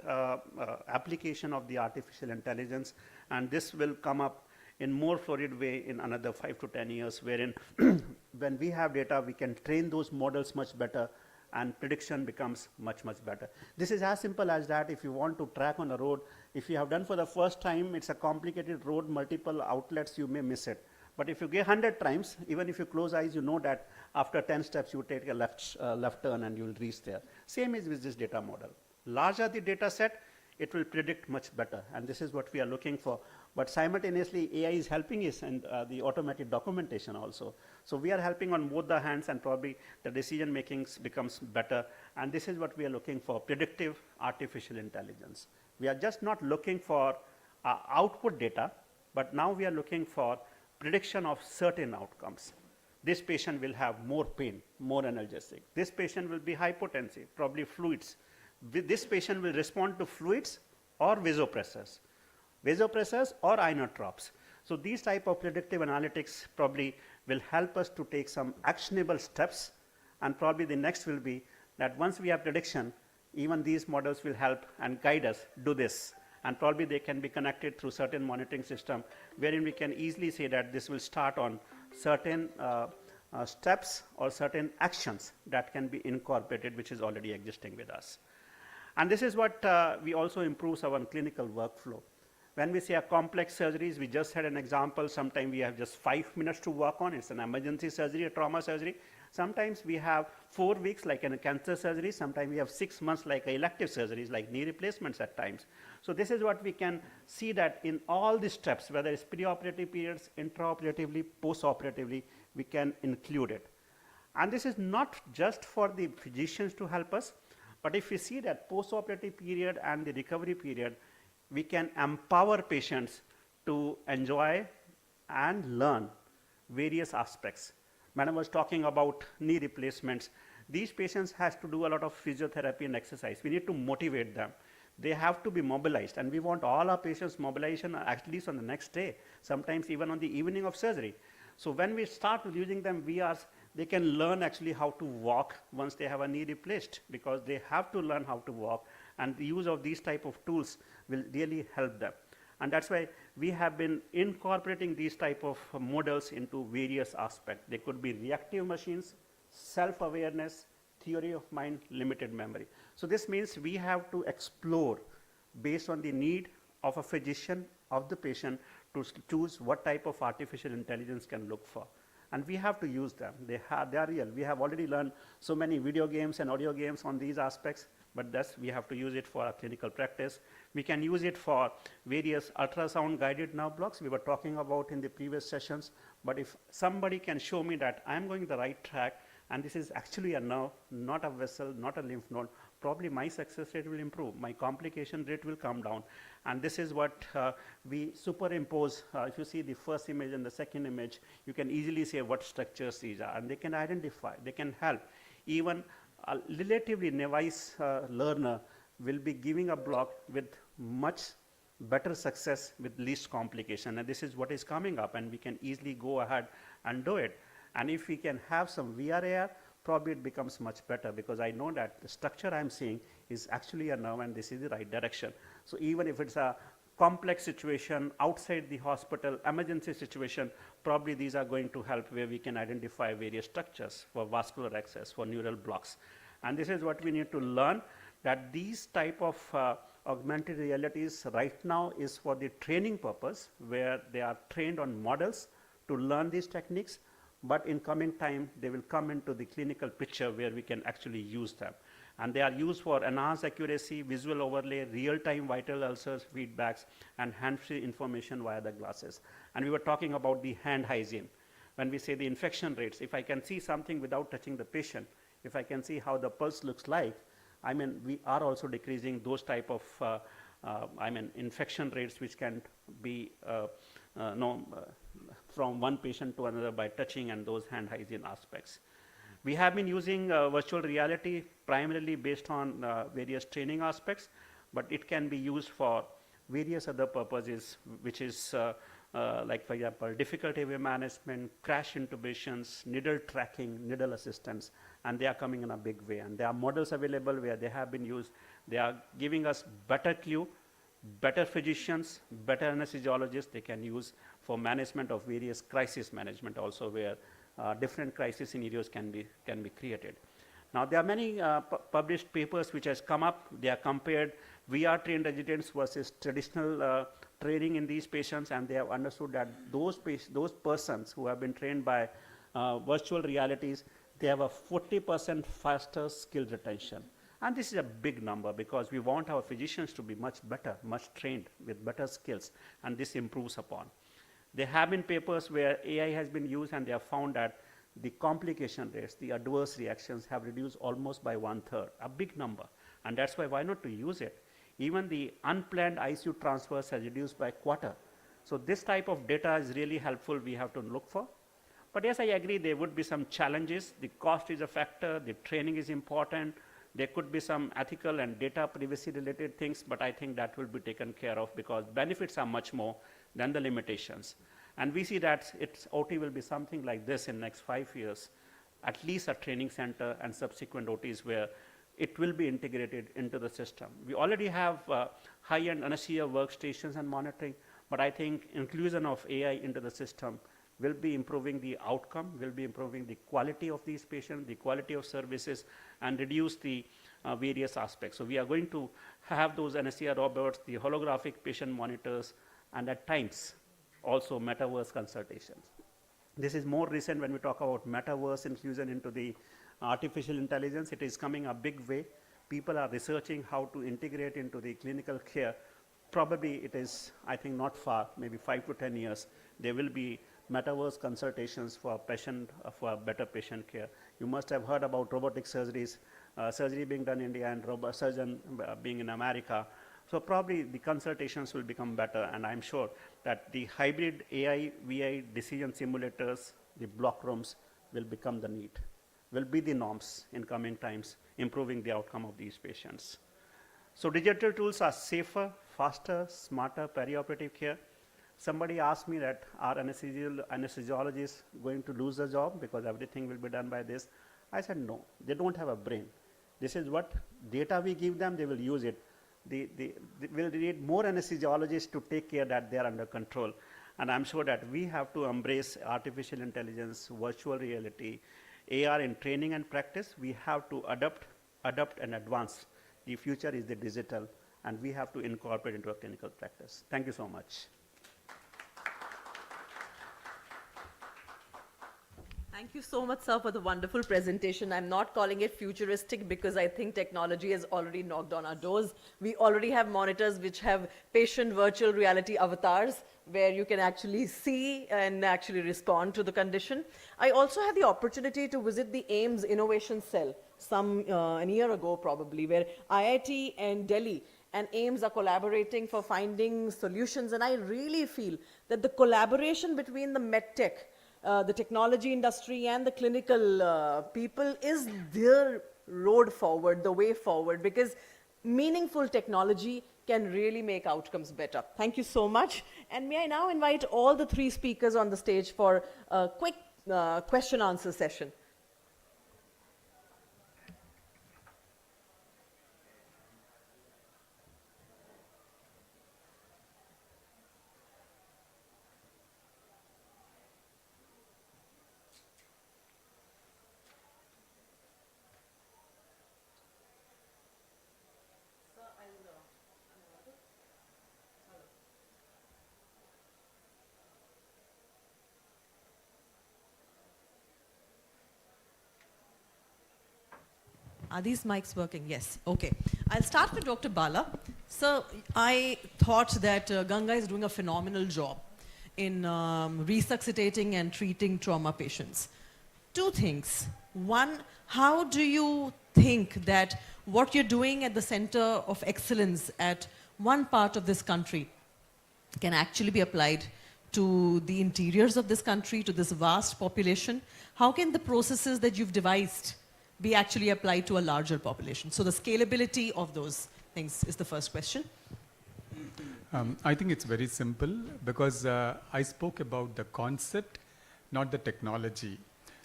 application of the artificial intelligence, and this will come up in more florid way in another 5 to 10 years, wherein when we have data, we can train those models much better, and prediction becomes much, much better. This is as simple as that. If you want to track on a road, if you have done for the first time, it's a complicated road, multiple outlets, you may miss it. But if you get 100 times, even if you close eyes, you know that after 10 steps, you take a left turn and you will reach there. Same is with this data model. Larger the data set, it will predict much better, and this is what we are looking for. But simultaneously, AI is helping us in the automated documentation also. So we are helping on both the hands, and probably the decision making becomes better, and this is what we are looking for, predictive artificial intelligence. We are just not looking for output data, but now we are looking for prediction of certain outcomes. This patient will have more pain, more analgesic. This patient will be hypotensive, probably fluids. This patient will respond to fluids or vasopressors or inotropes. So these type of predictive analytics probably will help us to take some actionable steps, and probably the next will be that once we have prediction, even these models will help and guide us, do this. And probably they can be connected through certain monitoring system, wherein we can easily say that this will start on certain steps or certain actions that can be incorporated, which is already existing with us. And this is what we also improves our clinical workflow. When we say a complex surgeries, we just had an example. Sometimes we have just 5 minutes to work on. It's an emergency surgery, a trauma surgery. Sometimes we have 4 weeks like in a cancer surgery. Sometimes we have 6 months like elective surgeries, like knee replacements at times. So this is what we can see, that in all the steps, whether it's preoperative periods, intraoperatively, postoperatively, we can include it. And this is not just for the physicians to help us, but if we see that postoperative period and the recovery period, we can empower patients to enjoy and learn various aspects. Madam was talking about knee replacements. These patients has to do a lot of physiotherapy and exercise. We need to motivate them. They have to be mobilized, and we want all our patients mobilization at least on the next day, sometimes even on the evening of surgery. So when we start using them VRs, they can learn actually how to walk once they have a knee replaced, because they have to learn how to walk, and the use of these type of tools will really help them. And that's why we have been incorporating these type of models into various aspects. They could be reactive machines, self-awareness, theory of mind, limited memory. So this means we have to explore based on the need of a physician, of the patient, to choose what type of artificial intelligence can look for. And we have to use them. They are real. We have already learned so many video games and audio games on these aspects, but thus we have to use it for our clinical practice. We can use it for various ultrasound guided nerve blocks we were talking about in the previous sessions. But if somebody can show me that I'm going the right track, and this is actually a nerve, not a vessel, not a lymph node, probably my success rate will improve, my complication rate will come down. And this is what we superimpose. If you see the first image and the second image, you can easily say what structures these are, and they can identify, they can help. Even a relatively novice learner will be giving a block with much better success with least complication, and this is what is coming up, and we can easily go ahead and do it. And if we can have some VRAR, probably it becomes much better, because I know that the structure I'm seeing is actually a nerve, and this is the right direction. So even if it's a complex situation outside the hospital, emergency situation, probably these are going to help, where we can identify various structures for vascular access, for neural blocks. And this is what we need to learn, that these type of augmented realities right now is for the training purpose, where they are trained on models to learn these techniques. But in coming time, they will come into the clinical picture where we can actually use them. And they are used for enhanced accuracy, visual overlay, real-time vital ulcers, feedbacks, and hand-free information via the glasses. And we were talking about the hand hygiene. When we say the infection rates, if I can see something without touching the patient, if I can see how the pulse looks like, I mean, we are also decreasing those type of infection rates, which can be from one patient to another by touching, and those hand hygiene aspects. We have been using virtual reality primarily based on various training aspects, but it can be used for various other purposes, which is like, for example, difficult AV management, crash intubations, needle tracking, needle assistance, and they are coming in a big way. And there are models available where they have been used. They are giving us better clue, better physicians, better anesthesiologists they can use for management of various crisis management also, where different crisis scenarios can be created. Now, there are many published papers which has come up. They are compared VR trained residents versus traditional training in these patients, and they have understood that those persons who have been trained by virtual realities, they have a 40% faster skill retention. And this is a big number, because we want our physicians to be much better, much trained with better skills, and this improves upon. There have been papers where AI has been used, and they have found that the complication rates, the adverse reactions have reduced almost by 1/3, a big number. And that's why not to use it? Even the unplanned ICU transfers has reduced by 1/4. So this type of data is really helpful, we have to look for. But yes, I agree, there would be some challenges. The cost is a factor, the training is important. There could be some ethical and data privacy related things, but I think that will be taken care of, because benefits are much more than the limitations. And we see that OT will be something like this in next 5 years, at least a training center and subsequent OTs where it will be integrated into the system. We already have high-end anesthesia workstations and monitoring, but I think inclusion of AI into the system will be improving the outcome, will be improving the quality of these patients, the quality of services, and reduce the various aspects. So we are going to have those anesthesia robots, the holographic patient monitors, and at times also metaverse consultations. This is more recent when we talk about metaverse inclusion into the artificial intelligence. It is coming a big way. People are researching how to integrate into the clinical care. Probably it is, I think, not far, maybe 5 to 10 years, there will be metaverse consultations for for better patient care. You must have heard about robotic surgeries, surgery being done in India and robot surgeon being in America. So probably the consultations will become better, and I'm sure that the hybrid AI, VI decision simulators, the block rooms will become the need, will be the norms in coming times, improving the outcome of these patients. So digital tools are safer, faster, smarter perioperative care. Somebody asked me that are anesthesiologists going to lose their job because everything will be done by this? I said no, they don't have a brain. This is what data we give them, they will use it. They will need more anesthesiologists to take care that they are under control. And I'm sure that we have to embrace artificial intelligence, virtual reality, AR in training and practice. We have to adapt and advance. The future is the digital, and we have to incorporate into a clinical practice. Thank you so much. Thank you so much, sir, for the wonderful presentation. I'm not calling it futuristic because I think technology has already knocked on our doors. We already have monitors which have patient virtual reality avatars where you can actually see and actually respond to the condition. I also had the opportunity to visit the AIIMS Innovation Cell a year ago probably, where IIT and Delhi and AIIMS are collaborating for finding solutions. And I really feel that the collaboration between the medtech, the technology industry and the clinical people is their road forward, the way forward, because meaningful technology can really make outcomes better. Thank you so much. And may I now invite all the three speakers on the stage for a quick question-answer session. Are these mics working? Yes. Okay. I'll start with Dr. Bala. So I thought that Ganga is doing a phenomenal job in resuscitating and treating trauma patients. Two things. One, how do you think that what you're doing at the Center of Excellence at one part of this country can actually be applied to the interiors of this country, to this vast population? How can the processes that you've devised be actually applied to a larger population? So the scalability of those things is the first question. I think it's very simple because I spoke about the concept, not the technology.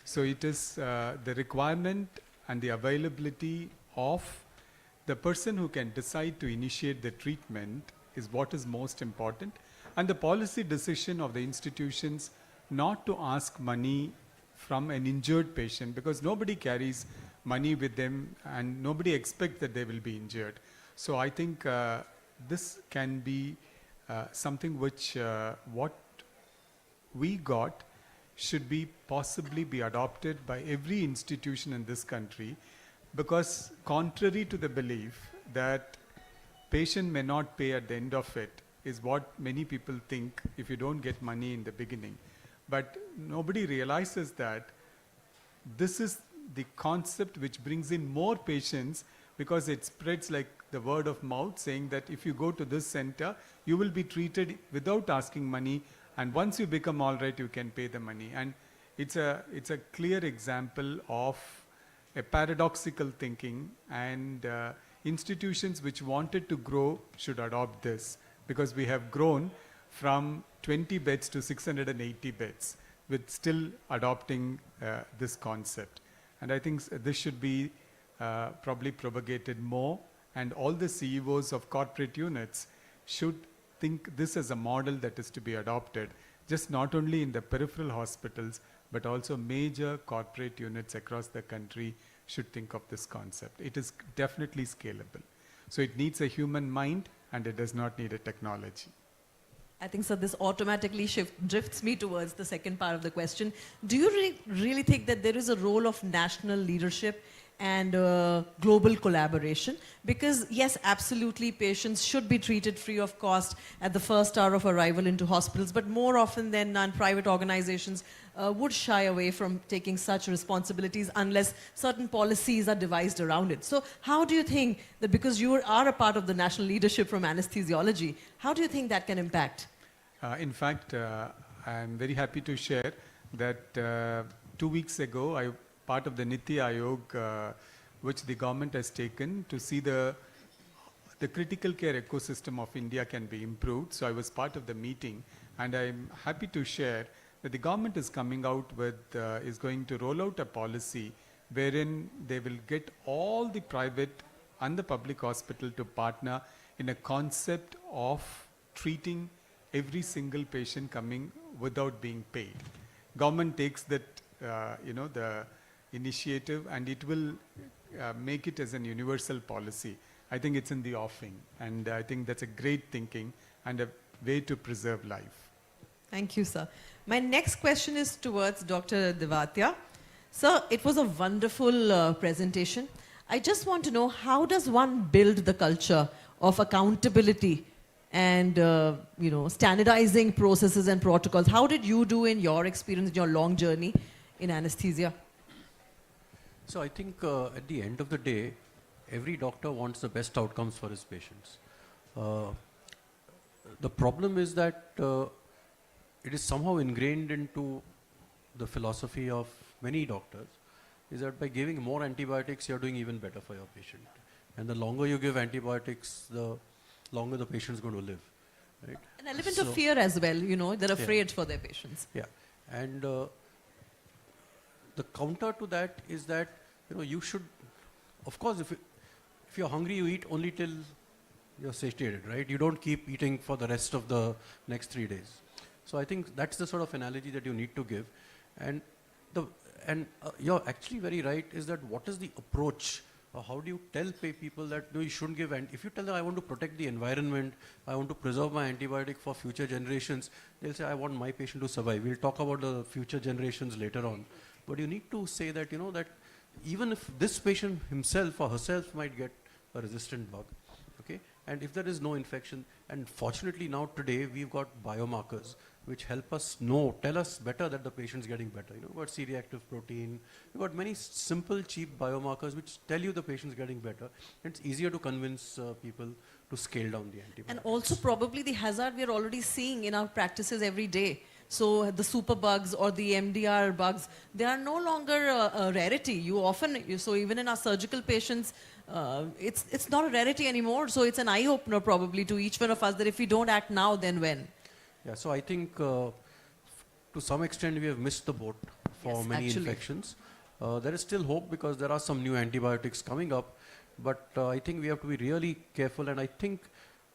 So it is the requirement and the availability of the person who can decide to initiate the treatment is what is most important. And the policy decision of the institutions not to ask money from an injured patient, because nobody carries money with them and nobody expects that they will be injured. So I think this can be something which what we got should be possibly be adopted by every institution in this country, because contrary to the belief that patient may not pay at the end of it is what many people think if you don't get money in the beginning. But nobody realizes that this is the concept which brings in more patients, because it spreads like the word of mouth, saying that if you go to this center, you will be treated without asking money, and once you become all right, you can pay the money. And it's a clear example of a paradoxical thinking, and institutions which wanted to grow should adopt this, because we have grown from 20 beds to 680 beds with still adopting this concept. And I think this should be probably propagated more, and all the CEOs of corporate units should think this as a model that is to be adopted, just not only in the peripheral hospitals, but also major corporate units across the country should think of this concept. It is definitely scalable. So it needs a human mind, and it does not need a technology. I think, so this automatically drifts me towards the second part of the question. Do you really think that there is a role of national leadership and global collaboration? Because yes, absolutely, patients should be treated free of cost at the first hour of arrival into hospitals, but more often than not, private organizations would shy away from taking such responsibilities unless certain policies are devised around it. So how do you think that, because you are a part of the national leadership from anesthesiology, how do you think that can impact? In fact, I'm very happy to share that 2 weeks ago, part of the Niti Aayog, which the government has taken to see the critical care ecosystem of India can be improved. So I was part of the meeting, and I'm happy to share that the government is coming out with, is going to roll out a policy wherein they will get all the private and the public hospital to partner in a concept of treating every single patient coming without being paid. Government takes that, the initiative, and it will make it as an universal policy. I think it's in the offing, and I think that's a great thinking and a way to preserve life. Thank you, sir. My next question is towards Dr. Devatya. Sir, it was a wonderful presentation. I just want to know, how does one build the culture of accountability and standardizing processes and protocols? How did you do in your experience, in your long journey in anesthesia? So I think at the end of the day, every doctor wants the best outcomes for his patients. The problem is that it is somehow ingrained into the philosophy of many doctors, is that by giving more antibiotics, you're doing even better for your patient. And the longer you give antibiotics, the longer the patient's going to live. Right? An element of fear as well, they're afraid for their patients. Yeah, and the counter to that is that, you should, of course, if you're hungry, you eat only till you're satiated, right? You don't keep eating for the rest of the next 3 days. So I think that's the sort of analogy that you need to give. And you're actually very right, is that what is the approach? How do you tell people that no, you shouldn't give, and if you tell them I want to protect the environment, I want to preserve my antibiotic for future generations, they'll say I want my patient to survive. We'll talk about the future generations later on. But you need to say that, that even if this patient himself or herself might get a resistant bug, okay, and if there is no infection, and fortunately now today we've got biomarkers which help us tell us better that the patient's getting better. We've got C-reactive protein, we've got many simple, cheap biomarkers which tell you the patient's getting better. It's easier to convince people to scale down the antibiotics. And also probably the hazard we're already seeing in our practices every day. So the superbugs or the MDR bugs, they are no longer a rarity. So even in our surgical patients, it's not a rarity anymore. So it's an eye-opener probably to each one of us that if we don't act now, then when? Yeah, so I think to some extent we have missed the boat for many infections. There is still hope because there are some new antibiotics coming up, but I think we have to be really careful, and I think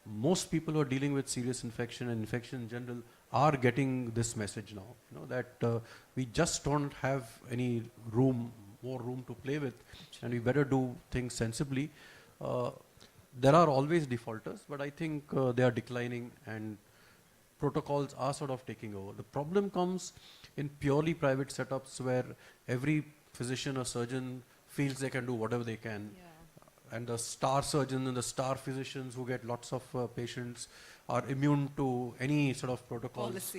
most people who are dealing with serious infection and infection in general are getting this message now, that we just don't have any more room to play with, and we better do things sensibly. There are always defaulters, but I think they are declining and protocols are sort of taking over. The problem comes in purely private setups where every physician or surgeon feels they can do whatever they can. Yeah. And the star surgeons and the star physicians who get lots of patients are immune to any sort of protocols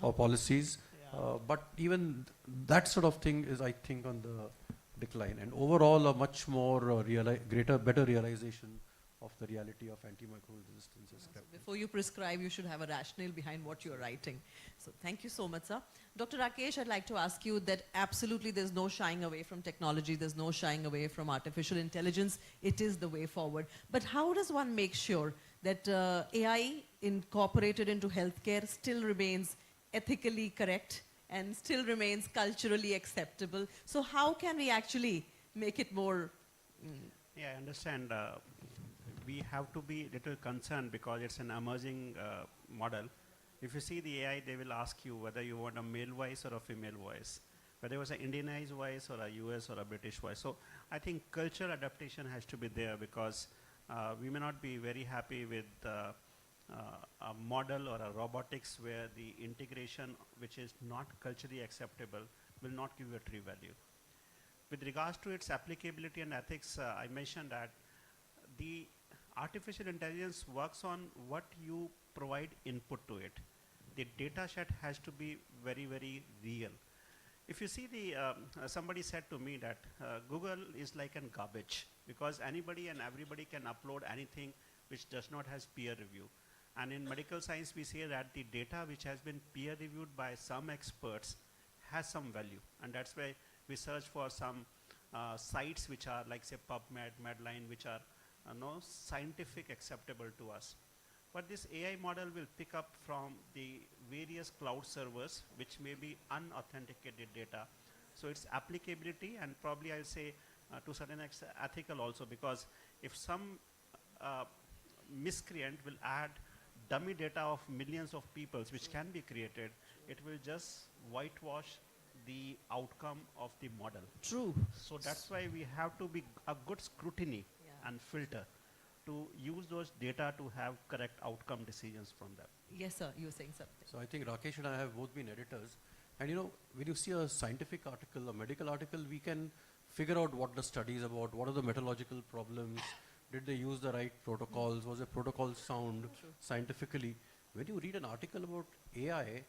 or policies. Yeah. But even that sort of thing is, I think, on the decline. And overall, a much more better realization of the reality of antimicrobial resistance is kept. Before you prescribe, you should have a rationale behind what you're writing. So thank you so much, sir. Dr. Rakesh, I'd like to ask you that absolutely there's no shying away from technology, there's no shying away from artificial intelligence. It is the way forward. But how does one make sure that AI incorporated into healthcare still remains ethically correct and still remains culturally acceptable? So how can we actually make it more... Yeah, I understand. We have to be a little concerned because it's an emerging model. If you see the AI, they will ask you whether you want a male voice or a female voice, whether it was an Indianized voice or a US or a British voice. So I think cultural adaptation has to be there because we may not be very happy with a model or a robotics where the integration, which is not culturally acceptable, will not give you a true value. With regards to its applicability and ethics, I mentioned that the artificial intelligence works on what you provide input to it. The data set has to be very, very real. If you see somebody said to me that Google is like a garbage because anybody and everybody can upload anything which does not have peer review. And in medical science, we say that the data which has been peer reviewed by some experts has some value, and that's why we search for some sites which are like say PubMed, Medline, which are no scientific acceptable to us. But this AI model will pick up from the various cloud servers which may be unauthenticated data. So its applicability, and probably I'll say to certain extent ethical also, because if some miscreant will add dummy data of millions of people which can be created, it will just whitewash the outcome of the model. True. So that's why we have to be a good scrutiny and filter to use those data to have correct outcome decisions from them. Yes, sir, you were saying something. So I think Rakesh and I have both been editors. And you know, when you see a scientific article, a medical article, we can figure out what the study is about, what are the methodological problems, did they use the right protocols, was the protocol sound scientifically. When you read an article about AI,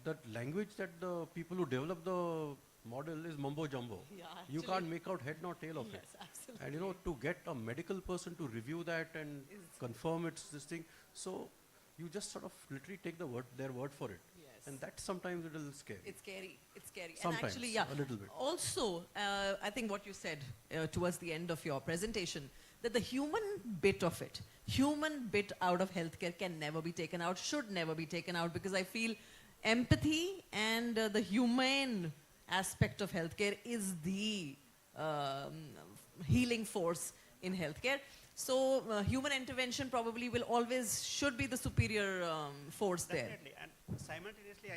the language that the people who develop the model is mumbo jumbo. Yeah, you can't make out head nor tail of it. Absolutely. And you know, to get a medical person to review that and confirm it's this thing, so you just sort of literally take their word for it. Yes. And that's sometimes a little scary. It's scary. It's scary. Sometimes, and actually, yeah. a little bit. Also, I think what you said towards the end of your presentation, that the human bit of it, human bit out of healthcare can never be taken out, should never be taken out, because I feel empathy and the humane aspect of healthcare is the healing force in healthcare. So human intervention probably will always should be the superior force there. Definitely. And simultaneously,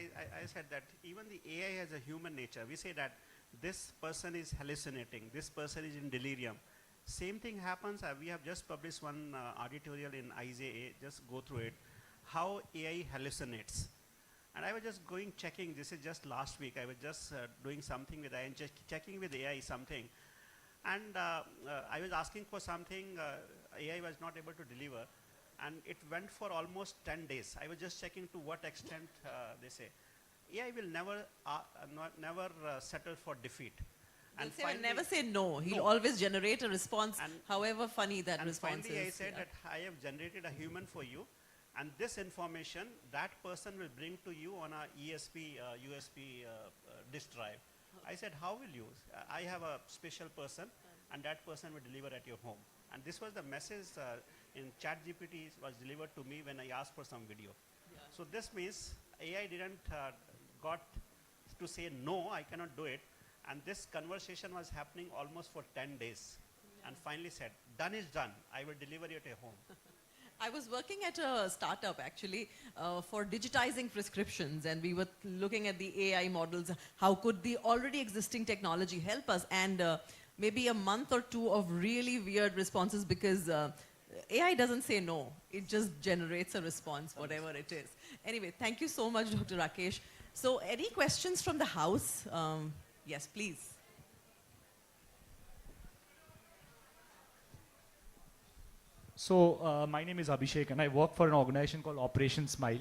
I said that even the AI has a human nature. We say that this person is hallucinating, this person is in delirium. Same thing happens. We have just published one editorial in IJA, just go through it, how AI hallucinates. And I was just checking, this is just last week, I was just doing something with AI and just checking with AI something. And I was asking for something, AI was not able to deliver. And it went for almost 10 days. I was just checking to what extent they say. AI will never settle for defeat. And never say no. He'll always generate a response, however funny that response is. And finally I said that I have generated a human for you, and this information that person will bring to you on a ESP, USB disk drive. I said, how will you? I have a special person, and that person will deliver at your home. And this was the message in ChatGPT was delivered to me when I asked for some video. Yeah. So this means AI didn't got to say, no, I cannot do it. And this conversation was happening almost for 10 days. Yeah. And finally said, done is done. I will deliver it at your home. I was working at a startup actually for digitizing prescriptions, and we were looking at the AI models. How could the already existing technology help us? And maybe a month or two of really weird responses, because AI doesn't say no. It just generates a response, whatever it is. Anyway, thank you so much, Dr. Rakesh. So any questions from the house? Yes, please. So my name is Abhishek, and I work for an organization called Operation Smile.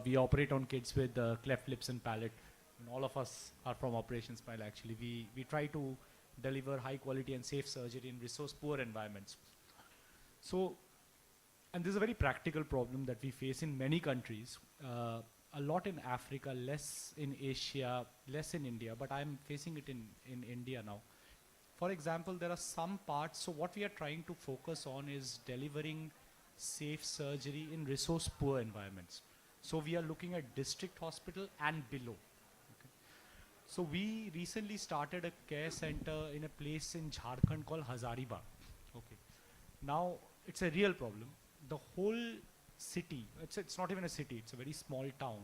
We operate on kids with cleft lips and palate. And all of us are from Operation Smile, actually. We try to deliver high quality and safe surgery in resource poor environments. So, and this is a very practical problem that we face in many countries. A lot in Africa, less in Asia, less in India, but I'm facing it in India now. For example, there are some parts, so what we are trying to focus on is delivering safe surgery in resource poor environments. So we are looking at district hospital and below. Okay. So we recently started a care center in a place in Jharkhand called Hazaribagh. Okay. Now, it's a real problem. The whole city, it's not even a city, it's a very small town,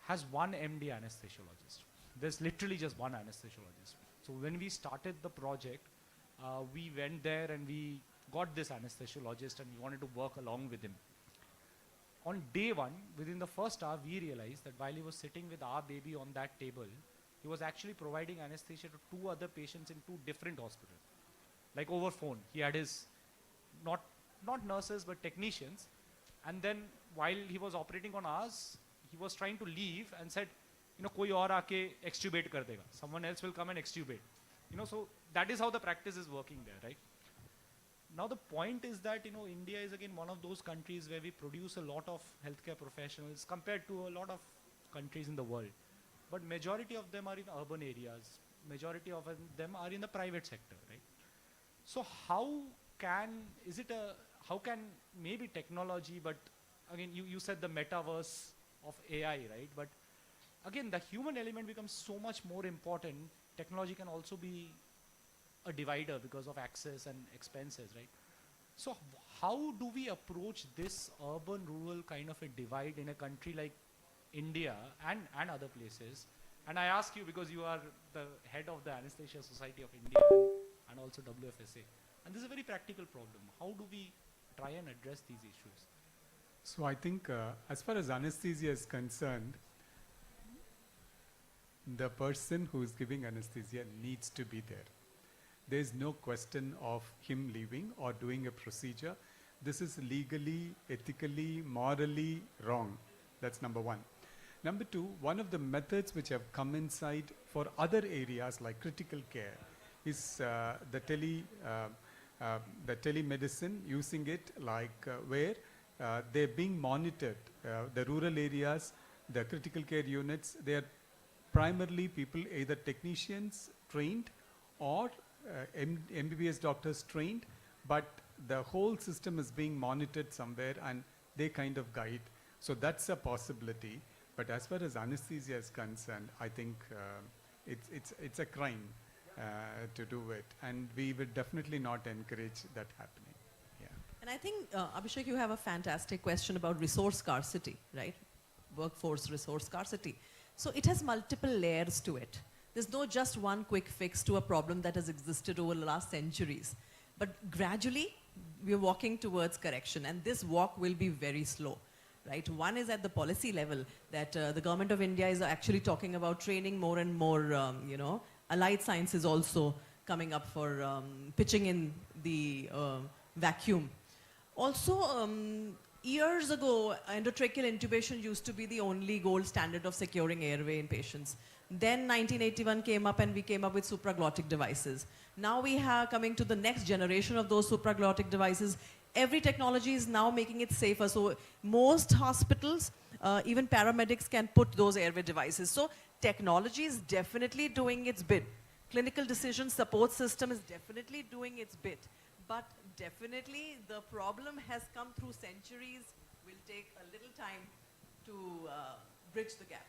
has one MD anesthesiologist. There's literally just one anesthesiologist. So when we started the project, we went there and we got this anesthesiologist and we wanted to work along with him. On day one, within the first hour, we realized that while he was sitting with our baby on that table, he was actually providing anesthesia to 2 other patients in 2 different hospitals. Like over phone, he had his, not nurses, but technicians. And then while he was operating on ours, he was trying to leave and said, you know, koi aur aake extubate kar dega. Someone else will come and extubate. You know, so that is how the practice is working there, right? Now the point is that, you know, India is again one of those countries where we produce a lot of healthcare professionals compared to a lot of countries in the world. but majority of them are in urban areas. Majority of them are in the private sector, right? So how can maybe technology, but again, you said the metaverse of AI, right? But again, the human element becomes so much more important. Technology can also be a divider because of access and expenses, right? So how do we approach this urban-rural kind of a divide in a country like India and other places? And I ask you because you are the head of the Anesthesia Society of India and also WFSA. And this is a very practical problem. How do we try and address these issues? So I think as far as anesthesia is concerned, the person who is giving anesthesia needs to be there. There is no question of him leaving or doing a procedure. This is legally, ethically, morally wrong. That's number one. Number two, one of the methods which have come inside for other areas like critical care is the telemedicine, using it like where they're being monitored. The rural areas, the critical care units, they are primarily people, either technicians trained or MBBS doctors trained, but the whole system is being monitored somewhere and they kind of guide. So that's a possibility. But as far as anesthesia is concerned, I think it's a crime to do it, and we would definitely not encourage that happening. Yeah. And I think, Abhishek, you have a fantastic question about resource scarcity, right? Workforce resource scarcity. So it has multiple layers to it. There's no just one quick fix to a problem that has existed over the last centuries. But gradually, we're walking towards correction, and this walk will be very slow. Right? One is at the policy level that the government of India is actually talking about training more and more, allied sciences also coming up for pitching in the vacuum. Also, years ago, endotracheal intubation used to be the only gold standard of securing airway in patients. Then 1981 came up and we came up with supraglottic devices. Now we are coming to the next generation of those supraglottic devices. Every technology is now making it safer. So most hospitals, even paramedics can put those airway devices. So technology is definitely doing its bit. Clinical decision support system is definitely doing its bit. But definitely the problem has come through centuries, will take a little time to bridge the gap.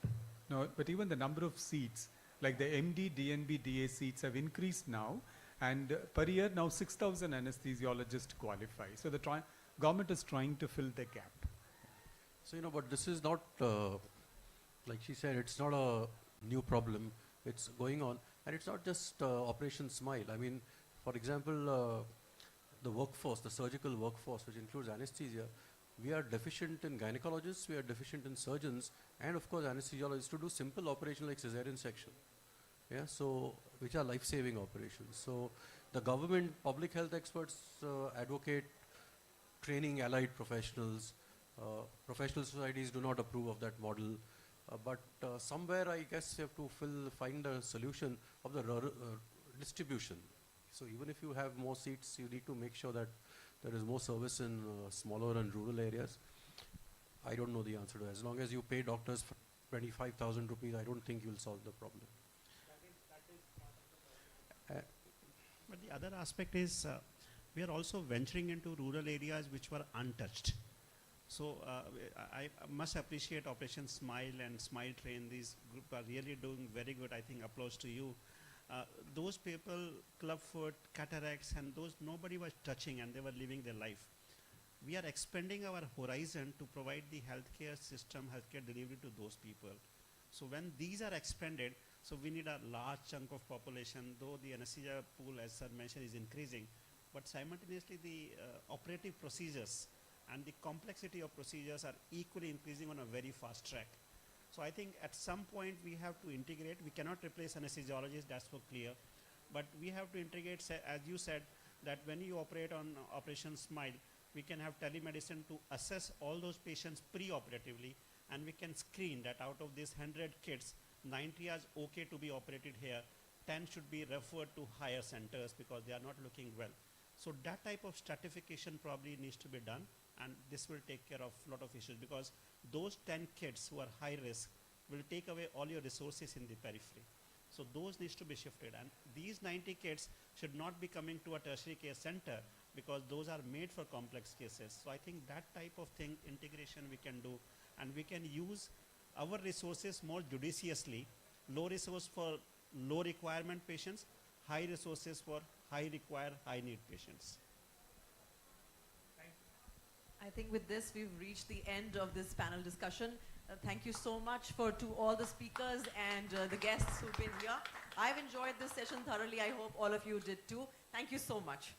No, but even the number of seats, like the MD, DNB, DA seats have increased now. And per year now 6,000 anesthesiologists qualify. So the government is trying to fill the gap. So, but this is not, like she said, it's not a new problem. It's going on. And it's not just Operation Smile. I mean, for example, the workforce, the surgical workforce, which includes anesthesia, we are deficient in gynecologists, we are deficient in surgeons, and of course anesthesiologists to do simple operation like cesarean section. Yeah, so which are life-saving operations. So the government, public health experts advocate training allied professionals. Professional societies do not approve of that model. But somewhere I guess you have to find a solution of the distribution. So even if you have more seats, you need to make sure that there is more service in smaller and rural areas. I don't know the answer to that. As long as you pay doctors for 25,000 rupees, I don't think you will solve the problem. But the other aspect is we are also venturing into rural areas which were untouched. So I must appreciate Operation Smile and Smile Train. These groups are really doing very good. I think applause to you. Those people, clubfoot, cataracts, and those nobody was touching and they were living their life. We are expanding our horizon to provide the healthcare system, healthcare delivery to those people. So when these are expanded, so we need a large chunk of population, though the anesthesia pool, as sir mentioned, is increasing, but simultaneously the operative procedures and the complexity of procedures are equally increasing on a very fast track. So I think at some point we have to integrate. We cannot replace anesthesiologists, that's so clear, but we have to integrate, as you said, that when you operate on Operation Smile, we can have telemedicine to assess all those patients pre-operatively, and we can screen that out of these 100 kids, 90 are okay to be operated here, 10 should be referred to higher centers because they are not looking well. So that type of stratification probably needs to be done, and this will take care of a lot of issues because those 10 kids who are high risk, will take away all your resources in the periphery. So those needs to be shifted, and these 90 kids should not be coming to a tertiary care center because those are made for complex cases. So I think that type of thing, integration we can do, and we can use our resources more judiciously. Low resource for low requirement patients, high resources for high need patients. I think with this, we've reached the end of this panel discussion. Thank you so much to all the speakers and the guests who've been here. I've enjoyed this session thoroughly. I hope all of you did too. Thank you so much.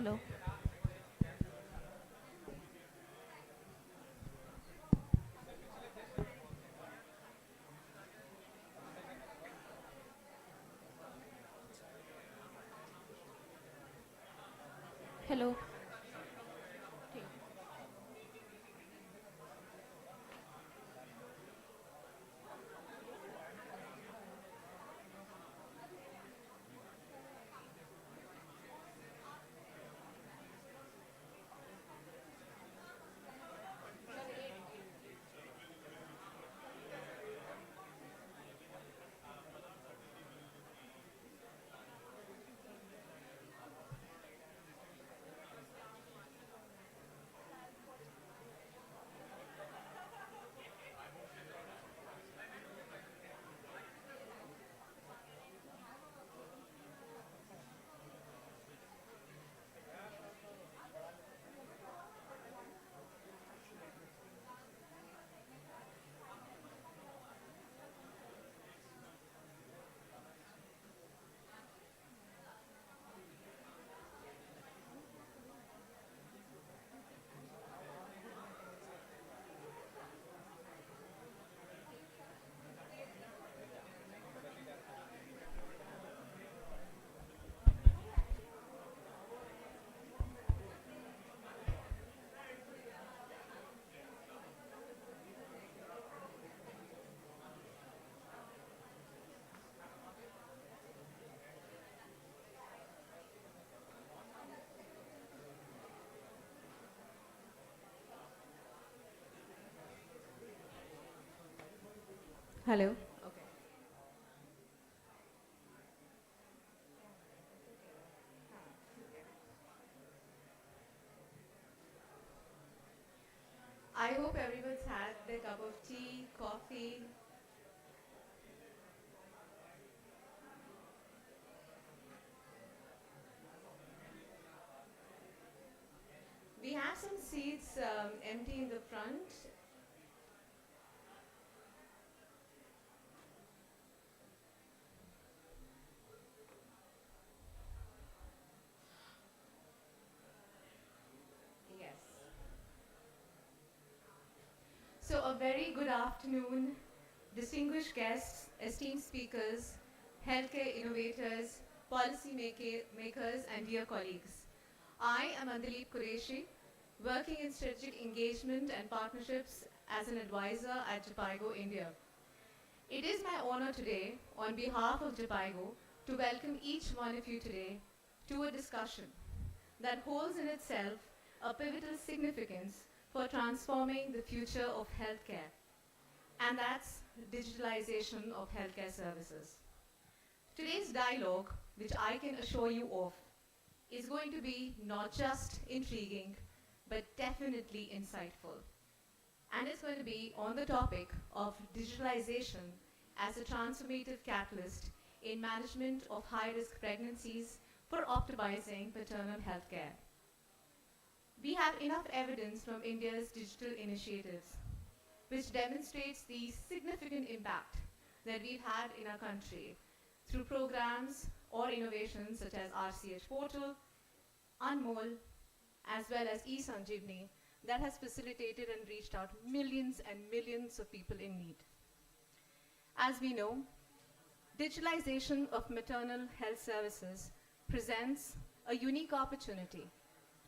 Hello. Hello. Hello. Okay. I hope everyone's had their cup of tea, coffee. We have some seats empty in the front. Yes. So a very good afternoon, distinguished guests, esteemed speakers, healthcare innovators, policy makers, and dear colleagues. I am Andaleep Qureshi, working in strategic engagement and partnerships as an advisor at Jhpiego, India. It is my honor today, on behalf of Jhpiego, to welcome each one of you today to a discussion that holds in itself a pivotal significance for transforming the future of healthcare, and that's digitalization of healthcare services. Today's dialogue, which I can assure you of, is going to be not just intriguing, but definitely insightful. And it's going to be on the topic of digitalization as a transformative catalyst in management of high-risk pregnancies for optimizing maternal health care. We have enough evidence from India's digital initiatives, which demonstrates the significant impact that we've had in our country through programs or innovations such as RCH Portal, Anmol, as well as eSanjeevani, that has facilitated and reached out millions and millions of people in need. As we know, digitalization of maternal health services presents a unique opportunity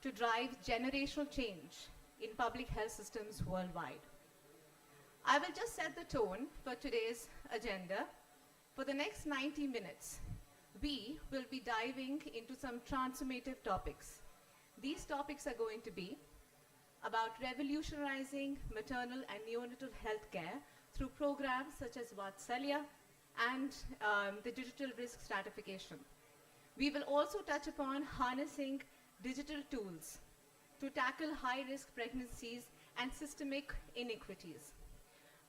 to drive generational change in public health systems worldwide. I will just set the tone for today's agenda. For the next 90 minutes, we will be diving into some transformative topics. These topics are going to be about revolutionizing maternal and neonatal health care through programs such as Vatsalya and the digital risk stratification. We will also touch upon harnessing digital tools to tackle high-risk pregnancies and systemic inequities.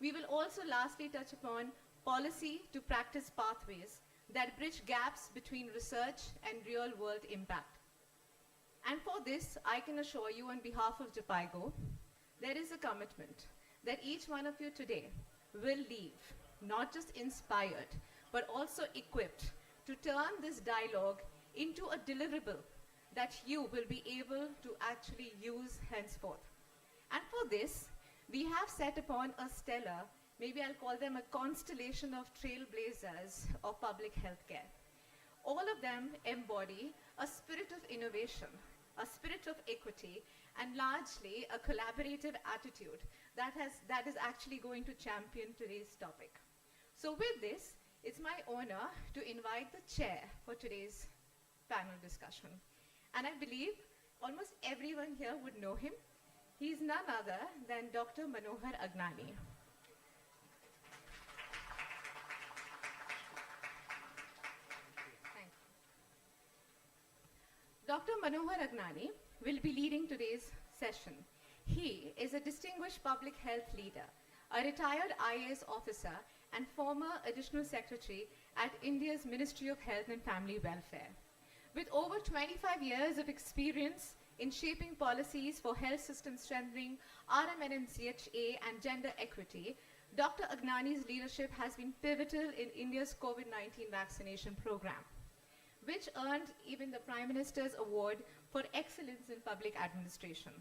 We will also lastly touch upon policy to practice pathways that bridge gaps between research and real-world impact. And for this, I can assure you on behalf of Jhpiego, there is a commitment that each one of you today will leave not just inspired, but also equipped to turn this dialogue into a deliverable that you will be able to actually use henceforth. And for this, we have set upon a stellar, maybe I'll call them a constellation of trailblazers of public healthcare. All of them embody a spirit of innovation, a spirit of equity, and largely a collaborative attitude that is actually going to champion today's topic. So with this, it's my honor to invite the chair for today's panel discussion. And I believe almost everyone here would know him. He's none other than Dr. Manohar Agnani. Thank you. Dr. Manohar Agnani will be leading today's session. He is a distinguished public health leader, a retired IAS officer, and former additional secretary at India's Ministry of Health and Family Welfare. With over 25 years of experience in shaping policies for health system strengthening, RMNCHA, and gender equity, Dr. Agnani's leadership has been pivotal in India's COVID-19 vaccination program, which earned even the Prime Minister's Award for Excellence in Public Administration.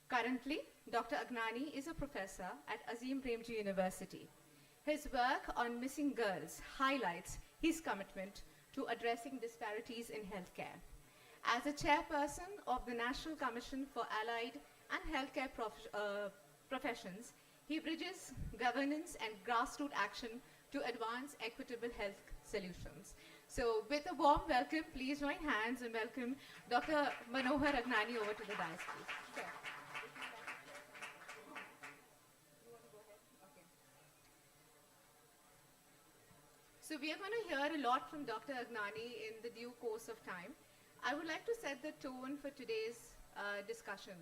Currently, Dr. Agnani is a professor at Azim Premji University. His work on missing girls highlights his commitment to addressing disparities in healthcare. As a chairperson of the National Commission for Allied and Healthcare Professions, he bridges governance and grassroots action to advance equitable health solutions. So with a warm welcome, please join hands and welcome Dr. Manohar Agnani over to the dais, please. Sure. So we are going to hear a lot from Dr. Agnani in the due course of time. I would like to set the tone for today's discussion.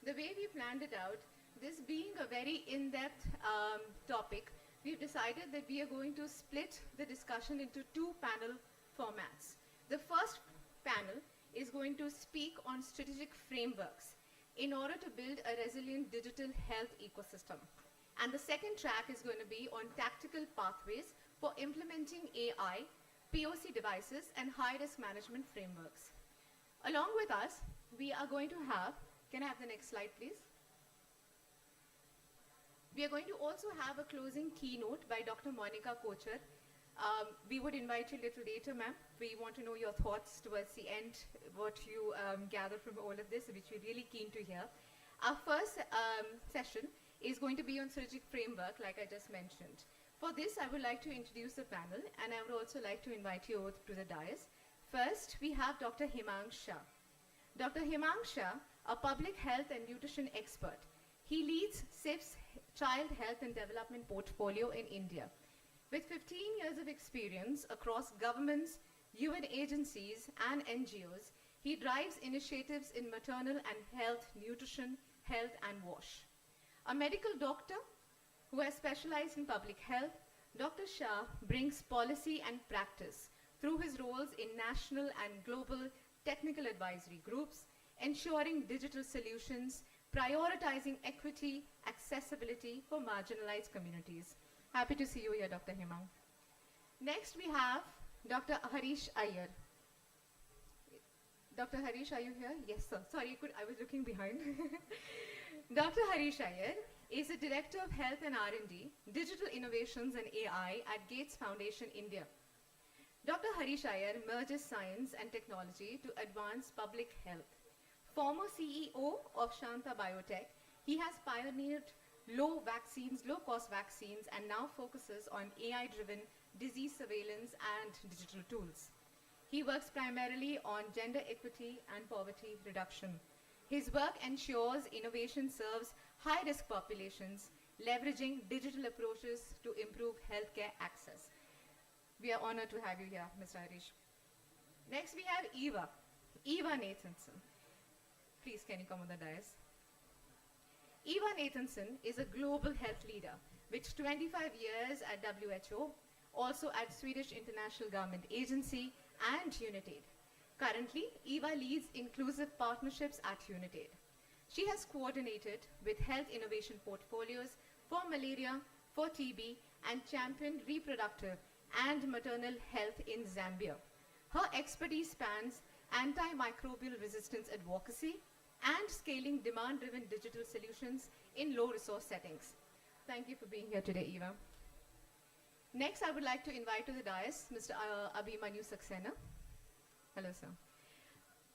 The way we planned it out, this being a very in-depth topic, we've decided that we are going to split the discussion into two panel formats. The first panel is going to speak on strategic frameworks in order to build a resilient digital health ecosystem. And the second track is going to be on tactical pathways for implementing AI, POC devices, and high-risk management frameworks. Along with us, we are going to have, can I have the next slide, please? We are going to also have a closing keynote by Dr. Monica Kocher. We would invite you a little later, ma'am. We want to know your thoughts towards the end, what you gather from all of this, which we're really keen to hear. Our first session is going to be on strategic framework, like I just mentioned. For this, I would like to introduce the panel, and I would also like to invite you over to the dais. First, we have Dr. Himang Shah. Dr. Himang Shah, a public health and nutrition expert. He leads SIF's Child Health and Development portfolio in India. With 15 years of experience across governments, UN agencies, and NGOs, he drives initiatives in maternal and health, nutrition, health, and WASH. A medical doctor who has specialized in public health, Dr. Shah brings policy and practice through his roles in national and global technical advisory groups, ensuring digital solutions, prioritizing equity, accessibility for marginalized communities. Happy to see you here, Dr. Himang. Next, we have Dr. Harish Iyer. Dr. Harish, are you here? Yes, sir. Sorry, I was looking behind. Dr. Harish Iyer is a Director of Health and R&D, Digital Innovations and AI at Gates Foundation, India. Dr. Harish Iyer merges science and technology to advance public health. Former CEO of Shanta Biotech, he has pioneered low-cost vaccines, and now focuses on AI-driven disease surveillance and digital tools. He works primarily on gender equity and poverty reduction. His work ensures innovation serves high-risk populations, leveraging digital approaches to improve healthcare access. We are honored to have you here, Mr. Harish. Next, we have Eva Nathanson. Please, can you come on the dais? Eva Nathanson is a global health leader with 25 years at WHO, also at Swedish International Government Agency and UNITAID. Currently, Eva leads inclusive partnerships at UNITAID. She has coordinated with health innovation portfolios for malaria, for TB, and championed reproductive and maternal health in Zambia. Her expertise spans antimicrobial resistance advocacy, and scaling demand-driven digital solutions in low-resource settings. Thank you for being here today, Eva. Next, I would like to invite to the dais Mr. Abhimanyu Saxena. Hello, sir.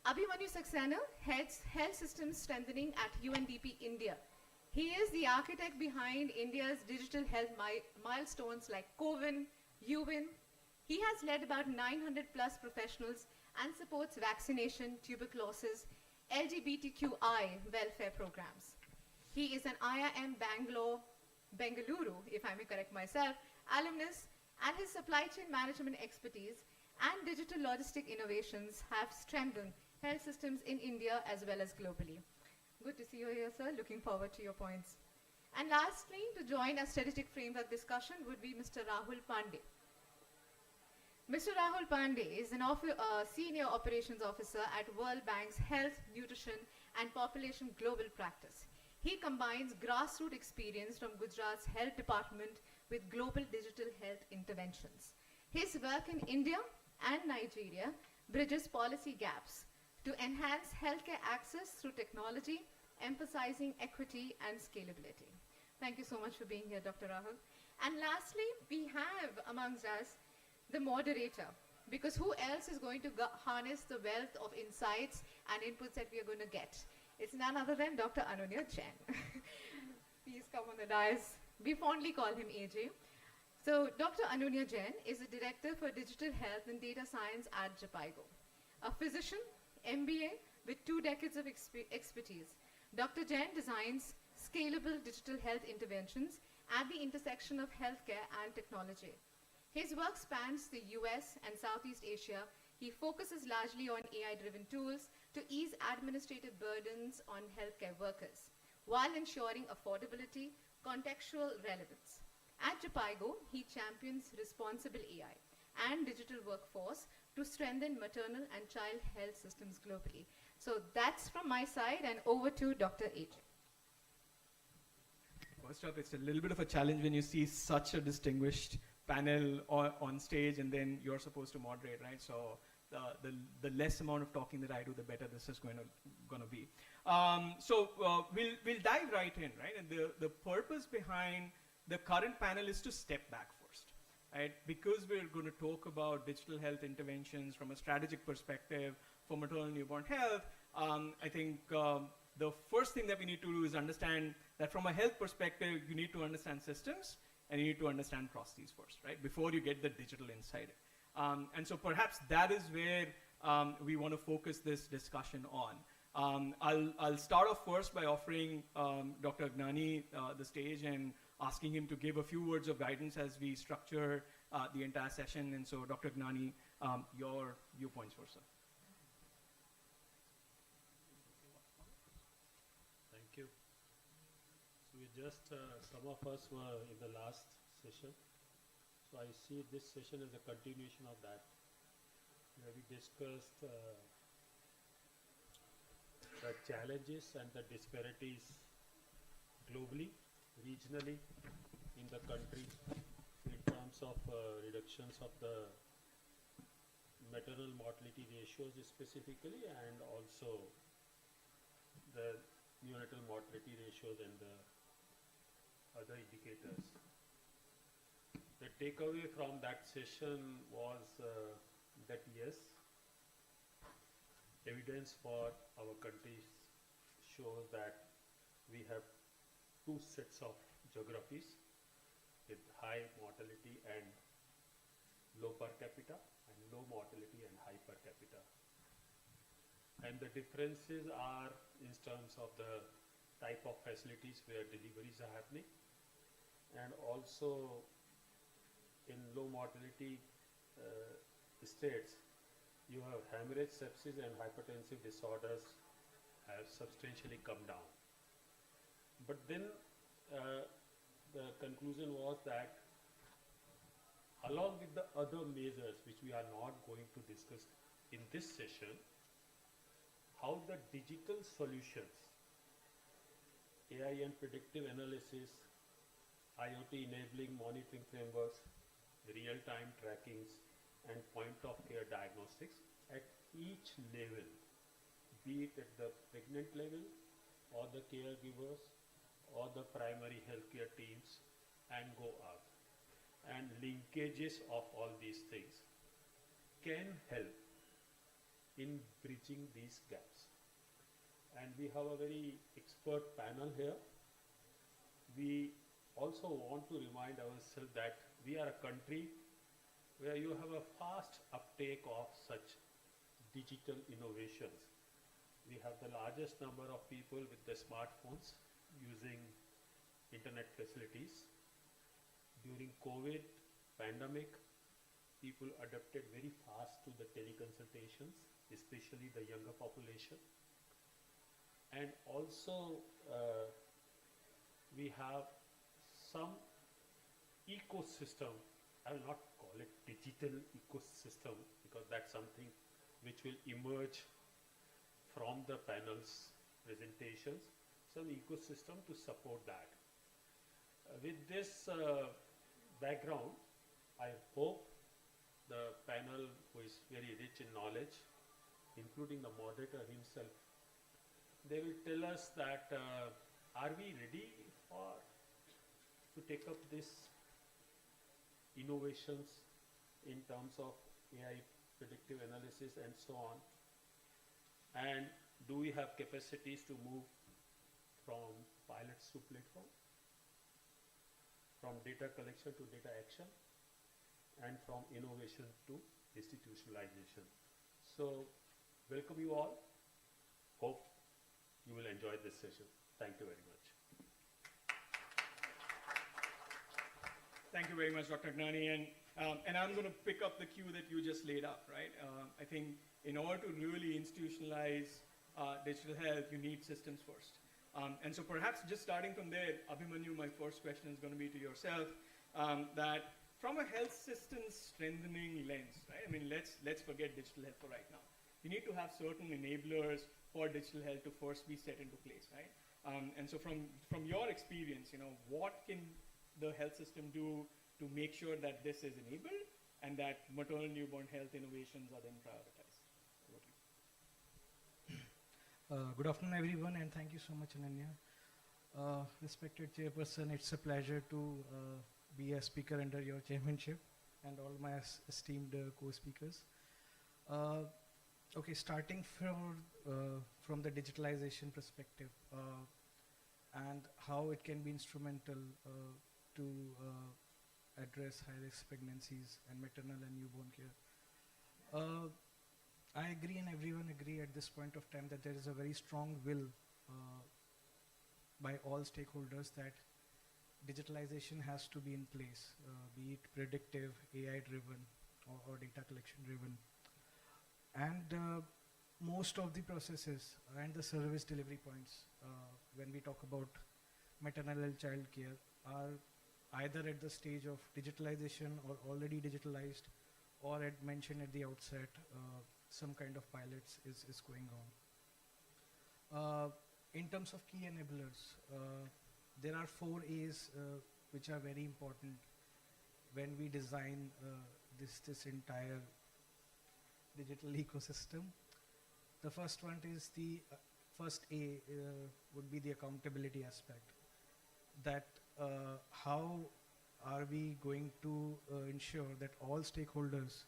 Abhimanyu Saxena heads Health Systems Strengthening at UNDP India. He is the architect behind India's digital health milestones like CoWIN, UWIN. He has led about 900 plus professionals and supports vaccination, tuberculosis, LGBTQI welfare programs. He is an IIM Bengaluru, if I may correct myself, alumnus, and his supply chain management expertise and digital logistic innovations have strengthened health systems in India as well as globally. Good to see you here, sir. Looking forward to your points. And lastly, to join our strategic framework discussion would be Mr. Rahul Pandey. Mr. Rahul Pandey is an senior operations officer at World Bank's Health, Nutrition and Population Global Practice. He combines grassroots experience from Gujarat's health department with global digital health interventions. His work in India and Nigeria bridges policy gaps to enhance healthcare access through technology, emphasizing equity and scalability. Thank you so much for being here, Dr. Rahul. And lastly, we have amongst us the moderator, because who else is going to harness the wealth of insights and inputs that we are going to get? It's none other than Dr. Anunya Jain. Please come on the dais. We fondly call him AJ. So Dr. Anunya Jain is the Director for Digital Health and Data Science at Jhpiego. A physician, MBA with 2 decades of expertise. Dr. Jain designs scalable digital health interventions at the intersection of healthcare and technology. His work spans the US and Southeast Asia. He focuses largely on AI-driven tools to ease administrative burdens on healthcare workers, while ensuring affordability, contextual relevance. At Jhpiego, he champions responsible AI and digital workforce to strengthen maternal and child health systems globally. So that's from my side, and over to Dr. AJ. First up, it's a little bit of a challenge when you see such a distinguished panel on stage and then you're supposed to moderate, right? So the less amount of talking that I do, the better this is going to be. We'll dive right in, right? And the purpose behind the current panel is to step back first, right? Because we're going to talk about digital health interventions from a strategic perspective for maternal and newborn health. I think the first thing that we need to do is understand that from a health perspective, you need to understand systems and you need to understand processes first, right? Before you get the digital inside it. And so perhaps that is where we want to focus this discussion on. I'll start off first by offering Dr. Agnani the stage and asking him to give a few words of guidance as we structure the entire session. And so Dr. Agnani, your viewpoints first, sir. Thank you. So we just, some of us were in the last session. So I see this session as a continuation of that, where we discussed the challenges and the disparities globally, regionally, in the country, in terms of reductions of the maternal mortality ratios specifically, and also the neonatal mortality ratios and the other indicators. The takeaway from that session was that yes, evidence for our country shows that we have 2 sets of geographies with high mortality and low per capita, and low mortality and high per capita. And the differences are in terms of the type of facilities where deliveries are happening, and also in low mortality states, you have hemorrhage, sepsis and hypertensive disorders have substantially come down. But then the conclusion was that along with the other measures which we are not going to discuss in this session, how the digital solutions, AI and predictive analysis, IoT enabling monitoring frameworks, real-time trackings and point-of-care diagnostics at each level, be it at the pregnant level or the caregivers or the primary healthcare teams, and go up. And linkages of all these things can help in bridging these gaps. And we have a very expert panel here. We also want to remind ourselves that we are a country where you have a fast uptake of such digital innovations. We have the largest number of people with the smartphones using internet facilities. During COVID pandemic, people adapted very fast to the teleconsultations, especially the younger population. And also, we have some ecosystem. I will not call it digital ecosystem because that's something which will emerge from the panel's presentations, some ecosystem to support that. With this background, I hope the panel, who is very rich in knowledge, including the moderator himself, they will tell us that are we ready to take up these innovations in terms of AI predictive analysis and so on, and do we have capacities to move from pilots to platform, from data collection to data action, and from innovation to institutionalization. So, welcome you all. Hope you will enjoy this session. Thank you very much. Thank you very much, Dr. Agnani. And I'm going to pick up the cue that you just laid out, right? I think in order to really institutionalize digital health, you need systems first. And so perhaps just starting from there, Abhimanyu, my first question is going to be to yourself, that from a health system strengthening lens, right? I mean, let's forget digital health for right now. You need to have certain enablers for digital health to first be set into place, right? And so from your experience, what can the health system do to make sure that this is enabled and that maternal newborn health innovations are then prioritized? Good afternoon, everyone, and thank you so much, Ananya. Respected Chairperson, it's a pleasure to be a speaker under your chairmanship and all my esteemed co-speakers. Okay, starting from the digitalization perspective and how it can be instrumental to address high-risk pregnancies and maternal and newborn care. I agree, and everyone agree at this point of time, that there is a very strong will by all stakeholders that digitalization has to be in place, be it predictive, AI-driven, or data collection-driven. And most of the processes and the service delivery points, when we talk about maternal and child care, are either at the stage of digitalization or already digitalized, or as mentioned at the outset, some kind of pilots is going on. In terms of key enablers, there are 4 A's which are very important when we design this entire digital ecosystem. The first one is the first A would be the accountability aspect. That how are we going to ensure that all stakeholders,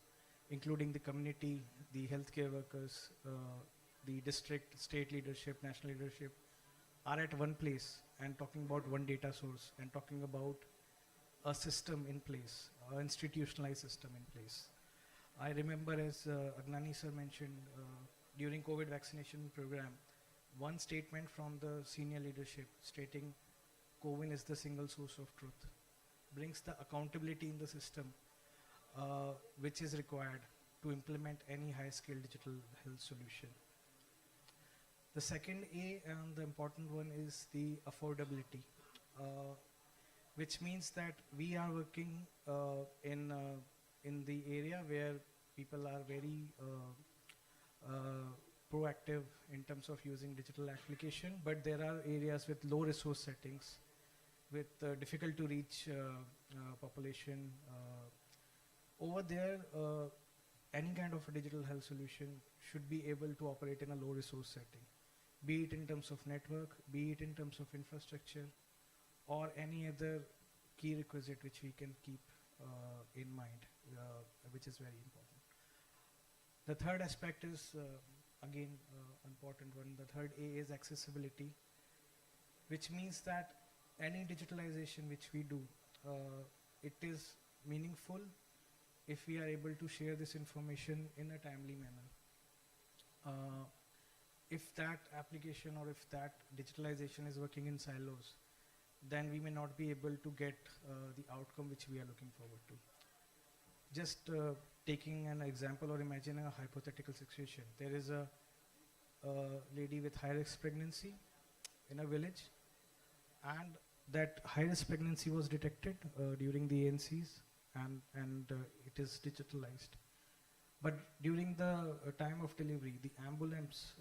including the community, the healthcare workers, the district, state leadership, national leadership, are at one place and talking about one data source and talking about a system in place, an institutionalized system in place. I remember, as Agnani sir mentioned, during COVID vaccination program, one statement from the senior leadership stating CoWIN is the single source of truth brings the accountability in the system which is required to implement any high-scale digital health solution. The second A, and the important one, is the affordability, which means that we are working in the area where people are very proactive in terms of using digital application, but there are areas with low resource settings, with difficult to reach population. Over there, any kind of a digital health solution should be able to operate in a low resource setting, be it in terms of network, be it in terms of infrastructure, or any other key requisite which we can keep in mind, which is very important. The third aspect is, again, important one. The third A is accessibility, which means that any digitalization which we do, it is meaningful if we are able to share this information in a timely manner. If that application or if that digitalization is working in silos, then we may not be able to get the outcome which we are looking forward to. Just taking an example or imagining a hypothetical situation. There is a lady with high-risk pregnancy in a village, and that high-risk pregnancy was detected during the ANCs, and it is digitalized. But during the time of delivery, the ambulance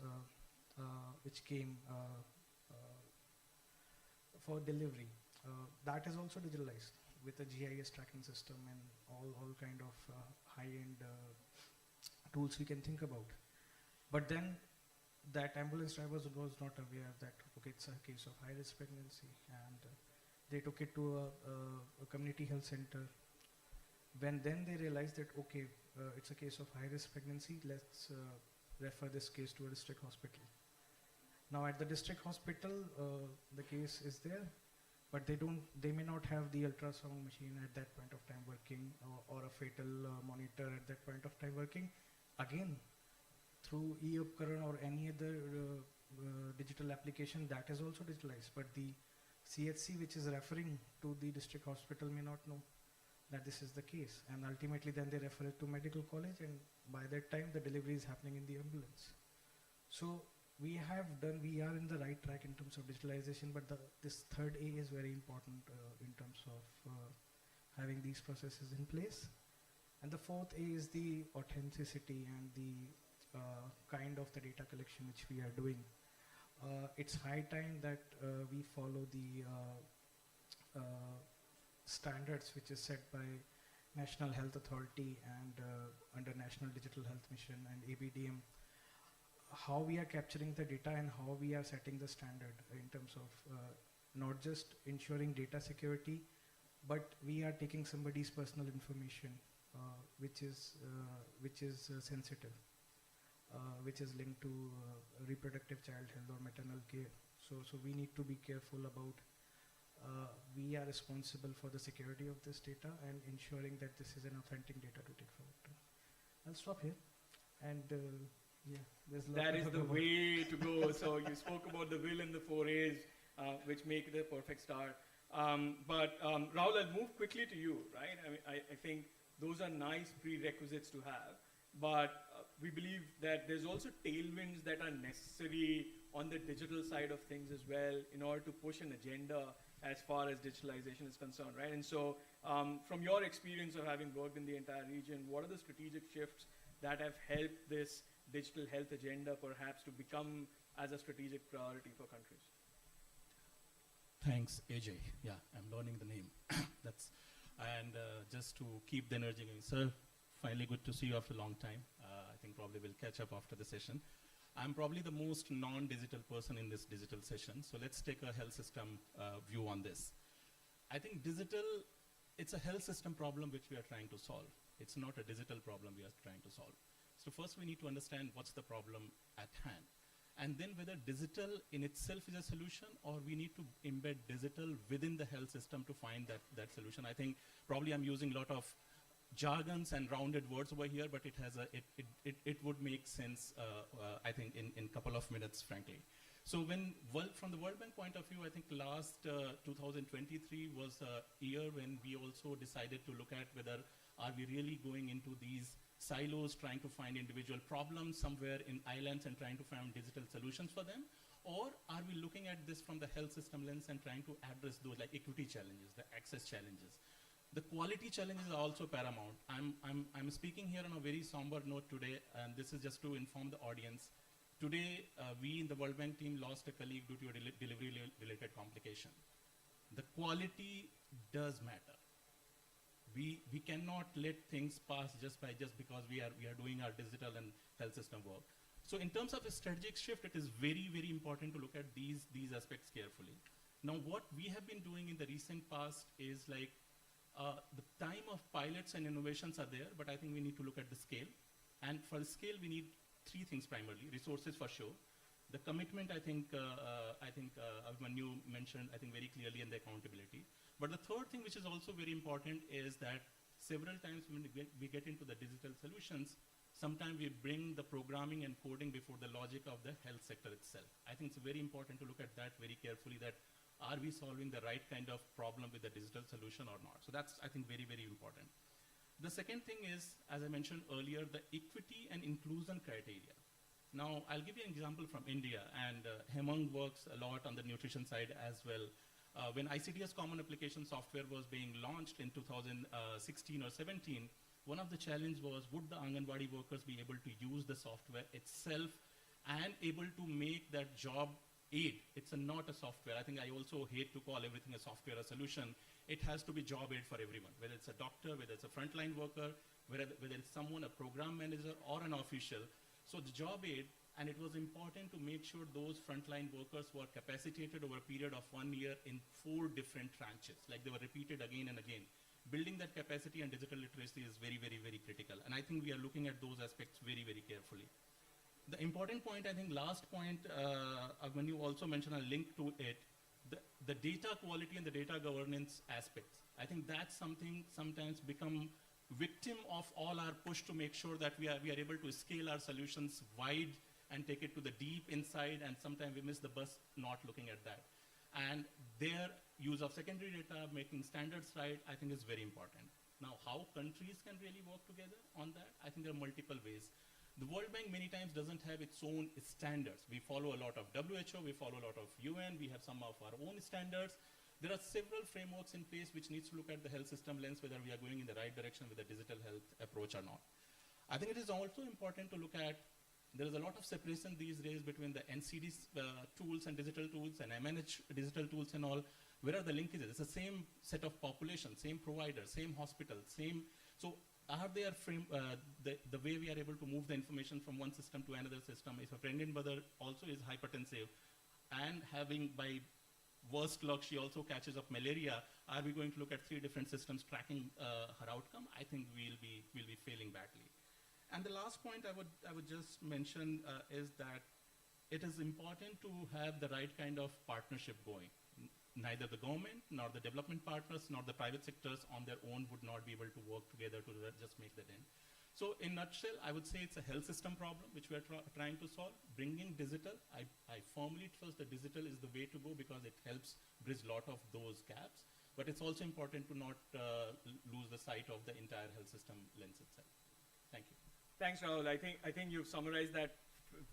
which came for delivery, that is also digitalized with a GIS tracking system and all kind of high-end tools we can think about. But then that ambulance driver was not aware that, okay, it's a case of high-risk pregnancy, and they took it to a community health center. When then they realized that, okay, it's a case of high-risk pregnancy, let's refer this case to a district hospital. Now at the district hospital, the case is there, but they may not have the ultrasound machine at that point of time working, or a fetal monitor at that point of time working. Again, through e-Upkaran or any other digital application, that is also digitalized, but the CHC which is referring to the district hospital may not know that this is the case, and ultimately then they refer it to medical college, and by that time the delivery is happening in the ambulance. So we are in the right track in terms of digitalization, but this third A is very important in terms of having these processes in place. And the fourth A is the authenticity and the kind of the data collection which we are doing. It's high time that we follow the standards which is set by National Health Authority and under National Digital Health Mission and ABDM, how we are capturing the data and how we are setting the standard in terms of not just ensuring data security, but we are taking somebody's personal information which is sensitive, which is linked to reproductive child health or maternal care. So we need to be careful about we are responsible for the security of this data and ensuring that this is an authentic data to take forward. I'll stop here. And yeah, there's a lot that of is the way to go. So you spoke about the will and the 4 A's, which make it a perfect start. But Rahul, I'll move quickly to you, right? I mean, I think those are nice prerequisites to have, but we believe that there's also tailwinds that are necessary on the digital side of things as well in order to push an agenda as far as digitalization is concerned, right? And so from your experience of having worked in the entire region, what are the strategic shifts that have helped this digital health agenda perhaps to become as a strategic priority for countries? Thanks, AJ. Yeah, I'm learning the name. And just to keep the energy going, sir, finally good to see you after a long time. I think probably we'll catch up after the session. I'm probably the most non-digital person in this digital session, so let's take a health system view on this. I think digital, it's a health system problem which we are trying to solve. It's not a digital problem we are trying to solve. So first we need to understand what's the problem at hand. And then whether digital in itself is a solution, or we need to embed digital within the health system to find that solution. I think probably I'm using a lot of jargons and rounded words over here, but it would make sense, I think, in a couple of minutes, frankly. So from the World Bank point of view, I think last 2023 was a year when we also decided to look at whether are we really going into these silos, trying to find individual problems somewhere in islands and trying to find digital solutions for them, or are we looking at this from the health system lens and trying to address those like equity challenges, the access challenges. The quality challenges are also paramount. I'm speaking here on a very somber note today, and this is just to inform the audience. Today, we in the World Bank team lost a colleague due to a delivery-related complication. The quality does matter. we cannot let things pass just because we are doing our digital and health system work. So in terms of a strategic shift, it is very, very important to look at these aspects carefully. Now, what we have been doing in the recent past is like the time of pilots and innovations are there, but I think we need to look at the scale. And for the scale, we need three things primarily: resources for sure, the commitment. I think Abhimanyu mentioned, I think, very clearly, and the accountability. But the third thing, which is also very important, is that several times when we get into the digital solutions, sometimes we bring the programming and coding before the logic of the health sector itself. I think it's very important to look at that very carefully, that are we solving the right kind of problem with the digital solution or not? So that's, I think, very, very important. The second thing is, as I mentioned earlier, the equity and inclusion criteria. Now, I'll give you an example from India, and Hemang works a lot on the nutrition side as well. When ICDS Common Application Software was being launched in 2016 or 17, one of the challenges was, would the Anganwadi workers be able to use the software itself and able to make that job aid? It's not a software. I think I also hate to call everything a software a solution. It has to be job aid for everyone, whether it's a doctor, whether it's a frontline worker, whether it's someone, a program manager, or an official. So the job aid, and it was important to make sure those frontline workers were capacitated over a period of 1 year in 4 different tranches, like they were repeated again and again. Building that capacity and digital literacy is very, very, very critical. And I think we are looking at those aspects very, very carefully. The important point, I think, last point, when you also mentioned a link to it, the data quality and the data governance aspects. I think that's something sometimes become victim of all our push to make sure that we are able to scale our solutions wide and take it to the deep inside, and sometimes we miss the bus not looking at that. And their use of secondary data, making standards right, I think is very important. Now, how countries can really work together on that? I think there are multiple ways. The World Bank many times doesn't have its own standards. We follow a lot of WHO, we follow a lot of UN, we have some of our own standards. There are several frameworks in place which needs to look at the health system lens, whether we are going in the right direction with the digital health approach or not. I think it is also important to look at, there is a lot of separation these days between the NCD tools and digital tools and MNH digital tools and all. Where are the linkages? It's the same set of population, same provider, same hospital, same. So are there the way we are able to move the information from one system to another system? If a pregnant mother also is hypertensive and having, by worst luck, she also catches up malaria, are we going to look at 3 different systems tracking her outcome? I think we'll be failing badly. And the last point I would just mention is that it is important to have the right kind of partnership going. Neither the government, nor the development partners, nor the private sectors on their own would not be able to work together to just make that end. So in a nutshell, I would say it's a health system problem which we are trying to solve. Bringing digital, I firmly trust that digital is the way to go because it helps bridge a lot of those gaps. But it's also important to not lose the sight of the entire health system lens itself. Thank you. Thanks, Rahul. I think you've summarized that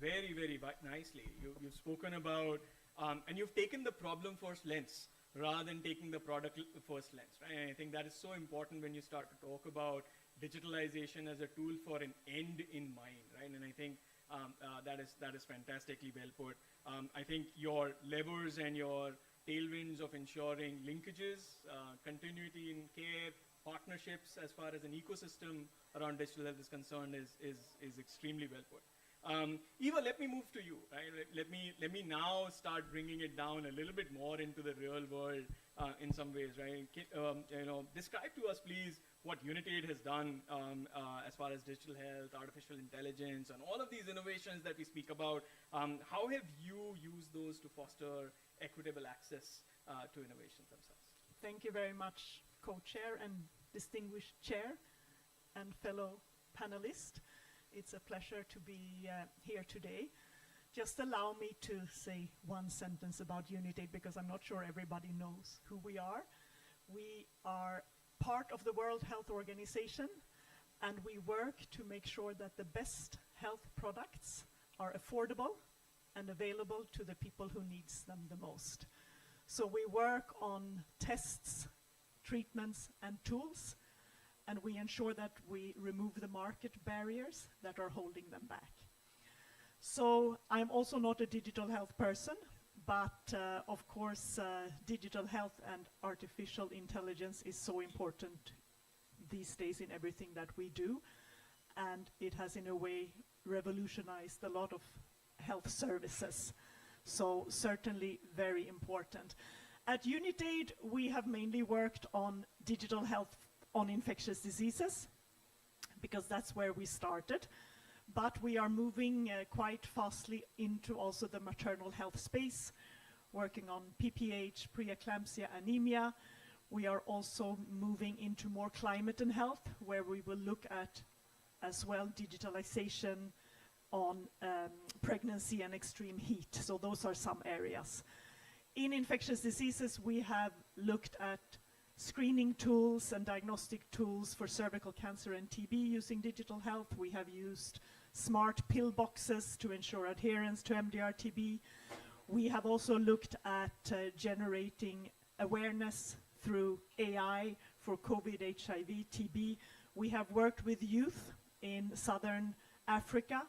very, very nicely. You've spoken about, and you've taken the problem-first lens rather than taking the product-first lens, right? And I think that is so important when you start to talk about digitalization as a tool for an end in mind, right? And I think that is fantastically well put. I think your levers and your tailwinds of ensuring linkages, continuity in care, partnerships as far as an ecosystem around digital health is concerned is extremely well put. Eva, let me move to you. Right? Let me now start bringing it down a little bit more into the real world in some ways. Right? Describe to us, please, what Unitate has done as far as digital health, artificial intelligence, and all of these innovations that we speak about. How have you used those to foster equitable access to innovations themselves? Thank you very much, co-chair and distinguished chair and fellow panelist. It's a pleasure to be here today. Just allow me to say one sentence about Unitate because I'm not sure everybody knows who we are. We are part of the World Health Organization, and we work to make sure that the best health products are affordable and available to the people who needs them the most. So we work on tests, treatments, and tools, and we ensure that we remove the market barriers that are holding them back. So I'm also not a digital health person, but of course digital health and artificial intelligence is so important these days in everything that we do. And it has, in a way, revolutionized a lot of health services. So certainly very important. At Unitaid, we have mainly worked on digital health on infectious diseases, because that's where we started. But we are moving quite fastly into also the maternal health space, working on PPH, preeclampsia, anemia. We are also moving into more climate and health, where we will look at as well digitalization on pregnancy and extreme heat. So those are some areas. In infectious diseases, we have looked at screening tools and diagnostic tools for cervical cancer and TB using digital health. We have used smart pill boxes to ensure adherence to MDR-TB. We have also looked at generating awareness through AI for COVID, HIV, TB. We have worked with youth in Southern Africa.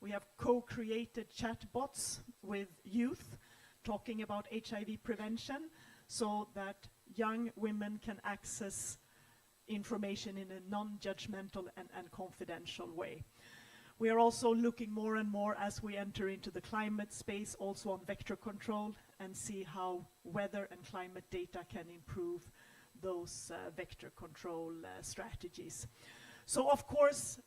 We have co-created chatbots with youth talking about HIV prevention so that young women can access information in a non-judgmental and confidential way. We are also looking more and more as we enter into the climate space also on vector control and see how weather and climate data can improve those vector control strategies. So of course,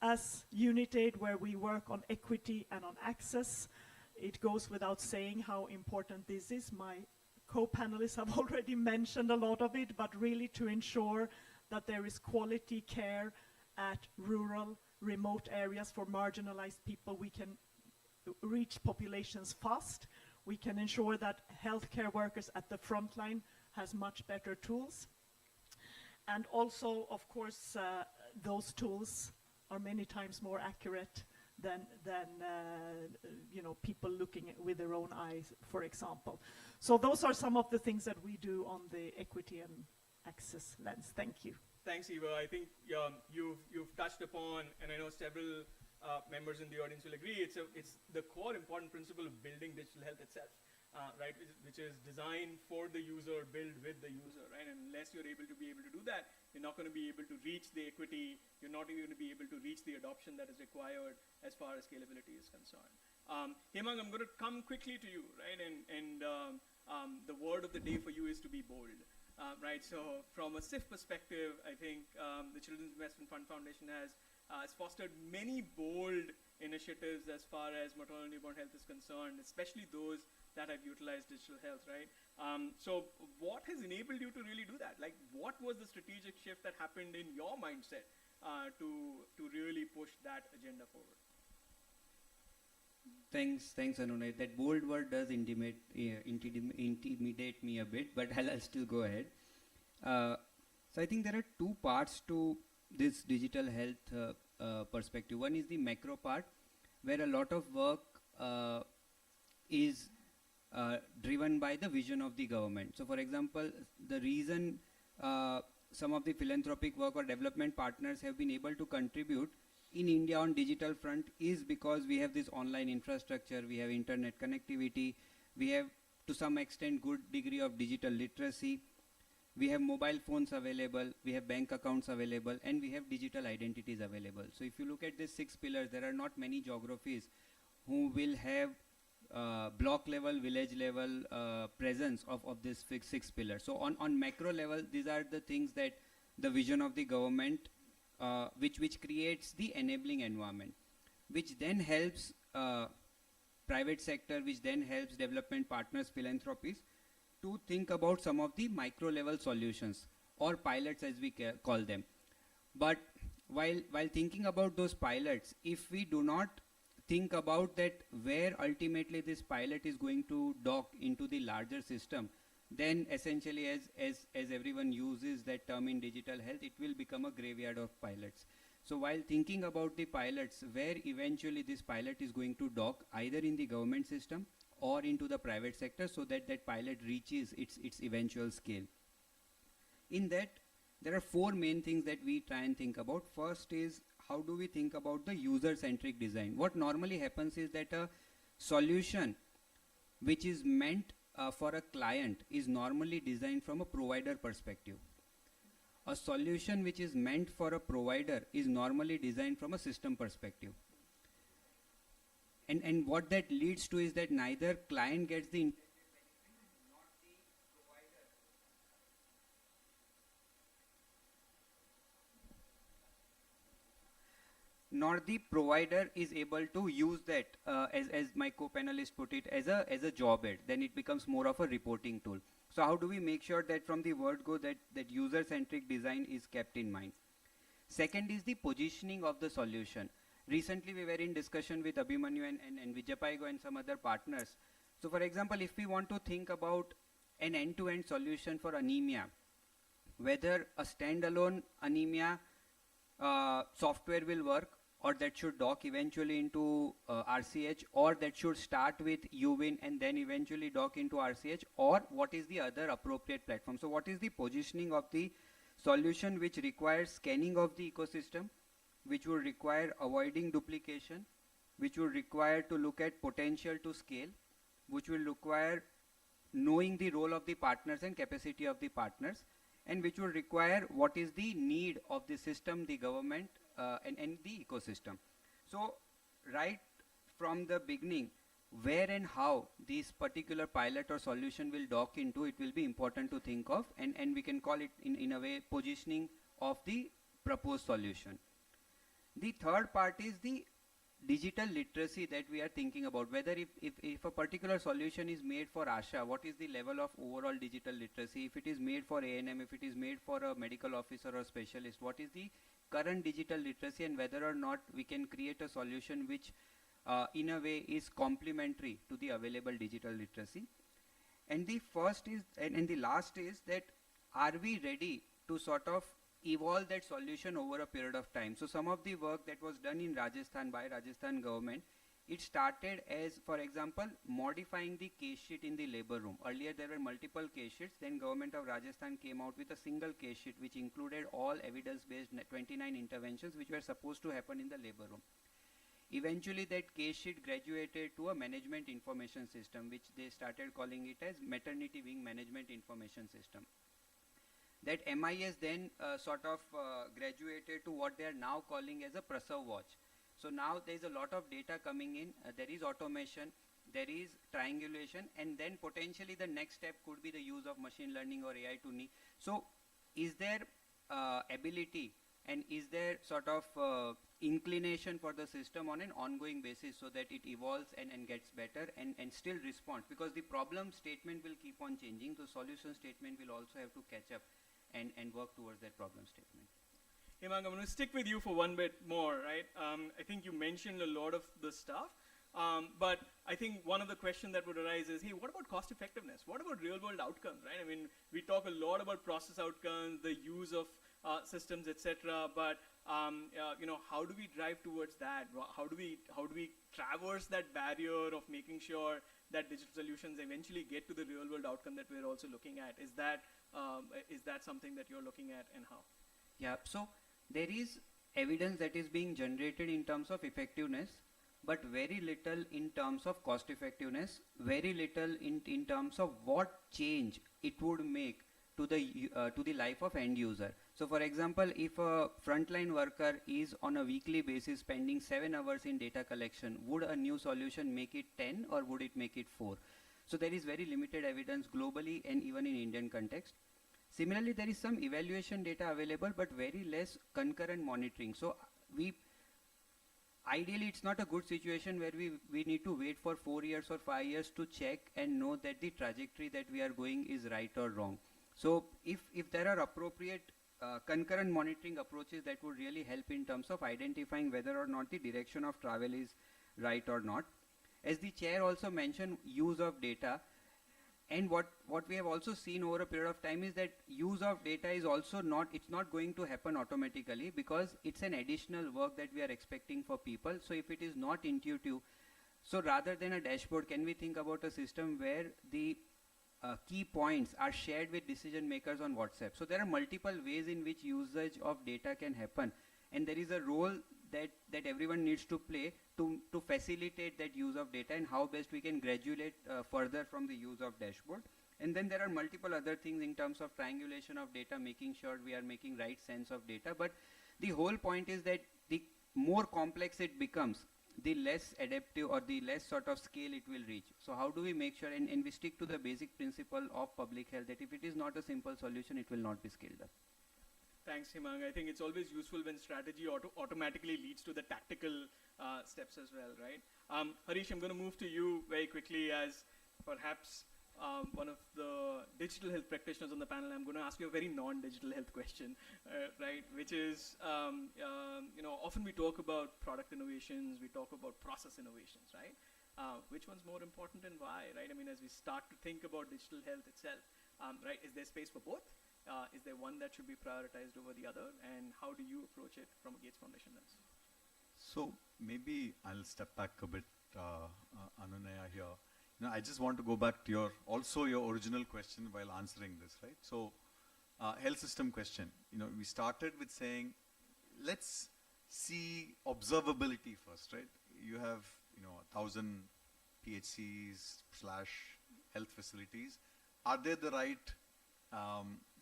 as Unitaid, where we work on equity and on access, it goes without saying how important this is. My co-panelists have already mentioned a lot of it, but really to ensure that there is quality care at rural, remote areas for marginalized people. We can reach populations fast. We can ensure that healthcare workers at the front line has much better tools. And also, of course, those tools are many times more accurate than you know, people looking with their own eyes, for example. So those are some of the things that we do on the equity and access lens. Thank you. Thanks, Eva. I think you've touched upon, and I know several members in the audience will agree, it's the core important principle of building digital health itself, right? Which is designed for the user, build with the user, right? And unless you're able to do that, you're not going to be able to reach the equity. You're not even going to be able to reach the adoption that is required as far as scalability is concerned. Hemang, I'm going to come quickly to you, right? And the word of the day for you is to be bold. Right, so from a CIF perspective, I think the Children's Investment Fund Foundation has fostered many bold initiatives as far as maternal and newborn health is concerned, especially those that have utilized digital health, right? So what has enabled you to really do that? Like, what was the strategic shift that happened in your mindset to really push that agenda forward? Thanks, Anunay. That bold word does intimidate me a bit, but I'll still go ahead. So I think there are two parts to this digital health perspective. One is the macro part, where a lot of work is driven by the vision of the government. So for example, the reason some of the philanthropic work or development partners have been able to contribute in India on digital front is because we have this online infrastructure, we have internet connectivity, we have to some extent good degree of digital literacy, we have mobile phones available, we have bank accounts available, and we have digital identities available. So if you look at these 6 pillars, there are not many geographies who will have block level, village level presence of these 6 pillars. So on macro level, these are the things that the vision of the government which creates the enabling environment, which then helps private sector, which then helps development partners, philanthropies, to think about some of the micro level solutions or pilots as we call them. But while thinking about those pilots, if we do not think about that where ultimately this pilot is going to dock into the larger system, then essentially as everyone uses that term in digital health, it will become a graveyard of pilots. So while thinking about the pilots, where eventually this pilot is going to dock, either in the government system or into the private sector, so that that pilot reaches its eventual scale. In that, there are 4 main things that we try and think about. First is, how do we think about the user-centric design? What normally happens is that a solution which is meant for a client is normally designed from a provider perspective. a solution which is meant for a provider is normally designed from a system perspective. And what that leads to is that neither client gets the nor the provider is able to use that, as my co-panelist put it, as a job aid. Then it becomes more of a reporting tool. So how do we make sure that from the word go that user-centric design is kept in mind? Second is the positioning of the solution. Recently we were in discussion with Abhimanyu and Vijayapaigo and some other partners. So for example, if we want to think about an end-to-end solution for anemia, whether a standalone anemia software will work, or that should dock eventually into RCH, or that should start with UWIN and then eventually dock into RCH, or what is the other appropriate platform. So what is the positioning of the solution which requires scanning of the ecosystem, which will require avoiding duplication, which will require to look at potential to scale, which will require knowing the role of the partners and capacity of the partners, and which will require what is the need of the system, the government, and the ecosystem. So right from the beginning, where and how this particular pilot or solution will dock into, it will be important to think of, and we can call it in a way positioning of the proposed solution. The third part is the digital literacy that we are thinking about. Whether if a particular solution is made for ASHA, what is the level of overall digital literacy? If it is made for A&M, if it is made for a medical officer or specialist, what is the current digital literacy, and whether or not we can create a solution which in a way is complementary to the available digital literacy. And the first is, and the last is that are we ready to sort of evolve that solution over a period of time? So some of the work that was done in Rajasthan by Rajasthan government, it started as, for example, modifying the case sheet in the labor room. Earlier there were multiple case sheets, then government of Rajasthan came out with a single case sheet which included all evidence-based 29 interventions which were supposed to happen in the labor room. Eventually that case sheet graduated to a management information system, which they started calling it as maternity wing management information system. That MIS then sort of graduated to what they are now calling as a Prasav watch. So now there is a lot of data coming in, there is automation, there is triangulation, and then potentially the next step could be the use of machine learning or AI to knee. So is there ability and is there sort of inclination for the system on an ongoing basis so that it evolves and gets better and still responds? Because the problem statement will keep on changing, the solution statement will also have to catch up and work towards that problem statement. Hemang, I'm going to stick with you for one bit more, right? I think you mentioned a lot of the stuff, but I think one of the questions that would arise is, hey, what about cost effectiveness? What about real world outcomes, right? I mean, we talk a lot about process outcomes, the use of systems, etc. But you know, how do we drive towards that? How do we traverse that barrier of making sure that digital solutions eventually get to the real world outcome that we're also looking at? Is that something that you're looking at, and how? Yeah, so there is evidence that is being generated in terms of effectiveness, but very little in terms of cost effectiveness, very little in terms of what change it would make to the life of end user. So for example, if a frontline worker is on a weekly basis spending 7 hours in data collection, would a new solution make it 10 or would it make it 4? So there is very limited evidence globally and even in Indian context. Similarly, there is some evaluation data available, but very less concurrent monitoring. So ideally, it's not a good situation where we need to wait for 4 years or 5 years to check and know that the trajectory that we are going is right or wrong. So if there are appropriate concurrent monitoring approaches, that would really help in terms of identifying whether or not the direction of travel is right or not. As the chair also mentioned, use of data. And what we have also seen over a period of time is that use of data is also it's not going to happen automatically, because it's an additional work that we are expecting for people. So if it is not intuitive, so rather than a dashboard, can we think about a system where the key points are shared with decision makers on WhatsApp? So there are multiple ways in which usage of data can happen, and there is a role that everyone needs to play to facilitate that use of data, and how best we can graduate further from the use of dashboard. And then there are multiple other things in terms of triangulation of data, making sure we are making right sense of data. But the whole point is that the more complex it becomes, the less adaptive or the less sort of scale it will reach. So how do we make sure, and we stick to the basic principle of public health, that if it is not a simple solution, it will not be scaled up. Thanks, Hemang. I think it's always useful when strategy automatically leads to the tactical steps as well, right? Harish, I'm going to move to you very quickly as perhaps one of the digital health practitioners on the panel. I'm going to ask you a very non-digital health question, right? Which is, often we talk about product innovations, we talk about process innovations, right? Which one's more important and why, right? I mean, as we start to think about digital health itself, right, is there space for both? Is there one that should be prioritized over the other? And how do you approach it from a Gates Foundation lens? So maybe I'll step back a bit, Anunaya here. I just want to go back to your original question while answering this, right? So health system question, we started with saying, let's see observability first, right? You have, 1,000 PHCs / health facilities. Are they the right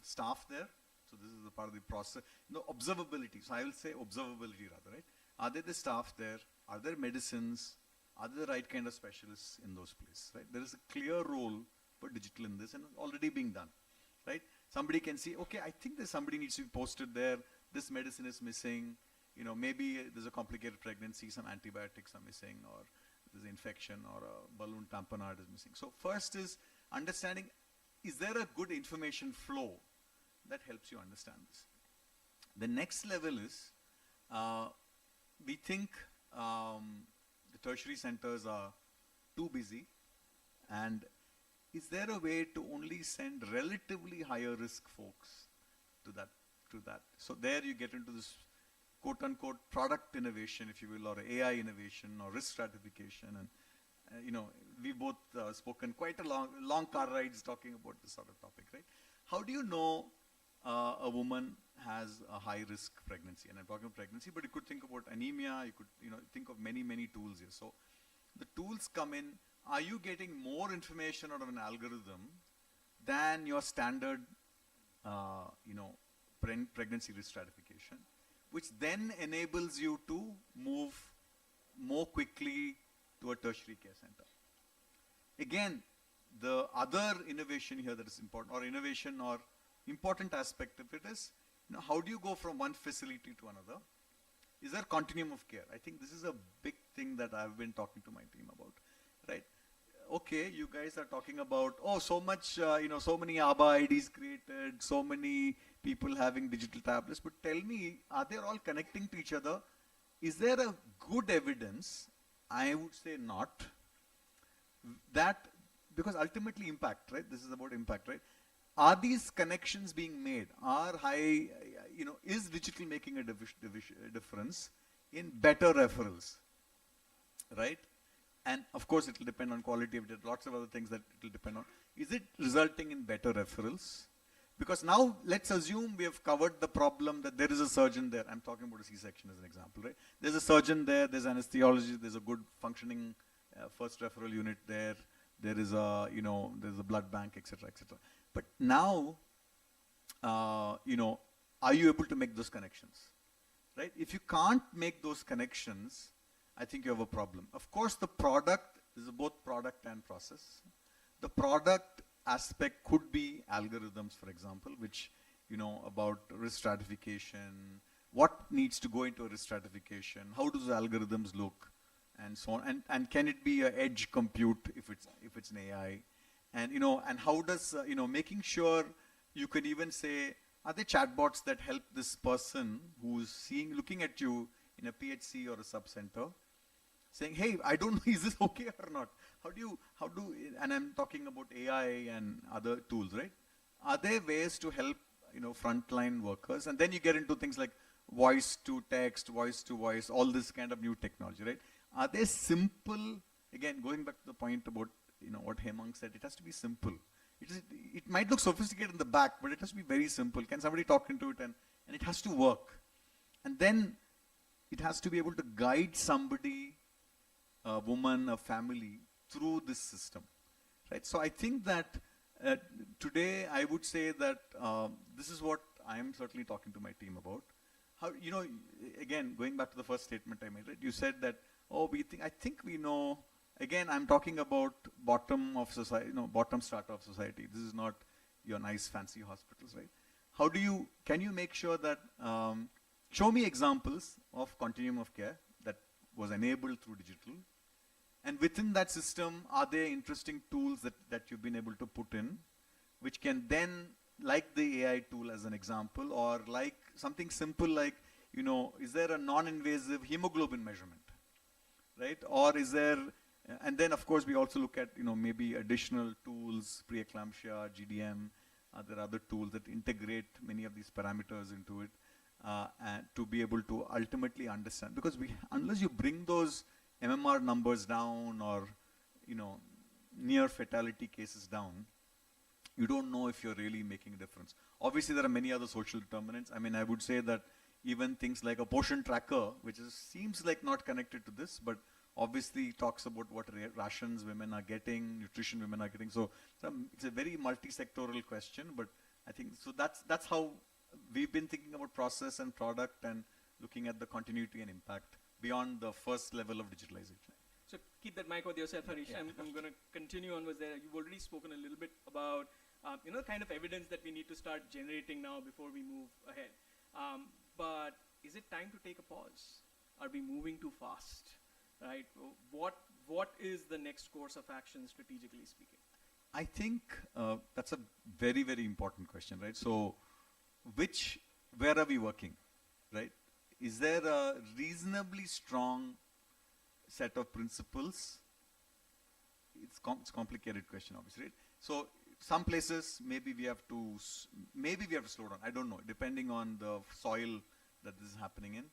staff there? So this is the part of the process. Observability. So I will say observability rather, right? Are there the staff there? Are there medicines? Are there the right kind of specialists in those places, right? There is a clear role for digital in this and already being done, right? Somebody can see, okay, I think there's somebody needs to be posted there. This medicine is missing. Maybe there's a complicated pregnancy, some antibiotics are missing, or there's an infection, or a balloon tamponade is missing. So first is understanding, is there a good information flow that helps you understand this? The next level is, we think the tertiary centers are too busy, and is there a way to only send relatively higher risk folks to that? So there you get into this quote unquote product innovation, if you will, or AI innovation, or risk stratification, and we both spoken quite a long car rides talking about this sort of topic, right? How do you know a woman has a high risk pregnancy? And I'm talking about pregnancy, but you could think about anemia, you could think of many tools here. So the tools come in, are you getting more information out of an algorithm than your standard pregnancy risk stratification, which then enables you to move more quickly to a tertiary care center? Again, the other innovation here that is important, or innovation or important aspect of it is, how do you go from one facility to another? Is there continuum of care? I think this is a big thing that I've been talking to my team about, right? Okay, you guys are talking about, so much, so many ABBA IDs created, so many people having digital tablets, but tell me, are they all connecting to each other? Is there a good evidence? I would say not. That, because ultimately impact, right? This is about impact, right? Are these connections being made? Is digital making a difference in better referrals, right? And of course, it will depend on quality of data, lots of other things that it will depend on. Is it resulting in better referrals? Because now, let's assume we have covered the problem that there is a surgeon there. I'm talking about a C-section as an example, right? There's a surgeon there, there's anesthesiology, there's a good functioning first referral unit there. There is a, there's a blood bank, etc., etc. But now, are you able to make those connections, right? If you can't make those connections, I think you have a problem. Of course, the product is both product and process. The product aspect could be algorithms, for example, which, about risk stratification, what needs to go into a risk stratification, how do the algorithms look, and so on. And can it be an edge compute if it's an AI? And, and how does, making sure you could even say, are there chatbots that help this person who's looking at you in a PHC or a sub-center, saying, hey, I don't know, is this okay or not? And I'm talking about AI and other tools, right? Are there ways to help, frontline workers? And then you get into things like voice to text, voice to voice, all this kind of new technology, right? Are they simple? Again, going back to the point about, what Hemang said, it has to be simple. It might look sophisticated in the back, but it has to be very simple. Can somebody talk into it? And it has to work. And then it has to be able to guide somebody, a woman, a family, through this system, right? So I think that Today, I would say that this is what I am certainly talking to my team about. How, you know, again, going back to the first statement I made, right? You said that, oh, I think we know. Again, I'm talking about bottom of society, bottom strata of society. This is not your nice fancy hospitals, right? How do you, can you make sure that, show me examples of continuum of care that was enabled through digital, and within that system, are there interesting tools that you've been able to put in, which can then, like the AI tool as an example, or like something simple like, is there a non-invasive hemoglobin measurement, right? Or is there, and then of course we also look at, maybe additional tools, preeclampsia, GDM, there are other tools that integrate many of these parameters into it, and to be able to ultimately understand, because unless you bring those MMR numbers down or, near fatality cases down, you don't know if you're really making a difference. Obviously, there are many other social determinants. I mean, I would say that even things like a portion tracker, which seems like not connected to this, but obviously talks about what rations women are getting, nutrition women are getting. So it's a very multi-sectoral question, but I think, so that's how we've been thinking about process and product and looking at the continuity and impact beyond the first level of digitalization. So keep that mic with yourself, Harish. Yeah. I'm going to continue on with there. You've already spoken a little bit about, the kind of evidence that we need to start generating now before we move ahead. But is it time to take a pause? Are we moving too fast? Right? What is the next course of action, strategically speaking? I think that's a very, very important question, right? So, where are we working, right? Is there a reasonably strong set of principles? It's a complicated question, obviously, right? So, some places maybe we have to slow down. I don't know, depending on the soil that this is happening in.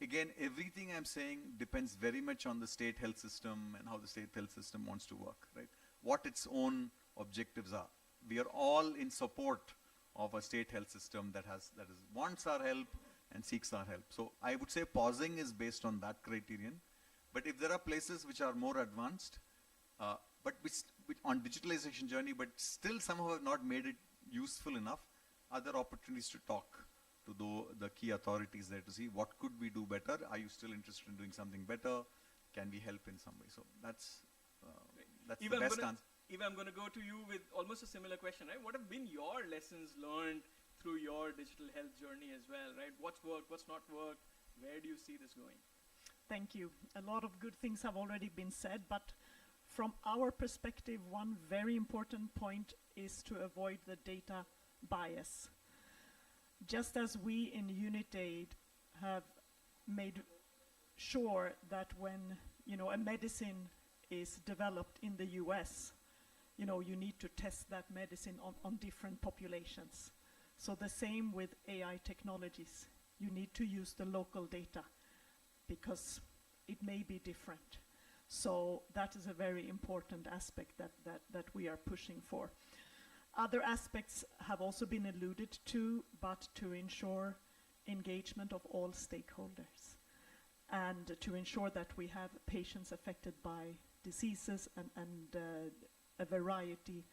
Again, everything I'm saying depends very much on the state health system and how the state health system wants to work, right? What its own objectives are. We are all in support of a state health system that wants our help and seeks our help. So I would say pausing is based on that criterion. But if there are places which are more advanced, but which on digitalization journey, but still somehow have not made it useful enough, are there opportunities to talk to the key authorities there to see what could we do better? Are you still interested in doing something better? Can we help in some way? So that's the best answer. Eva, I'm going to go to you with almost a similar question, right? What have been your lessons learned through your digital health journey as well, right? What's worked, what's not worked? Where do you see this going? Thank you. A lot of good things have already been said, but from our perspective, one very important point is to avoid the data bias. Just as we in Unitaid have made sure that when a medicine is developed in the US, you need to test that medicine on different populations. So the same with AI technologies. You need to use the local data because it may be different. So that is a very important aspect that we are pushing for. Other aspects have also been alluded to, but to ensure engagement of all stakeholders and to ensure that we have patients affected by diseases and a variety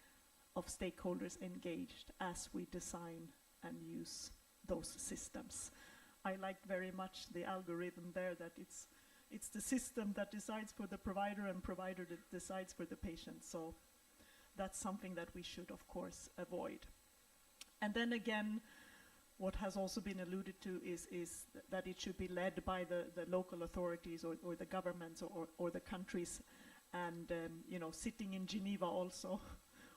of stakeholders engaged as we design and use those systems. I like very much the algorithm there that it's the system that decides for the provider and provider that decides for the patient. So that's something that we should, of course, avoid. And then again, what has also been alluded to is that it should be led by the local authorities or the governments or the countries. And, sitting in Geneva also,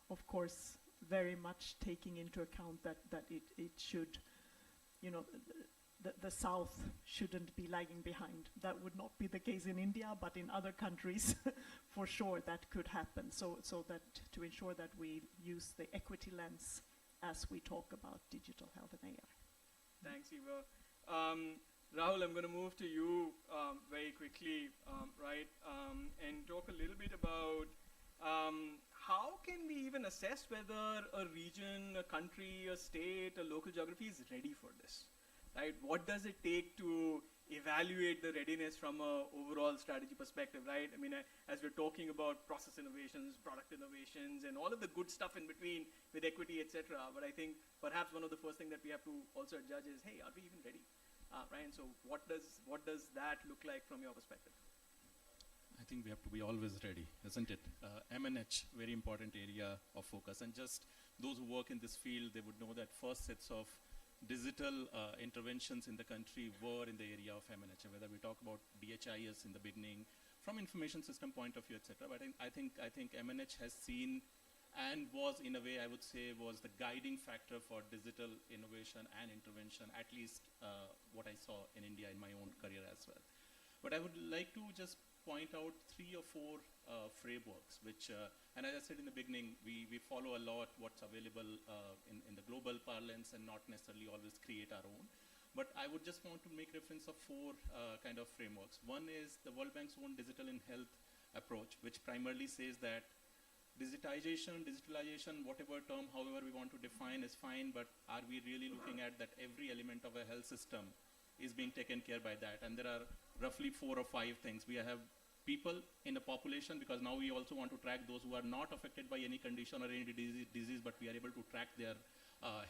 of course, very much taking into account that it should, the South shouldn't be lagging behind. That would not be the case in India, but in other countries, for sure, that could happen. So that to ensure that we use the equity lens as we talk about digital health and AI. Thanks, Eva. Rahul, I'm going to move to you very quickly, and talk a little bit about how can we even assess whether a region, a country, a state, a local geography is ready for this? Right? What does it take to evaluate the readiness from a overall strategy perspective, right? I mean, as we're talking about process innovations, product innovations, and all of the good stuff in between with equity, etc. But I think perhaps one of the first things that we have to also judge is, hey, are we even ready? Right? And so what does that look like from your perspective? I think we have to be always ready, isn't it? M&H, very important area of focus. And just those who work in this field, they would know that first sets of digital interventions in the country were in the area of M&H, whether we talk about DHIS in the beginning, from information system point of view, etc. But I think M&H has seen and was, in a way, I would say, was the guiding factor for digital innovation and intervention, at least what I saw in India in my own career as well. But I would like to just point out 3 or 4 frameworks, which, and as I said in the beginning, we follow a lot what's available in the global parlance and not necessarily always create our own. But I would just want to make reference of 4 kind of frameworks. One is the World Bank's own digital in health approach, which primarily says that digitization, whatever term, however we want to define is fine, but are we really looking at that every element of a health system is being taken care by that? And there are roughly 4 or 5 things. We have people in the population, because now we also want to track those who are not affected by any condition or any disease, but we are able to track their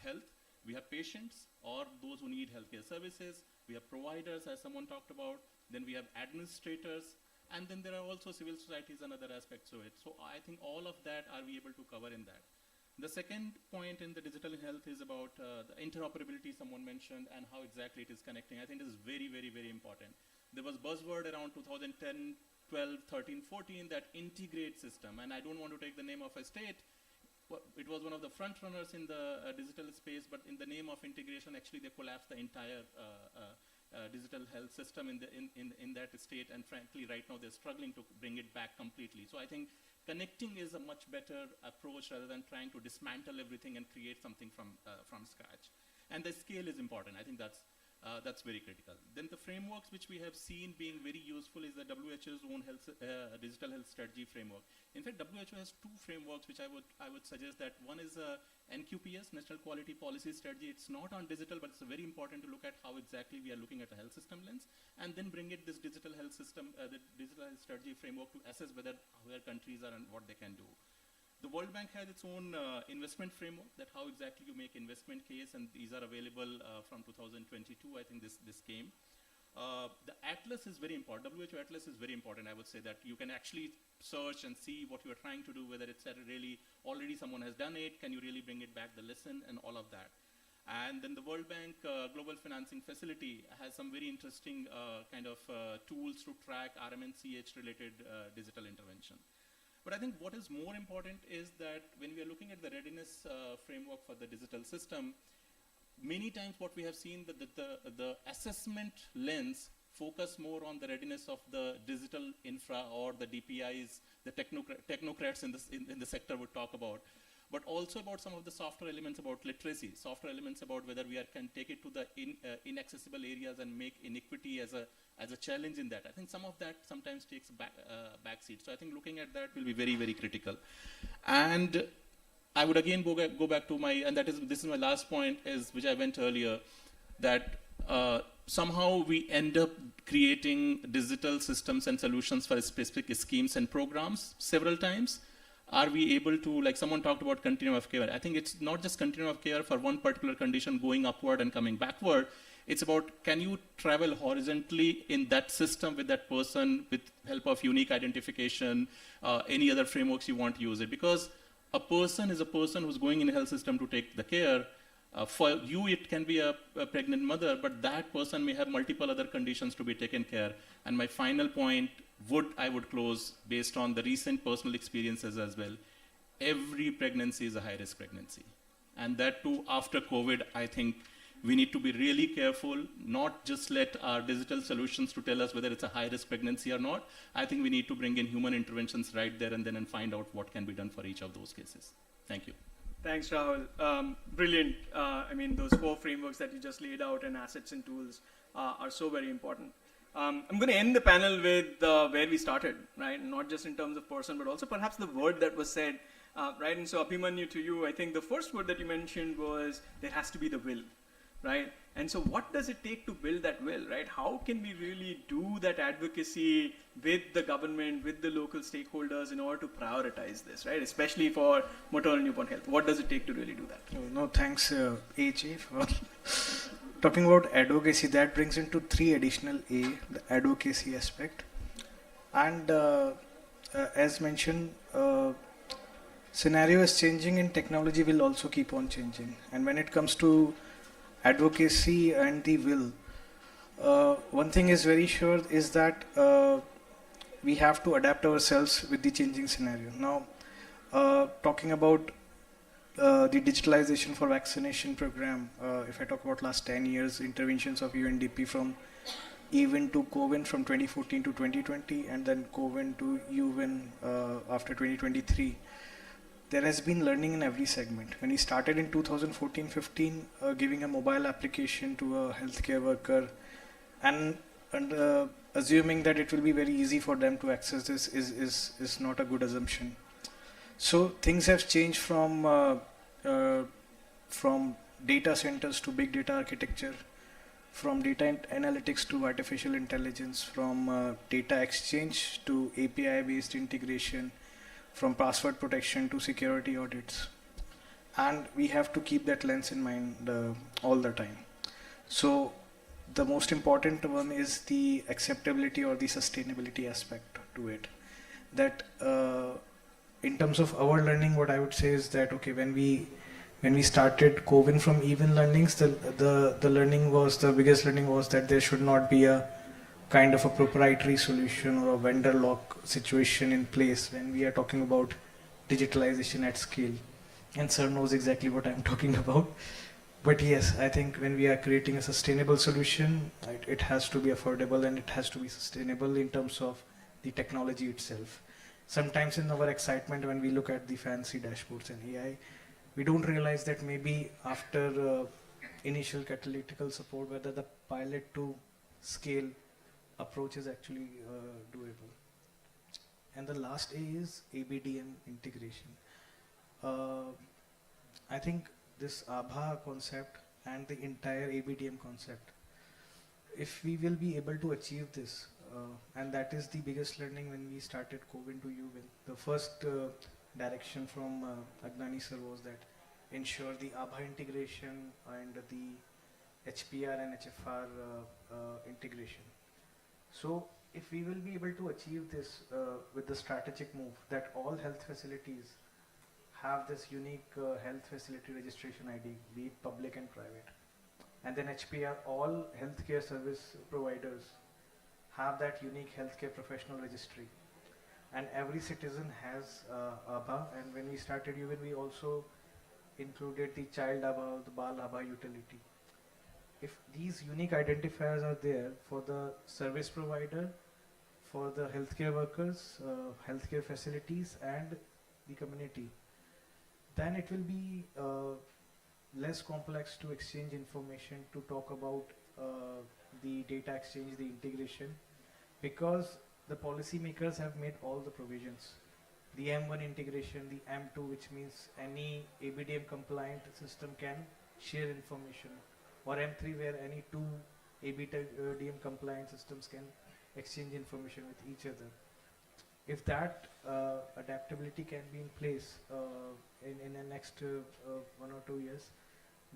health. We have patients or those who need healthcare services. We have providers, as someone talked about. Then we have administrators. And then there are also civil societies and other aspects of it. So I think all of that are we able to cover in that. The second point in the digital health is about the interoperability someone mentioned and how exactly it is connecting. I think this is very, very, very important. There was buzzword around 2010, 12, 13, 14 that integrate system. And I don't want to take the name of a state. It was one of the front runners in the digital space, but in the name of integration, actually they collapsed the entire digital health system in that state, and frankly right now they're struggling to bring it back completely. So I think connecting is a much better approach rather than trying to dismantle everything and create something from scratch. And the scale is important. I think that's very critical. Then the frameworks which we have seen being very useful is the WHO's own digital health strategy framework. In fact, WHO has 2 frameworks which I would suggest that one is NQPS, National Quality Policy Strategy. It's not on digital, but it's very important to look at how exactly we are looking at a health system lens, and then bring it this digital health system, the digital health strategy framework to assess where countries are and what they can do. The World Bank has its own investment framework, that how exactly you make investment case, and these are available from 2022. I think this came. The Atlas is very important. WHO Atlas is very important. I would say that you can actually search and see what you are trying to do, whether it's really already someone has done it, can you really bring it back, the lesson and all of that. And then the World Bank Global Financing Facility has some very interesting kind of tools to track RMNCH related digital intervention. But I think what is more important is that when we are looking at the readiness framework for the digital system, many times what we have seen that the assessment lens focus more on the readiness of the digital infra or the DPIs, the technocrats in the sector would talk about, but also about some of the softer elements about literacy, softer elements about whether we can take it to the inaccessible areas and make inequity as a challenge in that. I think some of that sometimes takes backseat. So I think looking at that will be very, very critical. And I would again go back to and this is my last point, which I went earlier, that somehow we end up creating digital systems and solutions for specific schemes and programs several times. Are we able to, like someone talked about continuum of care. I think it's not just continuum of care for one particular condition going upward and coming backward. It's about, can you travel horizontally in that system with that person with help of unique identification, any other frameworks you want to use it. Because a person is a person who's going in a health system to take the care. For you, it can be a pregnant mother, but that person may have multiple other conditions to be taken care. And my final point, I would close based on the recent personal experiences as well. Every pregnancy is a high-risk pregnancy. And that too, after COVID, I think we need to be really careful, not just let our digital solutions to tell us whether it's a high-risk pregnancy or not. I think we need to bring in human interventions right there and then and find out what can be done for each of those cases. Thank you. Thanks, Rahul. Brilliant. I mean, those 4 frameworks that you just laid out and assets and tools are so very important. I'm going to end the panel with where we started, right? Not just in terms of person, but also perhaps the word that was said, right? And so, Abhimanyu, to you, I think the first word that you mentioned was there has to be the will. right? And so what does it take to build that will, right? How can we really do that advocacy with the government, with the local stakeholders in order to prioritize this, right? Especially for maternal newborn health. What does it take to really do that? No, thanks, AJ, for talking about advocacy. That brings into 3 additional A, the advocacy aspect. And as mentioned, scenario is changing and technology will also keep on changing. And when it comes to advocacy and the will, one thing is very sure is that we have to adapt ourselves with the changing scenario. Now, talking about the digitalization for vaccination program, if I talk about last 10 years, interventions of UNDP from EVIN to COVIN from 2014 to 2020, and then COVIN to UVIN after 2023. There has been learning in every segment. When we started in 2014-15, giving a mobile application to a healthcare worker and assuming that it will be very easy for them to access this is not a good assumption. So things have changed from data centers to big data architecture, from data analytics to artificial intelligence, from data exchange to API-based integration, from password protection to security audits. And we have to keep that lens in mind all the time. So the most important one is the acceptability or the sustainability aspect to it. That in terms of our learning, what I would say is that, okay, when we started COVIN from EVIN learnings, the learning was, the biggest learning was that there should not be a kind of a proprietary solution or a vendor lock situation in place when we are talking about digitalization at scale. And sir knows exactly what I'm talking about. But yes, I think when we are creating a sustainable solution, it has to be affordable and it has to be sustainable in terms of the technology itself. Sometimes in our excitement when we look at the fancy dashboards and AI, we don't realize that maybe after initial catalytical support, whether the pilot to scale approach is actually doable. And the last A is ABDM integration. I think this ABHA concept and the entire ABDM concept, if we will be able to achieve this, and that is the biggest learning when we started COVIN to UVIN. The first direction from Agnani sir was that ensure the ABHA integration and the HPR and HFR integration. So if we will be able to achieve this with the strategic move that all health facilities have this unique health facility registration ID, be it public and private, and then HPR, all healthcare service providers have that unique healthcare professional registry, and every citizen has ABHA. And when we started UVIN, we also included the child ABHA, the BAL ABHA utility. If these unique identifiers are there for the service provider, for the healthcare workers, healthcare facilities and the community, then it will be less complex to exchange information, to talk about the data exchange, the integration, because the policymakers have made all the provisions. The M1 integration, the M2, which means any ABDM compliant system can share information, or M3 where any two ABDM compliant systems can exchange information with each other. If that adaptability can be in place in the next 1 or 2 years,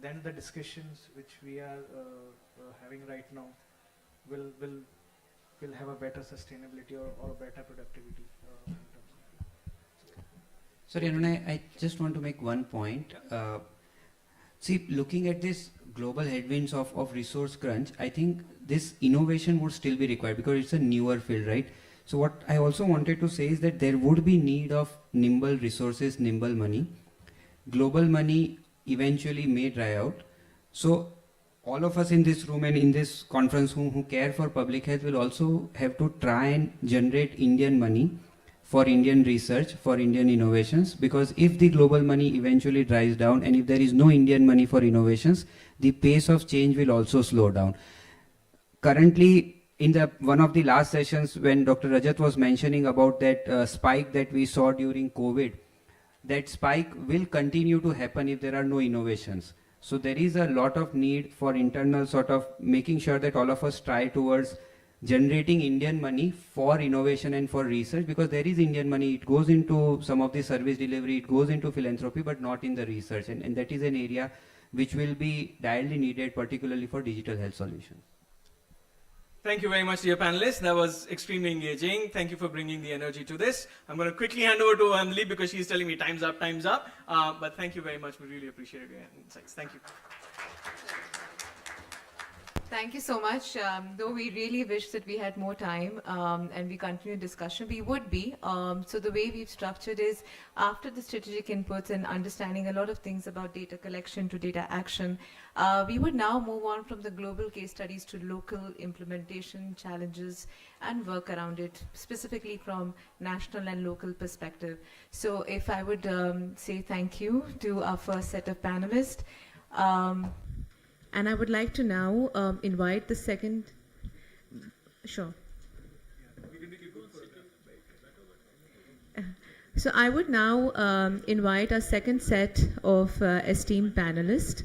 then the discussions which we are having right now will have a better sustainability or better productivity. Sorry, Anuna, I just want to make one point. See, looking at this global headwinds of resource crunch, I think this innovation would still be required because it's a newer field, right? So what I also wanted to say is that there would be need of nimble resources, nimble money. Global money eventually may dry out. So all of us in this room and in this conference who care for public health will also have to try and generate Indian money for Indian research, for Indian innovations, because if the global money eventually dries down and if there is no Indian money for innovations, the pace of change will also slow down. Currently, in one of the last sessions when Dr. Rajat was mentioning about that spike that we saw during COVID, that spike will continue to happen if there are no innovations. So there is a lot of need for internal sort of making sure that all of us try towards generating Indian money for innovation and for research, because there is Indian money, it goes into some of the service delivery, it goes into philanthropy, but not in the research. And that is an area which will be direly needed, particularly for digital health solutions. Thank you very much, dear panelists. That was extremely engaging. Thank you for bringing the energy to this. I'm going to quickly hand over to Emily because she's telling me time's up, time's up. But thank you very much. We really appreciate your insights. Thank you. Thank you so much. Though we really wish that we had more time and we continue discussion, we would be. So the way we've structured is after the strategic inputs and understanding a lot of things about data collection to data action, we would now move on from the global case studies to local implementation challenges and work around it, specifically from national and local perspective. So if I would say thank you to our first set of panelists. And I would like to now invite the second. Sure. So I would now invite our second set of esteemed panelists.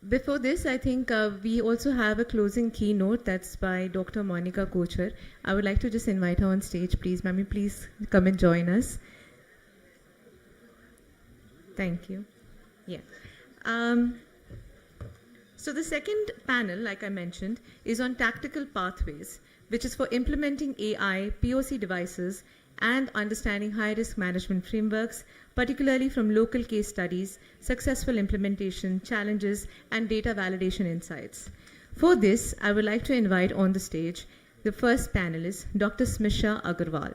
Before this, I think we also have a closing keynote that's by Dr. Monica Kocher. I would like to just invite her on stage, please. Ma'am, please come and join us. Thank you. Yeah. So the second panel, like I mentioned, is on tactical pathways, which is for implementing AI, POC devices, and understanding high-risk management frameworks, particularly from local case studies, successful implementation, challenges, and data validation insights. For this, I would like to invite on the stage the first panelist, Dr. Smisha Agarwal.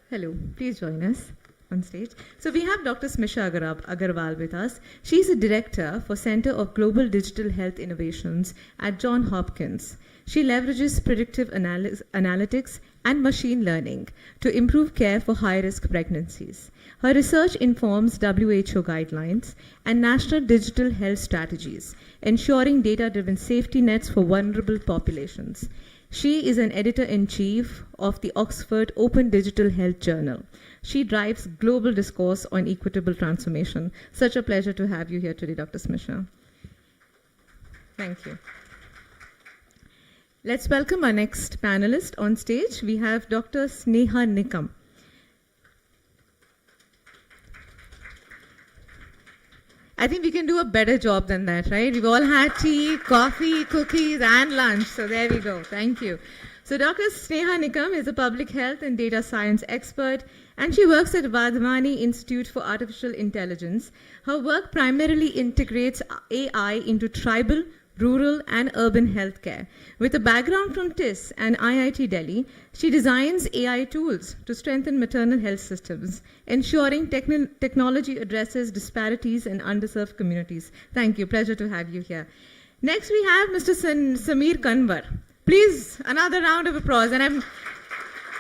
Hello, please join us on stage. So we have Dr. Smisha Agarwal with us. She's a director for Center of Global Digital Health Innovations at Johns Hopkins. She leverages predictive analytics and machine learning to improve care for high-risk pregnancies. Her research informs WHO guidelines and national digital health strategies, ensuring data-driven safety nets for vulnerable populations. She is an editor-in-chief of the Oxford Open Digital Health Journal. She drives global discourse on equitable transformation. Such a pleasure to have you here today, Dr. Smisha. Thank you. Let's welcome our next panelist on stage. We have Dr. Sneha Nikam. I think we can do a better job than that, right? We've all had tea, coffee, cookies, and lunch. So there we go. Thank you. So Dr. Sneha Nikam is a public health and data science expert, and she works at Vadhvani Institute for Artificial Intelligence. Her work primarily integrates AI into tribal, rural, and urban healthcare. With a background from TIS and IIT Delhi, she designs AI tools to strengthen maternal health systems, ensuring technology addresses disparities in underserved communities. Thank you. Pleasure to have you here. Next, we have Mr. Sameer Kanwar. Please, another round of applause. And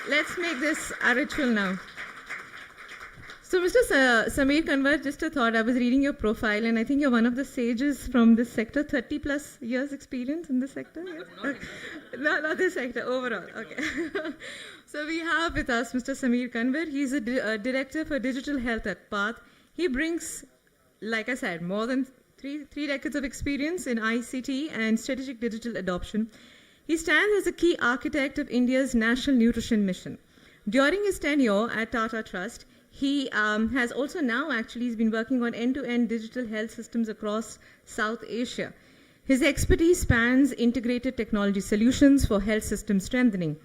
let's make this a ritual now. So, Mr. Sameer Kanwar, just a thought. I was reading your profile, and I think you're one of the sages from this sector. 30 plus years experience in this sector. Yes? Not this sector. Overall. Okay. So we have with us Mr. Sameer Kanwar. He's a director for digital health at PATH. He brings, like I said, more than three decades of experience in ICT and strategic digital adoption. He stands as a key architect of India's National Nutrition Mission. During his tenure at Tata Trust, he has also now he's been working on end-to-end digital health systems across South Asia. His expertise spans integrated technology solutions for health system strengthening.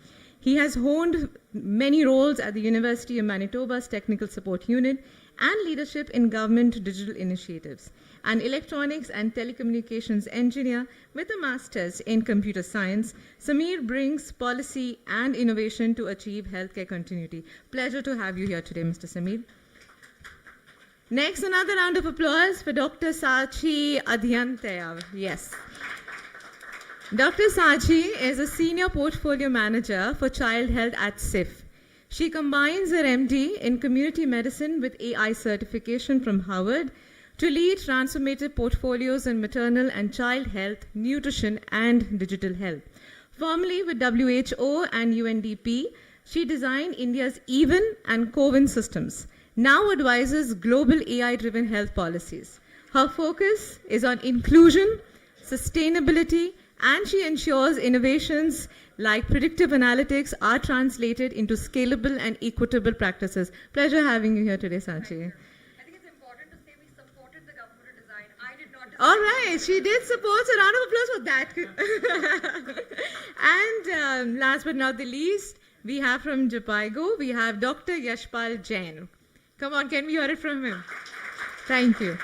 He has honed many roles at the University of Manitoba's Technical Support Unit and leadership in government digital initiatives. An electronics and telecommunications engineer with a master's in computer science, Sameer brings policy and innovation to achieve healthcare continuity. Pleasure to have you here today, Mr. Sameer. Next, another round of applause for Dr. Sachi Adhyantaya. Yes. Dr. Sachi is a senior portfolio manager for child health at SIF. She combines her MD in community medicine with AI certification from Harvard to lead transformative portfolios in maternal and child health, nutrition, and digital health. Formerly with WHO and UNDP, she designed India's EVEN and COVIN systems, now advises global AI-driven health policies. Her focus is on inclusion, sustainability, and she ensures innovations like predictive analytics are translated into scalable and equitable practices. Pleasure having you here today, Sachi. All right, she did support, so round of applause for that. And last but not the least, we have from Jhpiego, we have Dr. Yashpal Jain. Come on, can we hear it from him? Thank you.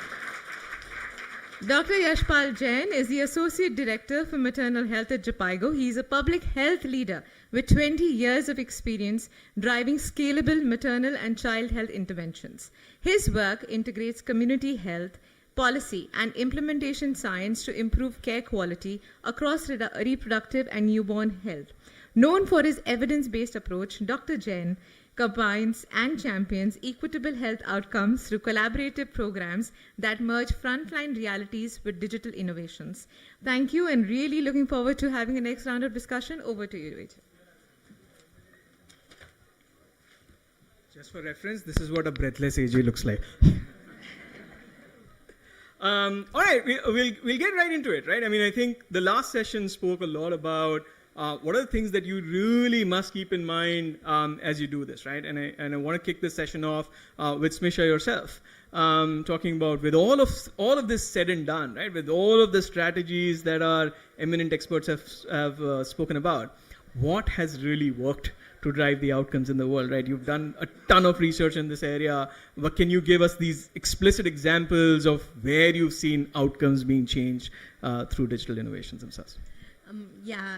Dr. Yashpal Jain is the Associate Director for Maternal Health at Jhpiego. He is a public health leader with 20 years of experience driving scalable maternal and child health interventions. His work integrates community health, policy and implementation science to improve care quality across reproductive and newborn health. Known for his evidence-based approach, Dr. Jain combines and champions equitable health outcomes through collaborative programs that merge frontline realities with digital innovations. Thank you, and really looking forward to having a next round of discussion. Over to you, Rachel. Just for reference, this is what a breathless AG looks like. All right, we'll get right into it, right? I mean, I think the last session spoke a lot about what are the things that you really must keep in mind as you do this, right? And I want to kick this session off with Smisha yourself, talking about with all of this said and done, right? With all of the strategies that our eminent experts have spoken about, what has really worked to drive the outcomes in the world, right? You've done a ton of research in this area, but can you give us these explicit examples of where you've seen outcomes being changed through digital innovations themselves? Yeah,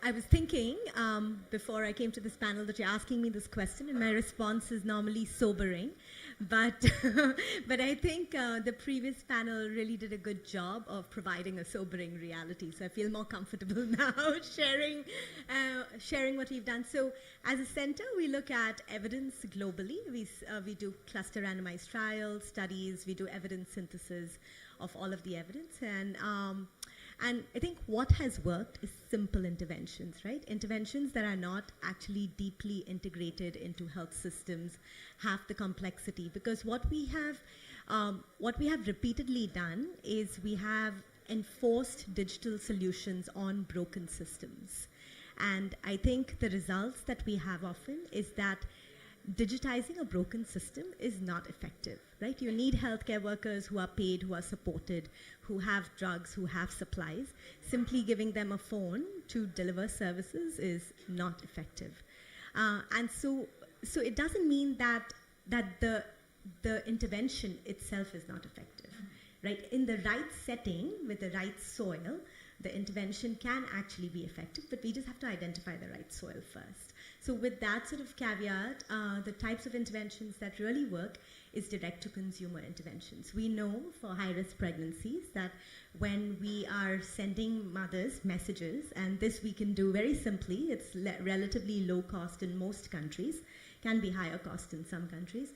I was thinking before I came to this panel that you're asking me this question, and my response is normally sobering. But I think the previous panel really did a good job of providing a sobering reality. So I feel more comfortable now sharing what we've done. So as a center, we look at evidence globally. We do cluster randomized trials, studies. We do evidence synthesis of all of the evidence. And I think what has worked is simple interventions, right? Interventions that are not actually deeply integrated into health systems, have the complexity. Because what we have repeatedly done is we have enforced digital solutions on broken systems. And I think the results that we have often is that digitizing a broken system is not effective, right? You need healthcare workers who are paid, who are supported, who have drugs, who have supplies. Simply giving them a phone to deliver services is not effective. And so it doesn't mean that the intervention itself is not effective, right? In the right setting, with the right soil, the intervention can actually be effective, but we just have to identify the right soil first. So with that sort of caveat, the types of interventions that really work is direct-to-consumer interventions. We know for high-risk pregnancies that when we are sending mothers messages, and this we can do very simply, it's relatively low cost in most countries, can be higher cost in some countries,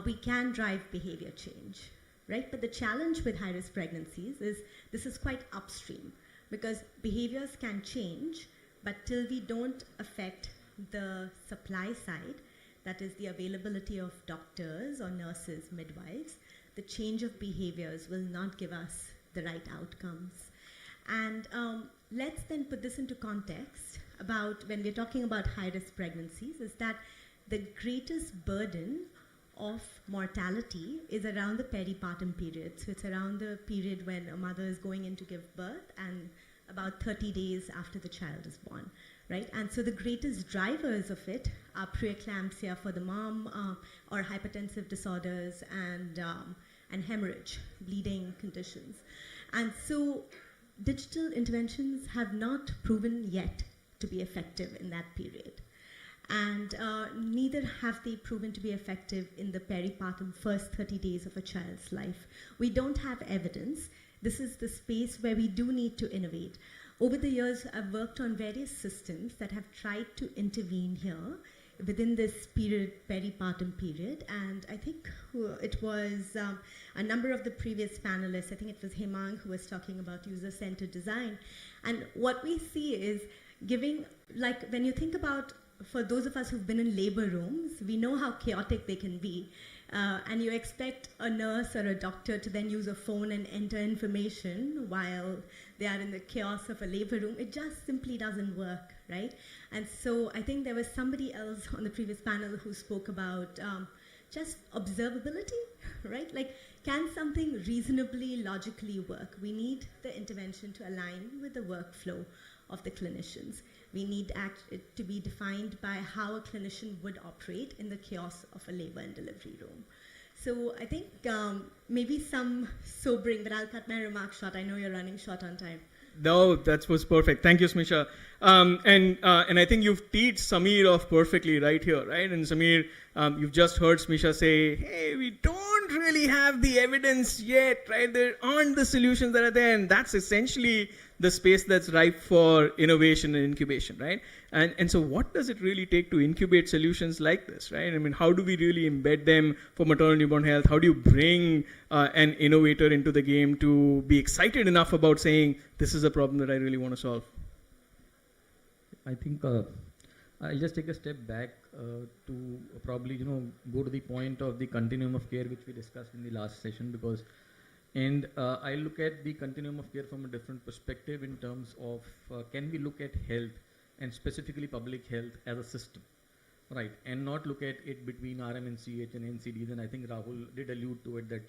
we can drive behavior change, right? But the challenge with high-risk pregnancies is this is quite upstream, because behaviors can change, but till we don't affect the supply side, that is the availability of doctors or nurses, midwives, the change of behaviors will not give us the right outcomes. And let's then put this into context about when we're talking about high-risk pregnancies, is that the greatest burden of mortality is around the peripartum period. So it's around the period when a mother is going in to give birth and about 30 days after the child is born, right? And so the greatest drivers of it are preeclampsia for the mom, or hypertensive disorders, and hemorrhage, bleeding conditions. And so digital interventions have not proven yet to be effective in that period. And neither have they proven to be effective in the peripartum first 30 days of a child's life. We don't have evidence. This is the space where we do need to innovate. Over the years, I've worked on various systems that have tried to intervene here within this period, peripartum period, and I think it was a number of the previous panelists, I think it was Hemang who was talking about user-centered design. And what we see is giving, like when you think about for those of us who've been in labor rooms, we know how chaotic they can be. And you expect a nurse or a doctor to then use a phone and enter information while they are in the chaos of a labor room. It just simply doesn't work, right? And so I think there was somebody else on the previous panel who spoke about just observability, right? Like, can something reasonably logically work? We need the intervention to align with the workflow of the clinicians. We need it to be defined by how a clinician would operate in the chaos of a labor and delivery room. So I think maybe some sobering, but I'll cut my remarks short. I know you're running short on time. No, that was perfect. Thank you, Smisha. And I think you've teed Samir off perfectly right here, right? And Samir, you've just heard Smisha say, hey, we don't really have the evidence yet, right? There aren't the solutions that are there. And that's essentially the space that's ripe for innovation and incubation, right? And so what does it really take to incubate solutions like this, right? I mean, how do we really embed them for maternal newborn health? How do you bring an innovator into the game to be excited enough about saying, this is a problem that I really want to solve? I think I'll just take a step back to probably, go to the point of the continuum of care which we discussed in the last session, because I look at the continuum of care from a different perspective in terms of can we look at health and specifically public health as a system, right? And not look at it between RMNCH and NCDs. And I think Rahul did allude to it that,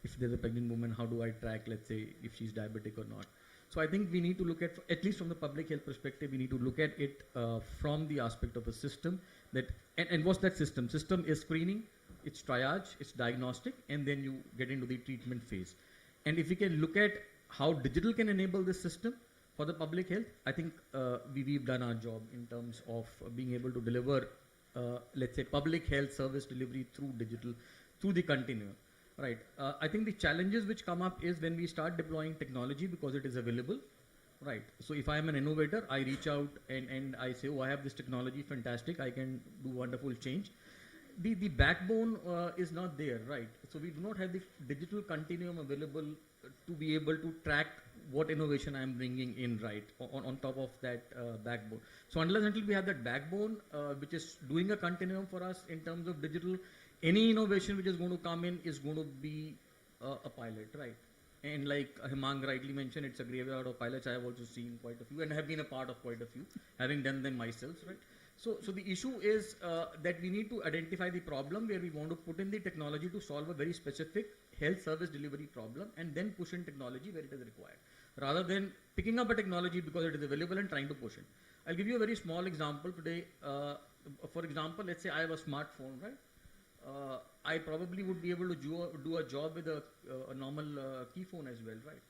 if there's a pregnant woman, how do I track, let's say, if she's diabetic or not? So I think we need to look at least from the public health perspective, we need to look at it from the aspect of a system that, and what's that system? System is screening, it's triage, it's diagnostic, and then you get into the treatment phase. And if we can look at how digital can enable this system for the public health, I think we've done our job in terms of being able to deliver, let's say, public health service delivery through digital, through the continuum. Right. I think the challenges which come up is when we start deploying technology because it is available. Right. So if I am an innovator, I reach out and I say, oh, I have this technology, fantastic, I can do wonderful change. The backbone is not there, right? So we do not have the digital continuum available to be able to track what innovation I am bringing in, right, on top of that backbone. So unless until we have that backbone, which is doing a continuum for us in terms of digital, any innovation which is going to come in is going to be a pilot, right? And like Hemang rightly mentioned, it's a graveyard of pilots. I have also seen quite a few and have been a part of quite a few, having done them myself, right? So the issue is that we need to identify the problem where we want to put in the technology to solve a very specific health service delivery problem and then push in technology where it is required, rather than picking up a technology because it is available and trying to push it. I'll give you a very small example today. For example, let's say I have a smartphone, right? I probably would be able to do a job with a normal key phone as well, right?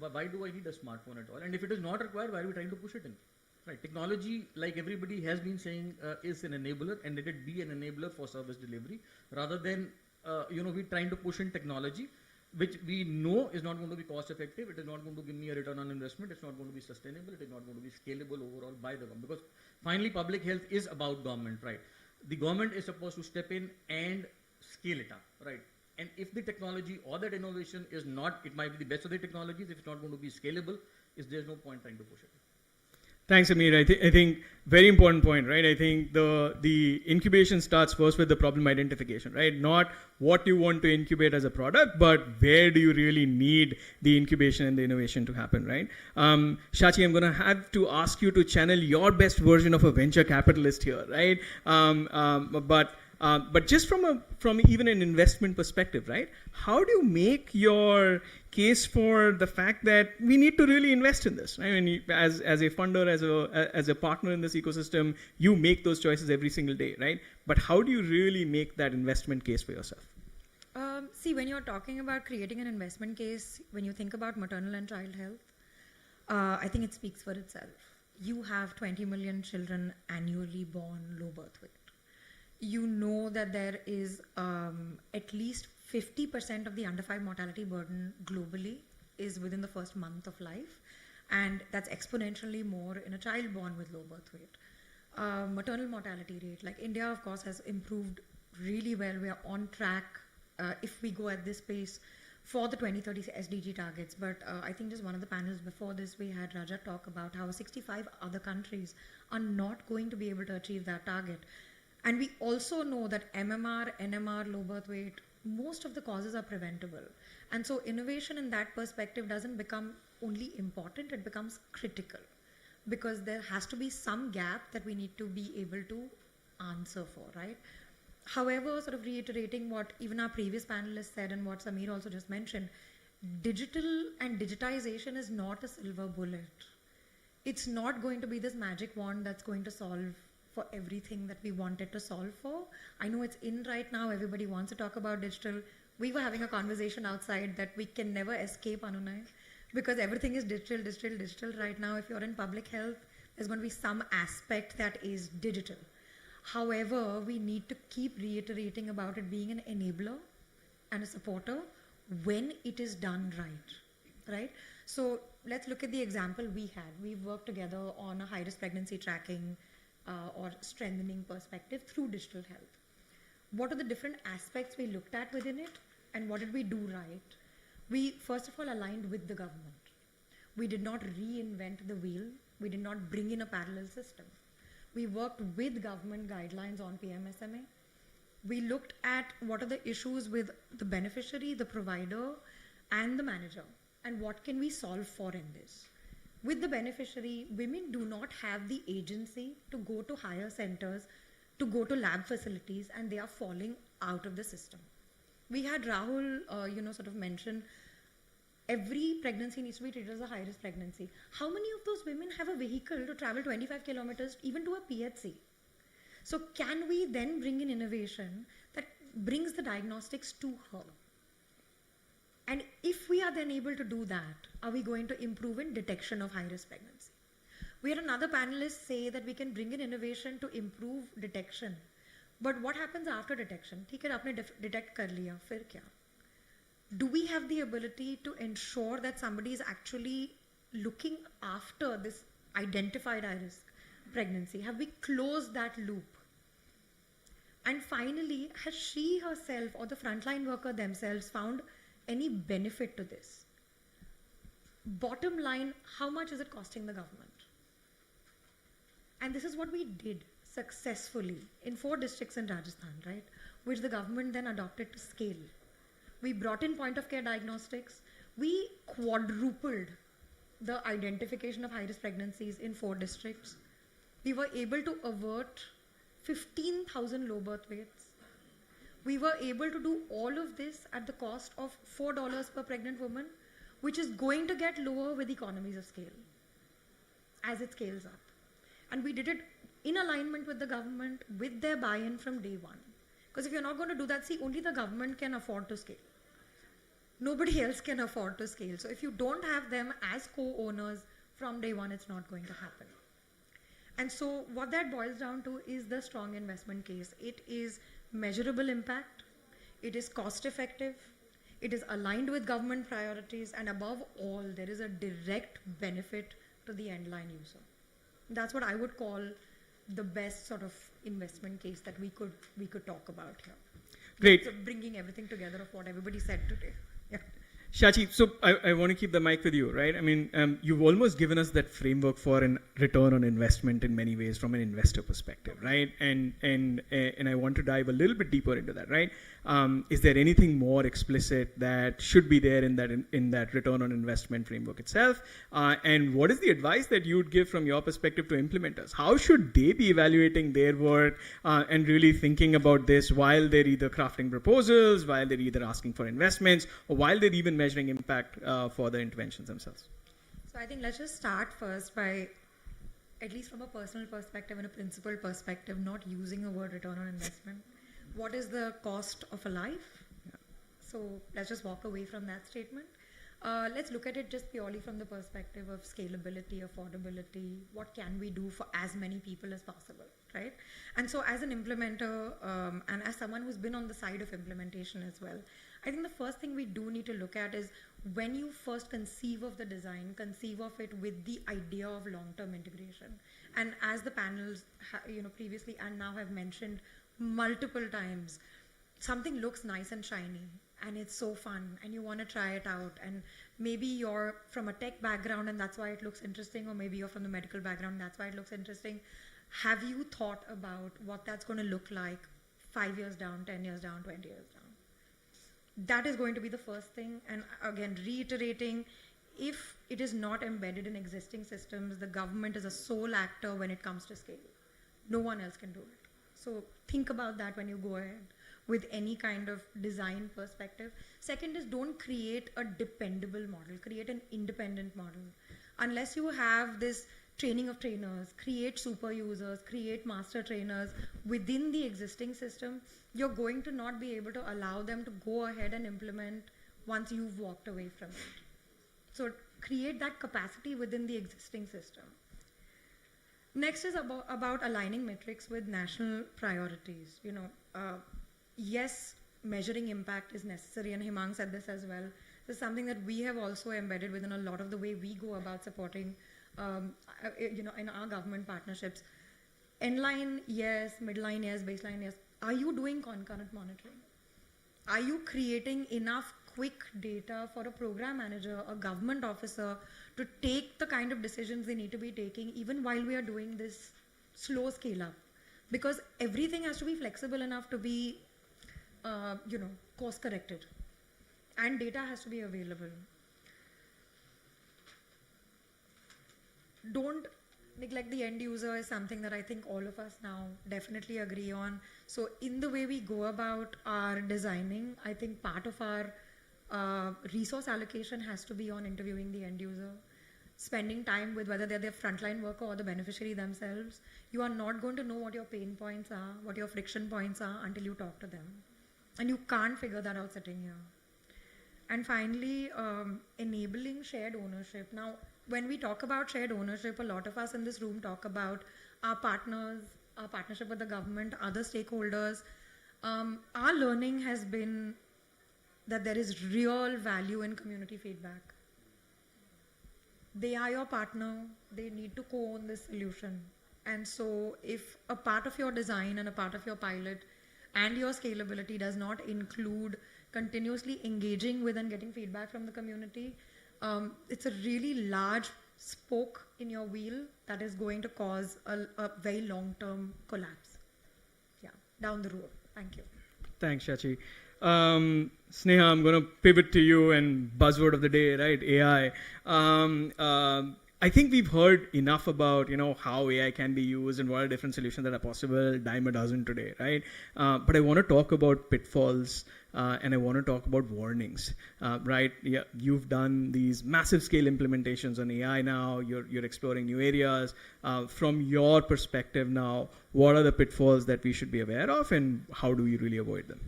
But why do I need a smartphone at all? And if it is not required, why are we trying to push it in? Right, technology, like everybody has been saying, is an enabler, and let it be an enabler for service delivery, rather than we trying to push in technology, which we know is not going to be cost effective. It is not going to give me a return on investment. It's not going to be sustainable. It is not going to be scalable overall by the government, because finally public health is about government, right? The government is supposed to step in and scale it up, right? And if the technology or that innovation is not, it might be the best of the technologies, if it's not going to be scalable, there's no point trying to push it. Thanks, Amir. I think very important point, right? I think the incubation starts first with the problem identification, right? Not what you want to incubate as a product, but where do you really need the incubation and the innovation to happen, right? Shachi, I'm going to have to ask you to channel your best version of a venture capitalist here, right? But just from even an investment perspective, right? How do you make your case for the fact that we need to really invest in this? Right? I mean, as a funder, as a partner in this ecosystem, you make those choices every single day, right? But how do you really make that investment case for yourself? See, when you're talking about creating an investment case, when you think about maternal and child health, I think it speaks for itself. You have 20 million children annually born low birth weight. You know that there is at least 50% of the under 5 mortality burden globally is within the first month of life, and that's exponentially more in a child born with low birth weight. Maternal mortality rate, like India, of course, has improved really well. We are on track if we go at this pace for the 2030 SDG targets. But I think just one of the panels before this, we had Raja talk about how 65 other countries are not going to be able to achieve that target. And we also know that MMR, NMR, low birth weight, most of the causes are preventable. And so innovation in that perspective doesn't become only important, it becomes critical. Because there has to be some gap that we need to be able to answer for, right? However, sort of reiterating what even our previous panelists said and what Sameer also just mentioned, digital and digitization is not a silver bullet. It's not going to be this magic wand that's going to solve for everything that we wanted to solve for. I know it's in right now, everybody wants to talk about digital. We were having a conversation outside that we can never escape, Anunay, because everything is digital, digital, digital right now. If you're in public health, there's going to be some aspect that is digital. However, we need to keep reiterating about it being an enabler and a supporter when it is done right? So let's look at the example we had. We've worked together on a high-risk pregnancy tracking or strengthening perspective through digital health. What are the different aspects we looked at within it, and what did we do right? We first of all aligned with the government. We did not reinvent the wheel. We did not bring in a parallel system. We worked with government guidelines on PMSMA. We looked at what are the issues with the beneficiary, the provider, and the manager, and what can we solve for in this. With the beneficiary, women do not have the agency to go to higher centers, to go to lab facilities, and they are falling out of the system. We had Rahul, sort of mention every pregnancy needs to be treated as a high-risk pregnancy. How many of those women have a vehicle to travel 25 kilometers even to a PHC? So can we then bring in innovation that brings the diagnostics to her? And if we are then able to do that, are we going to improve in detection of high-risk pregnancy? We had another panelist say that we can bring in innovation to improve detection. But what happens after detection? ठीक है, आपने detect कर लिया, फिर क्या? Do we have the ability to ensure that somebody is actually looking after this identified high-risk pregnancy? Have we closed that loop? And finally, has she herself or the frontline worker themselves found any benefit to this? Bottom line, how much is it costing the government? And this is what we did successfully in 4 districts in Rajasthan, right? Which the government then adopted to scale. We brought in point-of-care diagnostics. We quadrupled the identification of high-risk pregnancies in 4 districts. We were able to avert 15,000 low birth weights. We were able to do all of this at the cost of $4 per pregnant woman, which is going to get lower with economies of scale as it scales up. And we did it in alignment with the government, with their buy-in from day one. Because if you're not going to do that, see, only the government can afford to scale. Nobody else can afford to scale. So if you don't have them as co-owners from day one, it's not going to happen. And so what that boils down to is the strong investment case. It is measurable impact, it is cost effective, it is aligned with government priorities, and above all, there is a direct benefit to the end line user. That's what I would call the best sort of investment case that we could talk about here. Great. So bringing everything together of what everybody said today. Yeah. Shachi, so I want to keep the mic with you, right? I mean, you've almost given us that framework for a return on investment in many ways from an investor perspective, right? And I want to dive a little bit deeper into that, right? Is there anything more explicit that should be there in that return on investment framework itself? And what is the advice that you would give from your perspective to implementers? How should they be evaluating their work and really thinking about this while they're either crafting proposals, while they're either asking for investments, or while they're even measuring impact for the interventions themselves? So I think let's just start first by, at least from a personal perspective and a principled perspective, not using a word return on investment. What is the cost of a life? Yeah. So let's just walk away from that statement. Let's look at it just purely from the perspective of scalability, affordability. What can we do for as many people as possible, right? And so as an implementer and as someone who's been on the side of implementation as well, I think the first thing we do need to look at is when you first conceive of the design, conceive of it with the idea of long-term integration. And as the panels previously and now have mentioned multiple times, something looks nice and shiny and it's so fun and you want to try it out, and maybe you're from a tech background and that's why it looks interesting, or maybe you're from the medical background, that's why it looks interesting. Have you thought about what that's going to look like 5 years down, 10 years down, 20 years down? That is going to be the first thing. And again, reiterating, if it is not embedded in existing systems, the government is a sole actor when it comes to scale. No one else can do it. So think about that when you go ahead with any kind of design perspective. Second is, don't create a dependable model, create an independent model. Unless you have this training of trainers, create super users, create master trainers within the existing system, you're going to not be able to allow them to go ahead and implement once you've walked away from it. So create that capacity within the existing system. Next is about aligning metrics with national priorities. Yes, measuring impact is necessary, and Himang said this as well. This is something that we have also embedded within a lot of the way we go about supporting, in our government partnerships. Endline, yes. Midline, yes. Baseline, yes. Are you doing concurrent monitoring? Are you creating enough quick data for a program manager, a government officer, to take the kind of decisions they need to be taking even while we are doing this slow scale up? Because everything has to be flexible enough to be, course corrected, and data has to be available. Don't neglect the end user is something that I think all of us now definitely agree on. So in the way we go about our designing, I think part of our resource allocation has to be on interviewing the end user, spending time with whether they're the frontline worker or the beneficiary themselves. You are not going to know what your pain points are, what your friction points are until you talk to them. And you can't figure that out sitting here. And finally, enabling shared ownership. Now, when we talk about shared ownership, a lot of us in this room talk about our partners, our partnership with the government, other stakeholders. Our learning has been that there is real value in community feedback. They are your partner, they need to co-own this solution. And so if a part of your design and a part of your pilot and your scalability does not include continuously engaging with and getting feedback from the community, it's a really large spoke in your wheel that is going to cause a very long-term collapse. Yeah, down the road. Thank you. Thanks, Shachi. Sneha, I'm going to pivot to you and buzzword of the day, right? AI. I think we've heard enough about, how AI can be used and what are different solutions that are possible, dime a dozen today, right? But I want to talk about pitfalls and I want to talk about warnings, right? Yeah, you've done these massive scale implementations on AI now. You're exploring new areas. From your perspective now, what are the pitfalls that we should be aware of and how do we really avoid them?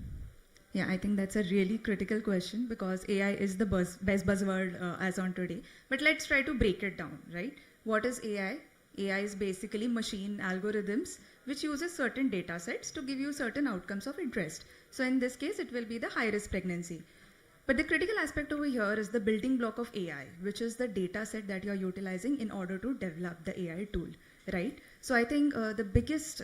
Yeah, I think that's a really critical question because AI is the best buzzword as on today. But let's try to break it down, right? What is AI? AI is basically machine algorithms which uses certain data sets to give you certain outcomes of interest. So in this case, it will be the high-risk pregnancy. But the critical aspect over here is the building block of AI, which is the data set that you're utilizing in order to develop the AI tool, right? So I think the biggest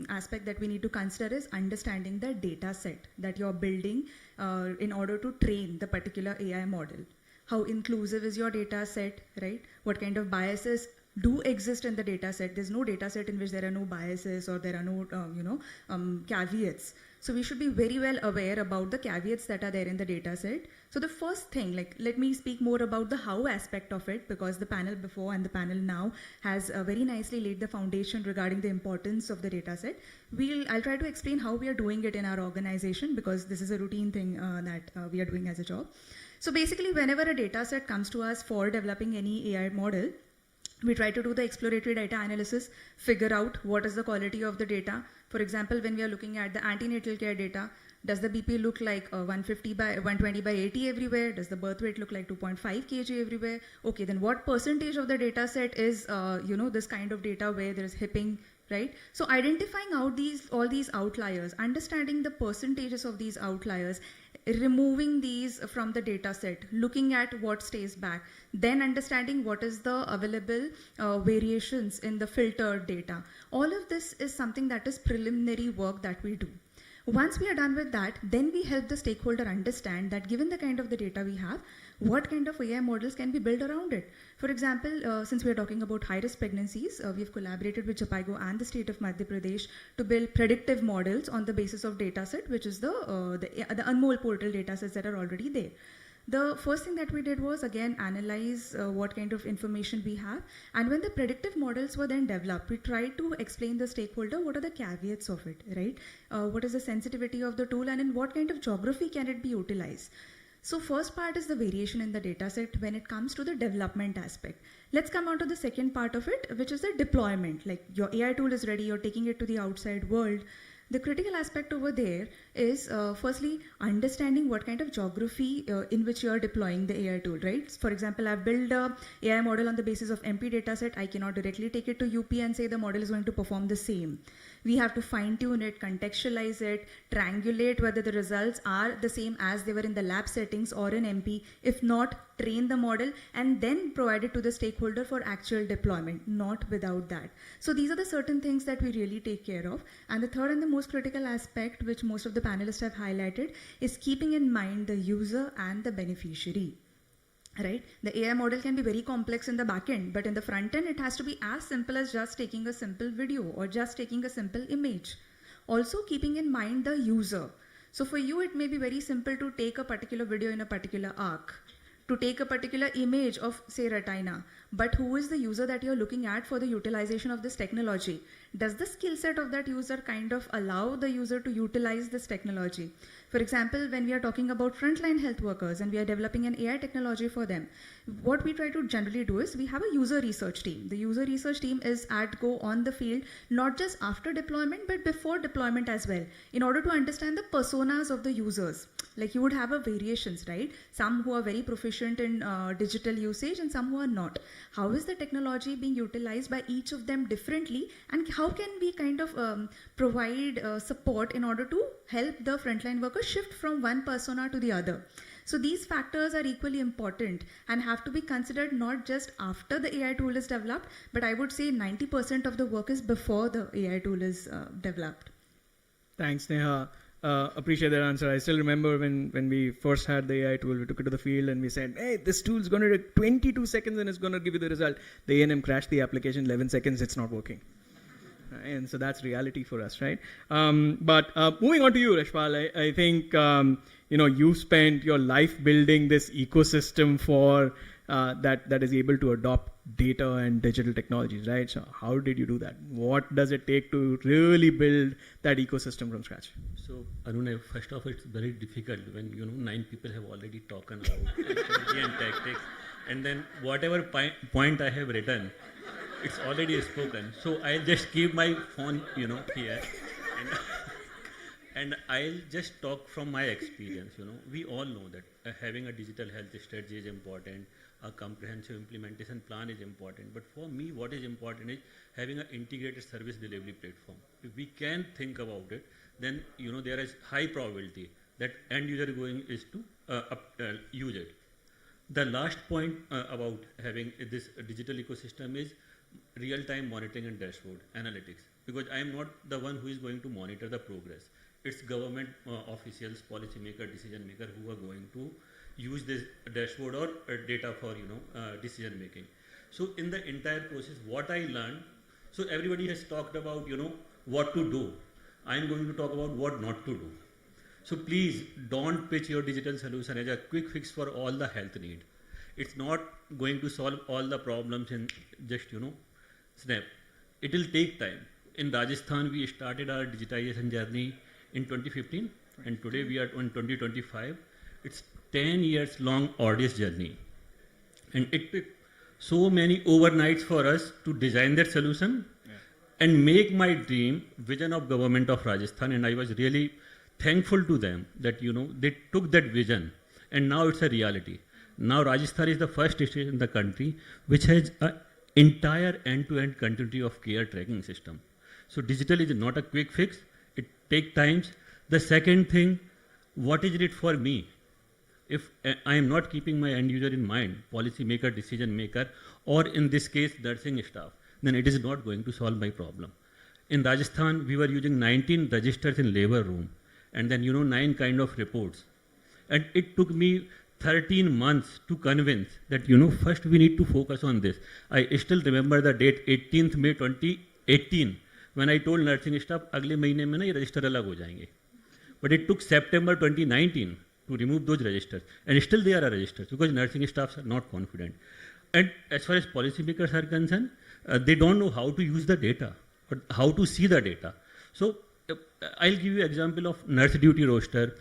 aspect that we need to consider is understanding the data set that you're building in order to train the particular AI model. How inclusive is your data set, right? What kind of biases do exist in the data set? There's no data set in which there are no biases or there are no, caveats. So we should be very well aware about the caveats that are there in the data set. So the first thing, let me speak more about the how aspect of it because the panel before and the panel now has very nicely laid the foundation regarding the importance of the data set. I'll try to explain how we are doing it in our organization because this is a routine thing that we are doing as a job. So basically, whenever a data set comes to us for developing any AI model, we try to do the exploratory data analysis, figure out what is the quality of the data. For example, when we are looking at the antenatal care data, does the BP look like 120 by 80 everywhere? Does the birth weight look like 2.5 kg everywhere? Okay, then what percentage of the data set is, this kind of data where there is hipping, right? So identifying out all these outliers, understanding the percentages of these outliers, removing these from the data set, looking at what stays back, then understanding what is the available variations in the filtered data. All of this is something that is preliminary work that we do. Once we are done with that, then we help the stakeholder understand that given the kind of the data we have, what kind of AI models can be built around it. For example, since we are talking about high-risk pregnancies, we've collaborated with Chapaigo and the state of Madhya Pradesh to build predictive models on the basis of dataset, which is the Anmol portal datasets that are already there. The first thing that we did was again analyze what kind of information we have, and when the predictive models were then developed, we tried to explain the stakeholder what are the caveats of it, right? What is the sensitivity of the tool, and in what kind of geography can it be utilized? So first part is the variation in the dataset when it comes to the development aspect. Let's come on to the second part of it, which is the deployment. Like your AI tool is ready, you're taking it to the outside world. The critical aspect over there is firstly understanding what kind of geography in which you are deploying the AI tool, right? For example, I've built a AI model on the basis of MP dataset. I cannot directly take it to UP and say the model is going to perform the same. We have to fine tune it, contextualize it, triangulate whether the results are the same as they were in the lab settings or in MP. If not, train the model and then provide it to the stakeholder for actual deployment, not without that. So these are the certain things that we really take care of. And the third and the most critical aspect, which most of the panelists have highlighted, is keeping in mind the user and the beneficiary. Right? The AI model can be very complex in the back end, but in the front end, it has to be as simple as just taking a simple video or just taking a simple image. Also keeping in mind the user. So for you, it may be very simple to take a particular video in a particular arc, to take a particular image of, say, retina. But who is the user that you're looking at for the utilization of this technology? Does the skill set of that user kind of allow the user to utilize this technology? For example, when we are talking about frontline health workers and we are developing an AI technology for them, what we try to generally do is we have a user research team. The user research team is at go on the field, not just after deployment, but before deployment as well, in order to understand the personas of the users. Like you would have a variations, right? Some who are very proficient in digital usage and some who are not. How is the technology being utilized by each of them differently, and how can we kind of provide support in order to help the frontline workers shift from one persona to the other? So these factors are equally important and have to be considered not just after the AI tool is developed, but I would say 90% of the work is before the AI tool is developed. Thanks, Neha. Appreciate that answer. I still remember when we first had the AI tool, we took it to the field and we said, hey, this tool is going to take 22 seconds and it's going to give you the result. The A&M crashed the application, 11 seconds, it's not working. And so that's reality for us, right? But moving on to you, Yashpal, I think you spent your life building this ecosystem for that is able to adopt data and digital technologies, right? So how did you do that? What does it take to really build that ecosystem from scratch? So Arun, first off, it's very difficult when 9 people have already talked about strategy and tactics, and then whatever point I have written, it's already spoken. So I'll just keep my phone, here, and I'll just talk from my experience. We all know that having a digital health strategy is important. A comprehensive implementation plan is important. But for me, what is important is having an integrated service delivery platform. If we can think about it, then there is high probability that end user is to use it. The last point about having this digital ecosystem is real-time monitoring and dashboard analytics, because I am not the one who is going to monitor the progress. It's government officials, policymaker, decision maker who are going to use this dashboard or data for decision making. So in the entire process, what I learned, so everybody has talked about what to do. I am going to talk about what not to do. So please don't pitch your digital solution as a quick fix for all the health need. It's not going to solve all the problems in just snap. It will take time. In Rajasthan, we started our digitization journey in 2015, and today we are in 2025. It's 10 years long arduous journey, and it took so many overnights for us to design that solution and make my vision of government of Rajasthan. And I was really thankful to them that they took that vision, and now it's a reality. Now Rajasthan is the first state in the country which has an entire end-to-end continuity of care tracking system. So digital is not a quick fix. It takes time. The second thing, what is it for me? If I am not keeping my end user in mind, policy maker, decision maker, or in this case, nursing staff, then it is not going to solve my problem. In Rajasthan, we were using 19 registers in labor room, and then 9 kind of reports. And it took me 13 months to convince that first we need to focus on this. I still remember the date 18th May 2018 when I told nursing staff अगले महीने में ना ये register अलग हो जाएंगे. But it took September 2019 to remove those registers, and still there are registers because nursing staffs are not confident. And as far as policymakers are concerned, they don't know how to use the data or how to see the data. So I'll give you an example of nurse duty roster,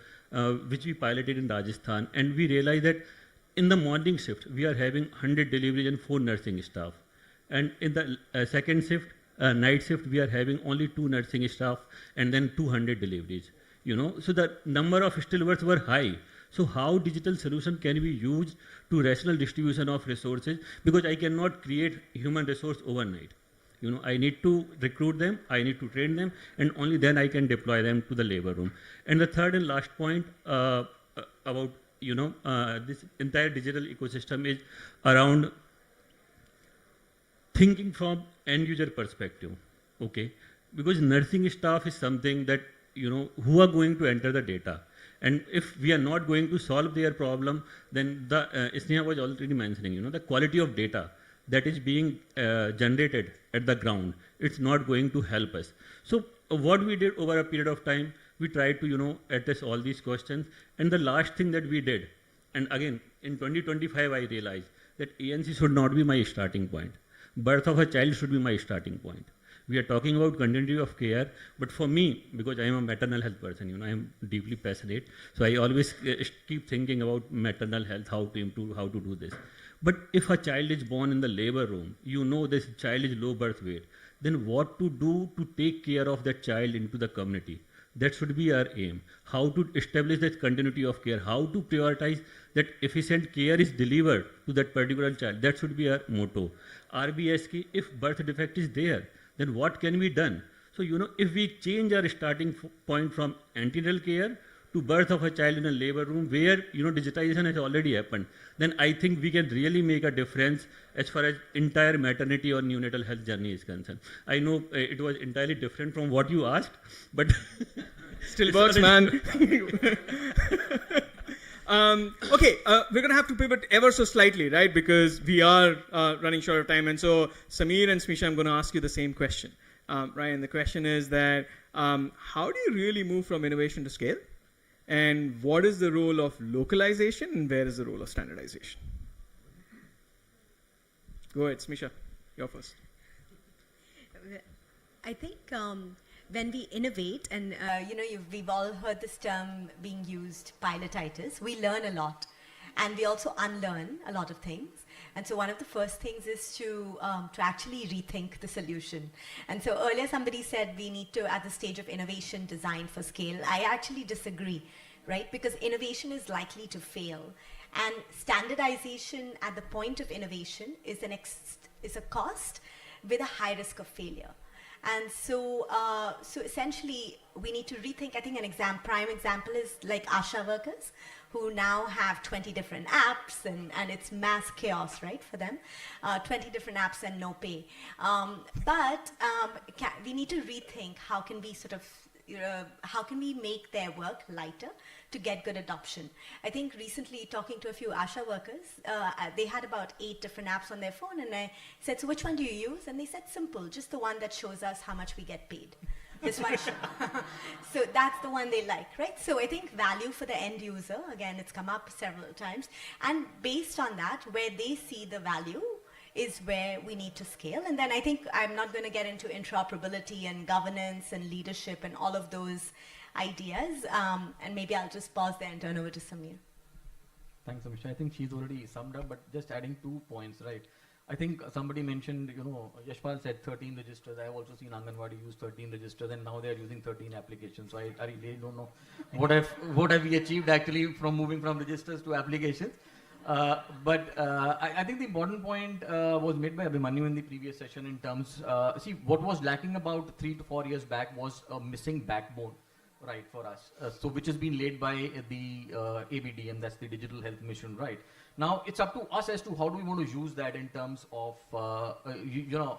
which we piloted in Rajasthan, and we realized that in the morning shift we are having 100 deliveries and 4 nursing staff, and in the second shift, night shift, we are having only 2 nursing staff and then 200 deliveries. So the number of stillbirths were high. So how digital solution can be used to rational distribution of resources? Because I cannot create human resource overnight. I need to recruit them, I need to train them, and only then I can deploy them to the labor room. And the third and last point about this entire digital ecosystem is around thinking from end user perspective. Okay, because nursing staff is something that who are going to enter the data. And if we are not going to solve their problem, then the Sneha was already mentioning, the quality of data that is being generated at the ground, it's not going to help us. So what we did over a period of time, we tried to address all these questions. And the last thing that we did, and again in 2025 I realized that ANC should not be my starting point. Birth of a child should be my starting point. We are talking about continuity of care, but for me, because I am a maternal health person, I am deeply passionate, so I always keep thinking about maternal health, how to improve, how to do this. But if a child is born in the labor room, this child is low birth weight, then what to do to take care of that child into the community? That should be our aim. How to establish that continuity of care, how to prioritize that efficient care is delivered to that particular child. That should be our motto. RBSK, if birth defect is there, then what can be done? So, if we change our starting point from antenatal care to birth of a child in a labor room where, digitization has already happened, then I think we can really make a difference as far as entire maternity or neonatal health journey is concerned. I know it was entirely different from what you asked, but... Still works, man. Okay, we're going to have to pivot ever so slightly, right? Because we are running short of time. And so, Samir and Smisha, I'm going to ask you the same question, right? And the question is that how do you really move from innovation to scale? And what is the role of localization and where is the role of standardization? Go ahead, Smisha, you're first. I think when we innovate, and we've all heard this term being used, pilotitis, we learn a lot. And we also unlearn a lot of things. And so one of the first things is to actually rethink the solution. And so earlier somebody said we need to, at the stage of innovation, design for scale. I actually disagree, right? Because innovation is likely to fail. And standardization at the point of innovation is a cost with a high risk of failure. And so, so essentially, we need to rethink. I think an prime example is like ASHA workers, who now have 20 different apps, and it's mass chaos, right, for them. 20 different apps and no pay. But we need to rethink how can we sort of, how can we make their work lighter to get good adoption. I think recently talking to a few ASHA workers, they had about 8 different apps on their phone, and I said, so which one do you use? And they said, simple, just the one that shows us how much we get paid. This one. So that's the one they like, right? So I think value for the end user, again, it's come up several times, and based on that, where they see the value is where we need to scale. And then I think I'm not going to get into interoperability and governance and leadership and all of those ideas. And maybe I'll just pause there and turn over to Samir. Thanks, Amisha. I think she's already summed up, but just adding 2 points, right? I think somebody mentioned, Yashpal said 13 registers. I have also seen Anganwadi use 13 registers, and now they are using 13 applications. So I really don't know what have we achieved actually from moving from registers to applications. But I think the important point was made by Abhimanyu in the previous session in terms, see, what was lacking about 3 to 4 years back was a missing backbone, right, for us. So which has been laid by the ABDM, that's the Digital Health Mission, right. Now, it's up to us as to how do we want to use that in terms of,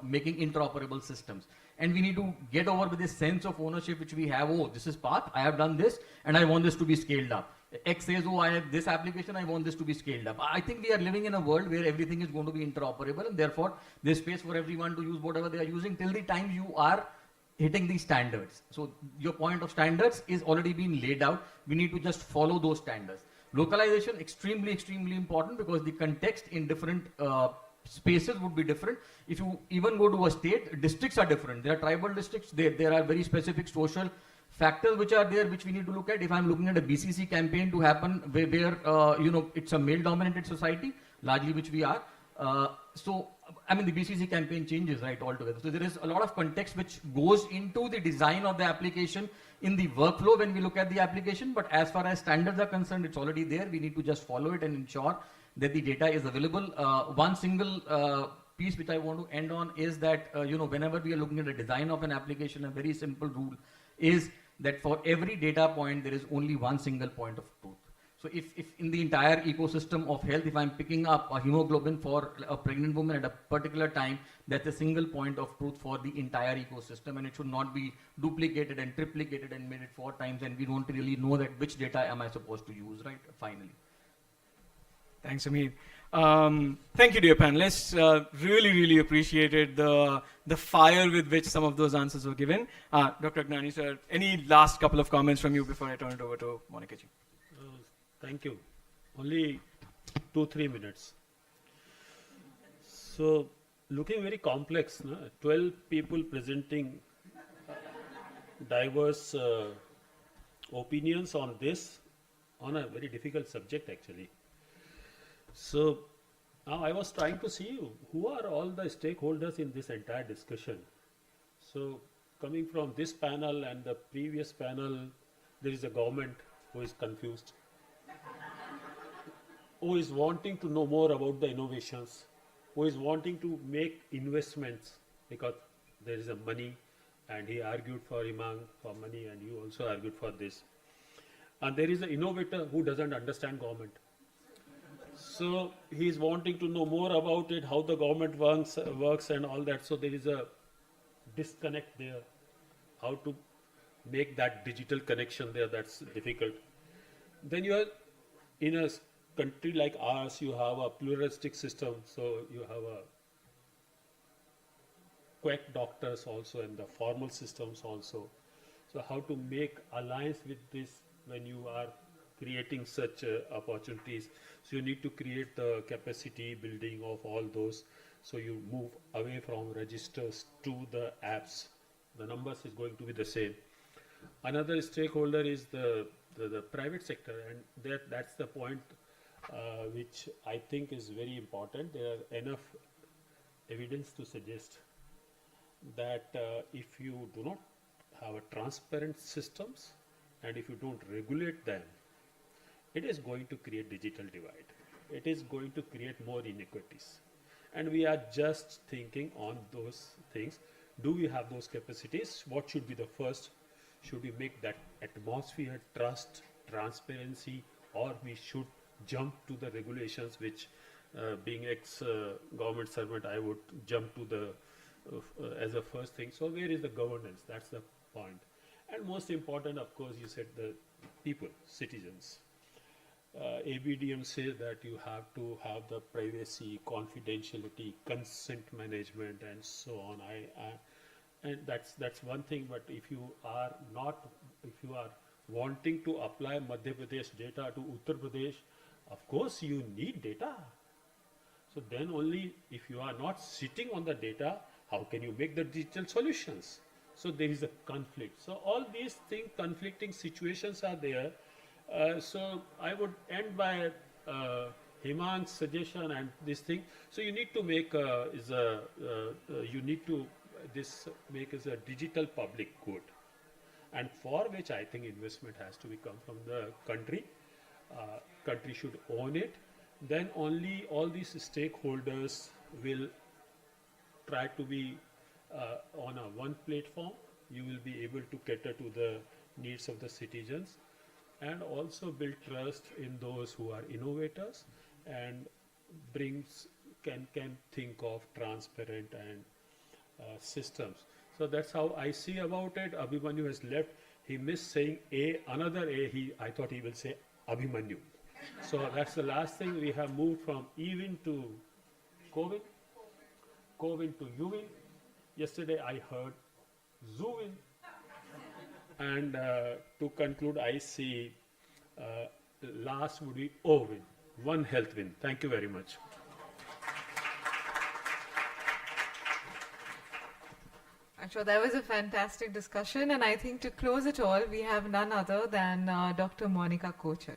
making interoperable systems. and we need to get over with this sense of ownership which we have. Oh, this is path, I have done this, and I want this to be scaled up. X says, oh, I have this application, I want this to be scaled up. I think we are living in a world where everything is going to be interoperable, and therefore there's space for everyone to use whatever they are using till the time you are hitting these standards. So your point of standards is already been laid out. We need to just follow those standards. Localization, extremely, extremely important, because the context in different spaces would be different. If you even go to a state, districts are different. There are tribal districts, there are very specific social factors which are there, which we need to look at. If I'm looking at a BCC campaign to happen where you know, it's a male-dominated society, largely which we are. So, I mean, the BCC campaign changes, right, altogether. So there is a lot of context which goes into the design of the application in the workflow when we look at the application. But as far as standards are concerned, it's already there. We need to just follow it and ensure that the data is available. One single piece which I want to end on is that, you know, whenever we are looking at the design of an application, a very simple rule is that for every data point, there is only one single point of truth. So if in the entire ecosystem of health, if I'm picking up a hemoglobin for a pregnant woman at a particular time, that's a single point of truth for the entire ecosystem, and it should not be duplicated and triplicated and made it 4 times, and we don't really know that which data am I supposed to use, right, finally. Thanks, Amir. Thank you, dear panelists. Really, really appreciated the fire with which some of those answers were given. Dr. Agnani, sir, any last couple of comments from you before I turn it over to Monica ji? Thank you. Only 2-3 minutes. So, looking very complex, no? 12 people presenting diverse opinions on this, on a very difficult subject actually. So, now I was trying to see who are all the stakeholders in this entire discussion. So, coming from this panel and the previous panel, there is a government who is confused, who is wanting to know more about the innovations, who is wanting to make investments because there is a money, and he argued for Hemang for money, and you also argued for this. And there is an innovator who doesn't understand government. So he is wanting to know more about it, how the government works and all that. So there is a disconnect there. How to make that digital connection there, that's difficult. Then you are in a country like ours, you have a pluralistic system, so you have a quack doctors also and the formal systems also. So how to make alliance with this when you are creating such opportunities. So you need to create the capacity building of all those. So you move away from registers to the apps. The numbers is going to be the same. Another stakeholder is the private sector, and that's the point which I think is very important. There are enough evidence to suggest that if you do not have a transparent systems and if you don't regulate them, it is going to create digital divide. It is going to create more inequities. And we are just thinking on those things. Do we have those capacities? What should be the first? Should we make that atmosphere, trust, transparency, or we should jump to the regulations, which being ex-government servant, I would jump to the as a first thing. So where is the governance? That's the point. And most important, of course, you said the people, citizens. ABDM says that you have to have the privacy, confidentiality, consent management, and so on. And that's one thing. But if you are wanting to apply Madhya Pradesh data to Uttar Pradesh, of course you need data. So then only if you are not sitting on the data, how can you make the digital solutions? So there is a conflict. So all these things, conflicting situations are there. So I would end by Hemang's suggestion and this thing. So you need to make make as a digital public good, and for which I think investment has to come from the country. Country should own it. Then only all these stakeholders will try to be on a one platform. You will be able to cater to the needs of the citizens, and also build trust in those who are innovators and can think of transparent and systems. So that's how I see about it. Abhimanyu has left. He missed saying A, another A. I thought he will say Abhimanyu. So that's the last thing. We have moved from Evin to Covin, Covin to Uvin. Yesterday I heard Zoovin. And to conclude, I see last would be Ovin, One Health Win. Thank you very much. I'm sure that was a fantastic discussion, and I think to close it all, we have none other than Dr. Monica Kocher.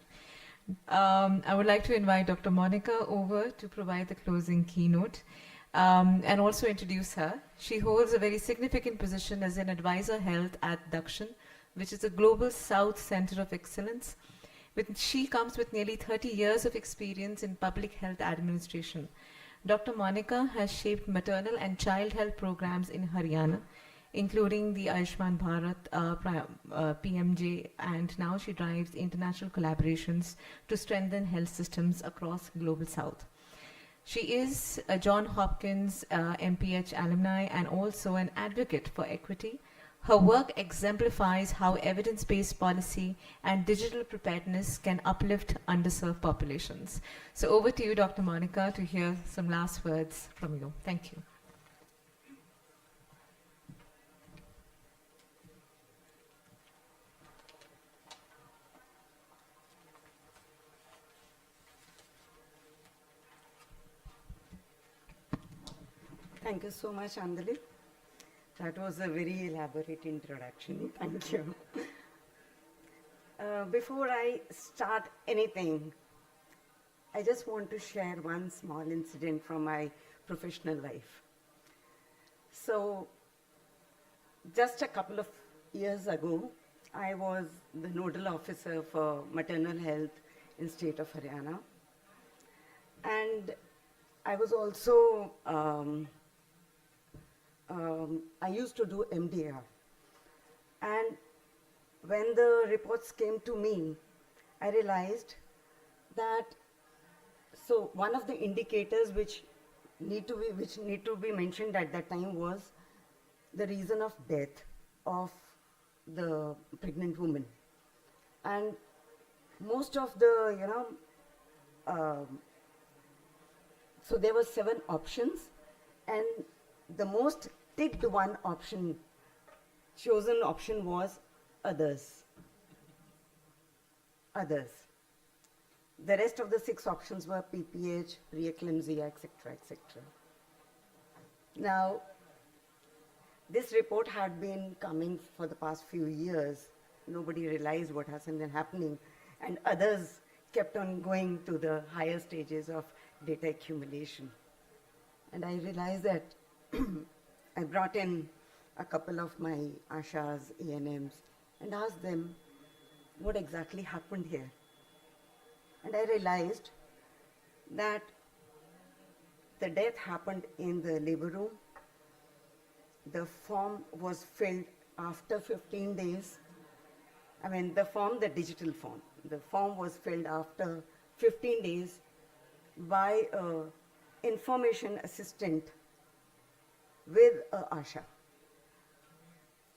I would like to invite Dr. Monica over to provide the closing keynote and also introduce her. She holds a very significant position as an advisor health at Dakshin, which is a global South Center of Excellence. She comes with nearly 30 years of experience in public health administration. Dr. Monica has shaped maternal and child health programs in Haryana, including the Ayushman Bharat PMJ, and now she drives international collaborations to strengthen health systems across Global South. She is a Johns Hopkins MPH alumni and also an advocate for equity. Her work exemplifies how evidence-based policy and digital preparedness can uplift underserved populations. So over to you, Dr. Monica, to hear some last words from you. Thank you. Thank you so much, Andali. That was a very elaborate introduction. Thank you. Before I start anything, I just want to share one small incident from my professional life. So, just a couple of years ago, I was the nodal officer for maternal health in state of Haryana. And I was also I used to do MDR. And when the reports came to me, I realized that, so one of the indicators which need to be mentioned at that time was the reason of death of the pregnant woman. And most of the, so there were 7 options, and the most ticked one option, chosen option was others. Others. The rest of the 6 options were PPH, preeclampsia, etc., etc. Now, this report had been coming for the past few years. Nobody realized what has been happening, and others kept on going to the higher stages of data accumulation. And I realized that I brought in a couple of my Ashas, ANMs, and asked them what exactly happened here. And I realized that the death happened in the labor room. The form was filled after 15 days. I mean, the form, the digital form. The form was filled after 15 days by an information assistant with a Asha.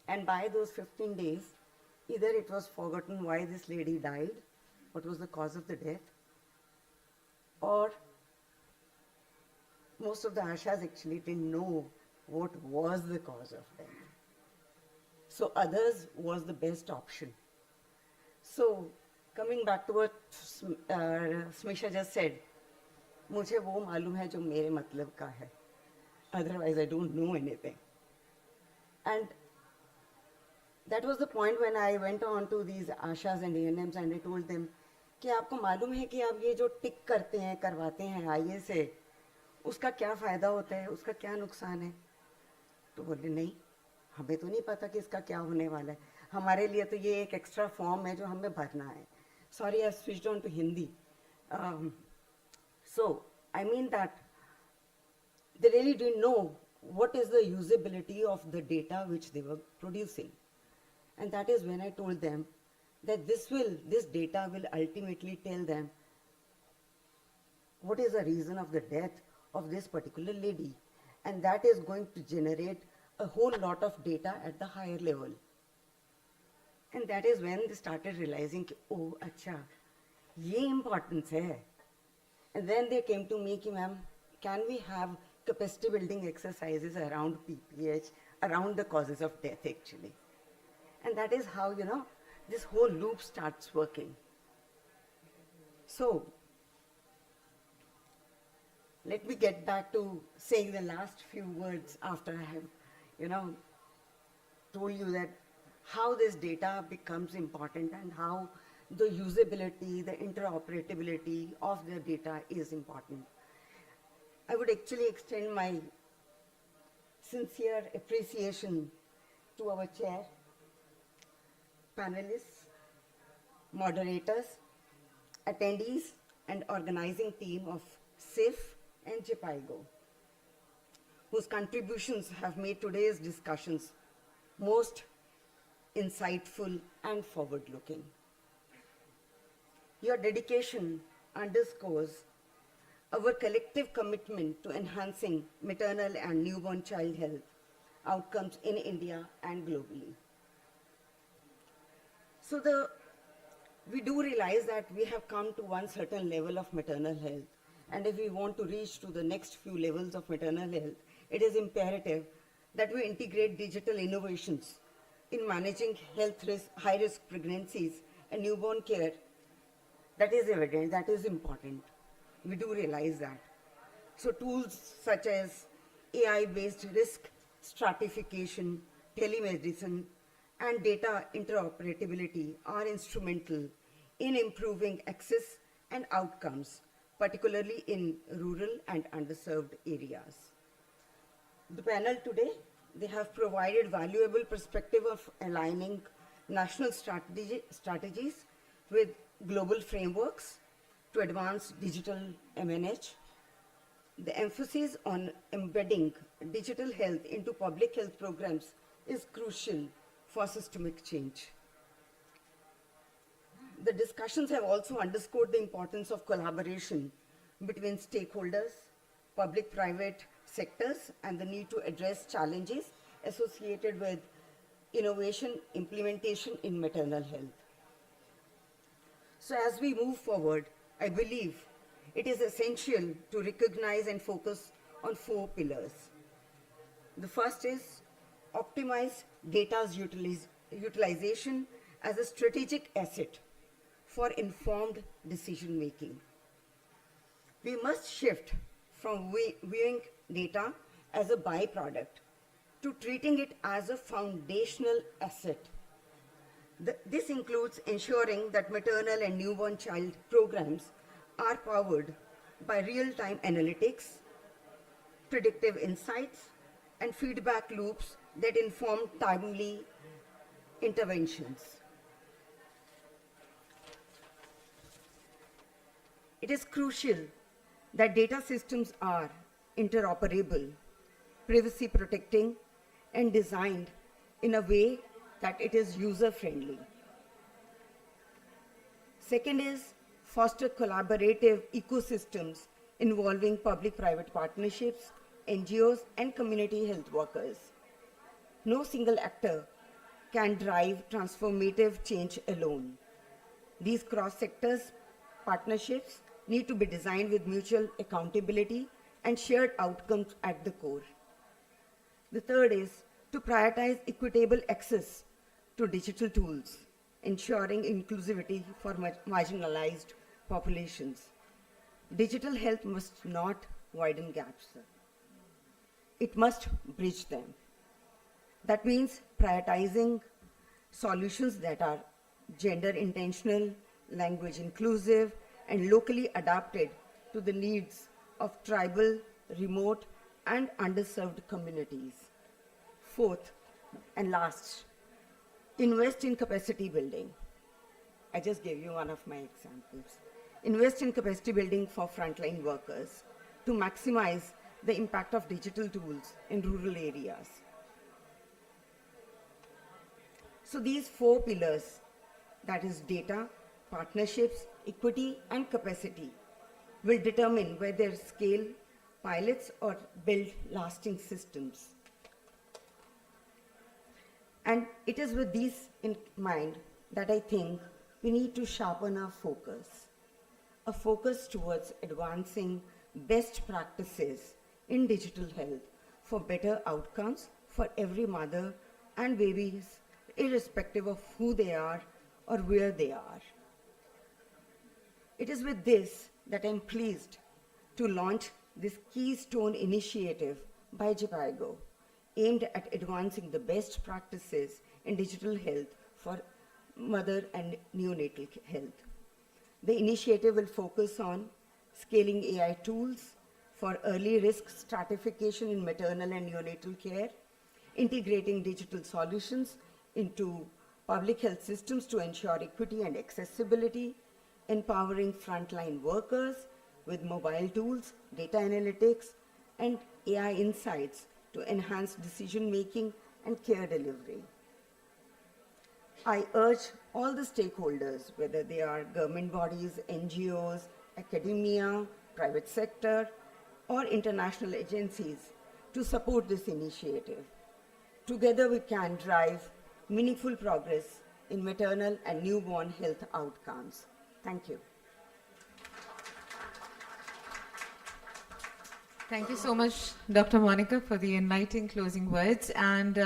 And by those 15 days, either it was forgotten why this lady died, what was the cause of the death, or most of the Ashas actually didn't know what was the cause of death. So others was the best option. So coming back to what Smisha just said, मुझे वो मालूम है जो मेरे मतलब का है. Otherwise, I don't know anything. And that was the point when I went on to these Ashas and ANMs and I told them कि आपको मालूम है कि आप ये जो टिक करते हैं, करवाते हैं आईए से, उसका क्या फ़ायदा होता है, उसका क्या नुकसान है? तो बोले नहीं, हमें तो नहीं पता कि इसका क्या होने वाला है. हमारे लिए तो ये एक एक्स्ट्रा फॉर्म है जो हमें भरना है. Sorry, I switched on to Hindi. So, I mean that they really didn't know what is the usability of the data which they were producing. And that is when I told them that this data will ultimately tell them what is the reason of the death of this particular lady. And that is going to generate a whole lot of data at the higher level. And that is when they started realizing, oh, acha, ye importance hai. And then they came to me, ki, ma'am, can we have capacity building exercises around PPH, around the causes of death actually. And that is how, you know, this whole loop starts working. So, let me get back to saying the last few words after I have, you know, told you that how this data becomes important and how the usability, the interoperability of the data is important. I would actually extend my sincere appreciation to our chair, panelists, moderators, attendees, and organizing team of SIF and JPIGO, whose contributions have made today's discussions most insightful and forward-looking. Your dedication underscores our collective commitment to enhancing maternal and newborn child health outcomes in India and globally. So we do realize that we have come to one certain level of maternal health, and if we want to reach to the next few levels of maternal health, it is imperative that we integrate digital innovations in managing health risk, high-risk pregnancies and newborn care. That is evident, that is important. We do realize that. So tools such as AI-based risk stratification, telemedicine, and data interoperability are instrumental in improving access and outcomes, particularly in rural and underserved areas. The panel today, they have provided valuable perspective of aligning national strategies with global frameworks to advance digital MNH. The emphasis on embedding digital health into public health programs is crucial for systemic change. The discussions have also underscored the importance of collaboration between stakeholders, public-private sectors, and the need to address challenges associated with innovation implementation in maternal health. So as we move forward, I believe it is essential to recognize and focus on 4 pillars. The first is optimize data's utilization as a strategic asset for informed decision making. We must shift from viewing data as a byproduct to treating it as a foundational asset. This includes ensuring that maternal and newborn child programs are powered by real-time analytics, predictive insights, and feedback loops that inform timely interventions. It is crucial that data systems are interoperable, privacy protecting, and designed in a way that it is user-friendly. Second is foster collaborative ecosystems involving public-private partnerships, NGOs, and community health workers. No single actor can drive transformative change alone. These cross-sectors partnerships need to be designed with mutual accountability and shared outcomes at the core. The third is to prioritize equitable access to digital tools, ensuring inclusivity for marginalized populations. Digital health must not widen gaps. It must bridge them. That means prioritizing solutions that are gender intentional, language inclusive, and locally adapted to the needs of tribal, remote, and underserved communities. Fourth and last, invest in capacity building. I just gave you one of my examples. Invest in capacity building for frontline workers to maximize the impact of digital tools in rural areas. So these 4 pillars, that is data, partnerships, equity, and capacity, will determine whether scale pilots or build lasting systems. And it is with these in mind that I think we need to sharpen our focus, a focus towards advancing best practices in digital health for better outcomes for every mother and babies, irrespective of who they are or where they are. It is with this that I'm pleased to launch this Keystone initiative by JPIGO, aimed at advancing the best practices in digital health for mother and neonatal health. The initiative will focus on scaling AI tools for early risk stratification in maternal and neonatal care, integrating digital solutions into public health systems to ensure equity and accessibility, empowering frontline workers with mobile tools, data analytics, and AI insights to enhance decision making and care delivery. I urge all the stakeholders, whether they are government bodies, NGOs, academia, private sector, or international agencies, to support this initiative. Together we can drive meaningful progress in maternal and newborn health outcomes. Thank you. Thank you so much, Dr. Monica, for the enlightening closing words. And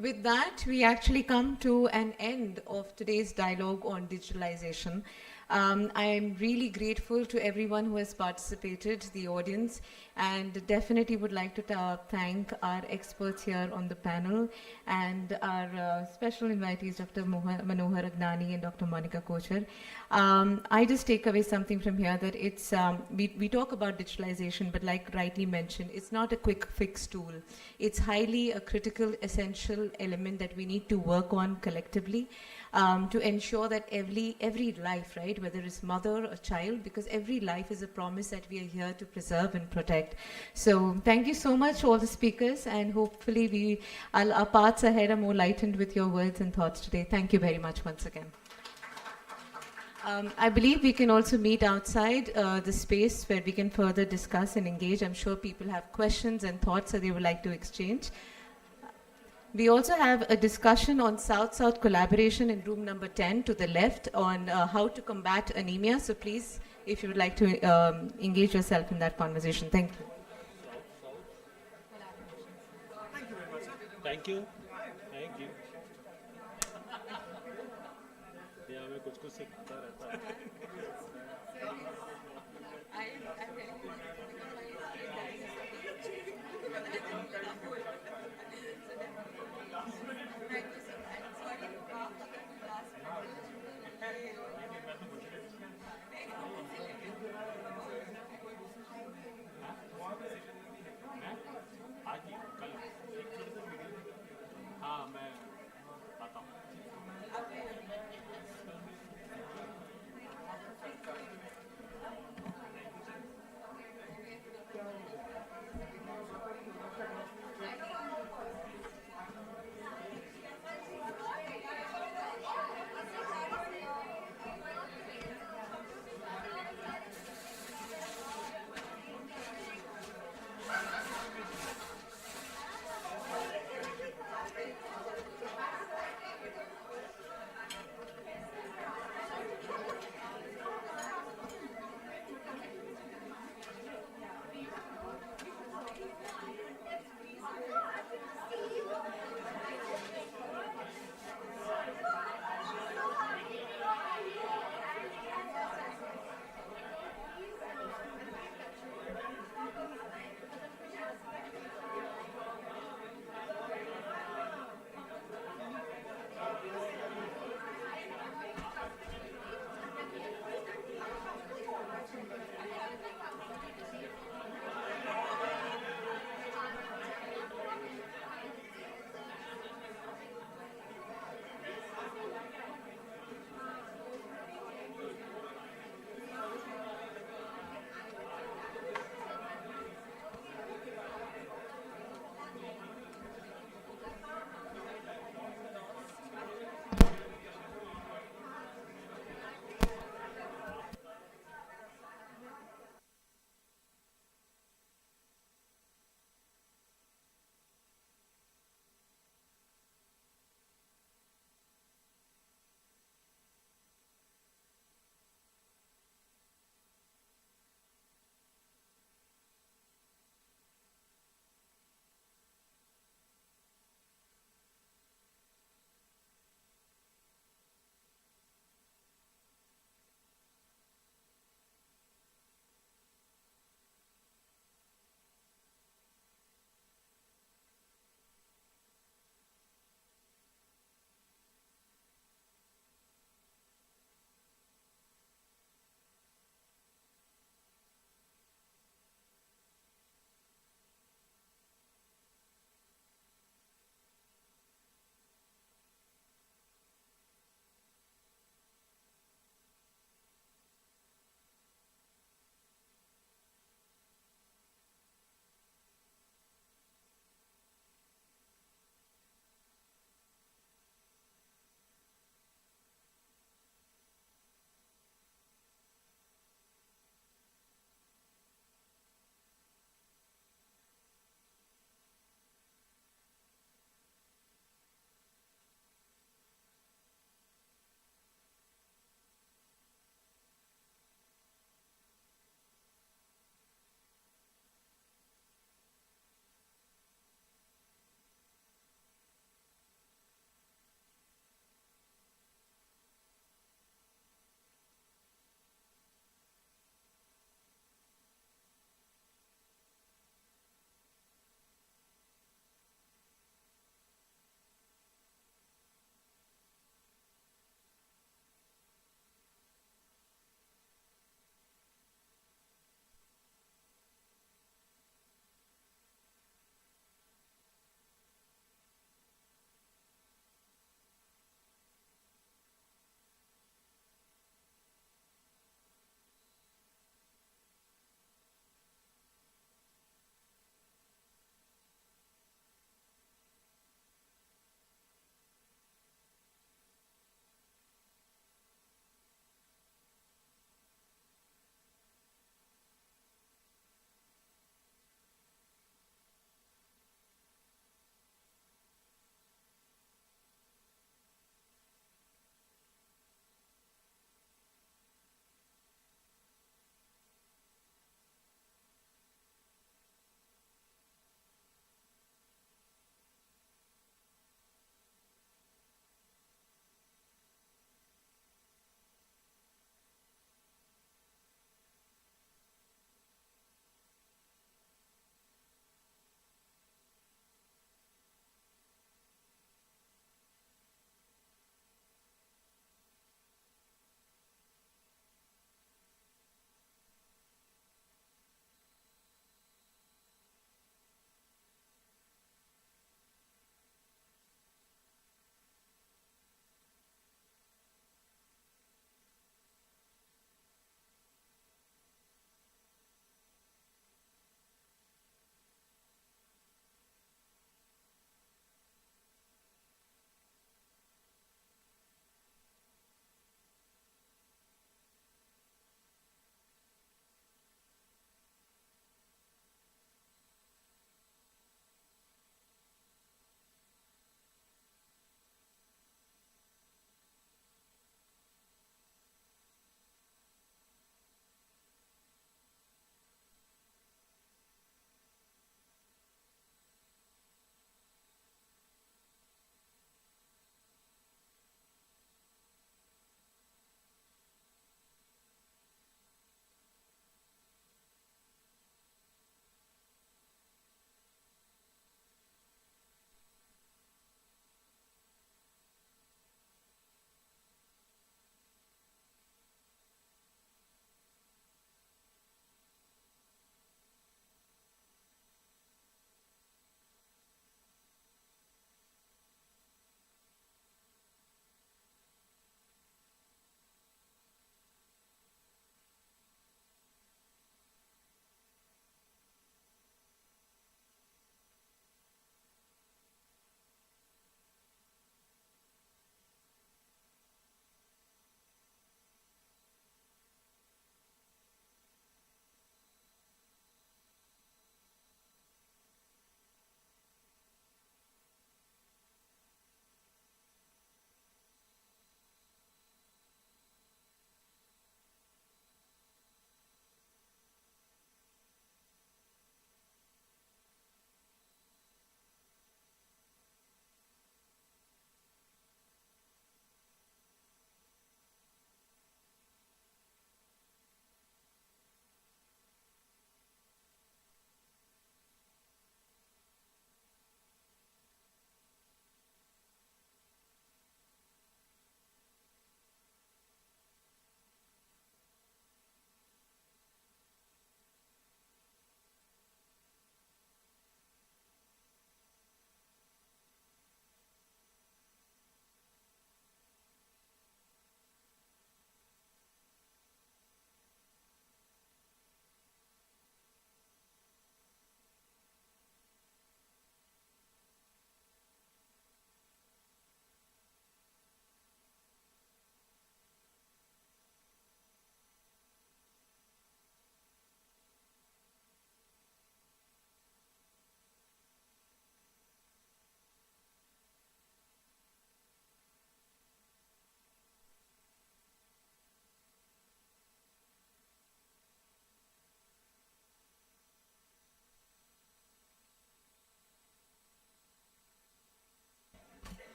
with that, we actually come to an end of today's dialogue on digitalization. I am really grateful to everyone who has participated, the audience, and definitely would like to thank our experts here on the panel and our special invitees, Dr. Manohar Agnani and Dr. Monica Kochhar. I just take away something from here that it's, we talk about digitalization, but like rightly mentioned, it's not a quick fix tool. It's highly a critical, essential element that we need to work on collectively. To ensure that every life, right, whether it's mother or child, because every life is a promise that we are here to preserve and protect. So thank you so much, all the speakers, and hopefully our paths ahead are more lightened with your words and thoughts today. Thank you very much once again. I believe we can also meet outside the space where we can further discuss and engage. I'm sure people have questions and thoughts that they would like to exchange. We also have a discussion on South-South collaboration in room number 10 to the left on how to combat anemia. So please, if you would like to engage yourself in that conversation. Thank you. Thank you. Thank you. Yeah, मैं कुछ सीखता रहता है. हाँ मैं आता हूँ.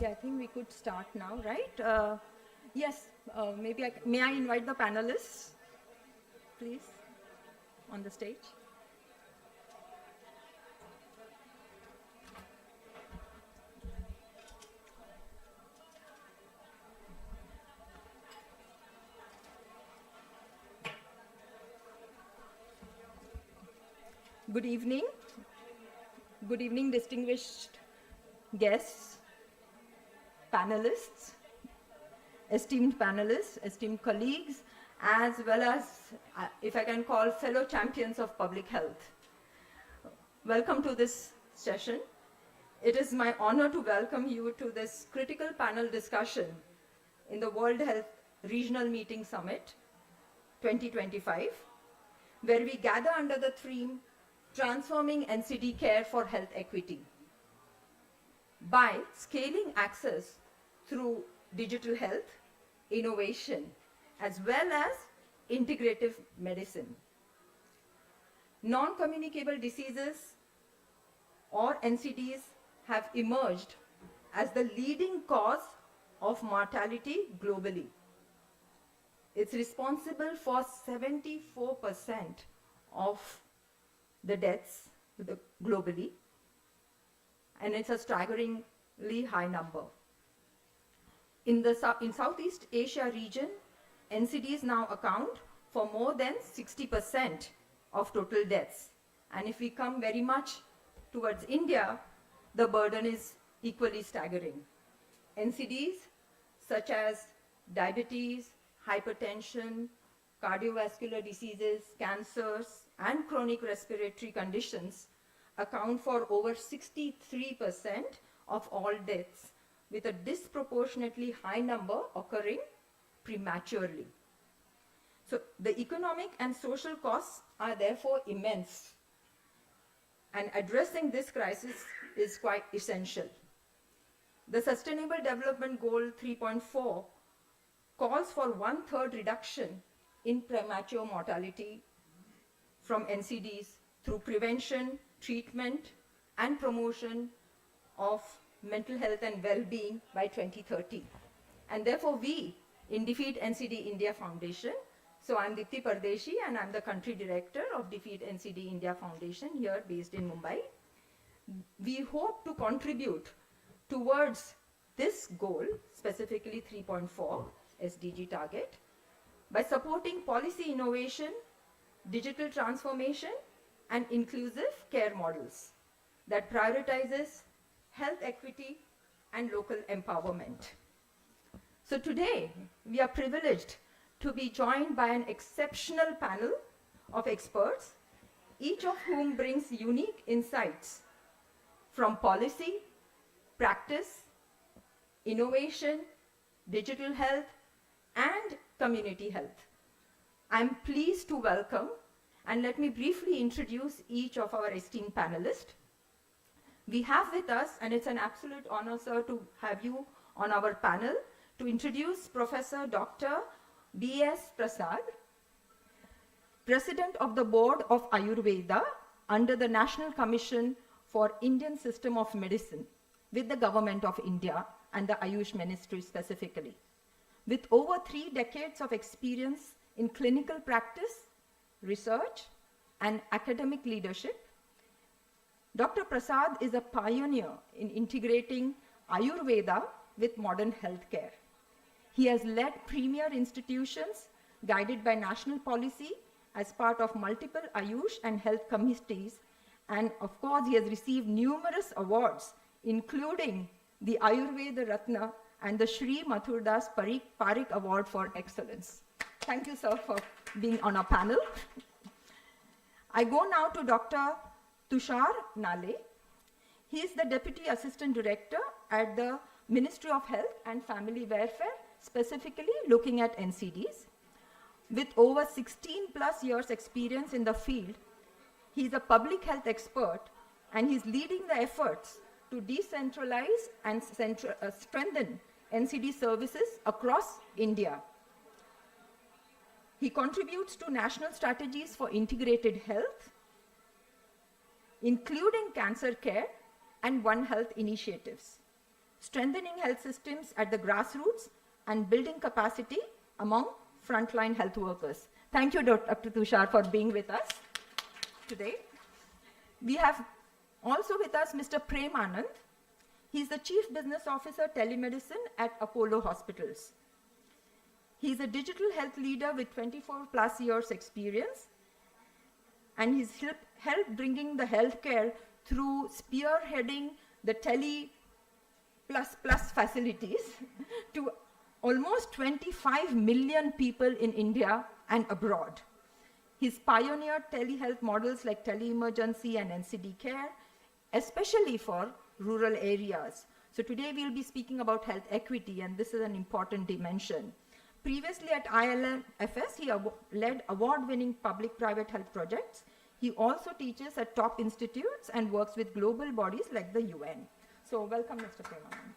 Okay, I think we could start now, right? Yes, may I invite the panelists, please, on the stage? Good evening. Good evening, distinguished guests, panelists, esteemed colleagues, as well as, if I can call, fellow champions of public health. Welcome to this session. It is my honor to welcome you to this critical panel discussion in the World Health Regional Meeting Summit 2025, where we gather under the theme, Transforming NCD Care for Health Equity, by scaling access through digital health, innovation, as well as integrative medicine. Non-communicable diseases, or NCDs, have emerged as the leading cause of mortality globally. It's responsible for 74% of the deaths globally, and it's a staggeringly high number. In Southeast Asia region, NCDs now account for more than 60% of total deaths. And if we come very much towards India, the burden is equally staggering. NCDs such as diabetes, hypertension, cardiovascular diseases, cancers, and chronic respiratory conditions account for over 63% of all deaths, with a disproportionately high number occurring prematurely. So the economic and social costs are therefore immense, and addressing this crisis is quite essential. The Sustainable Development Goal 3.4 calls for 1/3 reduction in premature mortality from NCDs through prevention, treatment, and promotion of mental health and well-being by 2030. And therefore we, in Defeat NCD India Foundation, so I'm Dipti Pardeshi and I'm the country director of Defeat NCD India Foundation here based in Mumbai. We hope to contribute towards this goal, specifically 3.4 SDG target, by supporting policy innovation, digital transformation, and inclusive care models that prioritizes health equity and local empowerment. So today, we are privileged to be joined by an exceptional panel of experts, each of whom brings unique insights from policy, practice, innovation, digital health, and community health. I'm pleased to welcome, and let me briefly introduce each of our esteemed panelists. We have with us, and it's an absolute honor, sir, to have you on our panel, to introduce Professor Dr. B.S. Prasad, President of the Board of Ayurveda under the National Commission for Indian System of Medicine with the Government of India and the Ayush Ministry specifically. With over 3 decades of experience in clinical practice, research, and academic leadership, Dr. Prasad is a pioneer in integrating Ayurveda with modern healthcare. He has led premier institutions guided by national policy as part of multiple Ayush and health committees, and of course he has received numerous awards, including the Ayurveda Ratna and the Shri Mathurdas Parikh Award for Excellence. Thank you, sir, for being on our panel. I go now to Dr. Tushar Nale. He is the Deputy Assistant Director at the Ministry of Health and Family Welfare, specifically looking at NCDs. With over 16+ years experience in the field, he is a public health expert, and he's leading the efforts to decentralize and strengthen NCD services across India. He contributes to national strategies for integrated health, including cancer care and One Health initiatives. strengthening health systems at the grassroots, and building capacity among frontline health workers. Thank you, Dr. Tushar, for being with us today. We have also with us Mr. Prem Anand. He's the Chief Business Officer, Telemedicine at Apollo Hospitals. He's a digital health leader with 24 plus years experience, and he's helped bringing the healthcare through spearheading the Tele plus facilities to almost 25 million people in India and abroad. He's pioneered telehealth models like tele-emergency and NCD care, especially for rural areas. So today we'll be speaking about health equity, and this is an important dimension. Previously at ILFS, he led award-winning public-private health projects. He also teaches at top institutes and works with global bodies like the UN. So welcome, Mr. Premanand.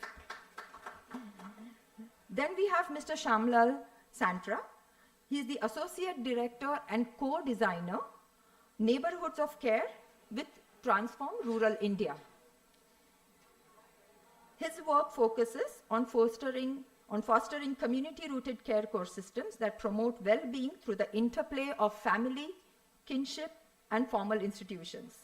Then we have Mr. Shamlal Santra. He is the Associate Director and Co-Designer, Neighborhoods of Care with Transform Rural India. His work focuses on fostering community-rooted care core systems that promote well-being through the interplay of family, kinship, and formal institutions.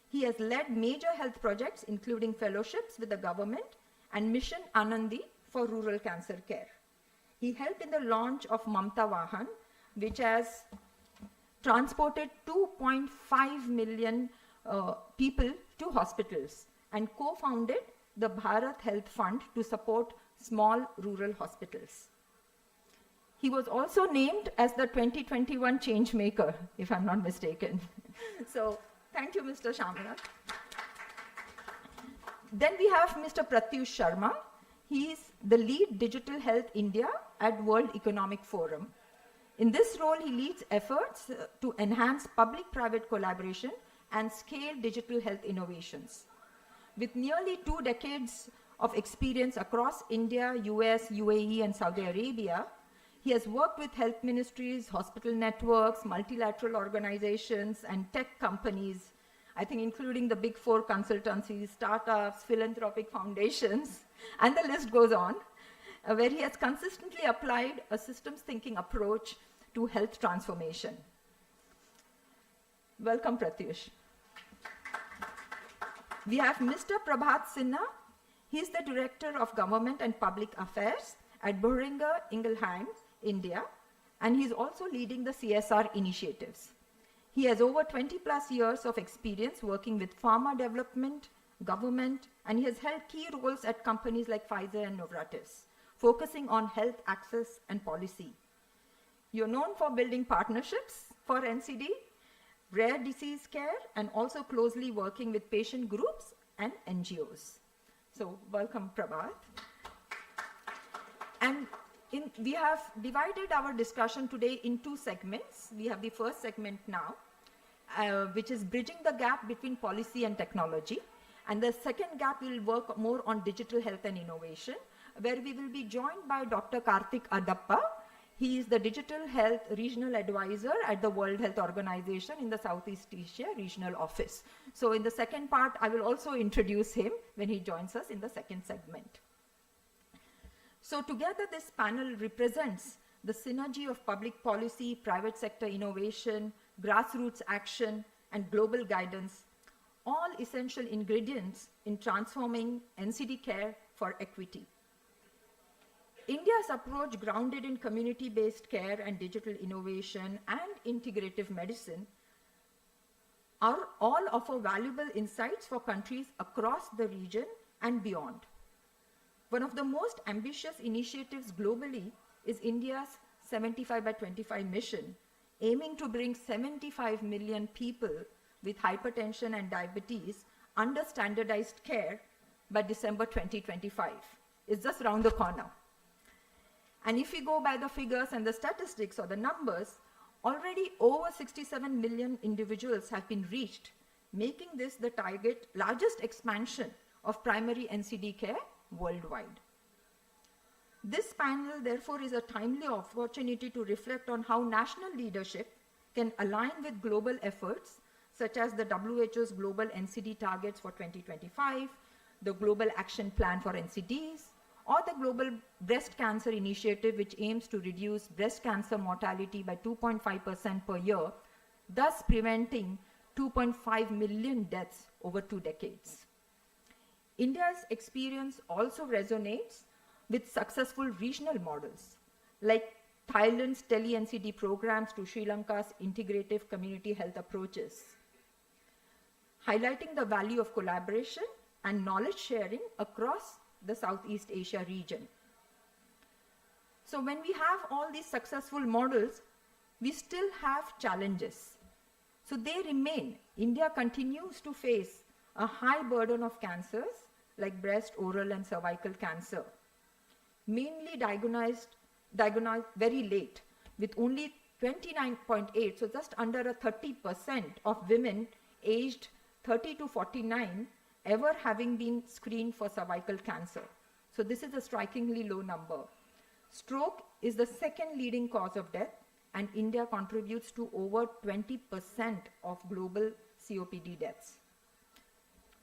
He has led major health projects, including fellowships with the government and Mission Anandi for rural cancer care. He helped in the launch of Mamta Vahan, which has transported 2.5 million people to hospitals, and co-founded the Bharat Health Fund to support small rural hospitals. He was also named as the 2021 change maker, if I'm not mistaken. So thank you, Mr. Shamla. Then we have Mr. Pratyush Sharma. He is the lead Digital Health India at World Economic Forum. In this role, he leads efforts to enhance public-private collaboration and scale digital health innovations. With nearly 2 decades of experience across India, US, UAE, and Saudi Arabia, he has worked with health ministries, hospital networks, multilateral organizations, and tech companies, I think including the big 4 consultancies, startups, philanthropic foundations, and the list goes on, where he has consistently applied a systems thinking approach to health transformation. Welcome, Pratyush. We have Mr. Prabhat Sinha. He is the Director of Government and Public Affairs at Boehringer Ingelheim, India, and he is also leading the CSR initiatives. He has over 20 plus years of experience working with pharma development, government, and he has held key roles at companies like Pfizer and Novartis, focusing on health access and policy. You're known for building partnerships for NCD, rare disease care, and also closely working with patient groups and NGOs. So welcome, Prabhat. And we have divided our discussion today in 2 segments. We have the first segment now, which is bridging the gap between policy and technology. And the second gap will work more on digital health and innovation, where we will be joined by Dr. Karthik Adappa. He is the Digital Health Regional Advisor at the World Health Organization in the Southeast Asia Regional Office. So in the second part, I will also introduce him when he joins us in the second segment. So together, this panel represents the synergy of public policy, private sector innovation, grassroots action, and global guidance, all essential ingredients in transforming NCD care for equity. India's approach, grounded in community-based care and digital innovation and integrative medicine, are all offer valuable insights for countries across the region and beyond. One of the most ambitious initiatives globally is India's 75 by 25 mission, aiming to bring 75 million people with hypertension and diabetes under standardized care by December 2025. It's just around the corner. And if we go by the figures and the statistics or the numbers, already over 67 million individuals have been reached, making this the largest expansion of primary NCD care worldwide. This panel, therefore, is a timely opportunity to reflect on how national leadership can align with global efforts, such as the WHO's global NCD targets for 2025, the Global Action Plan for NCDs, or the Global Breast Cancer Initiative, which aims to reduce breast cancer mortality by 2.5% per year, thus preventing 2.5 million deaths over 2 decades. India's experience also resonates with successful regional models, like Thailand's tele-NCD programs to Sri Lanka's integrative community health approaches, highlighting the value of collaboration and knowledge sharing across the Southeast Asia region. So when we have all these successful models, we still have challenges. So they remain. India continues to face a high burden of cancers like breast, oral, and cervical cancer, mainly diagnosed very late, with only 29.8, so just under a 30% of women aged 30 to 49 ever having been screened for cervical cancer. So this is a strikingly low number. Stroke is the second leading cause of death, and India contributes to over 20% of global COPD deaths.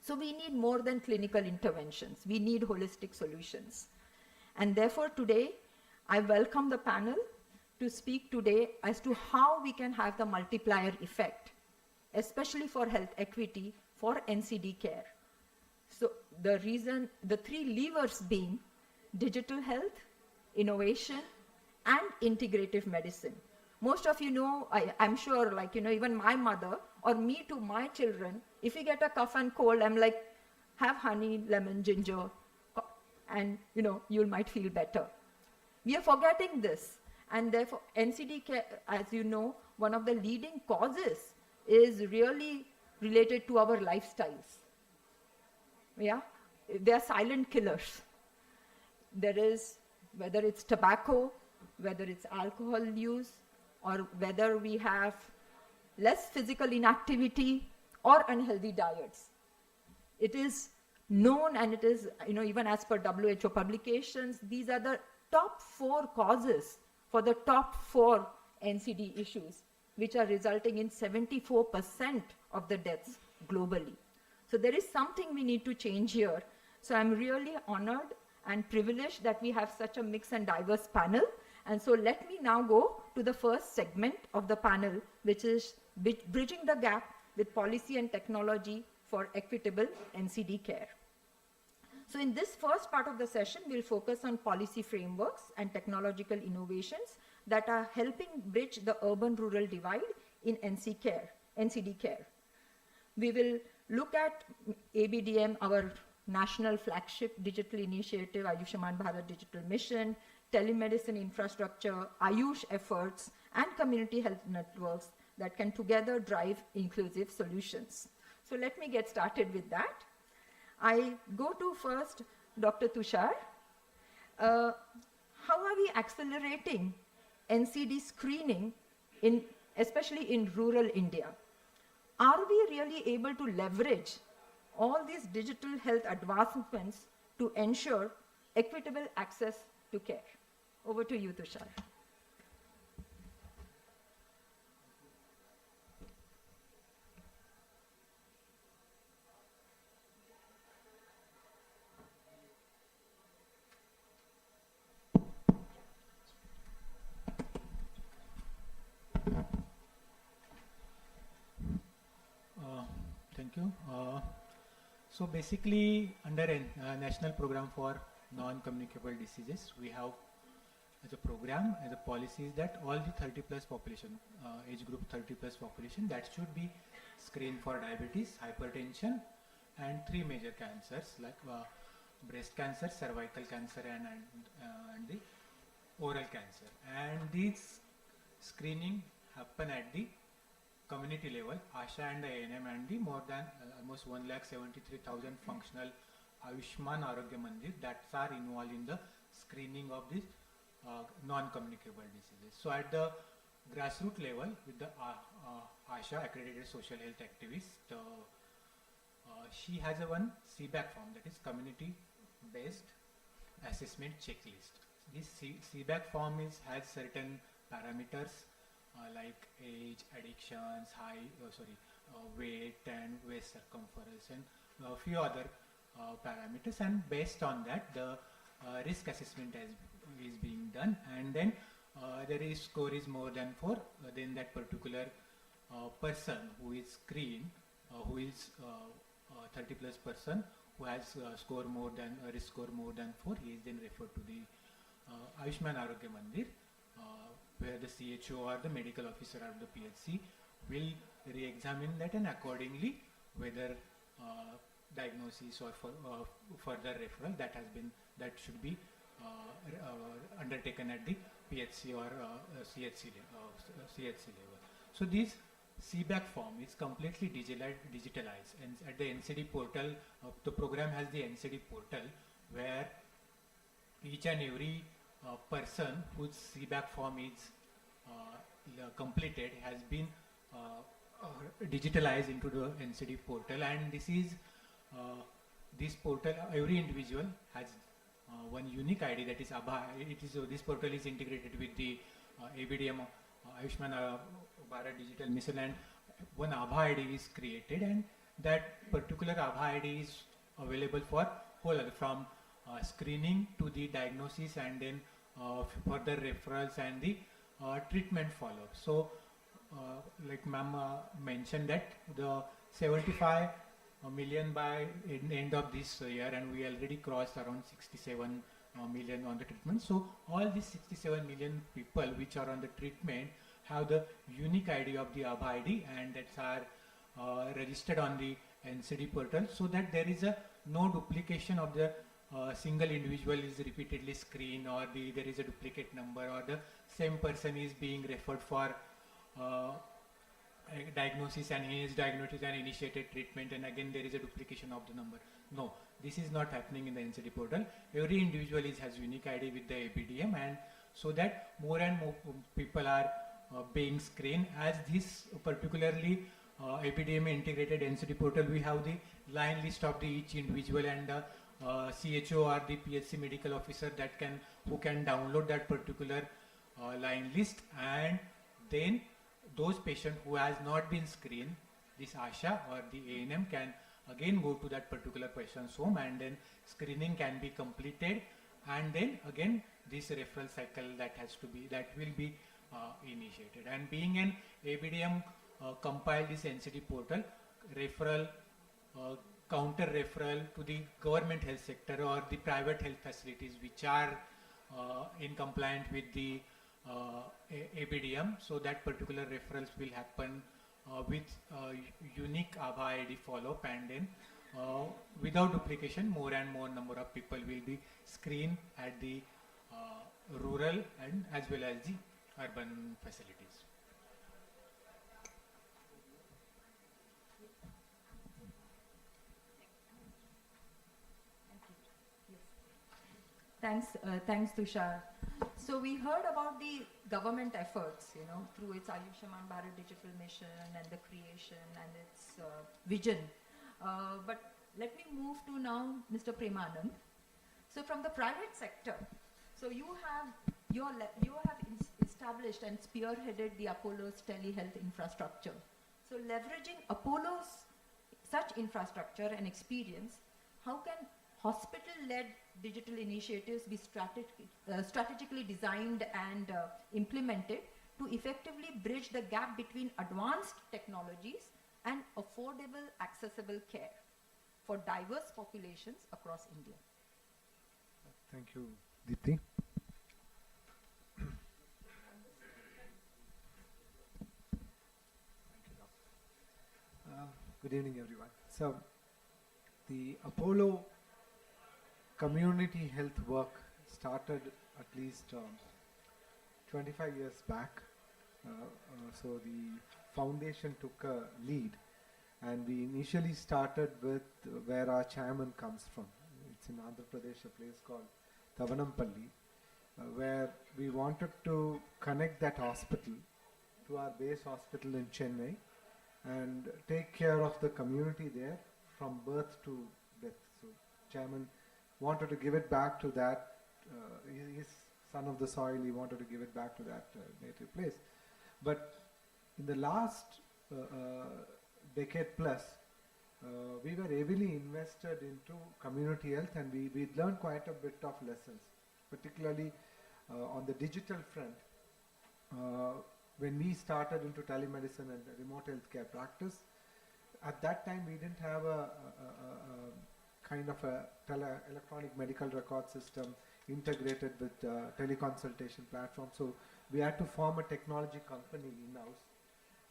So we need more than clinical interventions. We need holistic solutions. And therefore today, I welcome the panel to speak today as to how we can have the multiplier effect, especially for health equity for NCD care. So the three levers being digital health, innovation, and integrative medicine. Most of you know, I'm sure, like, even my mother or me to my children, if we get a cough and cold, I'm like, have honey, lemon, ginger, and you might feel better. We are forgetting this, and therefore NCD care, as you know, one of the leading causes is really related to our lifestyles. Yeah, they are silent killers. There is, whether it's tobacco, whether it's alcohol use, or whether we have less physical inactivity or unhealthy diets. It is known, and it is, even as per WHO publications, these are the top 4 causes for the top 4 NCD issues, which are resulting in 74% of the deaths globally. So there is something we need to change here. So I'm really honored and privileged that we have such a mixed and diverse panel. And so let me now go to the first segment of the panel, which is bridging the gap with policy and technology for equitable NCD care. So in this first part of the session, we'll focus on policy frameworks and technological innovations that are helping bridge the urban-rural divide in NCD care. We will look at ABDM, our national flagship digital initiative, Ayushman Bharat Digital Mission, telemedicine infrastructure, Ayush efforts, and community health networks that can together drive inclusive solutions. So let me get started with that. I go to first Dr. Tushar. How are we accelerating NCD screening, especially in rural India? Are we really able to leverage all these digital health advancements to ensure equitable access to care? Over to you, Tushar. Thank you. So basically, under a national program for non-communicable diseases, we have as a program, as a policy, is that all the 30 plus population, age group 30 plus population, that should be screened for diabetes, hypertension, and 3 major cancers like breast cancer, cervical cancer, and the oral cancer. And these screening happen at the community level. ASHA and the ANM and the more than almost 1,73,000 functional Ayushman Arogya Mandir that are involved in the screening of these non-communicable diseases. So at the grassroots level, with the ASHA, accredited social health activist, she has a one CBAC form, that is community-based assessment checklist. This CBAC form has certain parameters like age, addictions, weight and waist circumference, and a few other parameters, and based on that the risk assessment is being done, and then the risk score is more than 4, then that particular person who is screened, who is 30 plus person who has score more than risk score more than 4, he is then referred to the Ayushman Arogya Mandir, where the CHO or the medical officer of the PHC will re-examine that, and accordingly whether diagnosis or further referral that should be undertaken at the PHC or CHC level. So this CBAC form is completely digitalized, and at the NCD portal, the program has the NCD portal where each and every person whose CBAC form is completed has been digitalized into the NCD portal, and this portal, every individual has one unique ID, that is ABHA. This portal is integrated with the ABDM, Ayushman Bharat Digital Mission, and one ABHA ID is created, and that particular ABHA ID is available for whole, from screening to the diagnosis, and then further referrals and the treatment follow. So like ma'am mentioned that the 75 million by end of this year, and we already crossed around 67 million on the treatment. So all these 67 million people which are on the treatment have the unique ID of the ABHA ID, and that's are registered on the NCD portal, so that there is no duplication of the single individual is repeatedly screened, or there is a duplicate number, or the same person is being referred for diagnosis, and he is diagnosed and initiated treatment, and again there is a duplication of the number. No, this is not happening in the NCD portal. Every individual has unique ID with the ABDM, and so that more and more people are being screened. As this particularly ABDM integrated NCD portal, we have the line list of the each individual, and the CHO or the PHC medical officer who can download that particular line list, and then those patients who has not been screened, this ASHA or the ANM can again go to that particular patient's home, and then screening can be completed, and then again this referral cycle that will be initiated. And being an ABDM compiled this NCD portal, referral, counter referral to the government health sector or the private health facilities which are in compliant with the ABDM, so that particular referrals will happen with unique ABHA ID follow-up, and then without duplication, more and more number of people will be screened at the rural and as well as the urban facilities. Thanks, Tushar. So we heard about the government efforts, through its Ayushman Bharat Digital Mission and the creation and its vision. But let me move to now Mr. Premanand. So from the private sector, so you have established and spearheaded the Apollo's telehealth infrastructure. So leveraging Apollo's such infrastructure and experience, how can hospital-led digital initiatives be strategically designed and implemented to effectively bridge the gap between advanced technologies and affordable, accessible care for diverse populations across India? Thank you, Deepthi. Good evening, everyone. So, the Apollo community health work started at least 25 years back. So the foundation took a lead, and we initially started with where our chairman comes from. It's in Andhra Pradesh, a place called Thavanampalli, where we wanted to connect that hospital to our base hospital in Chennai and take care of the community there from birth to death. So chairman wanted to give it back to that, he's son of the soil, he wanted to give it back to that native place. But in the last decade plus, we were heavily invested into community health, and we learned quite a bit of lessons, particularly on the digital front. When we started into telemedicine and remote healthcare practice, at that time we didn't have a kind of a electronic medical record system integrated with teleconsultation platform. So we had to form a technology company in-house,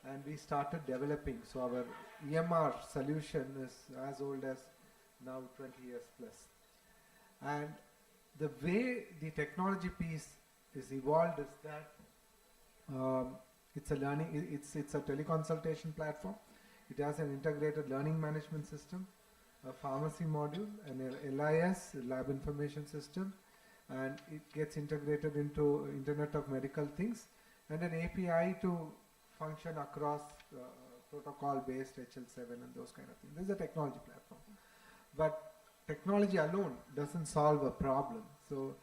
and we started developing. So our EMR solution is as old as now 20 years plus. And the way the technology piece is evolved is that it's a learning, it's a teleconsultation platform. It has an integrated learning management system, a pharmacy module, an LIS, lab information system, and it gets integrated into Internet of Medical Things, and an API to function across protocol-based HL7 and those kind of things. This is a technology platform. But technology alone doesn't solve a problem. So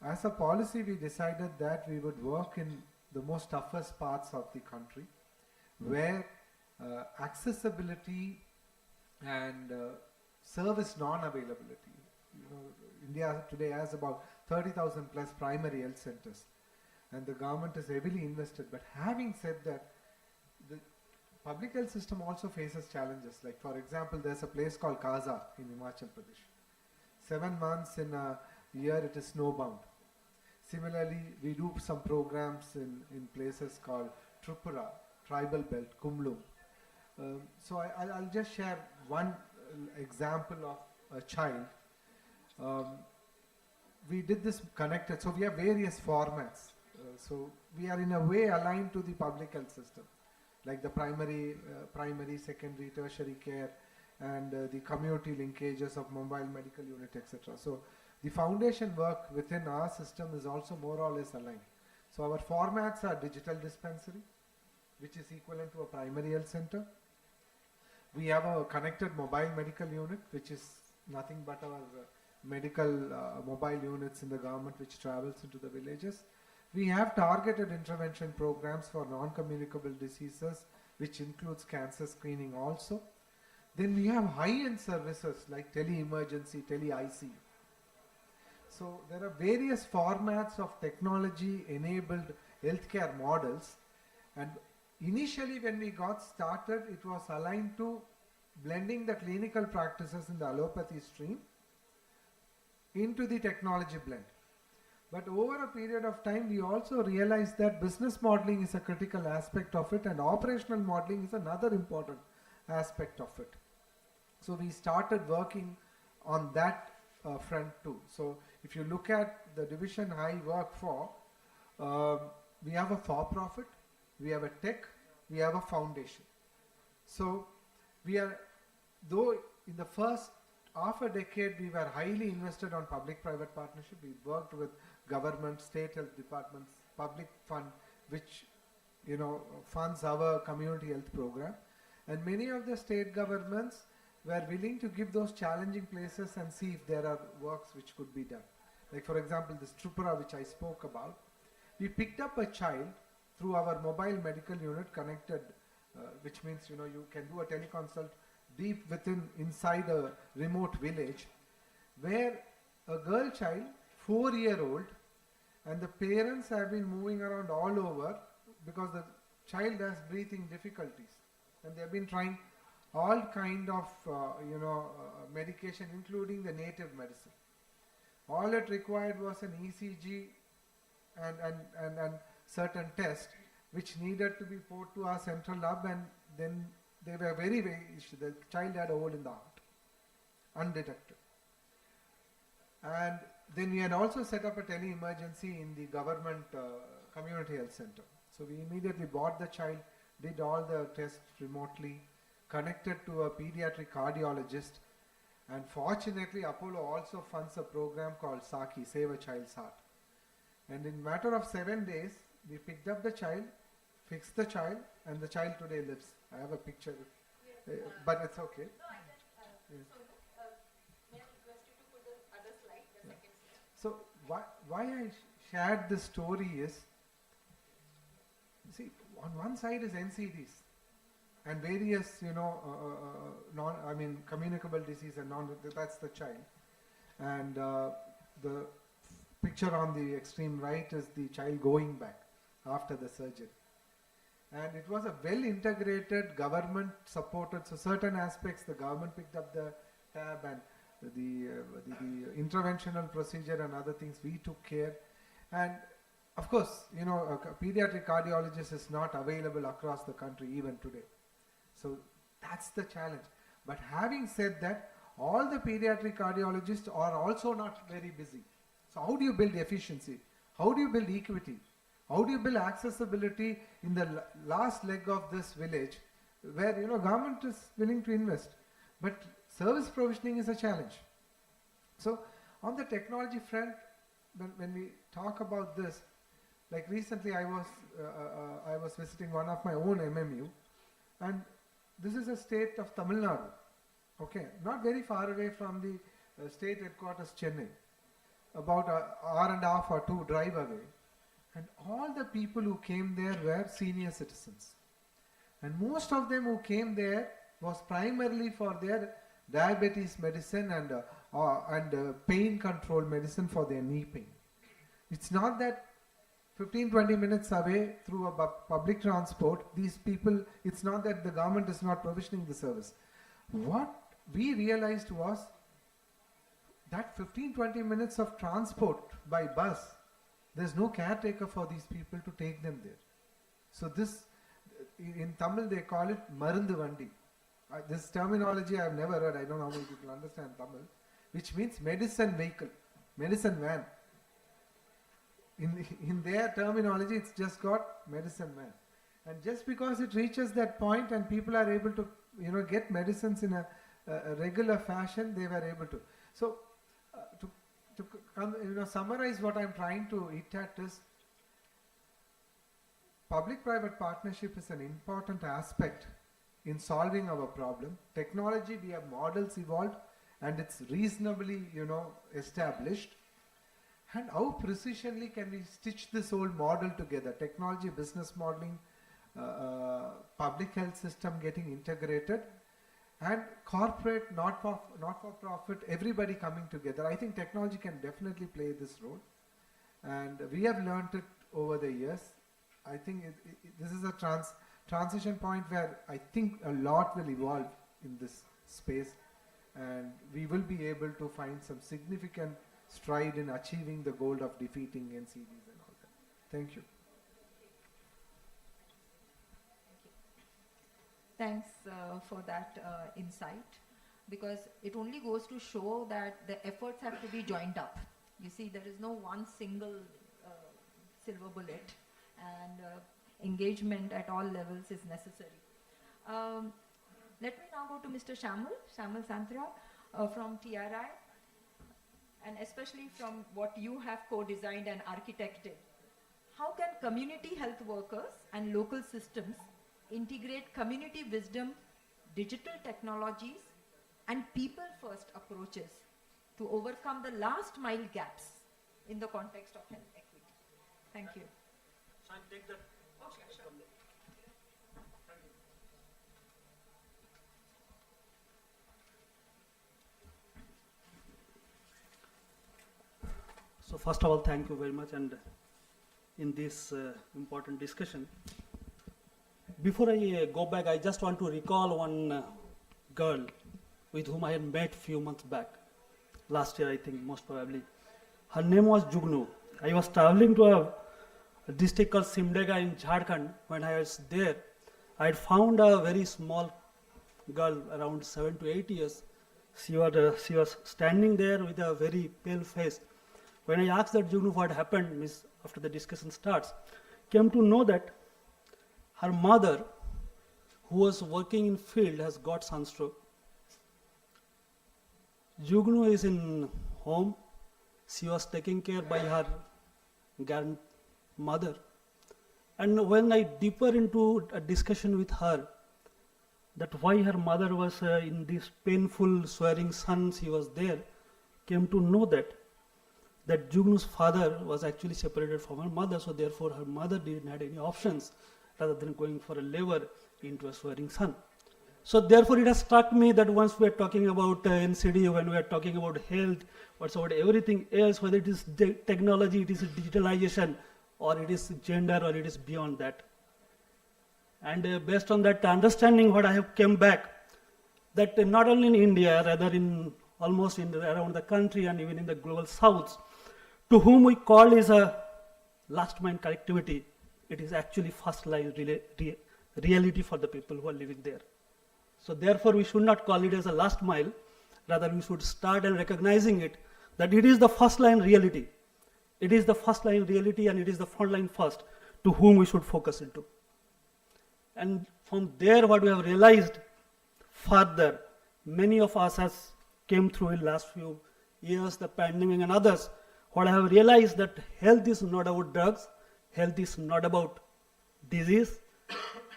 as a policy, we decided that we would work in the most toughest parts of the country, where accessibility and service non-availability. India today has about 30,000 plus primary health centers, and the government is heavily invested. But having said that, the public health system also faces challenges. Like, for example, there's a place called Kaza in Himachal Pradesh. 7 months in a year it is snowbound. Similarly, we do some programs in places called Tripura, Tribal Belt, Kumlum. So I'll just share one example of a child. We did this connected, so we have various formats. So we are in a way aligned to the public health system, like the primary, secondary, tertiary care, and the community linkages of mobile medical unit, etc. So the foundation work within our system is also more or less aligned. So our formats are digital dispensary, which is equivalent to a primary health center. We have a connected mobile medical unit, which is nothing but our medical mobile units in the government, which travels into the villages. We have targeted intervention programs for non-communicable diseases, which includes cancer screening also. Then we have high-end services like tele-emergency, tele-ICU. So there are various formats of technology-enabled healthcare models, and initially when we got started, it was aligned to blending the clinical practices in the allopathy stream into the technology blend. But over a period of time, we also realized that business modeling is a critical aspect of it, and operational modeling is another important aspect of it. So we started working on that front too. So if you look at the division I work for, we have a for-profit, we have a tech, we have a foundation. So we are, though in the first half a decade we were highly invested on public-private partnership. We worked with government, state health departments, public fund, which funds our community health program. And many of the state governments were willing to give those challenging places and see if there are works which could be done. Like, for example, this Tripura which I spoke about, we picked up a child through our mobile medical unit connected, which means you can do a teleconsult deep inside a remote village, where a girl child, 4-year-old, and the parents have been moving around all over because the child has breathing difficulties, and they have been trying all kind of medication, including the native medicine. All it required was an ECG and certain test which needed to be put to our central lab, and then they were very the child had a hole in the heart, undetected. And then we had also set up a tele-emergency in the government community health center. So we immediately bought the child, did all the tests remotely, connected to a pediatric cardiologist, and fortunately Apollo also funds a program called SAKI, Save a Child's Heart. And in matter of 7 days, we picked up the child, fixed the child, and the child today lives. I have a picture, but it's okay. So why I shared this story is, see, on one side is NCDs, and various, communicable disease and that's the child. And the picture on the extreme right is the child going back after the surgery. And it was a well-integrated, government-supported, so certain aspects the government picked up the tab, and the interventional procedure and other things we took care. And of course, a pediatric cardiologist is not available across the country even today. So that's the challenge. But having said that, all the pediatric cardiologists are also not very busy. So how do you build efficiency? How do you build equity? How do you build accessibility in the last leg of this village where, government is willing to invest, but service provisioning is a challenge. So on the technology front, when we talk about this, like recently I was visiting one of my own MMU, and this is a state of Tamil Nadu, okay, not very far away from the state headquarters Chennai, about an hour and a half or two drive away. And all the people who came there were senior citizens. And most of them who came there was primarily for their diabetes medicine and pain control medicine for their knee pain. It's not that 15-20 minutes away through a public transport, these people, it's not that the government is not provisioning the service. What we realized was that 15-20 minutes of transport by bus, there's no caretaker for these people to take them there. So this, in Tamil they call it Marundu Vandi. This terminology I've never heard, I don't know how many people understand Tamil, which means medicine vehicle, medicine van. In their terminology, it's just got medicine van. And just because it reaches that point and people are able to, get medicines in a regular fashion, they were able to. So, to summarize what I'm trying to hit at is, public-private partnership is an important aspect in solving our problem. Technology, we have models evolved and it's reasonably, established. And how precisionally can we stitch this whole model together? Technology, business modeling, public health system getting integrated, and corporate, not-for-profit, everybody coming together. I think technology can definitely play this role. And we have learned it over the years. I think this is a transition point where I think a lot will evolve in this space, and we will be able to find some significant stride in achieving the goal of defeating NCDs and all that. Thank you. Thanks for that insight, because it only goes to show that the efforts have to be joined up. You see, there is no one single silver bullet, and engagement at all levels is necessary. Let me now go to Mr. Shamal Santhra from TRI, and especially from what you have co-designed and architected. How can community health workers and local systems integrate community wisdom, digital technologies, and people-first approaches to overcome the last mile gaps in the context of health equity? Thank you. Shall I take that? Okay, sure. So first of all, thank you very much, and in this important discussion. Before I go back, I just want to recall one girl with whom I had met few months back, last year I think, most probably. Her name was Jugnu. I was traveling to a district called Simdega in Jharkhand. When I was there, I had found a very small girl, around 7 to 8 years. She was standing there with a very pale face. When I asked that Jugnu what happened, Miss, after the discussion starts, came to know that her mother, who was working in field, has got sunstroke. Jugnu is in home. She was taken care by her grandmother. And when I deeper into a discussion with her, that why her mother was in this painful swearing son, she was there, came to know that Jugnu's father was actually separated from her mother, so therefore her mother didn't have any options, rather than going for a labor into a swearing sun. So therefore it has struck me that once we are talking about NCD, when we are talking about health, what's about everything else, whether it is technology, it is digitalization, or it is gender, or it is beyond that. And based on that understanding, what I have come back, that not only in India, rather in almost around the country and even in the global south, to whom we call is a last mile connectivity, it is actually first line reality for the people who are living there. So therefore we should not call it as a last mile, rather we should start and recognizing it, that it is the first line reality. It is the first line reality and it is the front line first to whom we should focus into. And from there what we have realized further, many of us has came through in last few years, the pandemic and others, what I have realized that health is not about drugs, health is not about disease,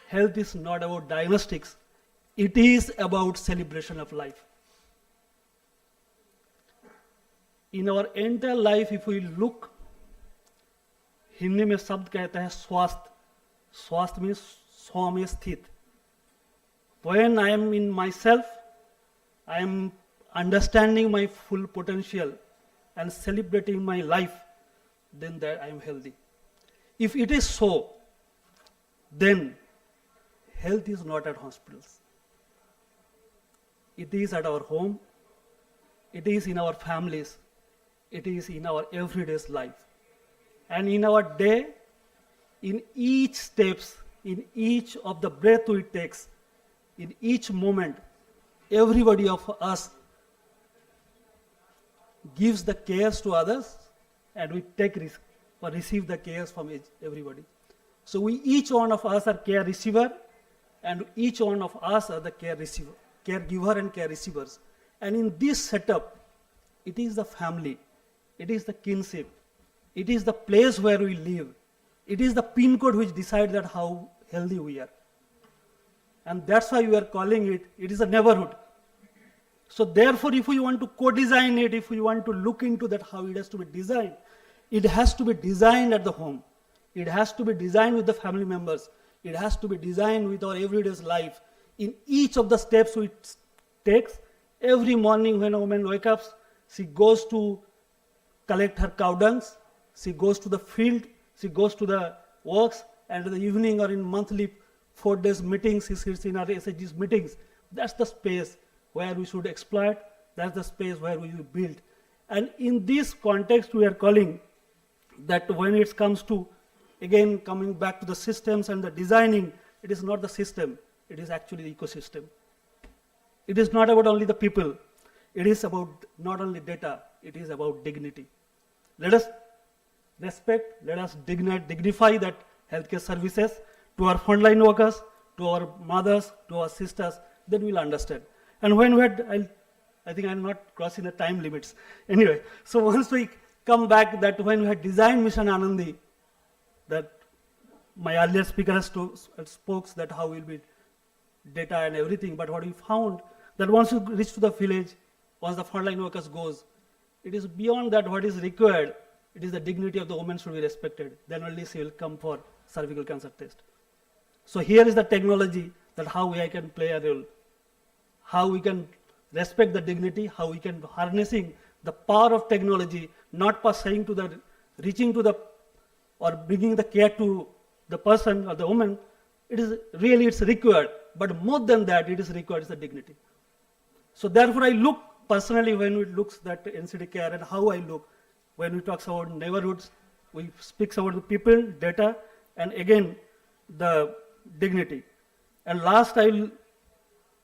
health is not about diagnostics, it is about celebration of life. In our entire life, if we look, Hindi में शब्द कहता है स्वास्थ्य. स्वास्थ्य means स्व में स्थित. When I am in myself, I am understanding my full potential and celebrating my life, then that I am healthy. If it is so, then health is not at hospitals. It is at our home, it is in our families, it is in our everyday life. And in our day, in each steps, in each of the breath we takes, in each moment, everybody of us gives the cares to others and we take risk or receive the cares from everybody. So we each one of us are care receiver and each one of us are the care receiver. Caregiver and care receivers. And in this setup, it is the family, it is the kinship, it is the place where we live, it is the pin code which decides that how healthy we are. And that's why we are calling it, it is a neighborhood. So therefore, if we want to co-design it, if we want to look into that how it has to be designed, it has to be designed at the home. It has to be designed with the family members. It has to be designed with our everyday life. In each of the steps we takes, every morning when a woman wakes up, she goes to collect her cow dungs, she goes to the field, she goes to the works, and in the evening or in monthly 4 days meetings, she sits in our SHG's meetings. That's the space where we should exploit, that's the space where we will build. And in this context, we are calling that when it comes to, again, coming back to the systems and the designing, it is not the system. It is actually the ecosystem. It is not about only the people. It is about not only data, it is about dignity. Let us respect, let us dignify that healthcare services to our frontline workers, to our mothers, to our sisters, then we'll understand. And when we had, I think I'm not crossing the time limits. Anyway, so once we come back that when we had designed Mission Anandi, that my earlier speaker has spoke that how we'll be data and everything, but what we found that once you reach to the village, once the frontline workers goes, it is beyond that what is required. It is the dignity of the woman should be respected. Then only she will come for cervical cancer test. So here is the technology that how I can play a role, how we can respect the dignity, how we can harnessing the power of technology, not per saying to the reaching to the or bringing the care to the person or the woman. It is really it's required. But more than that, it is required is the dignity. So therefore, I look personally when we look at NCD care and how I look when we talk about neighborhoods, we speak about the people, data, and again the dignity. And last, I will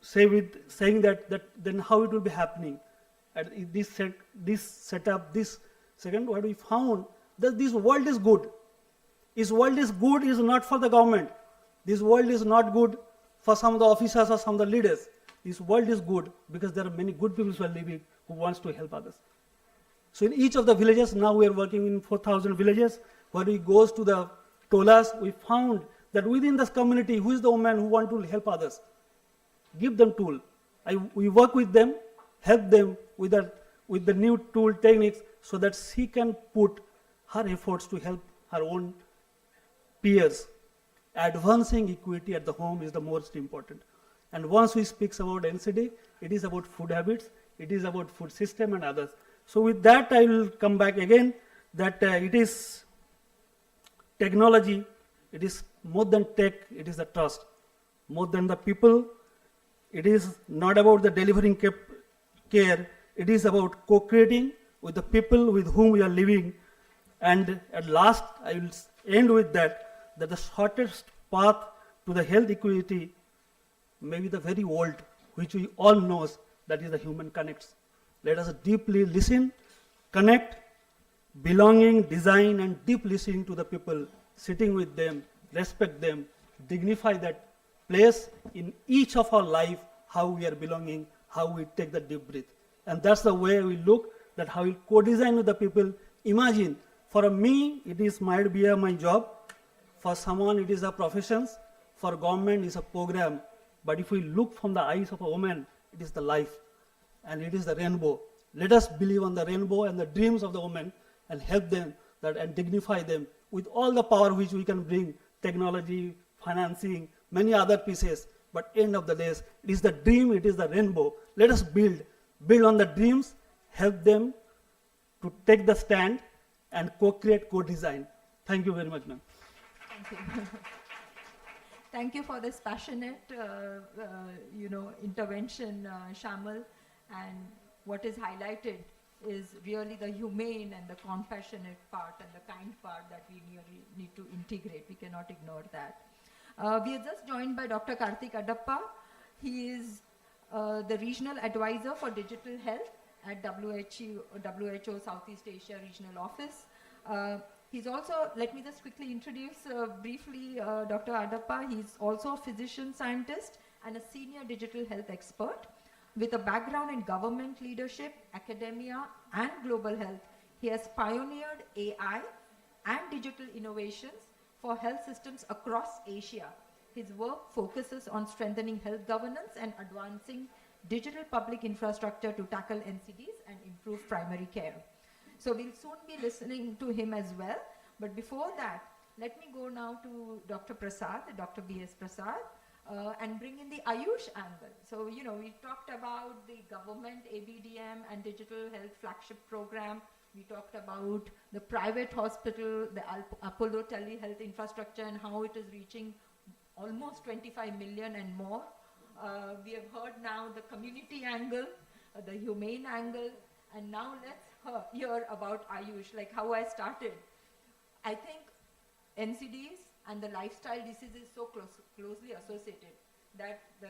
say with saying that then how it will be happening at this setup. This second, what we found that this world is good. This world is good is not for the government. This world is not good for some of the officers or some of the leaders. This world is good because there are many good people who are living who wants to help others. So in each of the villages, now we are working in 4,000 villages, where we goes to the tolas, we found that within this community, who is the woman who want to help others? Give them tool. We work with them, help them with the new tool techniques so that she can put her efforts to help her own peers. advancing equity at the home is the most important. And once we speak about NCD, it is about food habits, it is about food system and others. So with that, I will come back again that it is technology, it is more than tech, it is the trust. More than the people, it is not about the delivering care, it is about co-creating with the people with whom we are living. And at last, I will end with that the shortest path to the health equity may be the very old, which we all know, that is the human connects. Let us deeply listen, connect, belonging, design, and deep listening to the people, sitting with them, respect them, dignify that place in each of our life, how we are belonging, how we take the deep breath. And that's the way we look, that how we co-design with the people. Imagine, for me, it is might be my job. For someone, it is a profession. For government, it's a program. But if we look from the eyes of a woman, it is the life. And it is the rainbow. Let us believe on the rainbow and the dreams of the woman and help them that and dignify them with all the power which we can bring, technology, financing, many other pieces. But end of the day, it is the dream, it is the rainbow. Let us build on the dreams, help them to take the stand and co-create, co-design. Thank you very much, ma'am. Thank you. Thank you for this passionate, intervention, Shamal. And what is highlighted is really the humane and the compassionate part and the kind part that we need to integrate. We cannot ignore that. We are just joined by Dr. Karthik Adappa. He is the Regional Advisor for Digital Health at WHO Southeast Asia Regional Office. He's also, let me just quickly introduce briefly Dr. Adappa. He's also a physician scientist and a senior digital health expert. With a background in government leadership, academia, and global health, he has pioneered AI and digital innovations for health systems across Asia. His work focuses on strengthening health governance and advancing digital public infrastructure to tackle NCDs and improve primary care. So we'll soon be listening to him as well. But before that, let me go now to Dr. Prasad, Dr. B.S. Prasad, and bring in the Ayush angle. So, we talked about the government ABDM and digital health flagship program. We talked about the private hospital, the Apollo telehealth infrastructure, and how it is reaching almost 25 million and more. We have heard now the community angle, the humane angle, and now let's hear about Ayush, like how I started. I think NCDs and the lifestyle diseases so closely associated that the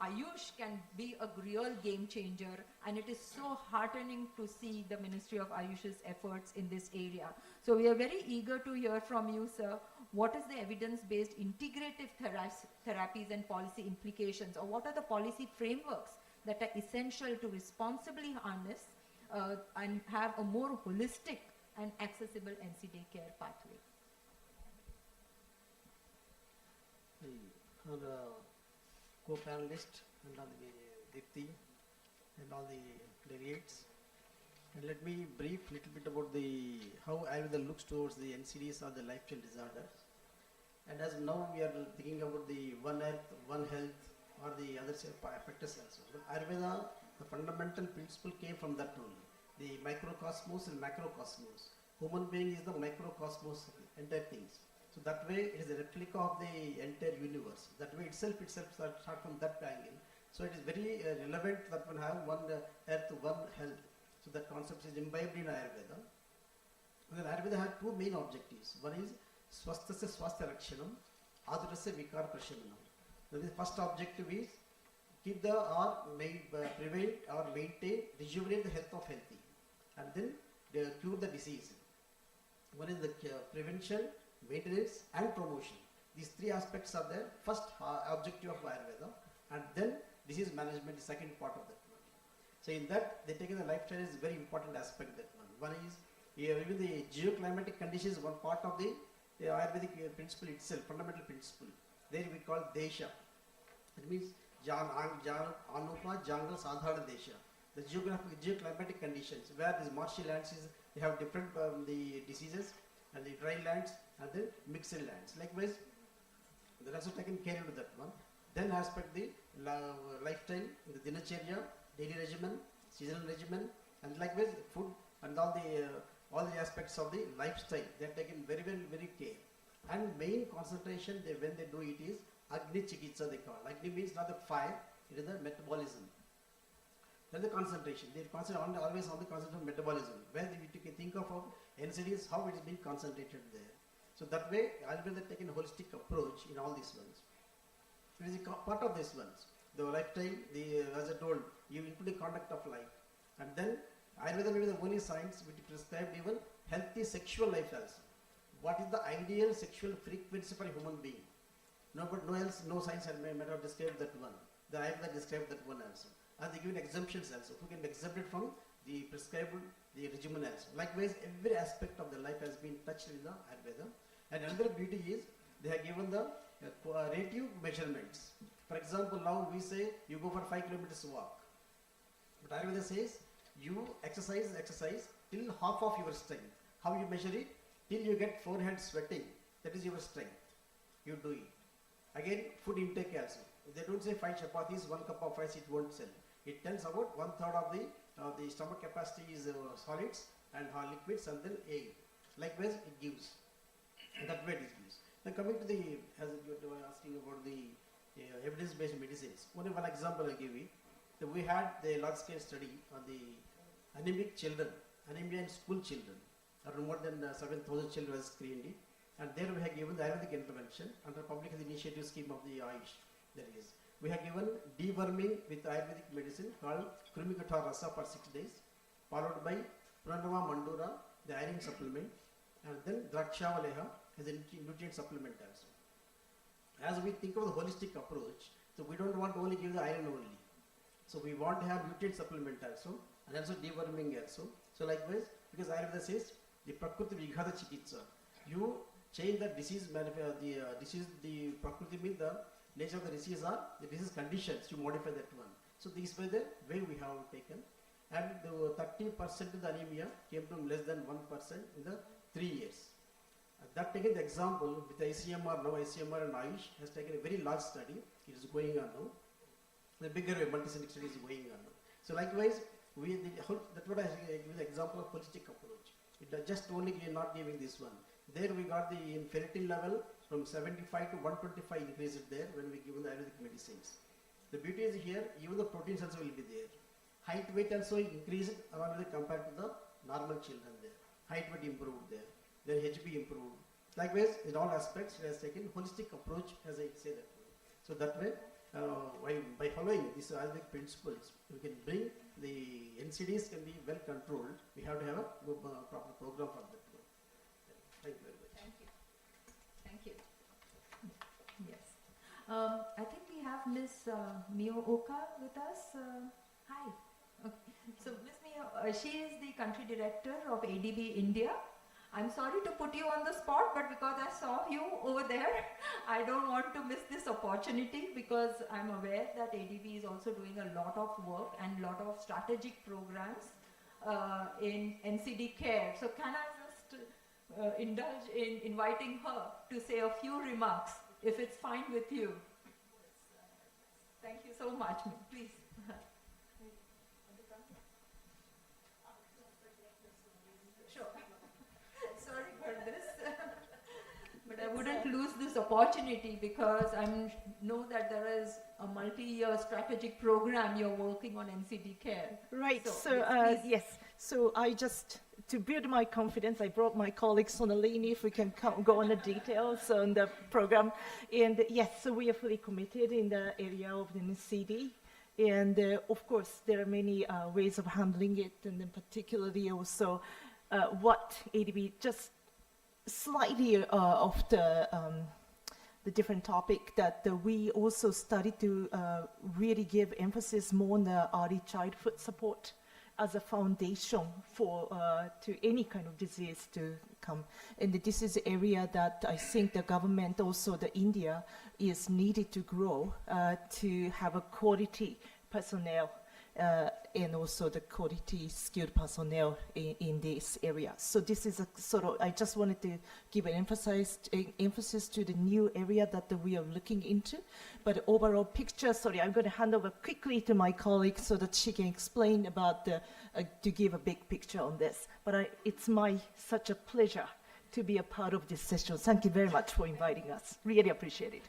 Ayush can be a real game changer, and it is so heartening to see the Ministry of Ayush's efforts in this area. So we are very eager to hear from you, sir. What is the evidence-based integrative therapies and policy implications, or what are the policy frameworks that are essential to responsibly harness and have a more holistic and accessible NCD care pathway? Our co-panelists and all the Dipti and all the delegates. And let me brief a little bit about how Ayurveda looks towards the NCDs or the lifestyle disorders. And as now we are thinking about the One Earth, One Health, or the other factors also. But Ayurveda, the fundamental principle came from that only. The microcosmos and macrocosmos. Human being is the microcosmos of the entire things. So that way it is a replica of the entire universe. That way itself start from that angle. So it is very relevant that one have one earth, one health. So that concept is imbibed in Ayurveda. And then Ayurveda has two main objectives. One is swasthasya swasthya rakshanam, adurasya vikara prashanam. The first objective is keep prevent or maintain, rejuvenate the health of healthy, and then cure the disease. One is the prevention, maintenance, and promotion. These three aspects are the first objective of Ayurveda, and then disease management is second part of that one. So in that, they take the lifestyle is very important aspect that one. One is even the geoclimatic conditions is one part of the Ayurvedic principle itself, fundamental principle. There we call Desha. It means Anupa, Jangal, Sadhara Desha. The geoclimatic conditions, where these marshy lands they have different the diseases, and the dry lands and the mixed lands. Likewise, They're also taken care of that one. Then aspect the lifestyle, the dinacharya, daily regimen, seasonal regimen, and likewise food and all the aspects of the lifestyle. They are taken very well, very care. And main concentration when they do it is Agni Chikitsa they call. Agni means not the fire, it is the metabolism. That's the concentration. They concentrate always on the concentration of metabolism. Where you can think of NCDs, how it is being concentrated there. So that way, Ayurveda has taken a holistic approach in all these ones. It is a part of these ones. The lifestyle, as I told, you include the conduct of life. And then Ayurveda may be the only science which prescribed even healthy sexual life also. What is the ideal sexual frequency for a human being? No science has may have described that one. The Ayurveda described that one also. And they give exemptions also, who can be exempted from the prescribed the regimen also. Likewise, every aspect of the life has been touched in the Ayurveda. And another beauty is they have given the relative measurements. For example, now we say you go for 5 kilometers walk. But Ayurveda says you exercise till half of your strength. How you measure it? Till you get forehead sweating. That is your strength. You do it. Again, food intake also. They don't say 5 chapatis, 1 cup of rice, it won't sell. It tells about 1/3 of the stomach capacity is solids and liquids and then air. Likewise, it gives. And that way it gives. Now coming to as you were asking about the evidence-based medicines. Only one example I give you. We had the large-scale study on the anemic children, anemia in school children. More than 7,000 children were screened. And there we have given the Ayurvedic intervention under public health initiative scheme of the Ayush. There is. We have given deworming with Ayurvedic medicine called Krumikata Rasa for 6 days, followed by Pranava Mandura, the iron supplement, and then Drakshavaaleha as a nutrient supplement also. As we think of the holistic approach, so we don't want to only give the iron only. So we want to have nutrient supplement also, and also deworming also. So likewise, because Ayurveda says the Prakriti Vighata Chikitsa, you change the disease, the Prakriti means the nature of the disease or the disease conditions, you modify that one. So this was the way we have taken, and the 30% of the anemia came to less than 1% in the 3 years. That taken the example with the ICMR now, ICMR and Ayush has taken a very large study, it is going on now. The bigger multi-centric study is going on now. So likewise, that's what I give the example of holistic approach. It just only not giving this one. There we got the ferritin level from 75 to 125 increased there when we given the Ayurvedic medicines. The beauty is here, even the proteins also will be there. Height weight also increased along with compared to the normal children there. Height weight improved there. Then HB improved. Likewise, in all aspects, it has taken holistic approach, as I say that way. So that way, by following these Ayurvedic principles, we can bring the NCDs can be well controlled. We have to have a proper program for that one. Thank you very much. Thank you. Thank you. Yes. I think we have Ms. Mio Oka with us. Hi. Okay. So Ms. Mio, she is the country director of ADB India. I'm sorry to put you on the spot, but because I saw you over there, I don't want to miss this opportunity because I'm aware that ADB is also doing a lot of work and a lot of strategic programs in NCD care. So can I just indulge in inviting her to say a few remarks, if it's fine with you? Thank you so much. Please. Sure. Sorry for this. But I wouldn't lose this opportunity because I know that there is a multi-year strategic program you're working on NCD care. Right. So yes. So I just, to build my confidence, I brought my colleague Sonalini, if we can go on the details on the program. And yes, so we are fully committed in the area of the NCD. And of course, there are many ways of handling it, and then particularly also what ADB, just slightly of the different topic that we also studied to really give emphasis more on the early childhood support as a foundation for to any kind of disease to come. And this is an area that I think the government, also the India, is needed to grow to have a quality personnel and also the quality skilled personnel in this area. So this is a sort of, I just wanted to give an emphasis to the new area that we are looking into. But overall picture, sorry, I'm going to hand over quickly to my colleague so that she can explain about to give a big picture on this. But it's such a pleasure to be a part of this session. Thank you very much for inviting us. Really appreciate it.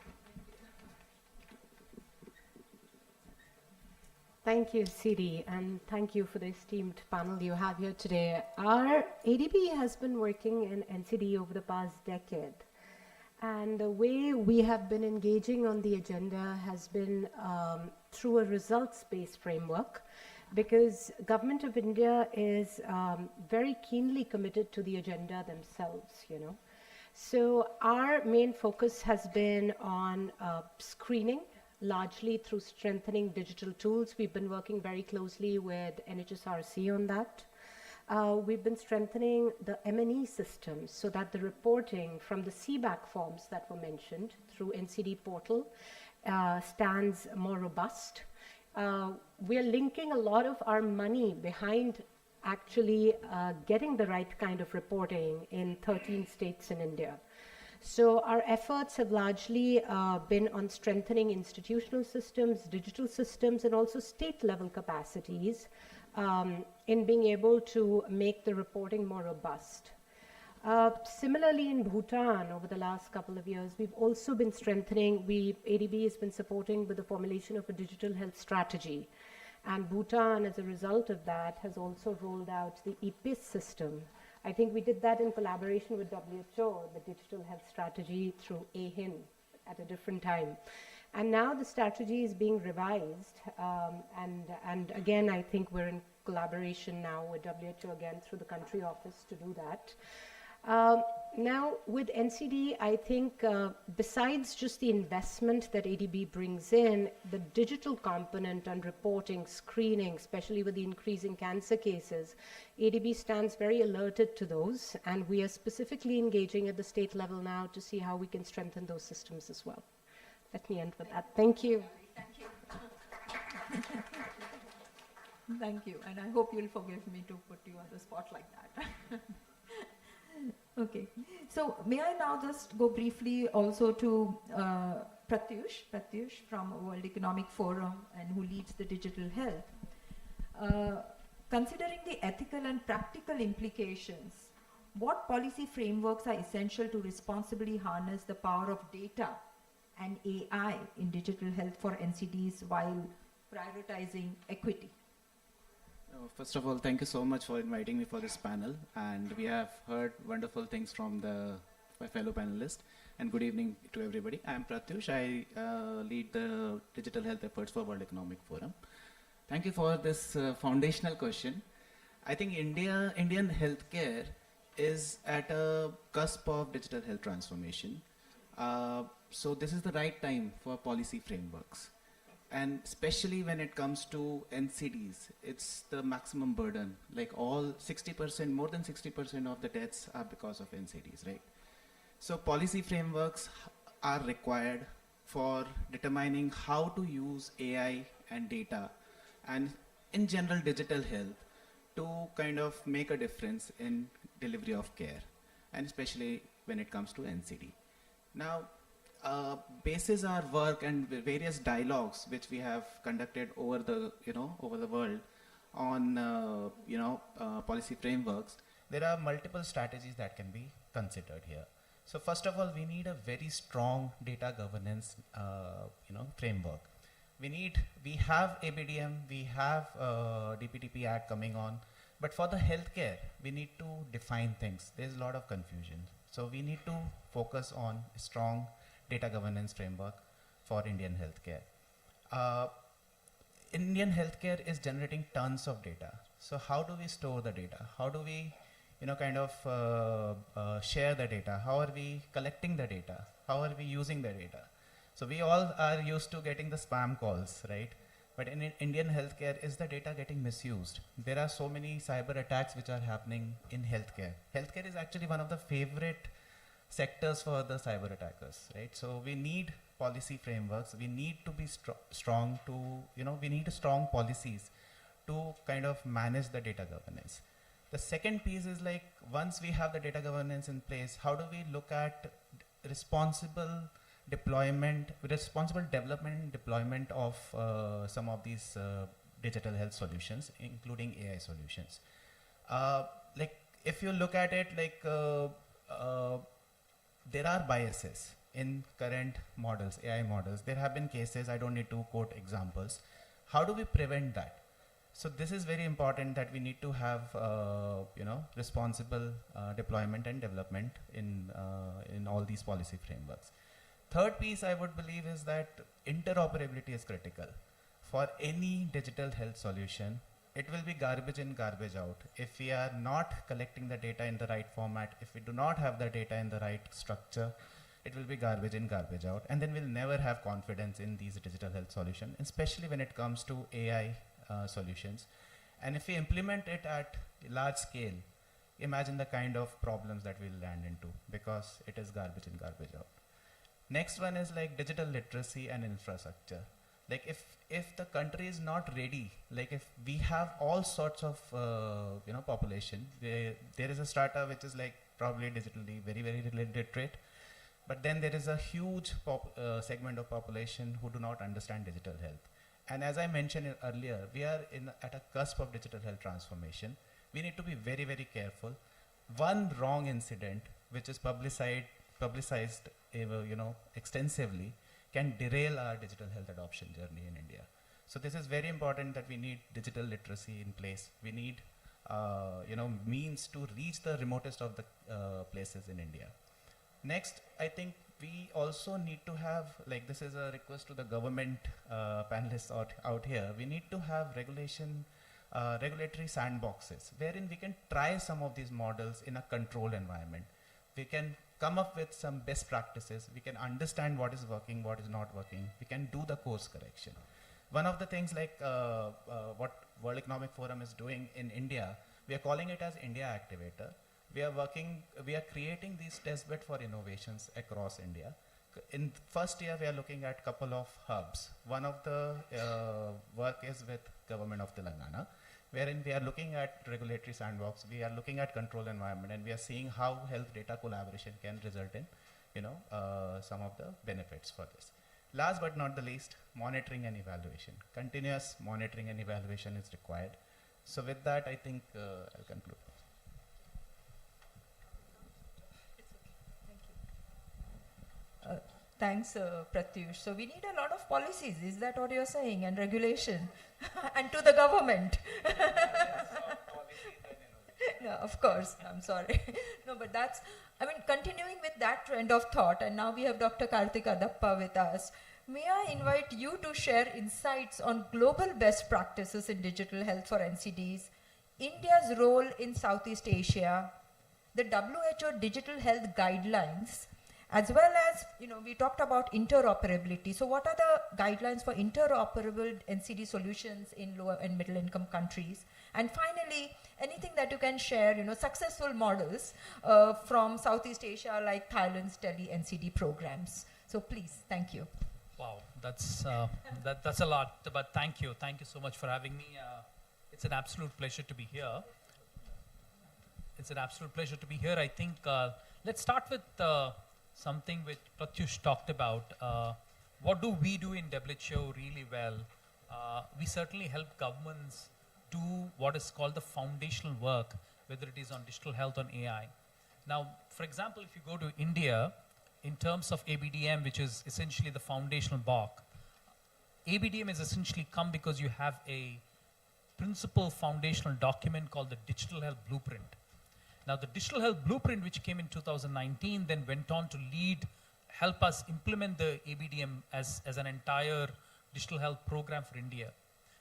Thank you, Siri, and thank you for the esteemed panel you have here today. Our ADB has been working in NCD over the past decade, and the way we have been engaging on the agenda has been through a results-based framework, because Government of India is very keenly committed to the agenda themselves, you know. So our main focus has been on screening, largely through strengthening digital tools. We've been working very closely with NHSRC on that. We've been strengthening the M&E systems so that the reporting from the CBAC forms that were mentioned through NCD portal stands more robust. We're linking a lot of our money behind actually getting the right kind of reporting in 13 states in India. So our efforts have largely been on strengthening institutional systems, digital systems, and also state-level capacities in being able to make the reporting more robust. Similarly, in Bhutan, over the last couple of years, we've also been strengthening, ADB has been supporting with the formulation of a digital health strategy. And Bhutan, as a result of that, has also rolled out the EPIS system. I think we did that in collaboration with WHO, the digital health strategy through AHIN at a different time. And now the strategy is being revised. And again, I think we're in collaboration now with WHO again through the country office to do that. Now with NCD, I think besides just the investment that ADB brings in, the digital component and reporting, screening, especially with the increasing cancer cases, ADB stands very alerted to those, and we are specifically engaging at the state level now to see how we can strengthen those systems as well. Let me end with that. Thank you. Thank you. Thank you, and I hope you'll forgive me to put you on the spot like that. Okay, so may I now just go briefly also to Pratyush from World Economic Forum and who leads the digital health. Considering the ethical and practical implications, what policy frameworks are essential to responsibly harness the power of data and AI in digital health for NCDs while prioritizing equity? First of all, thank you so much for inviting me for this panel, and we have heard wonderful things from my fellow panelists, and good evening to everybody. I am Pratyush. I lead the digital health efforts for World Economic Forum. Thank you for this foundational question. I think Indian healthcare is at a cusp of digital health transformation. So this is the right time for policy frameworks. And especially when it comes to NCDs, it's the maximum burden. Like all 60%, more than 60% of the deaths are because of NCDs, right? So policy frameworks are required for determining how to use AI and data and in general digital health to kind of make a difference in delivery of care, and especially when it comes to NCD. Now, basis our work and various dialogues which we have conducted over the world on policy frameworks, there are multiple strategies that can be considered here. So first of all, we need a very strong data governance framework. We have ABDM, we have DPTP Act coming on, but for the healthcare, we need to define things. There's a lot of confusion. So we need to focus on a strong data governance framework for Indian healthcare. Indian healthcare is generating tons of data. So how do we store the data? How do we, share the data? How are we collecting the data? How are we using the data? So we all are used to getting the spam calls, right? But in Indian healthcare, is the data getting misused? There are so many cyber attacks which are happening in healthcare. Healthcare is actually one of the favorite sectors for the cyber attackers, right? So we need policy frameworks. We need to be strong to, we need strong policies to kind of manage the data governance. The second piece is like, once we have the data governance in place, how do we look at responsible development and deployment of some of these digital health solutions, including AI solutions. Like if you look at it, like there are biases in current models, AI models. There have been cases, I don't need to quote examples. How do we prevent that? So this is very important, that we need to have responsible deployment and development in all these policy frameworks. Third piece I would believe is that interoperability is critical. For any digital health solution, it will be garbage in, garbage out. If we are not collecting the data in the right format, if we do not have the data in the right structure, it will be garbage in, garbage out. And then we'll never have confidence in these digital health solutions, especially when it comes to AI solutions. And if we implement it at large scale, imagine the kind of problems that we'll land into, because it is garbage in, garbage out. Next one is like digital literacy and infrastructure. Like if the country is not ready, like if we have all sorts of population, there is a strata which is like probably digitally very, very literate, but then there is a huge segment of population who do not understand digital health. And as I mentioned earlier, we are at a cusp of digital health transformation. We need to be very, very careful. One wrong incident which is publicized extensively can derail our digital health adoption journey in India. So this is very important, that we need digital literacy in place. We need means to reach the remotest of the places in India. Next, I think we also need to have, like this is a request to the government panelists out here, we need to have regulatory sandboxes wherein we can try some of these models in a controlled environment. We can come up with some best practices, we can understand what is working, what is not working, we can do the course correction. One of the things like what World Economic Forum is doing in India, we are calling it as India Activator. We are creating these test bed for innovations across India. In first year, we are looking at couple of hubs. One of the work is with Government of Telangana, wherein we are looking at regulatory sandbox, we are looking at control environment, and we are seeing how health data collaboration can result in, some of the benefits for this. Last but not the least, monitoring and evaluation. Continuous monitoring and evaluation is required. So with that, I think I'll conclude. Thanks, Pratyush. So we need a lot of policies, is that what you're saying, and regulation, and to the government. No, of course, I'm sorry. No, but that's, continuing with that trend of thought, and now we have Dr. Karthika Dappa with us. May I invite you to share insights on global best practices in digital health for NCDs, India's role in Southeast Asia, the WHO digital health guidelines, as well as, we talked about interoperability. So what are the guidelines for interoperable NCD solutions in lower and middle income countries? And finally, anything that you can share, successful models from Southeast Asia, like Thailand's tele NCD programs. So please, thank you. Wow, that's a lot, but thank you so much for having me. It's an absolute pleasure to be here. I think let's start with something which Pratyush talked about. What do we do in WHO really well? We certainly help governments do what is called the foundational work, whether it is on digital health or AI. Now, for example, if you go to India, in terms of ABDM, which is essentially the foundational block, ABDM has essentially come because you have a principal foundational document called the Digital Health Blueprint. Now, the Digital Health Blueprint, which came in 2019, then went on to help us implement the ABDM as an entire digital health program for India.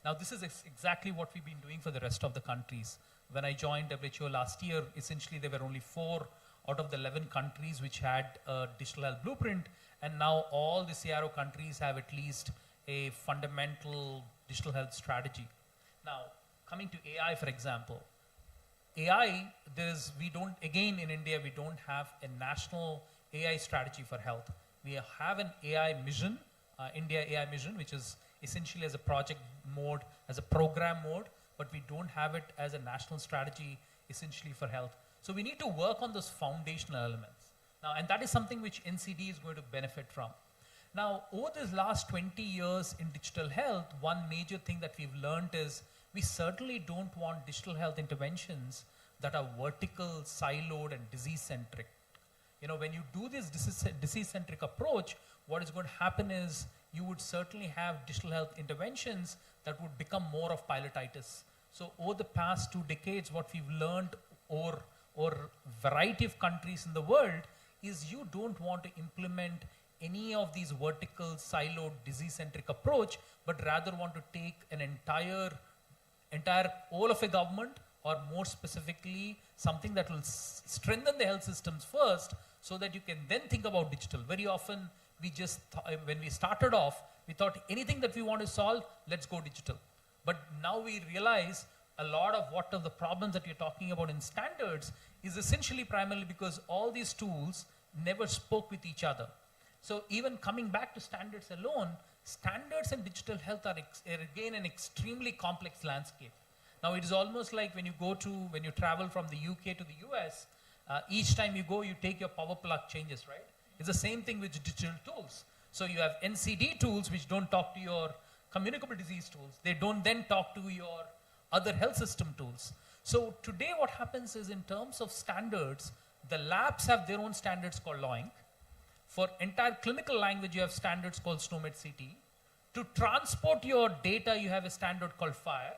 Now, this is exactly what we've been doing for the rest of the countries. When I joined WHO last year, essentially there were only 4 out of the 11 countries which had a digital health blueprint, and now all the CRO countries have at least a fundamental digital health strategy. Now, coming to AI, for example, AI, in India, we don't have a national AI strategy for health. We have an AI mission, India AI mission, which is essentially as a project mode, as a program mode, but but we don't have it as a national strategy essentially for health. So we need to work on those foundational elements. Now, and that is something which NCD is going to benefit from. Now, over this last 20 years in digital health, one major thing that we've learned is we certainly don't want digital health interventions that are vertical, siloed, and disease-centric. You know, when you do this disease-centric approach, what is going to happen is you would certainly have digital health interventions that would become more of pilotitis. So over the past 2 decades, what we've learned or variety of countries in the world is you don't want to implement any of these vertical, siloed, disease-centric approach, but rather want to take an entire whole of a government, or more specifically, something that will strengthen the health systems first, so that you can then think about digital. Very often, we just, when we started off, we thought anything that we want to solve, let's go digital. But now we realize a lot of the problems that you're talking about in standards is essentially primarily because all these tools never spoke with each other. So even coming back to standards alone, standards and digital health are again an extremely complex landscape. Now it is almost like when you travel from the UK to the US, each time you go, you take your power plug changes, right? It's the same thing with digital tools. So you have NCD tools which don't talk to your communicable disease tools. They don't then talk to your other health system tools. So today what happens is, in terms of standards, the labs have their own standards called LOINC. For entire clinical language, you have standards called SNOMED CT. To transport your data, you have a standard called FHIR.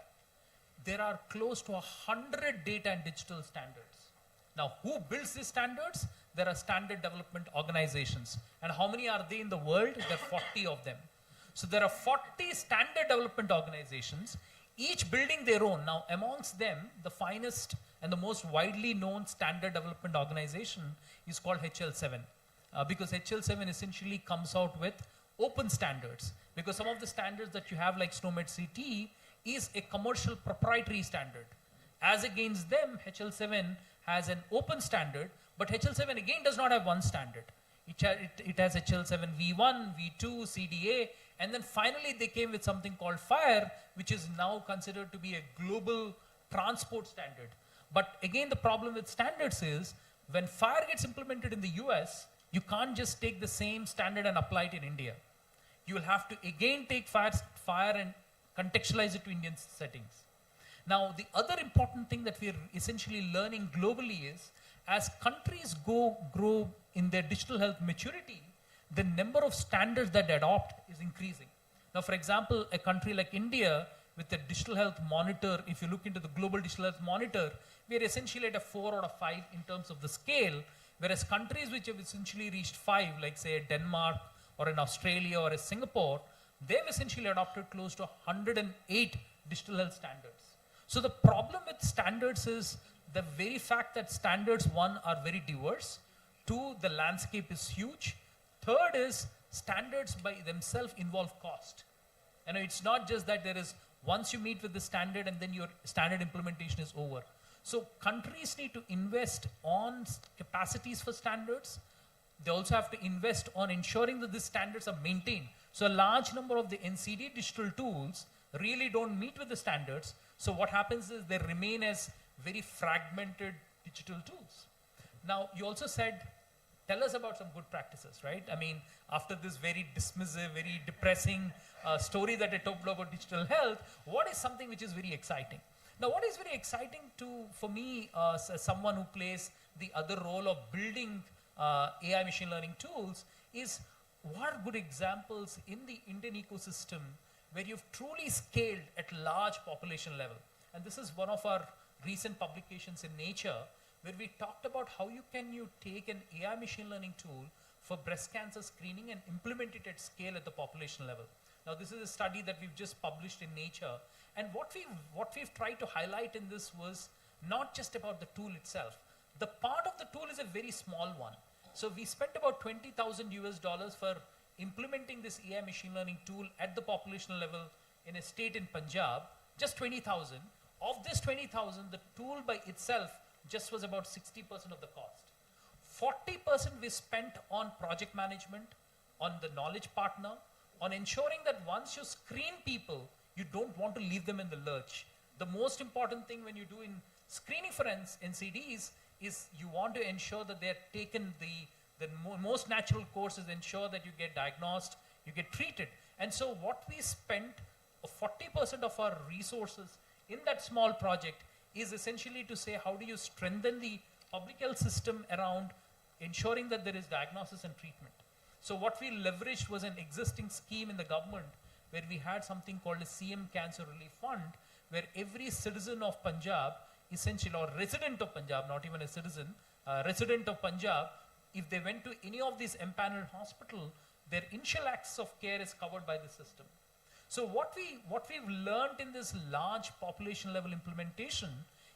There are close to 100 data and digital standards. Now, who builds these standards? There are standard development organizations. And how many are they in the world? There are 40 of them. So there are 40 standard development organizations, each building their own. Now, amongst them, the finest and the most widely known standard development organization is called HL7. Because HL7 essentially comes out with open standards. Because some of the standards that you have, like SNOMED CT, is a commercial proprietary standard. As against them, HL7 has an open standard, but HL7 again does not have one standard. It has HL7 V1, V2, CDA, and then finally they came with something called FHIR, which is now considered to be a global transport standard. But again, the problem with standards is, when FHIR gets implemented in the US, you can't just take the same standard and apply it in India. You will have to again take FHIR and contextualize it to Indian settings. Now, the other important thing that we're essentially learning globally is, as countries grow in their digital health maturity, the number of standards that they adopt is increasing. Now, for example, a country like India, with the digital health monitor, if you look into the global digital health monitor, we're essentially at a 4 out of 5 in terms of the scale, whereas countries which have essentially reached 5, like say Denmark or in Australia or in Singapore, they've essentially adopted close to 108 digital health standards. So the problem with standards is the very fact that standards, one, are very diverse, two, the landscape is huge, third is standards by themselves involve cost. You know, it's not just that there is, once you meet with the standard and then your standard implementation is over. So countries need to invest on capacities for standards. They also have to invest on ensuring that these standards are maintained. So a large number of the NCD digital tools really don't meet with the standards. So what happens is they remain as very fragmented digital tools. Now, you also said, tell us about some good practices, right? I mean, after this very dismissive, very depressing story that I told about digital health, what is something which is very exciting? Now, what is very exciting for me as someone who plays the other role of building AI machine learning tools is, what are good examples in the Indian ecosystem where you've truly scaled at large population level. And this is one of our recent publications in Nature, where we talked about how you take an AI machine learning tool for breast cancer screening and implement it at scale at the population level. Now, this is a study that we've just published in Nature. And what we've tried to highlight in this was not just about the tool itself. The part of the tool is a very small one. So we spent about $20,000 for implementing this AI machine learning tool at the population level in a state in Punjab, just 20,000. Of this 20,000, the tool by itself just was about 60% of the cost. 40% we spent on project management, on the knowledge partner, on ensuring that once you screen people, you don't want to leave them in the lurch. The most important thing when you do in screening for NCDs is you want to ensure that they're taken the most natural course is ensure that you get diagnosed, you get treated. And so what we spent 40% of our resources in that small project is essentially to say how do you strengthen the public health system around ensuring that there is diagnosis and treatment. So what we leveraged was an existing scheme in the government where we had something called a CM Cancer Relief Fund, where every citizen of Punjab, essentially, or resident of Punjab, not even a citizen, resident of Punjab, if they went to any of these empaneled hospital, their initial access of care is covered by the system. So what we've learned in this large population level implementation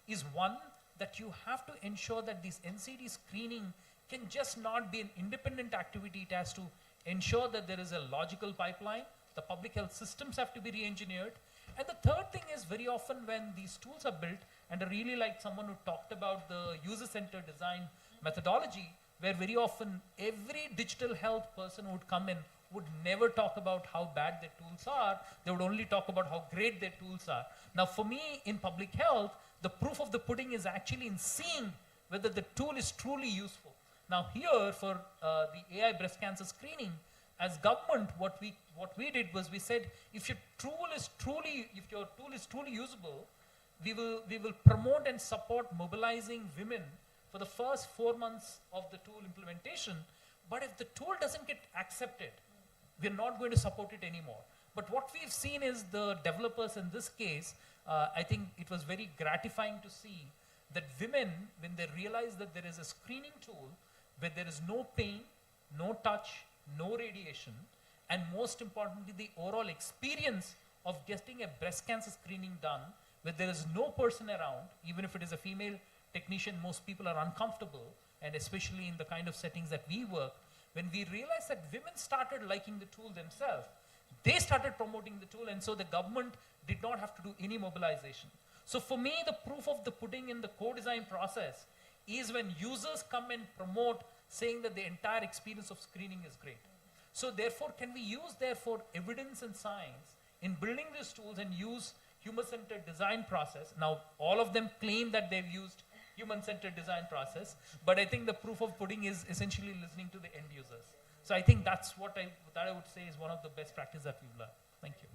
is one, that you have to ensure that this NCD screening can just not be an independent activity. It has to ensure that there is a logical pipeline. The public health systems have to be re-engineered. And the third thing is very often when these tools are built, and I really like someone who talked about the user-centered design methodology, where very often every digital health person who would come in would never talk about how bad their tools are. They would only talk about how great their tools are. Now for me in public health, the proof of the pudding is actually in seeing whether the tool is truly useful. Now here for the AI breast cancer screening, as government, what we did was we said, if your tool is truly usable, we will promote and support mobilizing women for the first 4 months of the tool implementation. But if the tool doesn't get accepted, we're not going to support it anymore. But what we've seen is the developers in this case, I think it was very gratifying to see that women, when they realize that there is a screening tool where there is no pain, no touch, no radiation, and most importantly, the overall experience of getting a breast cancer screening done, where there is no person around, even if it is a female technician, most people are uncomfortable, and especially in the kind of settings that we work, when we realized that women started liking the tool themselves, they started promoting the tool, and so the government did not have to do any mobilization. So for me, the proof of the pudding in the co-design process is when users come and promote, saying that the entire experience of screening is great. So therefore, can we use evidence and science in building these tools and use human-centered design process? Now, all of them claim that they've used human-centered design process, but I think the proof of pudding is essentially listening to the end users. So I think that's what I would say is one of the best practices that we've learned. Thank you.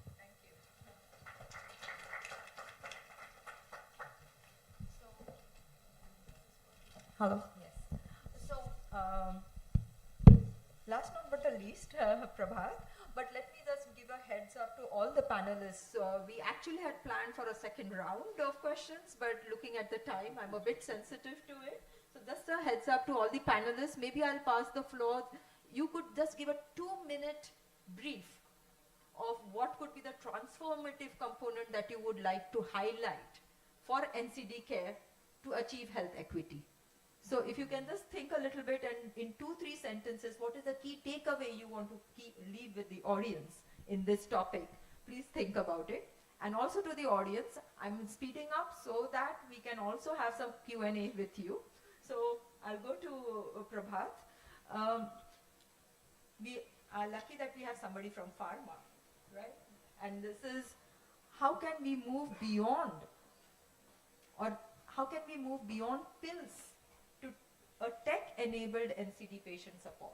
Hello. Yes. So, last but not the least, Prabhat, but let me just give a heads up to all the panelists. We actually had planned for a second round of questions, but looking at the time, I'm a bit sensitive to it. So just a heads up to all the panelists. Maybe I'll pass the floor. You could just give a 2-minute brief of what could be the transformative component that you would like to highlight for NCD care to achieve health equity. So if you can just think a little bit and in 2-3 sentences, what is the key takeaway you want to leave with the audience in this topic? Please think about it. And also to the audience, I'm speeding up so that we can also have some Q&A with you. So I'll go to Prabhat. We are lucky that we have somebody from pharma, right? And this is, how can we move beyond, or how can we move beyond pills to a tech-enabled NCD patient support?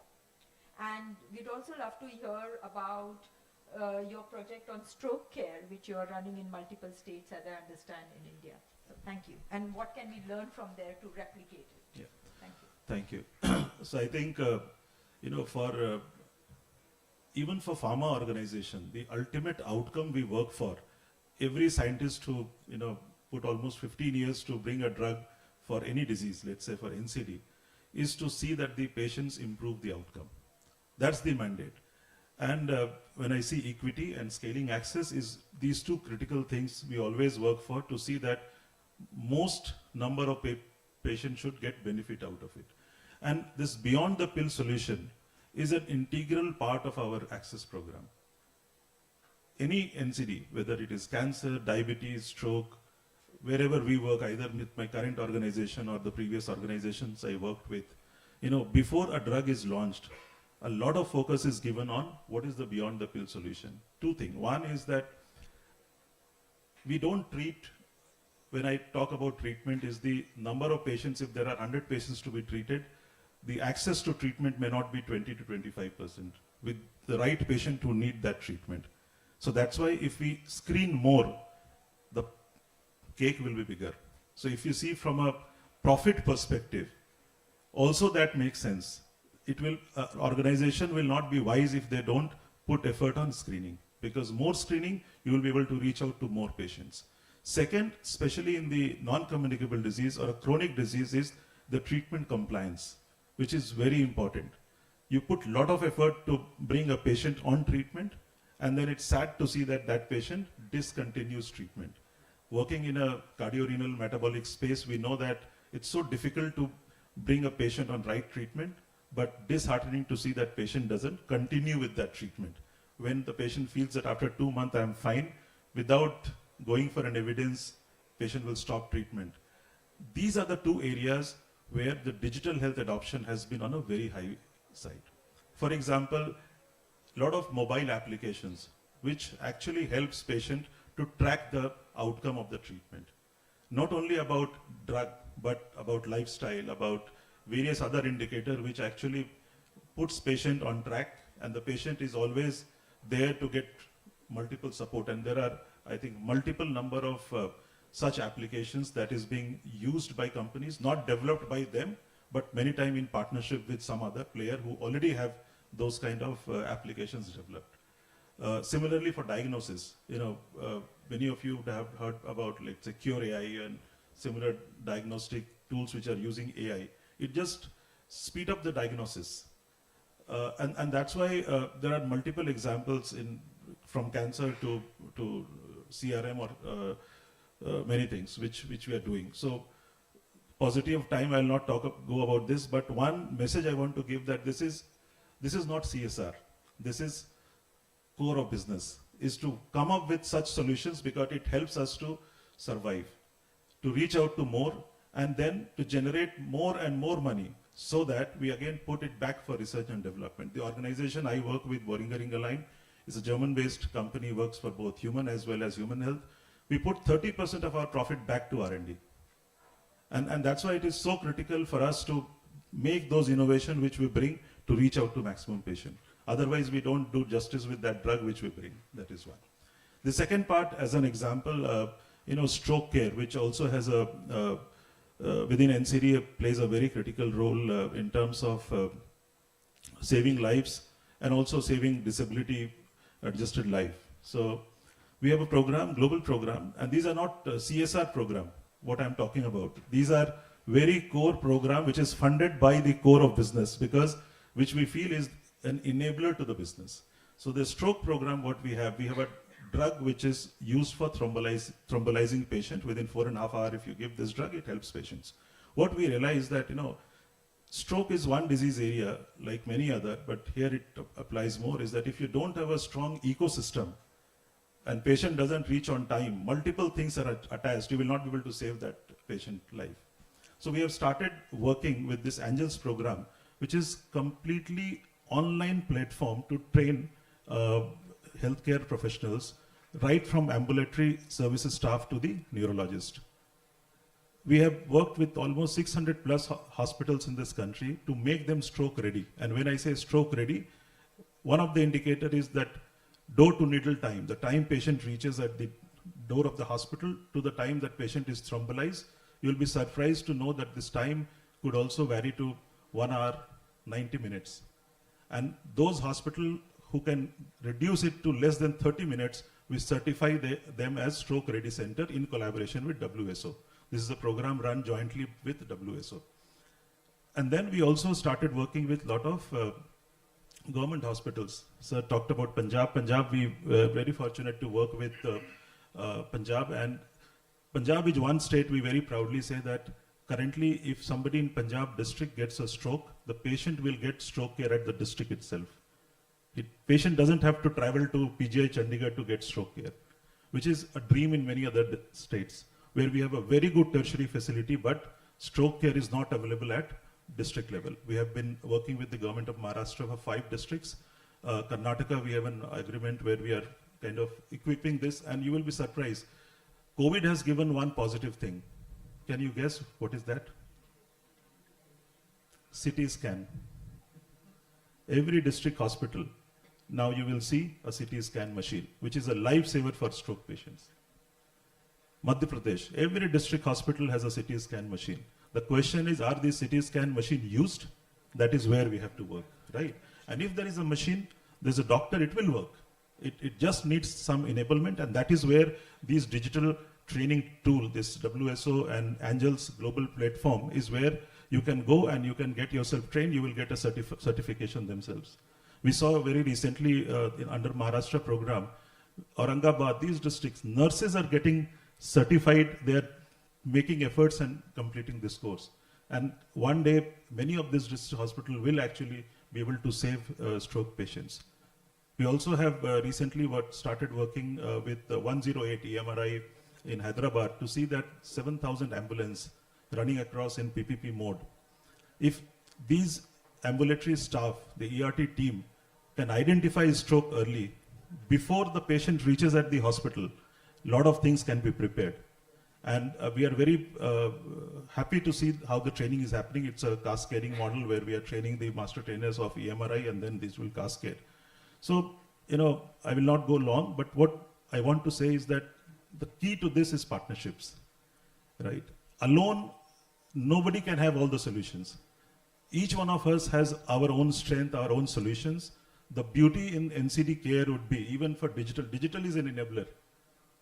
And we'd also love to hear about your project on stroke care, which you are running in multiple states, as I understand, in India. So thank you. And what can we learn from there to replicate it? Yeah. Thank you. Thank you. So I think, for even for pharma organization, the ultimate outcome we work for, every scientist who put almost 15 years to bring a drug for any disease, let's say for NCD, is to see that the patients improve the outcome. That's the mandate. And when I see equity and scaling access, is these two critical things we always work for, to see that most number of patients should get benefit out of it. And this beyond the pill solution is an integral part of our access program. Any NCD, whether it is cancer, diabetes, stroke, wherever we work, either with my current organization or the previous organizations I worked with, before a drug is launched, a lot of focus is given on what is the beyond the pill solution. Two things. One is that we don't treat when I talk about treatment is the number of patients. If there are 100 patients to be treated, the access to treatment may not be 20 to 25% with the right patient who need that treatment. So that's why if we screen more, the cake will be bigger. So if you see from a profit perspective, also that makes sense. It will, organization will not be wise if they don't put effort on screening, because more screening, you will be able to reach out to more patients. Second, especially in the non-communicable disease or a chronic disease, is the treatment compliance, which is very important. You put a lot of effort to bring a patient on treatment, and then it's sad to see that that patient discontinues treatment. Working in a cardiorenal metabolic space, we know that it's so difficult to bring a patient on right treatment, but disheartening to see that patient doesn't continue with that treatment. When the patient feels that after 2 months I'm fine, without going for an evidence, patient will stop treatment. These are the two areas where the digital health adoption has been on a very high side. For example, a lot of mobile applications, which actually helps patient to track the outcome of the treatment. Not only about drug, but about lifestyle, about various other indicators, which actually puts patient on track, and the patient is always there to get multiple support. And there are, I think, multiple number of such applications that is being used by companies, not developed by them, but many times in partnership with some other player who already have those kind of applications developed. Similarly for diagnosis, many of you have heard about, let's say, Cure AI and similar diagnostic tools which are using AI. It just speed up the diagnosis. And that's why there are multiple examples from cancer to CRM or many things which we are doing. So, paucity of time, I'll not go about this, but one message I want to give, that this is not CSR. This is core of business, is to come up with such solutions because it helps us to survive, to reach out to more, and then to generate more and more money, so that we again put it back for research and development. The organization I work with, Boehringer Ingelheim, is a German-based company, works for both human as well as human health. We put 30% of our profit back to R&D. And that's why it is so critical for us to make those innovations which we bring to reach out to maximum patient. Otherwise, we don't do justice with that drug which we bring. That is one. The second part, as an example, stroke care, which also has within NCD plays a very critical role in terms of saving lives and also saving disability adjusted life. So we have a program, global program, and these are not CSR program, what I'm talking about. These are very core program which is funded by the core of business, because which we feel is an enabler to the business. So the stroke program, what we have a drug which is used for thrombolizing patient. Within 4.5 hours, if you give this drug, it helps patients. What we realize that, stroke is one disease area like many other, but here it applies more, is that if you don't have a strong ecosystem and patient doesn't reach on time, multiple things are attached, you will not be able to save that patient life. So we have started working with this Angels program, which is completely online platform to train healthcare professionals, right from ambulatory services staff to the neurologist. We have worked with almost 600 plus hospitals in this country to make them stroke ready. And when I say stroke ready, one of the indicators is that door to needle time, the time patient reaches at the door of the hospital to the time that patient is thrombolized. You'll be surprised to know that this time could also vary to 1 hour, 90 minutes. And those hospitals who can reduce it to less than 30 minutes, we certify them as stroke ready center in collaboration with WHO. This is a program run jointly with WHO. And then we also started working with a lot of government hospitals. Sir talked about Punjab. Punjab, we were very fortunate to work with Punjab. And Punjab is one state we very proudly say that currently if somebody in Punjab district gets a stroke, the patient will get stroke care at the district itself. Patient doesn't have to travel to PGI Chandigarh to get stroke care, which is a dream in many other states, where we have a very good tertiary facility, but stroke care is not available at district level. We have been working with the government of Maharashtra for 5 districts. Karnataka, we have an agreement where we are kind of equipping this, and you will be surprised. COVID has given one positive thing. Can you guess what is that? CT scan. Every district hospital, now you will see a CT scan machine, which is a lifesaver for stroke patients. Madhya Pradesh, every district hospital has a CT scan machine. The question is, are these CT scan machine used? That is where we have to work, right? And if there is a machine, there's a doctor, it will work. It just needs some enablement, and that is where these digital training tool, this WSO and Angels global platform, is where you can go and you can get yourself trained, you will get a certification themselves. We saw very recently under Maharashtra program, Aurangabad, these districts, nurses are getting certified, they're making efforts and completing this course. And one day, many of these district hospitals will actually be able to save stroke patients. We also have recently started working with 108 EMRI in Hyderabad to see that 7,000 ambulance running across in PPP mode. If these ambulatory staff, the ERT team, can identify stroke early, before the patient reaches at the hospital, a lot of things can be prepared. And we are very happy to see how the training is happening. It's a cascading model where we are training the master trainers of EMRI and then this will cascade. So, you know, I will not go long, but what I want to say is that the key to this is partnerships, right? Alone, nobody can have all the solutions. Each one of us has our own strength, our own solutions. The beauty in NCD care would be, even for digital is an enabler.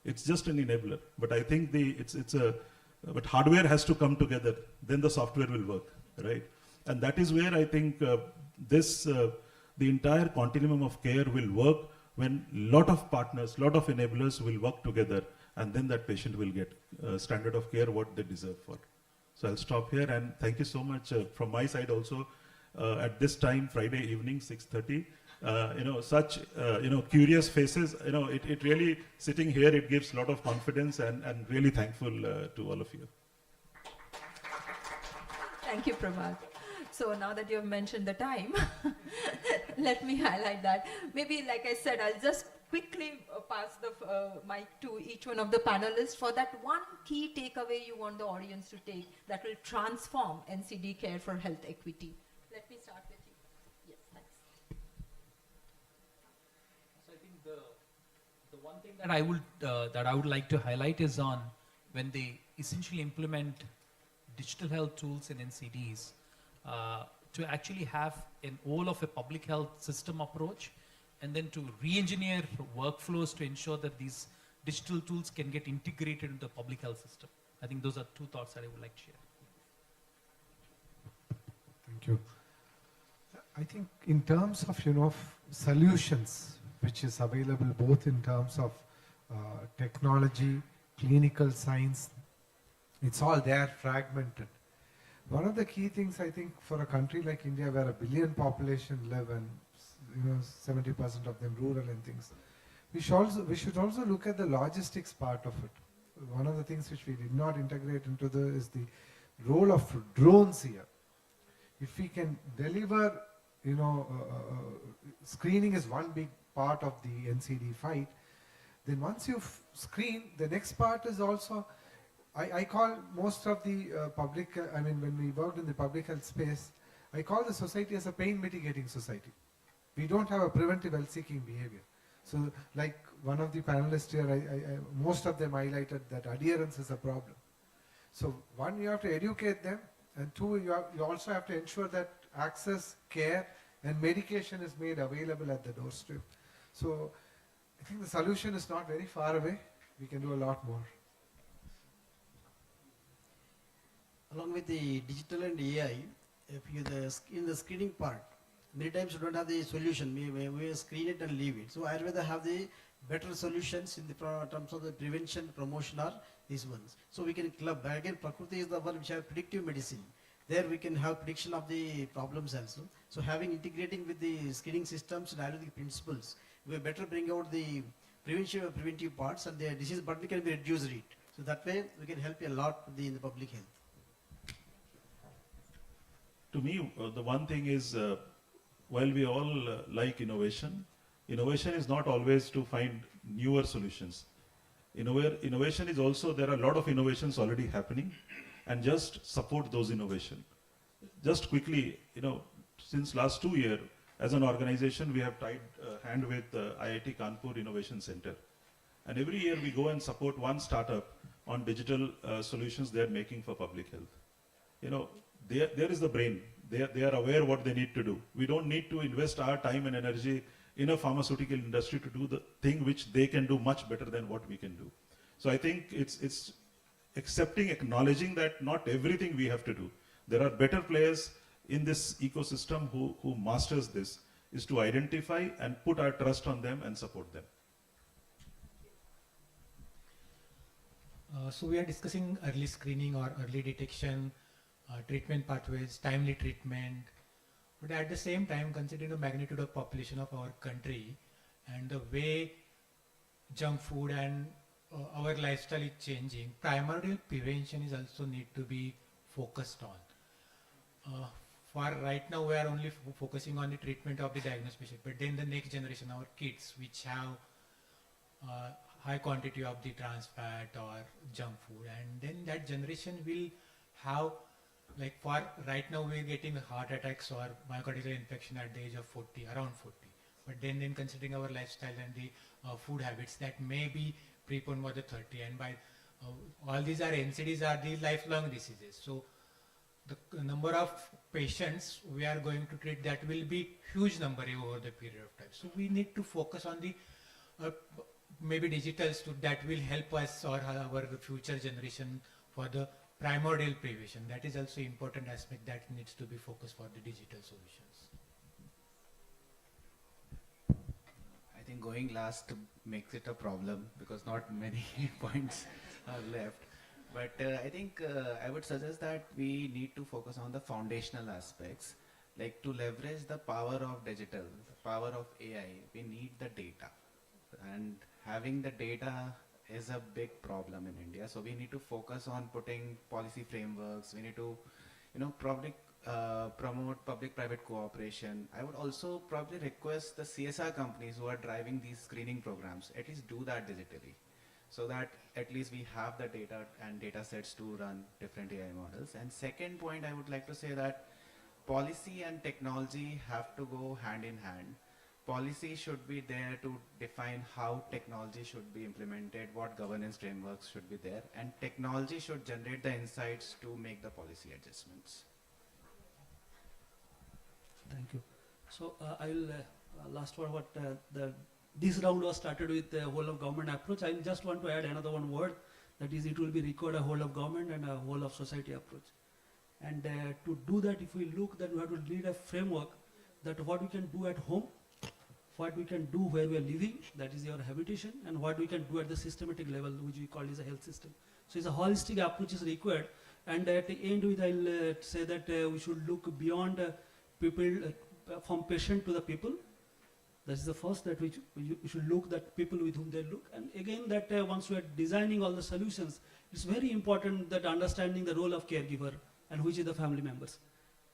It's just an enabler. But I think but hardware has to come together, then the software will work, right? And that is where I think the entire continuum of care will work when lot of partners, lot of enablers will work together, and then that patient will get standard of care what they deserve for. So I'll stop here, and thank you so much from my side also. At this time, Friday evening, 6:30, such curious faces. It really, sitting here, it gives a lot of confidence, and really thankful to all of you. Thank you, Prabhat. So now that you have mentioned the time, let me highlight that. Maybe, like I said, I'll just quickly pass the mic to each one of the panelists for that one key takeaway you want the audience to take that will transform NCD care for health equity. Let me start with you. Yes, thanks. So I think the one thing that I would like to highlight is on when they essentially implement digital health tools in NCDs, to actually have an all of a public health system approach, and then to re-engineer workflows to ensure that these digital tools can get integrated into the public health system. I think those are two thoughts that I would like to share. Thank you. I think in terms of, solutions, which is available both in terms of technology, clinical science, it's all there fragmented. One of the key things, I think, for a country like India, where 1 billion population live and 70% of them rural and things, we should also look at the logistics part of it. One of the things which we did not integrate into is the role of drones here. If we can deliver, screening is one big part of the NCD fight. Then once you screen, the next part is also, I call most of the when we worked in the public health space, I call the society as a pain mitigating society. We don't have a preventive health seeking behavior. So like one of the panelists here, most of them highlighted that adherence is a problem. So one, you have to educate them, and two, you also have to ensure that access, care and medication is made available at the doorstep. So I think the solution is not very far away. We can do a lot more. Along with the digital and AI, if you in the screening part, many times you don't have the solution. We screen it and leave it. So I'd rather have the better solutions in the terms of the prevention, promotion, or these ones. So we can club. Again, Prakriti is the one which have predictive medicine. There we can have prediction of the problems also. So integrating with the screening systems and Ayurvedic principles, we better bring out the preventive parts, and the disease burden can be reduced rate. So that way we can help a lot in the public health. To me, the one thing is, while we all like innovation, innovation is not always to find newer solutions. Innovation is also, there are a lot of innovations already happening, and just support those innovations. Just quickly, since last 2 years, as an organization, we have tied hand with IIT Kanpur Innovation Center. And every year we go and support one startup on digital solutions they are making for public health. There is the brain. They are aware what they need to do. We don't need to invest our time and energy in a pharmaceutical industry to do the thing which they can do much better than what we can do. So I think it's accepting, acknowledging that not everything we have to do. There are better players in this ecosystem who masters this, is to identify and put our trust on them and support them. So we are discussing early screening or early detection, treatment pathways, timely treatment. But at the same time, considering the magnitude of population of our country and the way junk food and our lifestyle is changing, primary prevention is also need to be focused on. For right now, we are only focusing on the treatment of the diagnosed patient, but then the next generation, our kids, which have high quantity of the trans fat or junk food, and then that generation will have, like for right now we're getting heart attacks or myocardial infection at the age of 40, around 40. But then considering our lifestyle and the food habits, that may be prepone for the 30, and by all these are NCDs are the lifelong diseases. So the number of patients we are going to treat, that will be huge number over the period of time. So we need to focus on the maybe digitals that will help us or our future generation for the primordial prevention. That is also important aspect that needs to be focused for the digital solutions. I think going last makes it a problem because not many points are left. But I think I would suggest that we need to focus on the foundational aspects, like to leverage the power of digital, the power of AI. We need the data, and having the data is a big problem in India. So we need to focus on putting policy frameworks. We need to, probably promote public-private cooperation. I would also probably request the CSR companies who are driving these screening programs, at least do that digitally, so that at least we have the data and data sets to run different AI models. And second point, I would like to say that policy and technology have to go hand in hand. Policy should be there to define how technology should be implemented, what governance frameworks should be there, and technology should generate the insights to make the policy adjustments. Thank you. So I will last for what this round was started with the whole of government approach. I just want to add another one word, that is it will be required a whole of government and a whole of society approach. And to do that, if we look, then we have to need a framework that what we can do at home, what we can do where we are living, that is your habitation, and what we can do at the systematic level, which we call is a health system. So it's a holistic approach is required. And at the end, I'll say that we should look beyond people, from patient to the people. That is the first, that we should look at people with whom they look. And again, that once we are designing all the solutions, it's very important that understanding the role of caregiver and which is the family members.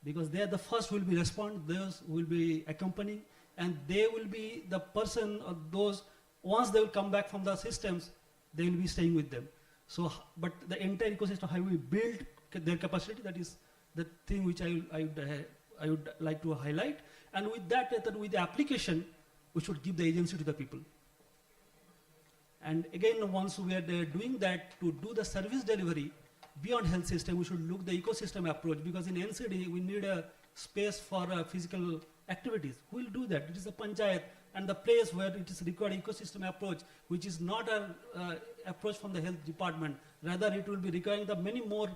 Because they are the first who will be respond, those will be accompanying, and they will be the person or those, once they will come back from the systems, they will be staying with them. So, but the entire ecosystem, how we build their capacity, that is the thing which I would like to highlight. And with that, with the application, we should give the agency to the people. And again, once we are doing that, to do the service delivery beyond health system, we should look the ecosystem approach, because in NCD, we need a space for physical activities. Who will do that? It is the panchayat and the place where it is required ecosystem approach, which is not an approach from the health department. Rather, it will be requiring the many more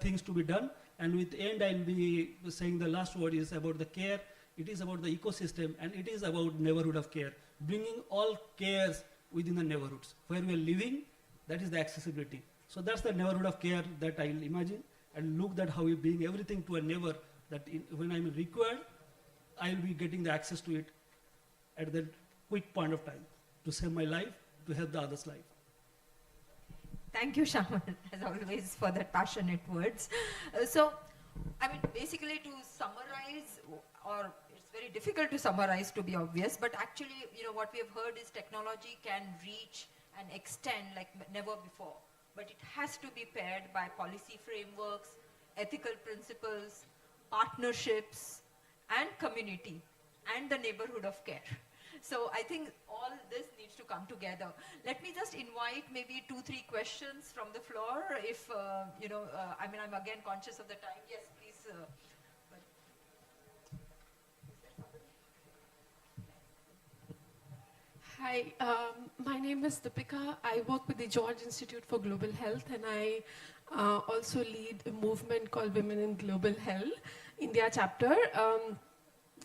things to be done. And with the end, I will be saying the last word is about the care. It is about the ecosystem, and it is about neighborhood of care. Bringing all cares within the neighborhoods. Where we are living, that is the accessibility. So that's the neighborhood of care that I will imagine, and look at how we bring everything to a neighbor, that when I'm required, I will be getting the access to it at that quick point of time to save my life, to help the other's life. Thank you, Shaman, as always, for that passionate words. So, I mean, basically to summarize, or it's very difficult to summarize, to be obvious, but actually, what we have heard is technology can reach and extend like never before. But it has to be paired by policy frameworks, ethical principles, partnerships, and community, and the neighborhood of care. So I think all this needs to come together. Let me just invite maybe 2-3 questions from the floor. If, I mean, I'm again conscious of the time. Yes, please. Hi, my name is Deepika. I work with the George Institute for Global Health, and I also lead a movement called Women in Global Health, India chapter.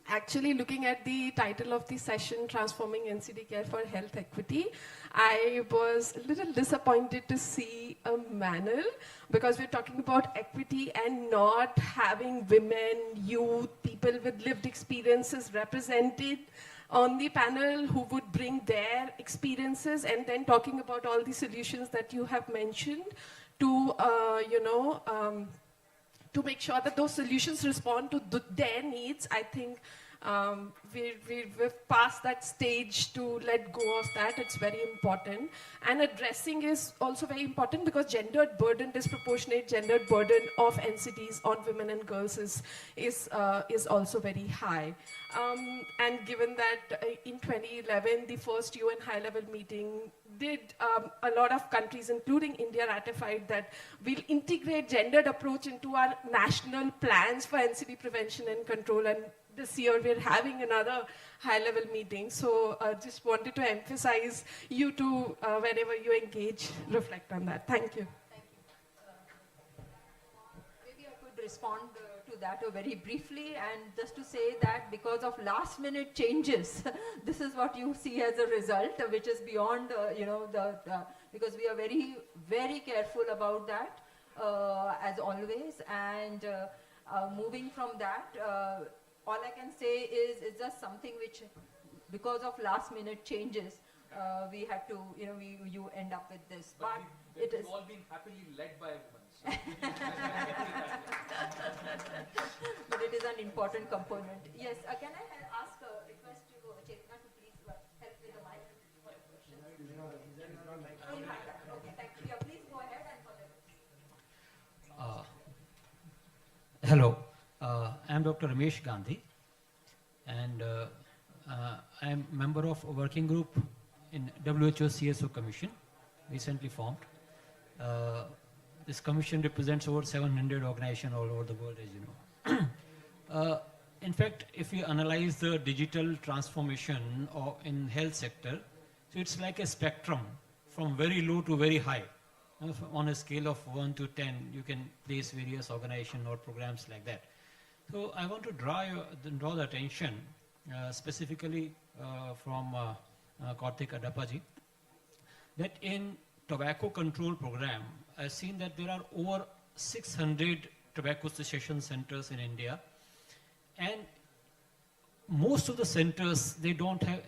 Actually, looking at the title of the session, Transforming NCD Care for Health Equity, I was a little disappointed to see a panel because we're talking about equity and not having women, youth, people with lived experiences represented on the panel who would bring their experiences, and then talking about all the solutions that you have mentioned to, to make sure that those solutions respond to their needs. I think we've passed that stage to let go of that. It's very important. And addressing is also very important because gendered burden, disproportionate gendered burden of NCDs on women and girls is also very high. And given that in 2011, the first UN high-level meeting did, a lot of countries, including India, ratified that we'll integrate gendered approach into our national plans for NCD prevention and control. And this year we're having another high-level meeting. So just wanted to emphasize you to, whenever you engage, reflect on that. Thank you. Thank you. Maybe I could respond to that very briefly, and just to say that because of last-minute changes, this is what you see as a result, which is beyond, because we are very, very careful about that, as always. And moving from that, all I can say is it's just something which, because of last-minute changes, we had to, you end up with this. But it is all being happily led by a woman. So but it is an important component. Yes, can I ask a request to Chetna to please help with the mic for the questions? Okay, thank you. Yeah, please go ahead and for the Hello, I'm Dr. Ramesh Gandhi, and I'm member of a working group in WHO CSO Commission, recently formed. This commission represents over 700 organizations all over the world, as you know. In fact, if you analyze the digital transformation in health sector, so it's like a spectrum from very low to very high. On a scale of 1 to 10, you can place various organizations or programs like that. So I want to draw the attention specifically from Karthik Adappaji, that in tobacco control program, I've seen that there are over 600 tobacco cessation centers in India, and most of the centers, they don't have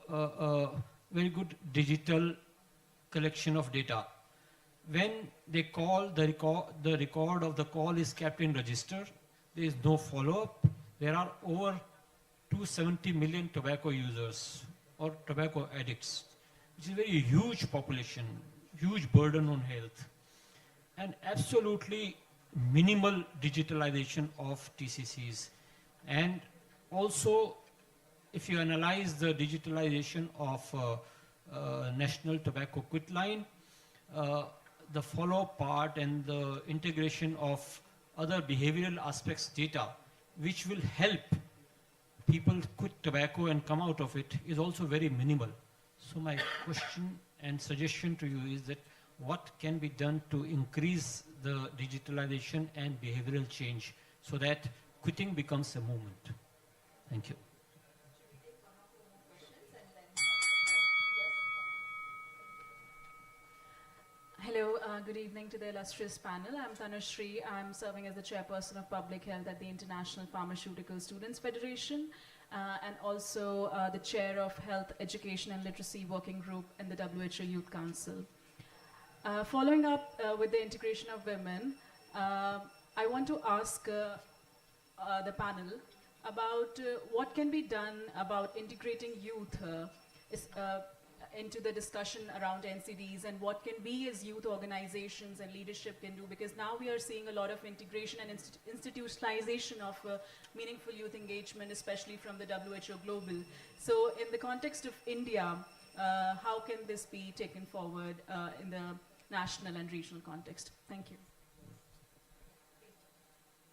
a very good digital collection of data. When they call, the record of the call is kept in register. There is no follow-up. There are over 270 million tobacco users or tobacco addicts, which is a very huge population, huge burden on health, and absolutely minimal digitalization of TCCs. And also, if you analyze the digitalization of National Tobacco Quit Line, the follow-up part and the integration of other behavioral aspects data, which will help people quit tobacco and come out of it, is also very minimal. So my question and suggestion to you is that what can be done to increase the digitalization and behavioral change so that quitting becomes a movement? Thank you. Hello, good evening to the illustrious panel. I'm Tanushree. I'm serving as the chairperson of public health at the International Pharmaceutical Students Federation, and also the chair of Health Education and Literacy Working Group in the WHO Youth Council. Following up with the integration of women, I want to ask the panel about what can be done about integrating youth into the discussion around NCDs and what can we as youth organizations and leadership can do, because now we are seeing a lot of integration and institutionalization of meaningful youth engagement, especially from the WHO Global. So in the context of India, how can this be taken forward in the national and regional context? Thank you.